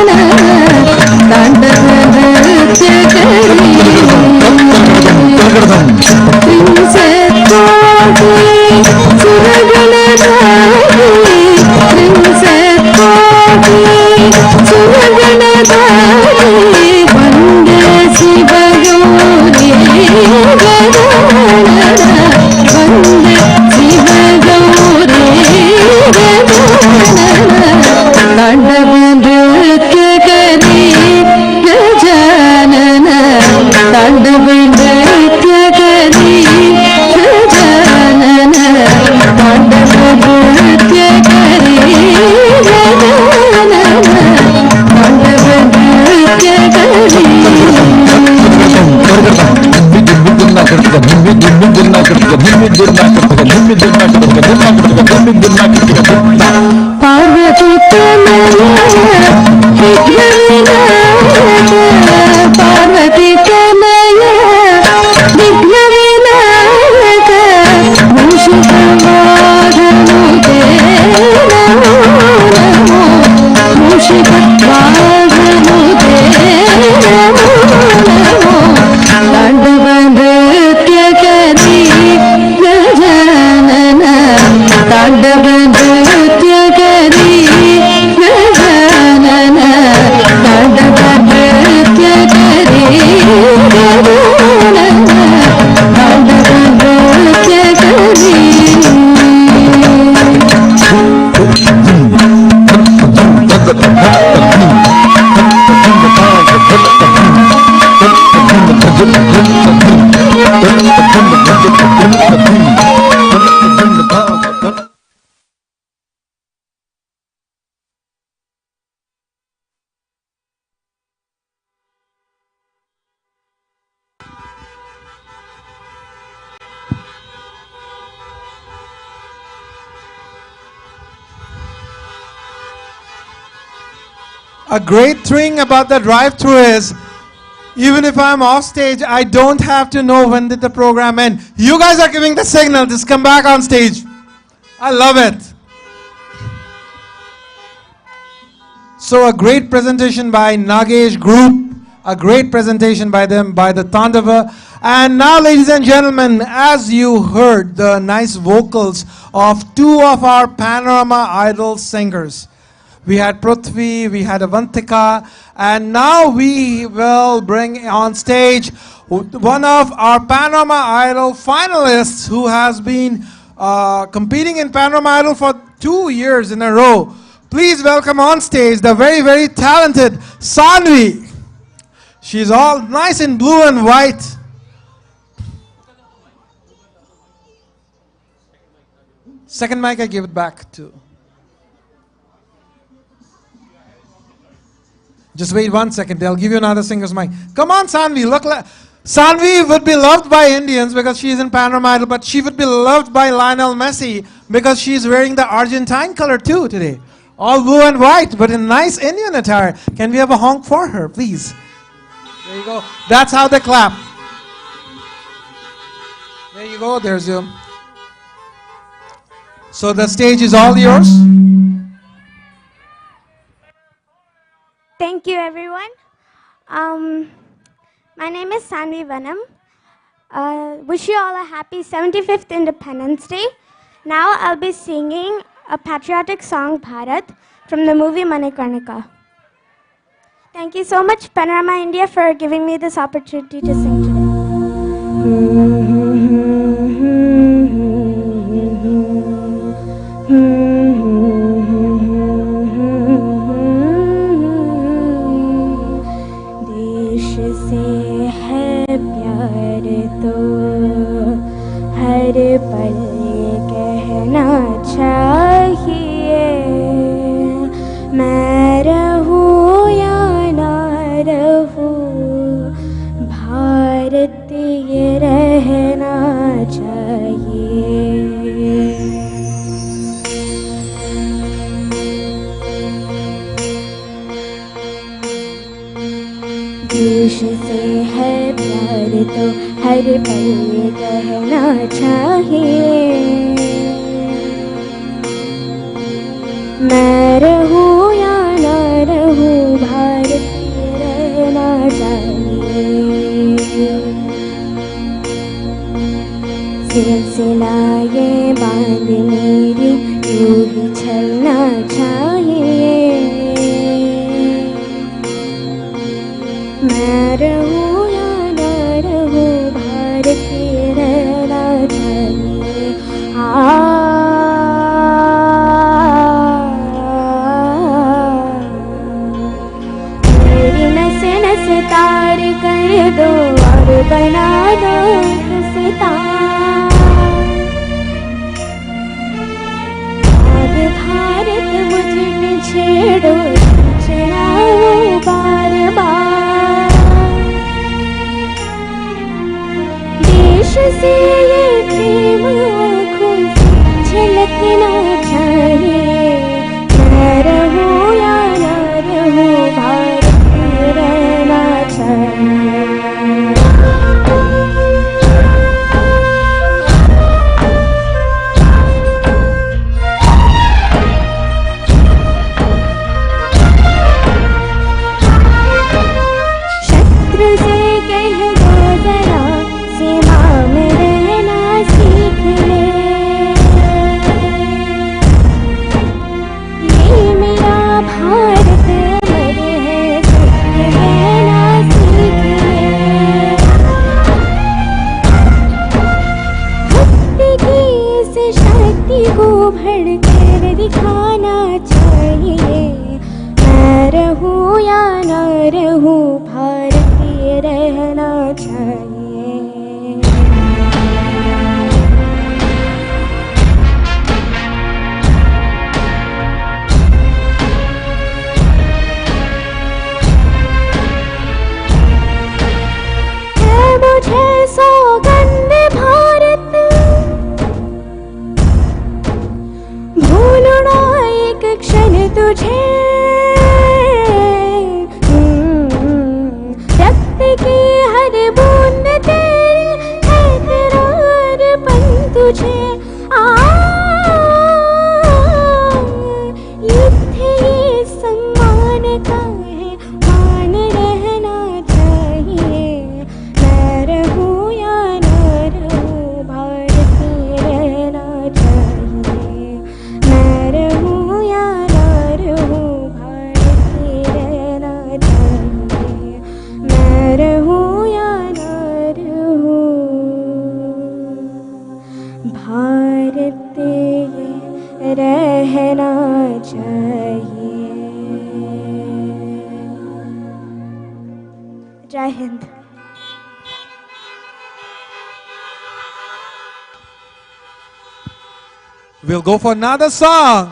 Na Parvati Tanaya विघ्न विनायक मूषिक वाहनुते नमो नमो मूषिक वाहनुते नमो नमो तांडव नृत्य करी गजानन तांडव नृत्य करी गजानन तांडव नृत्य करी गजानन तांडव नृत्य करी A great thing about the drive-thru is, even if I'm off stage, I don't have to know when did the program end. You guys are giving the signal, just come back on stage. I love it. So a great presentation by Nagesh Group, a great presentation by them, by the Tandava. And now, ladies and gentlemen, as you heard the nice vocals of two of our Panorama Idol singers. We had Prithvi, we had Avantika, and now we will bring on stage one of our Panorama Idol finalists who has been competing in Panorama Idol for 2 years in a row. Please welcome on stage the very, very talented Sanvi. She's all nice in blue and white. Second mic, I give it back to. Just wait 1 second, they'll give you another singer's mic. Come on, Sanvi, look like... Sanvi would be loved by Indians because she's in Panorama Idol, but she would be loved by Lionel Messi because she's wearing the Argentine color too today. All blue and white, but in nice Indian attire. Can we have a honk for her, please? There you go. That's how they clap. There you go, there's you. So the stage is all yours. Thank you, everyone. My name is Sanvi Vanam. Wish you all a happy 75th Independence Day. Now I'll be singing a patriotic song, Bharat, from the movie Manikarnika. Thank you so much, Panorama India, for giving me this opportunity to sing today. हर पल कहना चाहिए मैं रहूं या ना रहूं भारत ये रहना चाहिए देश से है प्यार तो हर पल कहना चाहिए मैं रहूं या ना रहूं भारत रहना चाहिए सिलसिला ये बांध मेरी यूं ही चलना चाहिए मैं रहूं या ना रहूं भारत रहना चाहिए मेरी नसे नसे तार कर दो और बना दो एक सितार अब भारत मुझे छेड़ो चलाओ बार बार देश से ये प्रेम रहूं या न रहूं भारतीय रहना चाहिए। है मुझे सौगंध भारत, भूलना एक क्षण तुझे, रक्त की हर बूंद तेरी है, तेरा अर्पण तुझे। युद्ध ये सम्मान का है, मान रहना चाहिए। मैं रहूं या न रहूं भारतीय रहना चाहिए। मैं रहूं या न रहूं भारतीय रहना चाहिए। मैं रहूं या न रहूं भारतीय रहना चाहिए। जय Hind. We'll go for another song.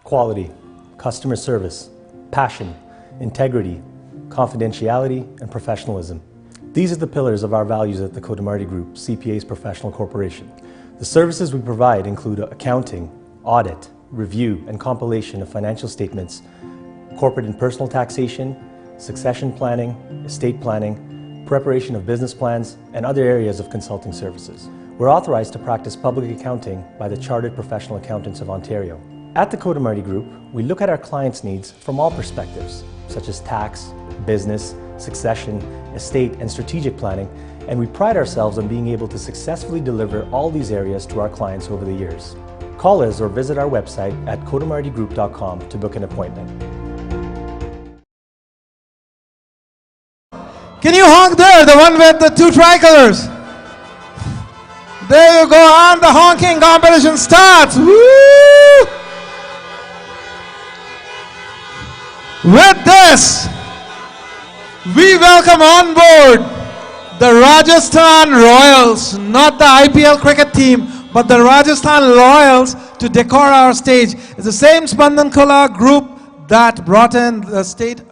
Quality, customer service, passion, integrity, confidentiality, and professionalism. These are the pillars of our values at the Kotamarti Group, CPA's professional corporation. The services we provide include accounting, audit, review, and compilation of financial statements, corporate and personal taxation, succession planning, estate planning, preparation of business plans, and other areas of consulting services. We're authorized to practice public accounting by the Chartered Professional Accountants of Ontario. At the Kotamarti Group, we look at our clients' needs from all perspectives, such as tax, business, succession, estate, and strategic planning, and we pride ourselves on being able to successfully deliver all these areas to our clients over the years. Call us or visit our website at kotamartigroup.com to book an appointment. Can you honk there, the one with the two tricolors? There you go, and the honking competition starts. Woo! With this, we welcome on board the Rajasthan Royals, not the IPL cricket team, but the Rajasthan Royals to decor our stage. It's the same Spandan Kala group that brought in the state.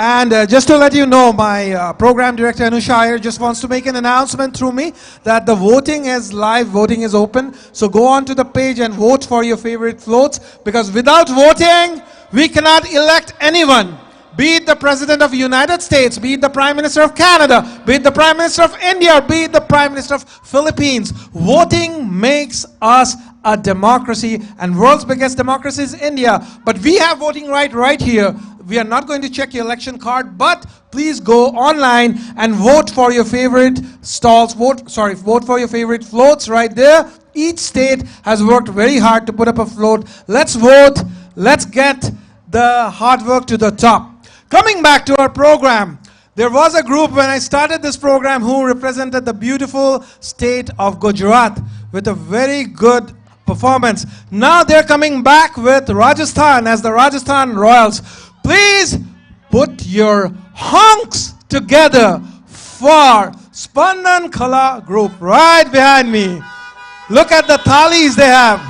And just to let you know, my program director Anusha here just wants to make an announcement through me that the voting is live, voting is open. So go on to the page and vote for your favorite floats, because without voting, we cannot elect anyone. Be it the President of the United States, be it the Prime Minister of Canada, be it the Prime Minister of India, be it the Prime Minister of Philippines. Voting makes us a democracy, and world's biggest democracy is India. But we have voting right here. We are not going to check your election card, but please go online and vote for your favorite stalls. Vote for your favorite floats right there. Each state has worked very hard to put up a float. Let's vote. Let's get the hard work to the top. Coming back to our program, there was a group when I started this program who represented the beautiful state of Gujarat with a very good performance. Now they're coming back with Rajasthan as the Rajasthan Royals. Please put your honks together for Spandan Kala group right behind me. Look at the thalis they have.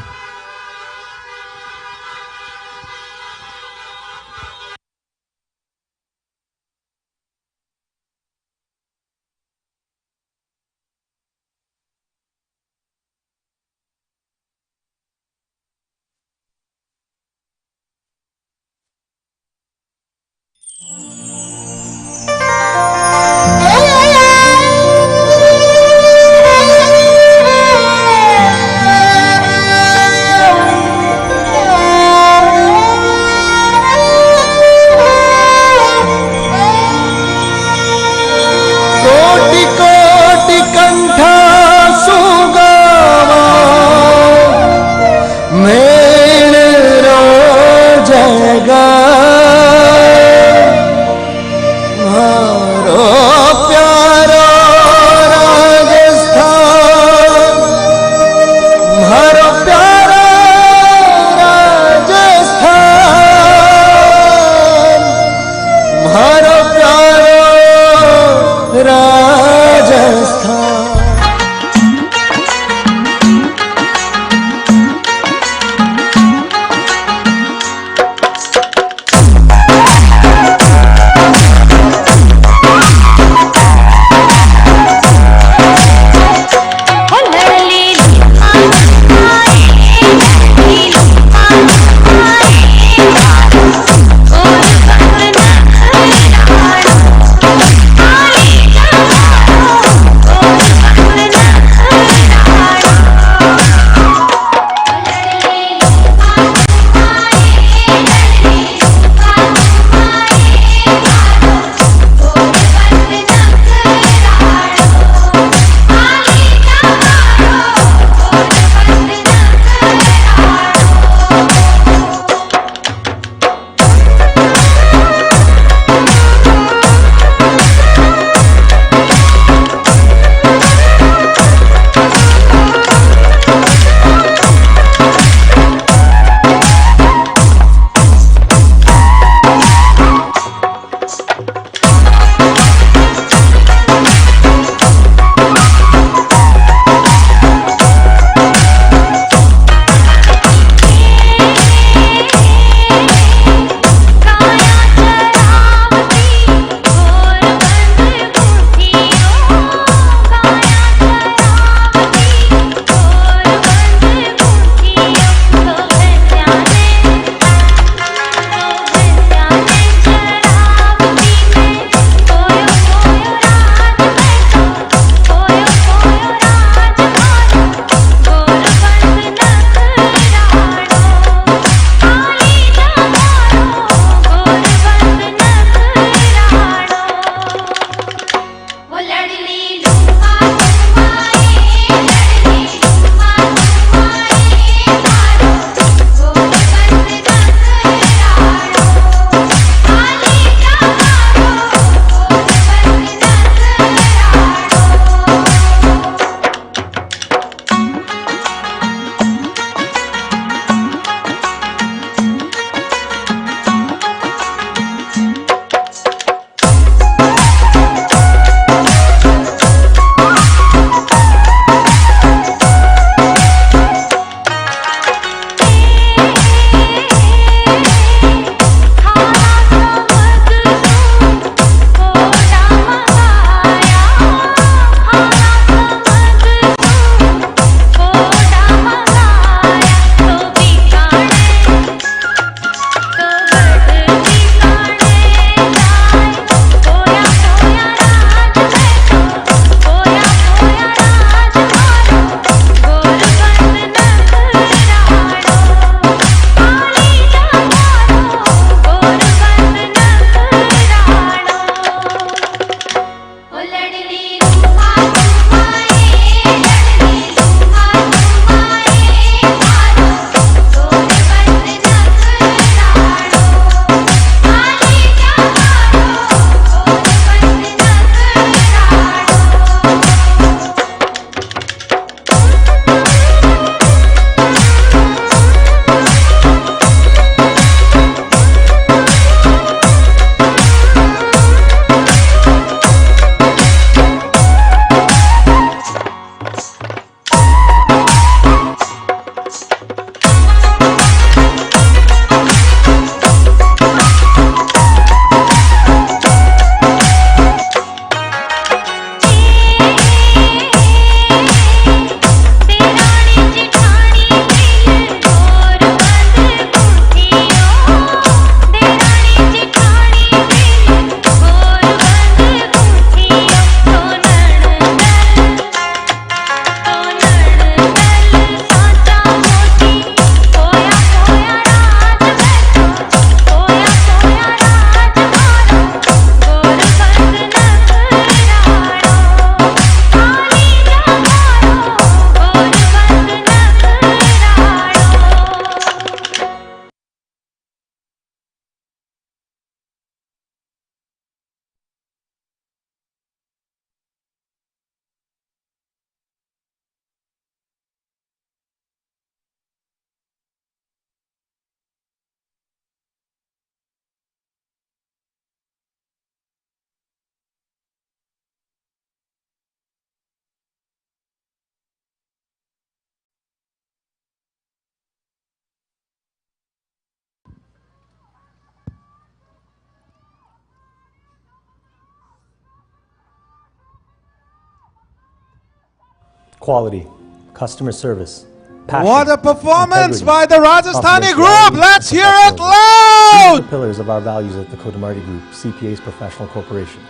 quality, customer service, passion. What a performance integrity, by the Rajsthani group! confidentiality, Let's hear and it professionalism. These are loud! the pillars of our values at the Kotamarti Group, CPA's professional corporation.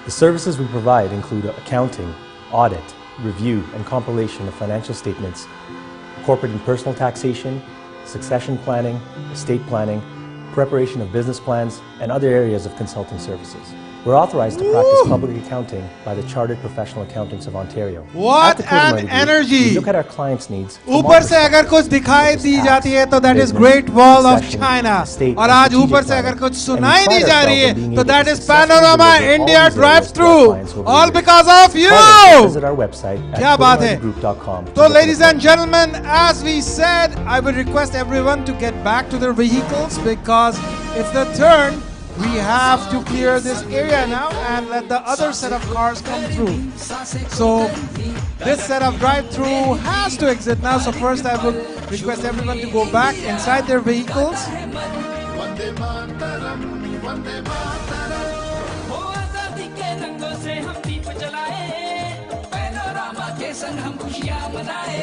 The services we provide include accounting, audit, review, and compilation of financial statements, corporate and personal taxation, succession planning, estate planning, preparation of business plans, and other areas of consulting services. We're authorized to practice public accounting by the Chartered Professional Accountants of Ontario. What At the Kotamarti an Group, energy! we look at our clients' needs. from ऊपर all से अगर कुछ दिखाई दी जाती है तो that is business, Great Wall of succession, China estate, और and आज strategic ऊपर से planning. अगर कुछ And we सुनाई दी pride जा ourselves रही on है being तो able that to is successfully Panorama deliver all India these areas to our Drive-Thru clients over the all years. because of Call us or you! visit our website at क्या बात है? kotamartigroup.com to So book an ladies and appointment. gentlemen, as we said, I would request everyone to get back to their vehicles because it's the turn. We have to clear this area now and let the other set of cars come through. So this set of drive-through has to exit now. So first I would request everyone to go back inside their vehicles.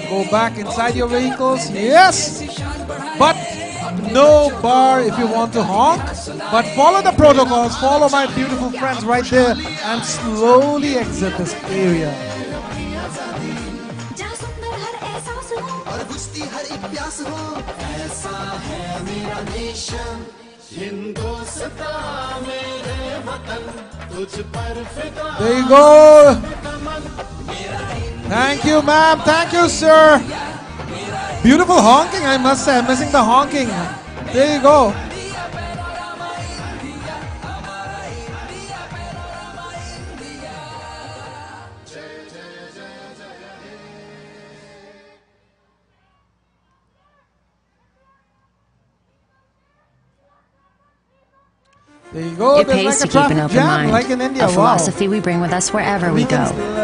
Go back inside your vehicles. Yes. But no bar if you want to honk, but follow the protocols, follow my beautiful friends right there and slowly exit this area. There you go. Thank you, ma'am. Thank you, sir. Beautiful honking, I must say. I'm missing the honking. There you go. There you go. It There's pays like a to keep an traffic open jam, mind, like in India. a Wow. philosophy we bring with us wherever we go.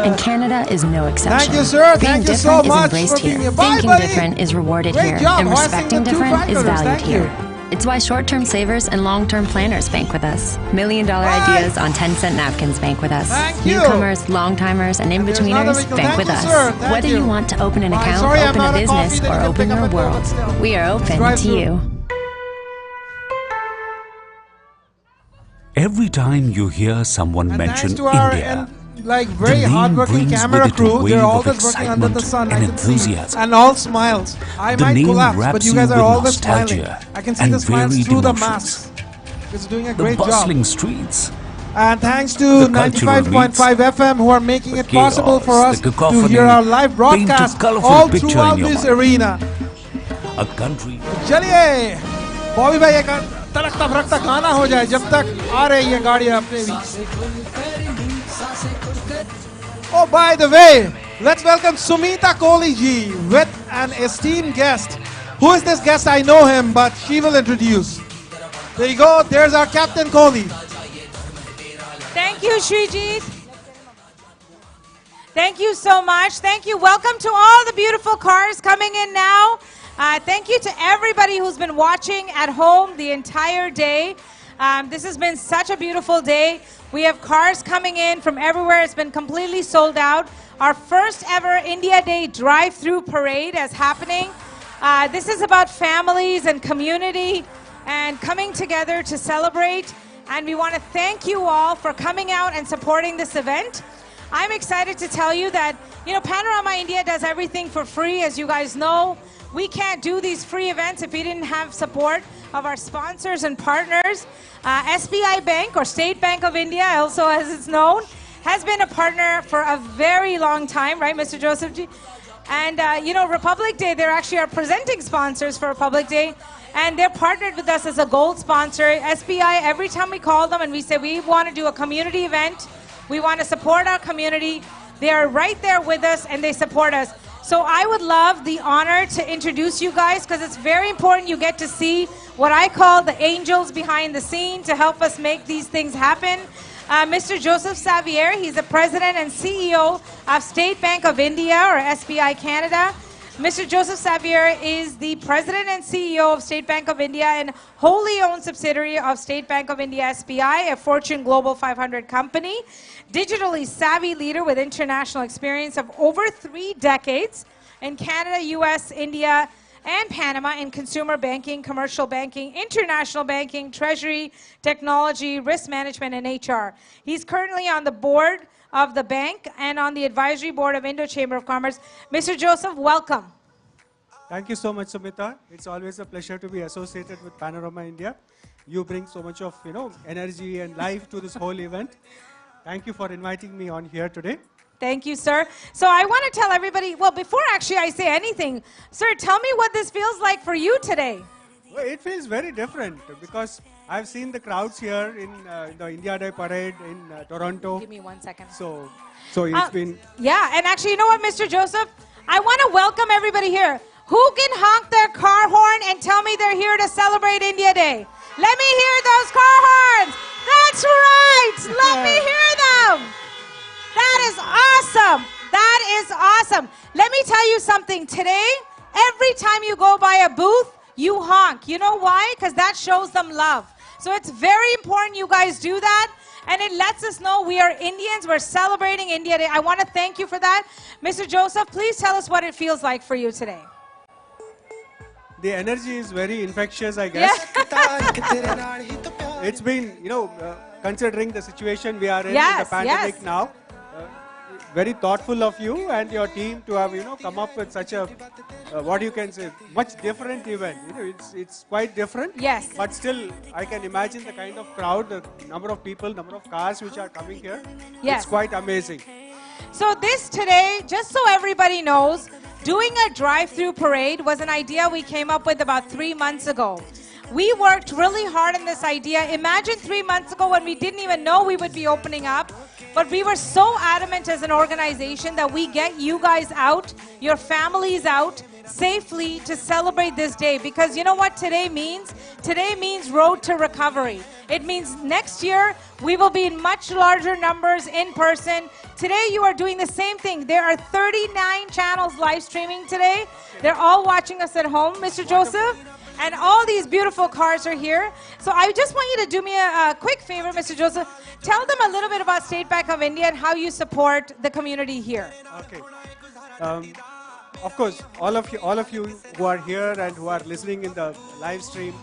And Canada is no exception. Thank you, sir. Being Thank you so different is much embraced for being here. here. Bye, Thinking buddy. different is rewarded Great here. job And hoisting respecting the two different is factors. valued Thank you. here. It's why short-term savers and long-term planners bank with us. Million-dollar ideas on 10-cent napkins bank with us. Thank you. Newcomers, long-timers, and another in-betweeners vehicle. bank Thank with you, us. sir. Thank Whether you. you want to open an Bye. account, Sorry, I'm open out a of business, coffee. or Then you can open pick up your a bill, but world, still. we are open Drive to through. you. Every time you hear someone mention To our India, like very the name hardworking brings camera with it a crew, they're wave of always working under the sun. excitement I and can see, enthusiasm. and all smiles. I The might name collapse, but wraps you you guys are with always smiling. nostalgia I can see and the smiles varied through the emotions. masks. It's doing a The great job. bustling streets, And thanks to the cultural 95.5 FM who are making it possible for chaos, us the to cacophony hear our live paint a broadcast colourful all picture in throughout your this mind. arena. a country चलिए बॉबी भाई एक तड़कता भड़कता गाना हो जाए जब तक आ रही है गाड़ियां अपने भी. Oh, by the way, let's welcome Sumita Kohli ji with an esteemed guest. Who is this guest? I know him, but she will introduce. There you go. There's our Captain Kohli. Thank you, Srijit. Thank you so much. Thank you. Welcome to all the beautiful cars coming in now. Thank you to everybody who's been watching at home the entire day. This has been such a beautiful day. We have cars coming in from everywhere. It's been completely sold out. Our first ever India Day Drive-Thru Parade is happening. This is about families and community and coming together to celebrate. And we want to thank you all for coming out and supporting this event. I'm excited to tell you that, Panorama India does everything for free, as you guys know. We can't do these free events if we didn't have support of our sponsors and partners. SBI Bank, or State Bank of India, also as it's known, has been a partner for a very long time, right, Mr. Joseph Ji? And, Republic Day, they're actually our presenting sponsors for Republic Day. And they're partnered with us as a gold sponsor. SBI, every time we call them and we say we want to do a community event, we want to support our community, they are right there with us and they support us. So I would love the honor to introduce you guys because it's very important you get to see what I call the angels behind the scene to help us make these things happen. Mr. Joseph Xavier, he's the president and CEO of State Bank of India, or SBI Canada. Mr. Joseph Xavier is the President and CEO of State Bank of India and wholly owned subsidiary of State Bank of India SBI, a Fortune Global 500 company, digitally savvy leader with international experience of over 3 decades in Canada, US, India, and Panama in consumer banking, commercial banking, international banking, treasury, technology, risk management, and HR. He's currently on the board of the bank and on the advisory board of Indo Chamber of Commerce. Mr. Joseph, welcome. Thank you so much, Sumita. It's always a pleasure to be associated with Panorama India. You bring so much of, energy and life to this whole event. Thank you for inviting me on here today. Thank you, sir. So I want to tell everybody, well, before actually I say anything, sir, tell me what this feels like for you today. Well, it feels very different because I've seen the crowds here in the India Day Parade in Toronto. Give me 1 second. So it's been... Yeah, and actually, you know what, Mr. Joseph? I want to welcome everybody here. Who can honk their car horn and tell me they're here to celebrate India Day? Let me hear those car horns. That's right. Let me hear them. That is awesome. That is awesome. Let me tell you something. Today, every time you go by a booth, you honk. You know why? Because that shows them love. So it's very important you guys do that. And it lets us know we are Indians. We're celebrating India Day. I want to thank you for that. Mr. Joseph, please tell us what it feels like for you today. The energy is very infectious, I guess. Yeah. It's been, considering the situation we are in the pandemic now, very thoughtful of you and your team to have, come up with such a, what you can say, much different event. It's quite different. Yes. But still, I can imagine the kind of crowd, the number of people, number of cars which are coming here. Yes. It's quite amazing. So this today, just so everybody knows, doing a drive-through parade was an idea we came up with about 3 months ago. We worked really hard on this idea. Imagine 3 months ago when we didn't even know we would be opening up. But we were so adamant as an organization that we get you guys out, your families out, safely to celebrate this day. Because you know what today means? Today means road to recovery. It means next year we will be in much larger numbers in person. Today you are doing the same thing. There are 39 channels live streaming today. They're all watching us at home, Mr. Joseph. And all these beautiful cars are here. So I just want you to do me a quick favor, Mr. Joseph. Tell them a little bit about State Bank of India and how you support the community here. Okay. Of course, all of you who are here and who are listening in the live stream,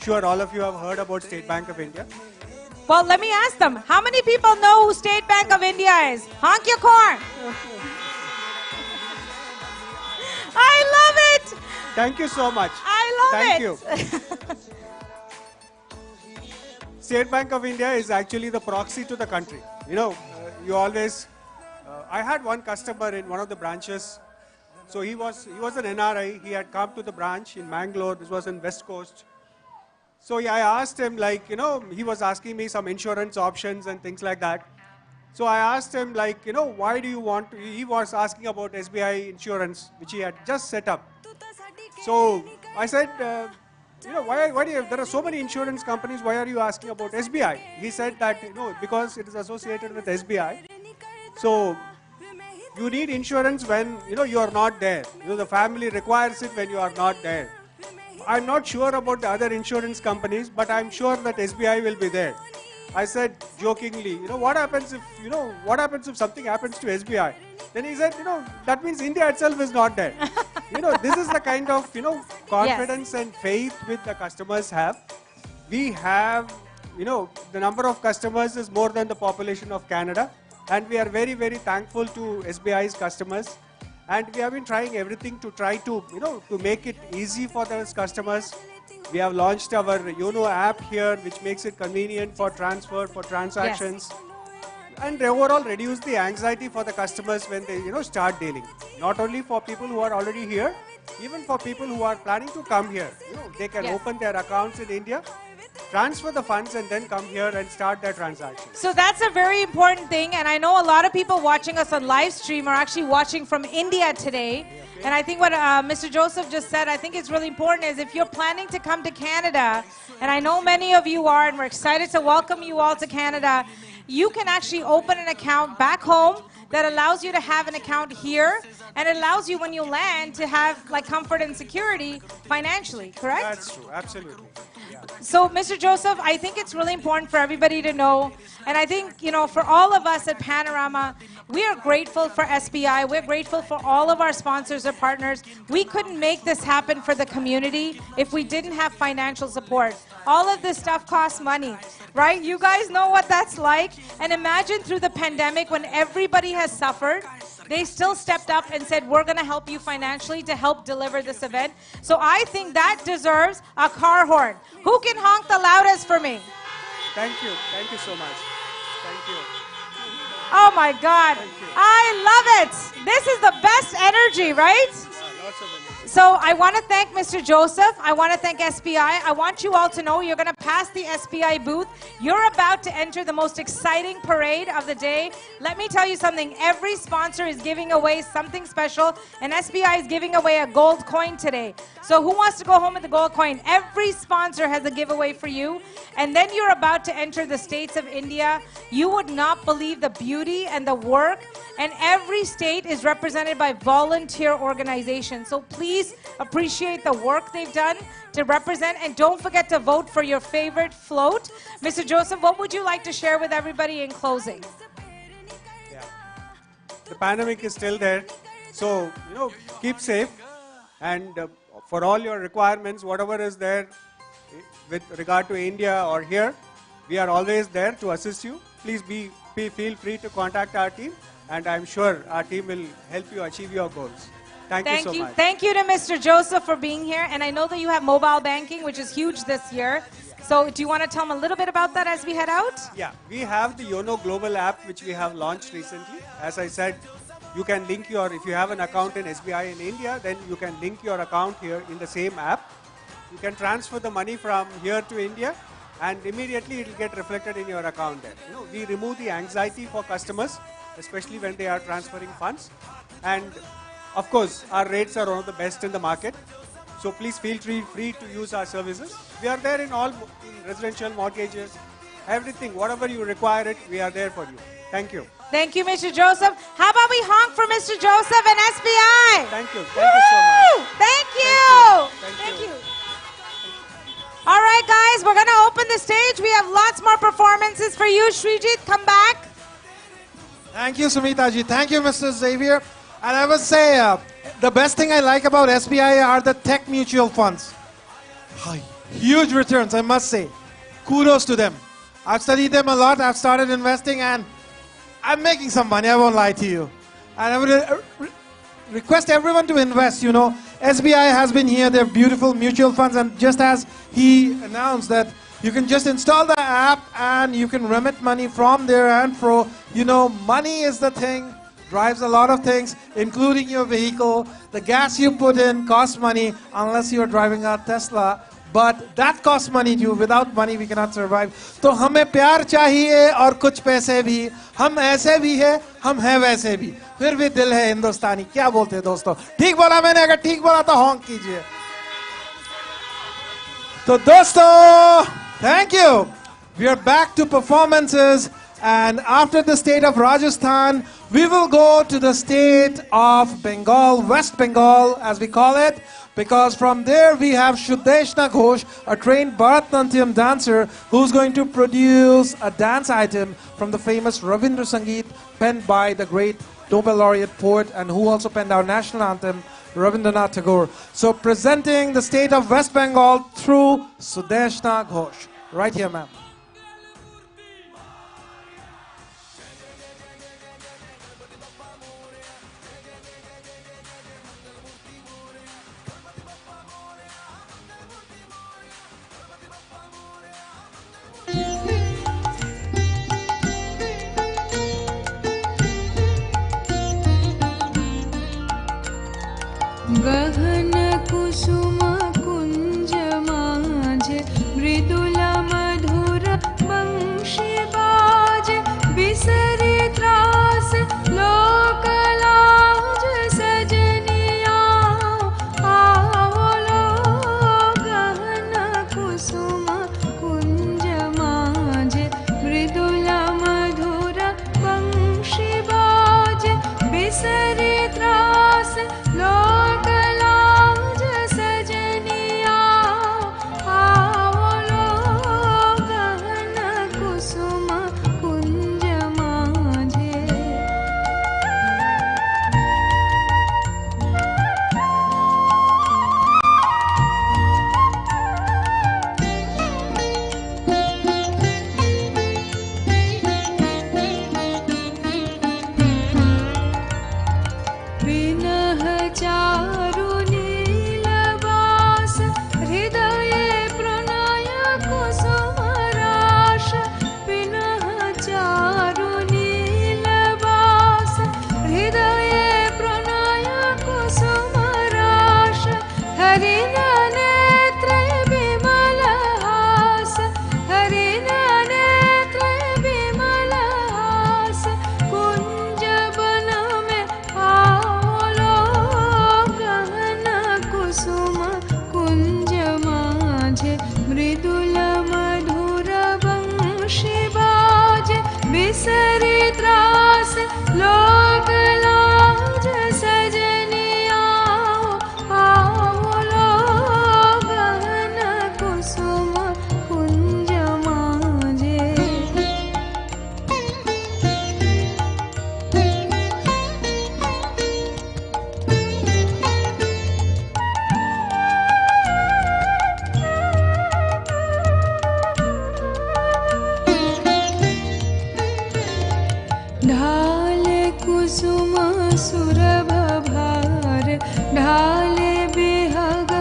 sure, all of you have heard about State Bank of India. Well, let me ask them. How many people know who State Bank of India is? Honk your horn. I love it. Thank you so much. I love Thank it. you. State Bank of India is actually the proxy to the country. You always... I had one customer in one of the branches. So he was an NRI. He had come to the branch in Mangalore. This was in West Coast. So I asked him, he was asking me some insurance options and things like that. So I asked him, why do you want to... He was asking about SBI insurance, which he had just set up. So I said, why do you, there are so many insurance companies, why are you asking about SBI? He said that, because it is associated with SBI. So you need insurance when, you are not there. The family requires it when you are not there. I'm not sure about the other insurance companies, but I'm sure that SBI will be there. I said jokingly, what happens if something happens to SBI? Then he said, that means India itself is not there. This is the kind of, confidence and faith which the customers have. We have, the number of customers is more than the population of Canada. And we are very, very thankful to SBI's customers. And we have been trying everything to try to, to make it easy for those customers. We have launched our app here, which makes it convenient for transfer, for transactions. Yes. And overall reduce the anxiety for the customers when they, start dealing. Not only for people who are already here, even for people who are planning to come here. They can open their accounts in India transfer the funds and then come here and start their transaction. So that's a very important thing, and I know a lot of people watching us on live stream are actually watching from India today. And I think what Mr. Joseph just said, I think it's really important, is if you're planning to come to Canada, and I know many of you are, and we're excited to welcome you all to Canada, you can actually open an account back home that allows you to have an account here, and it allows you when you land to have like comfort and security financially, correct? That's true, absolutely. So, Mr. Joseph, I think it's really important for everybody to know, and I think, you know, for all of us at Panorama, we are grateful for SBI. We're grateful for all of our sponsors or partners. We couldn't make this happen for the community if we didn't have financial support. All of this stuff costs money, right? You guys know what that's like. And imagine through the pandemic when everybody has suffered, they still stepped up and said, we're going to help you financially to help deliver this event. So I think that deserves a car horn. Who can honk the loudest for me? Thank you so much. Thank you. Oh my God, I love it. This is the best energy, right? Lots of energy. So I want to thank Mr. Joseph. I want to thank SBI. I want you all to know you're going to pass the SBI booth. You're about to enter the most exciting parade of the day. Let me tell you something. Every sponsor is giving away something special, and SBI is giving away a gold coin today. So who wants to go home with the gold coin? Every sponsor has a giveaway for you. And then you're about to enter the states of India. You would not believe the beauty and the work. And every state is represented by volunteer organizations. So please appreciate the work they've done to represent. And don't forget to vote for your favorite float. Mr. Joseph, what would you like to share with everybody in closing? Yeah. The pandemic is still there. So, you know, keep safe. And for all your requirements, whatever is there with regard to India or here, we are always there to assist you. Please feel free to contact our team. And I'm sure our team will help you achieve your goals. Thank you so much. Thank you to Mr. Joseph for being here. And I know that you have mobile banking, which is huge this year. So do you want to tell them a little bit about that as we head out? Yeah, we have the YONO Global app, which we have launched recently. As I said, you can link if you have an account in SBI in India, then you can link your account here in the same app. You can transfer the money from here to India, and immediately it will get reflected in your account there. You know, we remove the anxiety for customers, especially when they are transferring funds. And of course, our rates are one of the best in the market. So please feel free to use our services. We are there in residential mortgages, everything, whatever you require it, we are there for you. Thank you. Thank you, Mr. Joseph. How about we honk for Mr. Joseph and SBI? Thank you. Thank you so much. Thank you. Thank you. All right, guys, we're going to open the stage. We have lots more performances for you. Srijit, come back. Thank you, Sumita ji. Thank you, Mr. Xavier. And I would say the best thing I like about SBI are the tech mutual funds. Huge returns, I must say. Kudos to them. I've studied them a lot. I've started investing and I'm making some money. I won't lie to you. And I would request everyone to invest. You know, SBI has been here. They're beautiful mutual funds. And just as he announced that you can just install the app and you can remit money from there and fro. You know, money is the thing, drives a lot of things, including your vehicle. The gas you put in costs money unless you're driving a Tesla. But that costs money too. Without money, we cannot survive. So हमें प्यार चाहिए और कुछ पैसे भी. हम ऐसे भी हैं, हम हैं वैसे भी. फिर भी दिल है हिंदुस्तानी. क्या बोलते हैं दोस्तों? ठीक बोला मैंने. अगर ठीक बोला तो honk कीजिए. तो दोस्तों, thank you. We are back to performances, and after the state of Rajasthan, we will go to the state of Bengal, West Bengal, as we call it. Because from there we have Sudeshna Ghosh, a trained Bharatanatyam dancer who's going to produce a dance item from the famous Ravindra Sangeet penned by the great Nobel laureate poet and who also penned our national anthem, Rabindranath Tagore. So presenting the state of West Bengal through Sudeshna Ghosh. Right here, ma'am. गहन कुसुम कुंज माझे मृदुल मृदुल मधुर वंशी बाजे बिसरे त्रास लोक लाज सजनिया आओ लोग गहन कुसुम कुंज मांझे ढाले कुसुम सुरभ भार ढाले बिहग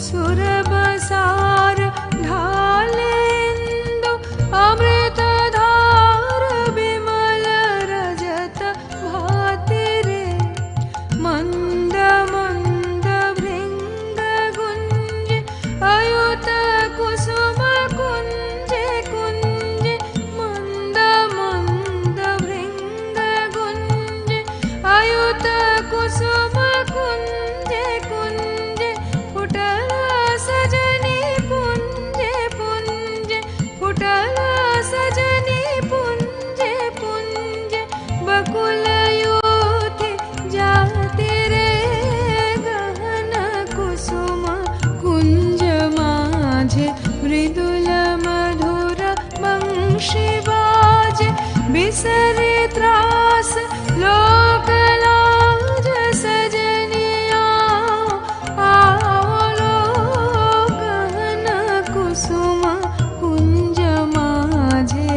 सुरभ सार ढाले इंदु अमृत धार विमल रजत भाति रे मंद मंद भृंग गुंज अयुत कुसुम कुंज कुंज मंद मंद भृंग गुंज अयुत कुसुम कुंज कुंज फुटल सजनी पुंज पुंज फुटल सजनी पुंज पुंज बकुल युति जाति रे गहन कुसुम कुंज माझे मृदुल मधुर वंशी बाजे बिसरे त्रास लोक लाज सजनिया आओ लोग गहन कुसुम कुंज माझे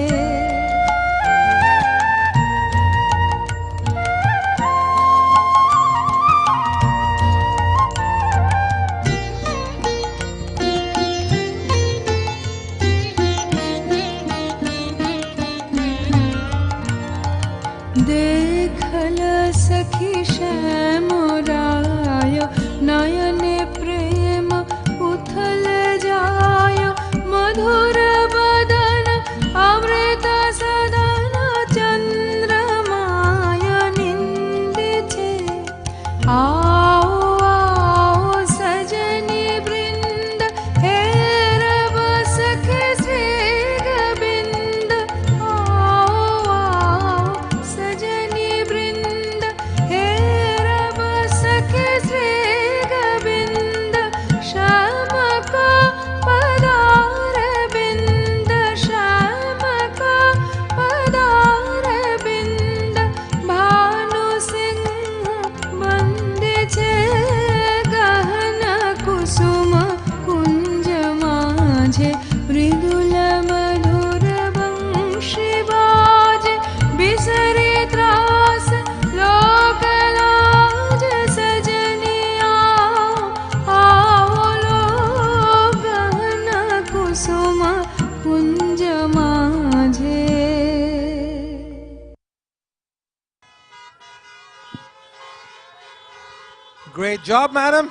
देखल सखी श्याम राय नयन प्रेम उथल जाय मधुर बदन अमृत सदन चंद्रमाय निंदिछे आओ आओ सजनी वृंद हेर बसखे श्री गोविंद आओ आओ सजनी वृंद हेर बसखे श्री गोविंद श्याम का पदार बिंद श्याम का पदार बिंद भानु सिंह बंदिछे गहन कुसुम कुंज माझे मृदुल मधुर वंशी बाजे बिसरे त्रास लोक लाज सजनिया आओ लोग गहन कुसुम कुंज माझे Great job, madam.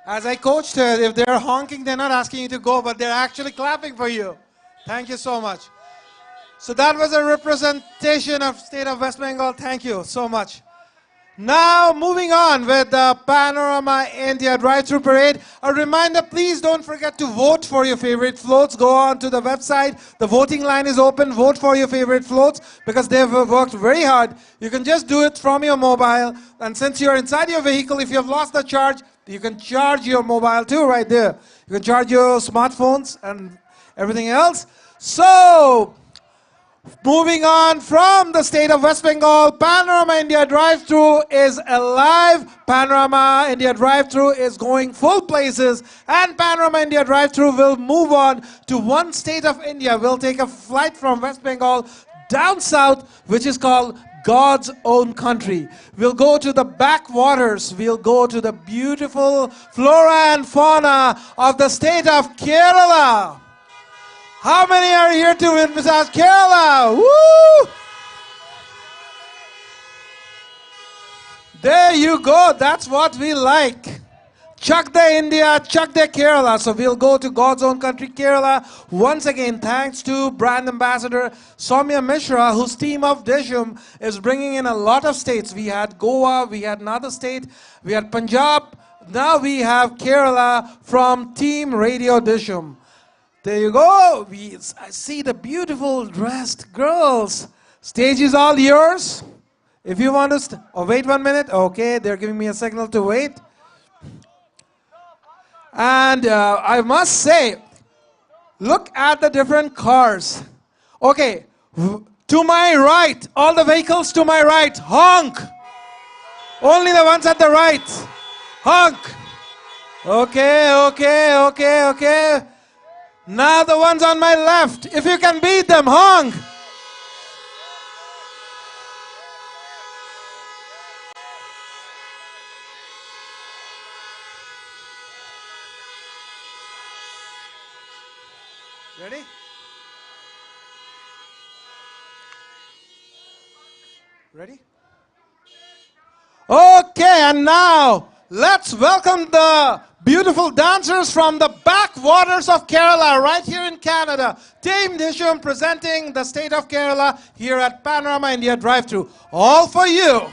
As I coached her, if they're honking, they're not asking you to go, but they're actually clapping for you. Thank you so much. So that was a representation of state of West Bengal. Thank you so much. Now, moving on with the Panorama India Drive-Thru Parade. A reminder, please don't forget to vote for your favorite floats. Go on to the website. The voting line is open. Vote for your favorite floats because they've worked very hard. You can just do it from your mobile. And since you're inside your vehicle, if you have lost the charge, you can charge your mobile too right there. You can charge your smartphones and everything else. So, moving on from the state of West Bengal, Panorama India Drive-Thru is alive. Panorama India Drive-Thru is going full places, and Panorama India Drive-Thru will move on to one state of India. We'll take a flight from West Bengal down south, which is called God's own country. We'll go to the backwaters. We'll go to the beautiful flora and fauna of the state of Kerala. How many are here to witness Kerala? Woo! There you go. That's what we like. Chuck the India, chuck the Kerala. So we'll go to God's own country, Kerala. Once again, thanks to Brand Ambassador Soumya Mishra, whose team of Dishum is bringing in a lot of states. We had Goa, we had another state, we had Punjab, Now we have Kerala from Team Radio Dishum. There you go. I see the beautiful dressed girls. Stage is all yours. If you want to, wait 1 minute. Okay, they're giving me a signal to wait. And I must say, look at the different cars. Okay, to my right, all the vehicles to my right, honk. Only the ones at the right, honk. Okay. Now the ones on my left, if you can beat them, honk. Ready? Ready? Okay, and now let's welcome the beautiful dancers from the backwaters of Kerala right here in Canada. Team Dishum presenting the state of Kerala here at Panorama India Drive-Thru. All for you.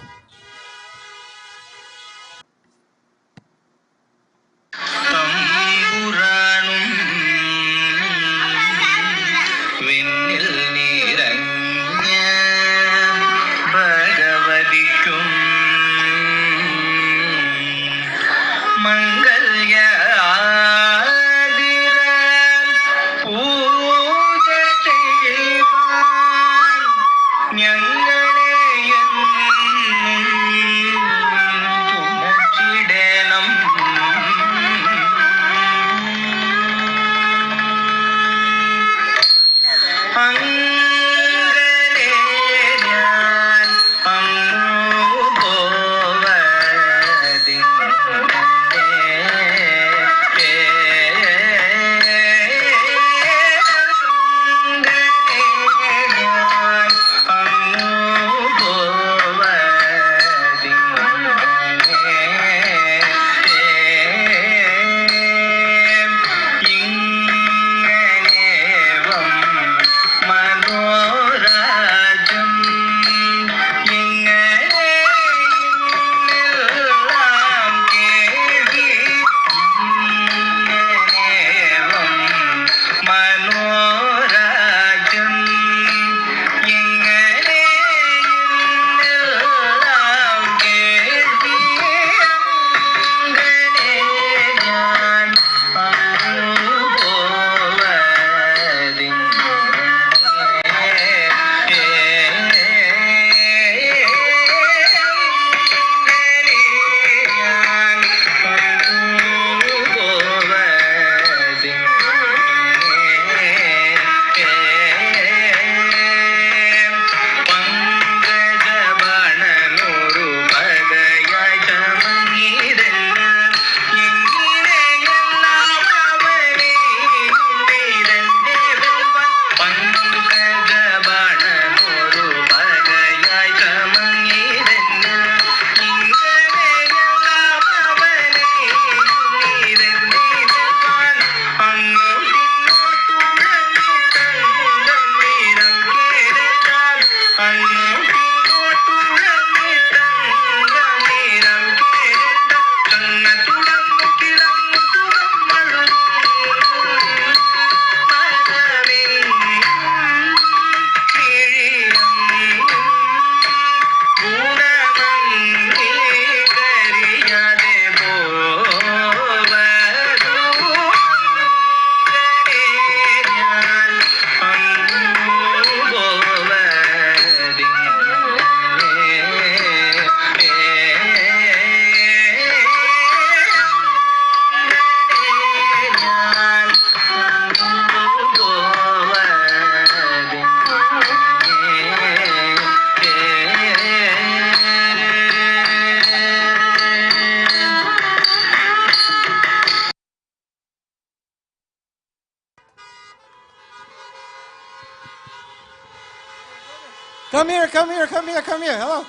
Come here. Hello.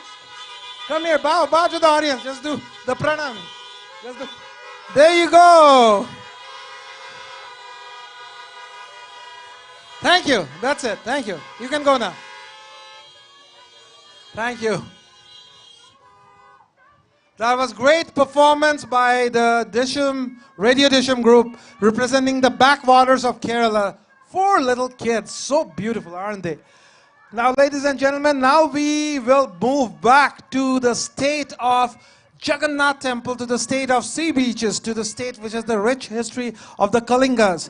Come here. Bow to the audience. Just do the pranam. There you go. Thank you. That's it. Thank you. You can go now. Thank you. That was great performance by the Disham, Radio Disham group representing the backwaters of Kerala. 4 little kids, so beautiful, aren't they? Now, ladies and gentlemen, now we will move back to the state of Jagannath Temple, to the state of sea beaches, to the state which has the rich history of the Kalingas.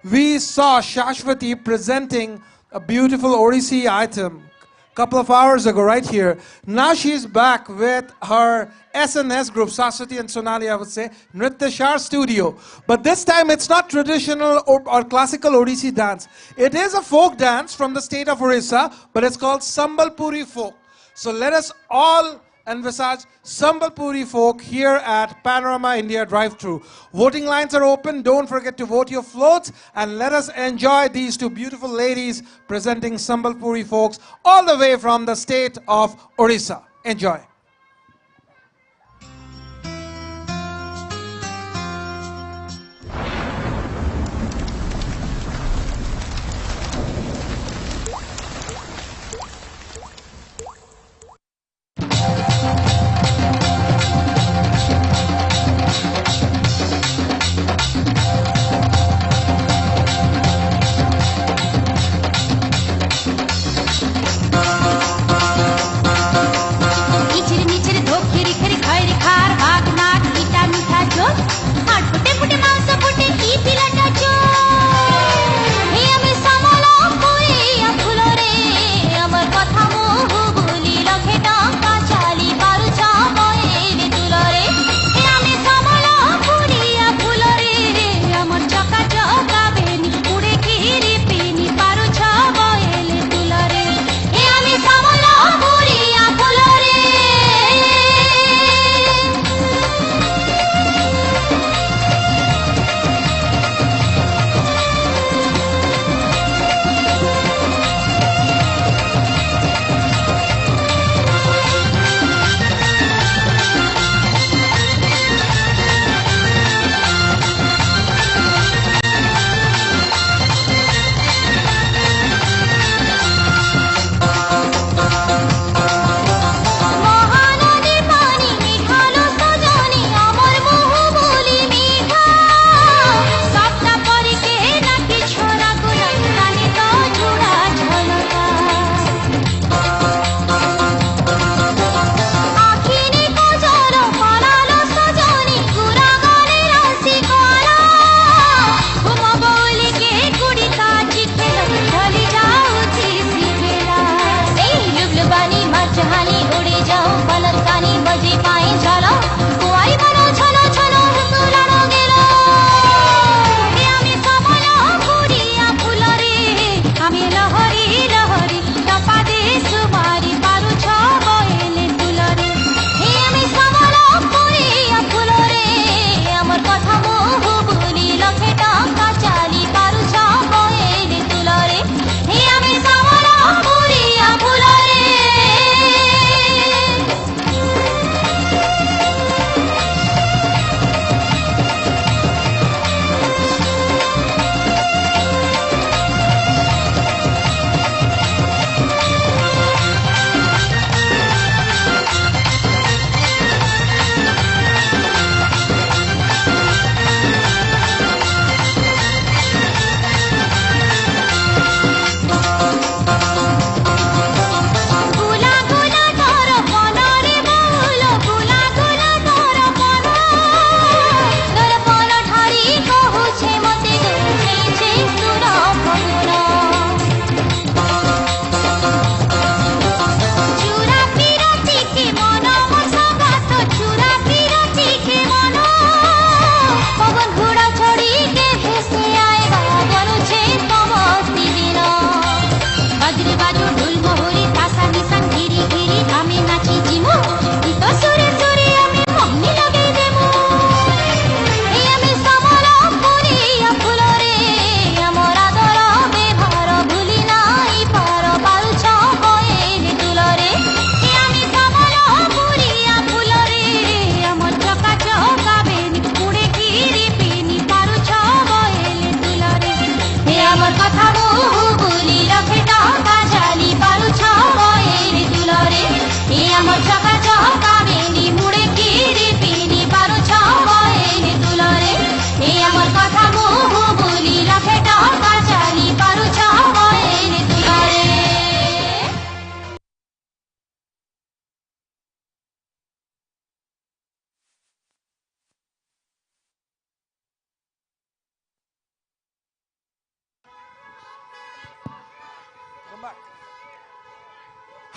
We saw Shashwati presenting a beautiful Odissi item a couple of hours ago right here. Now she's back with her SNS group, Saswati and Sonali, I would say, Nritya Shar Studio. But this time it's not traditional or classical Odissi dance. It is a folk dance from the state of Orissa, but it's called Sambalpuri folk. So let us all envisage Sambalpuri folk here at Panorama India Drive-Thru. Voting lines are open. Don't forget to vote your floats, and let us enjoy these 2 beautiful ladies presenting Sambalpuri folks all the way from the state of Orissa. Enjoy.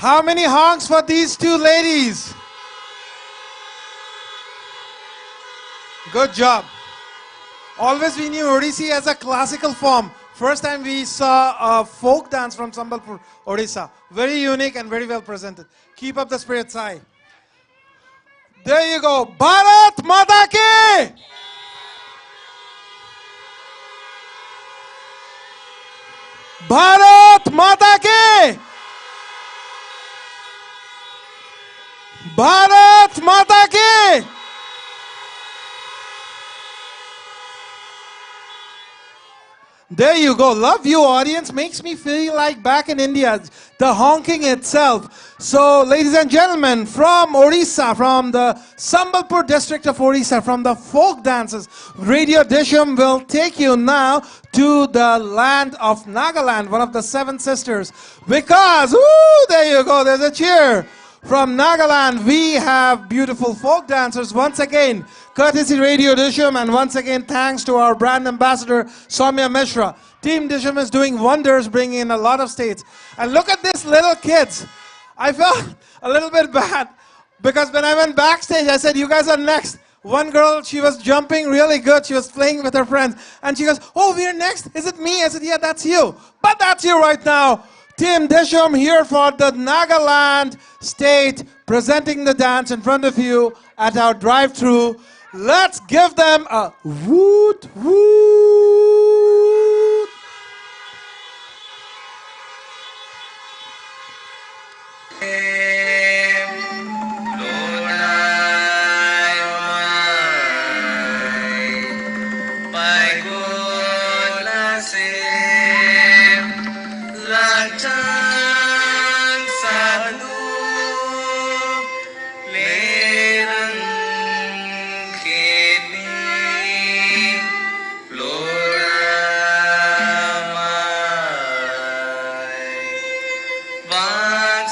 How many honks for these two ladies? Good job. Always we knew Odissi as a classical form. First time we saw a folk dance from Sambalpur, Orissa. Very unique and very well presented. Keep up the spirits high. There you go. Bharat Mata Ki! Bharat Mata Ki! Bharat Mata Ki! There you go. Love you, audience. Makes me feel like back in India. The honking itself. So, ladies and gentlemen, from Orissa, from the Sambalpur district of Orissa, from the folk dances, Radio Disham will take you now to the land of Nagaland, one of the seven sisters. Because, there you go. There's a cheer. From Nagaland, we have beautiful folk dancers once again. Courtesy Radio Disham, and once again thanks to our brand ambassador Soumya Mishra. Team Disham is doing wonders, bringing in a lot of states. And look at these little kids. I felt a little bit bad because when I went backstage, I said, you guys are next. One girl, she was jumping really good. She was playing with her friends. And she goes, oh, we're next. Is it me? I said, yeah, that's you. But that's you right now. Team Disham here for the Nagaland state, presenting the dance in front of you at our drive-thru. Let's give them a woot woot.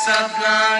Sapna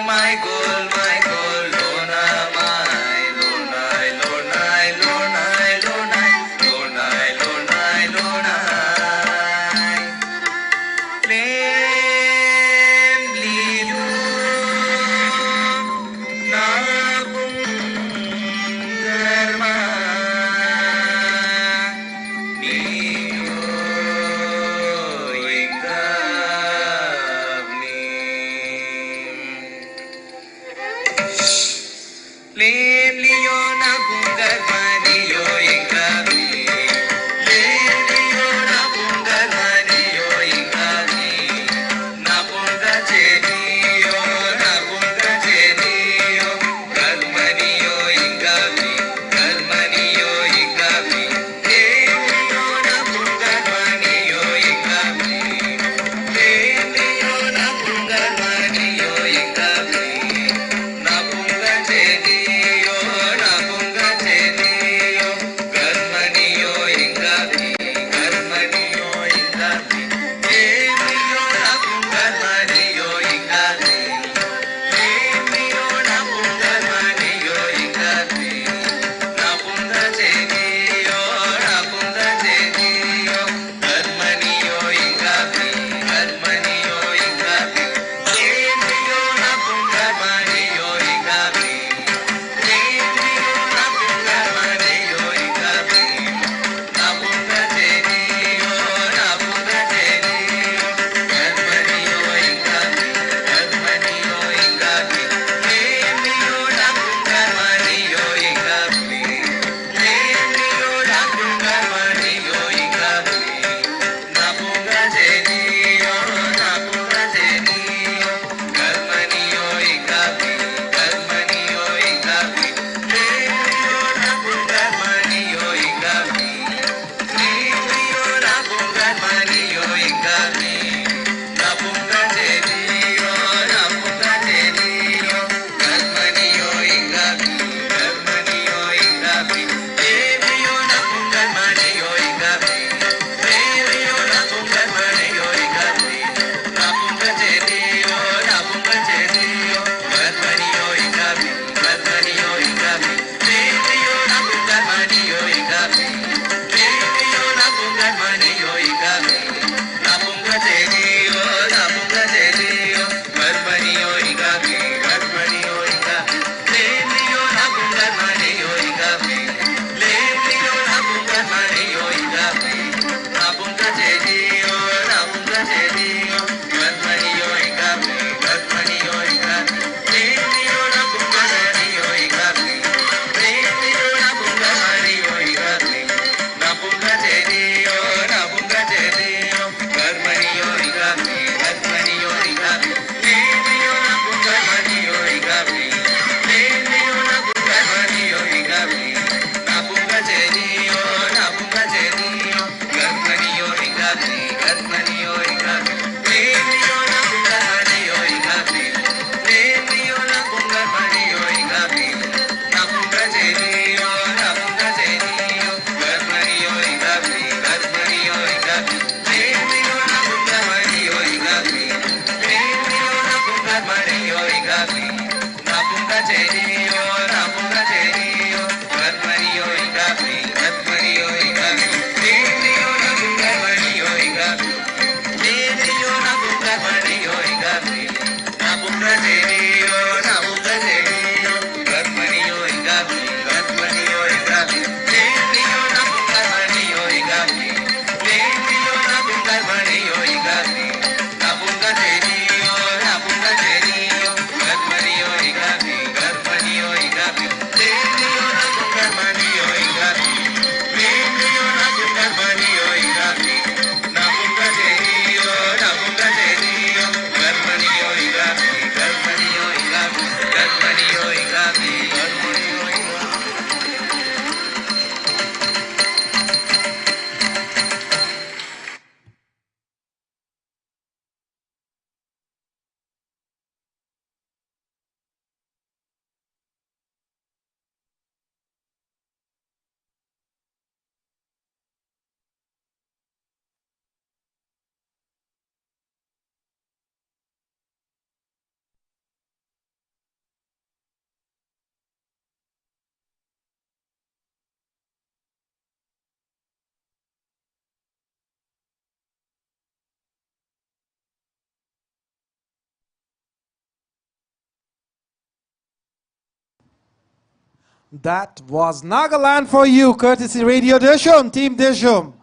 That was Nagaland for you, courtesy Radio Dishum, Team Dishum.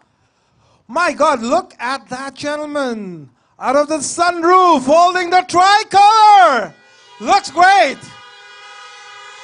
My God, look at that gentleman out of the sunroof holding the tricolor. Looks great.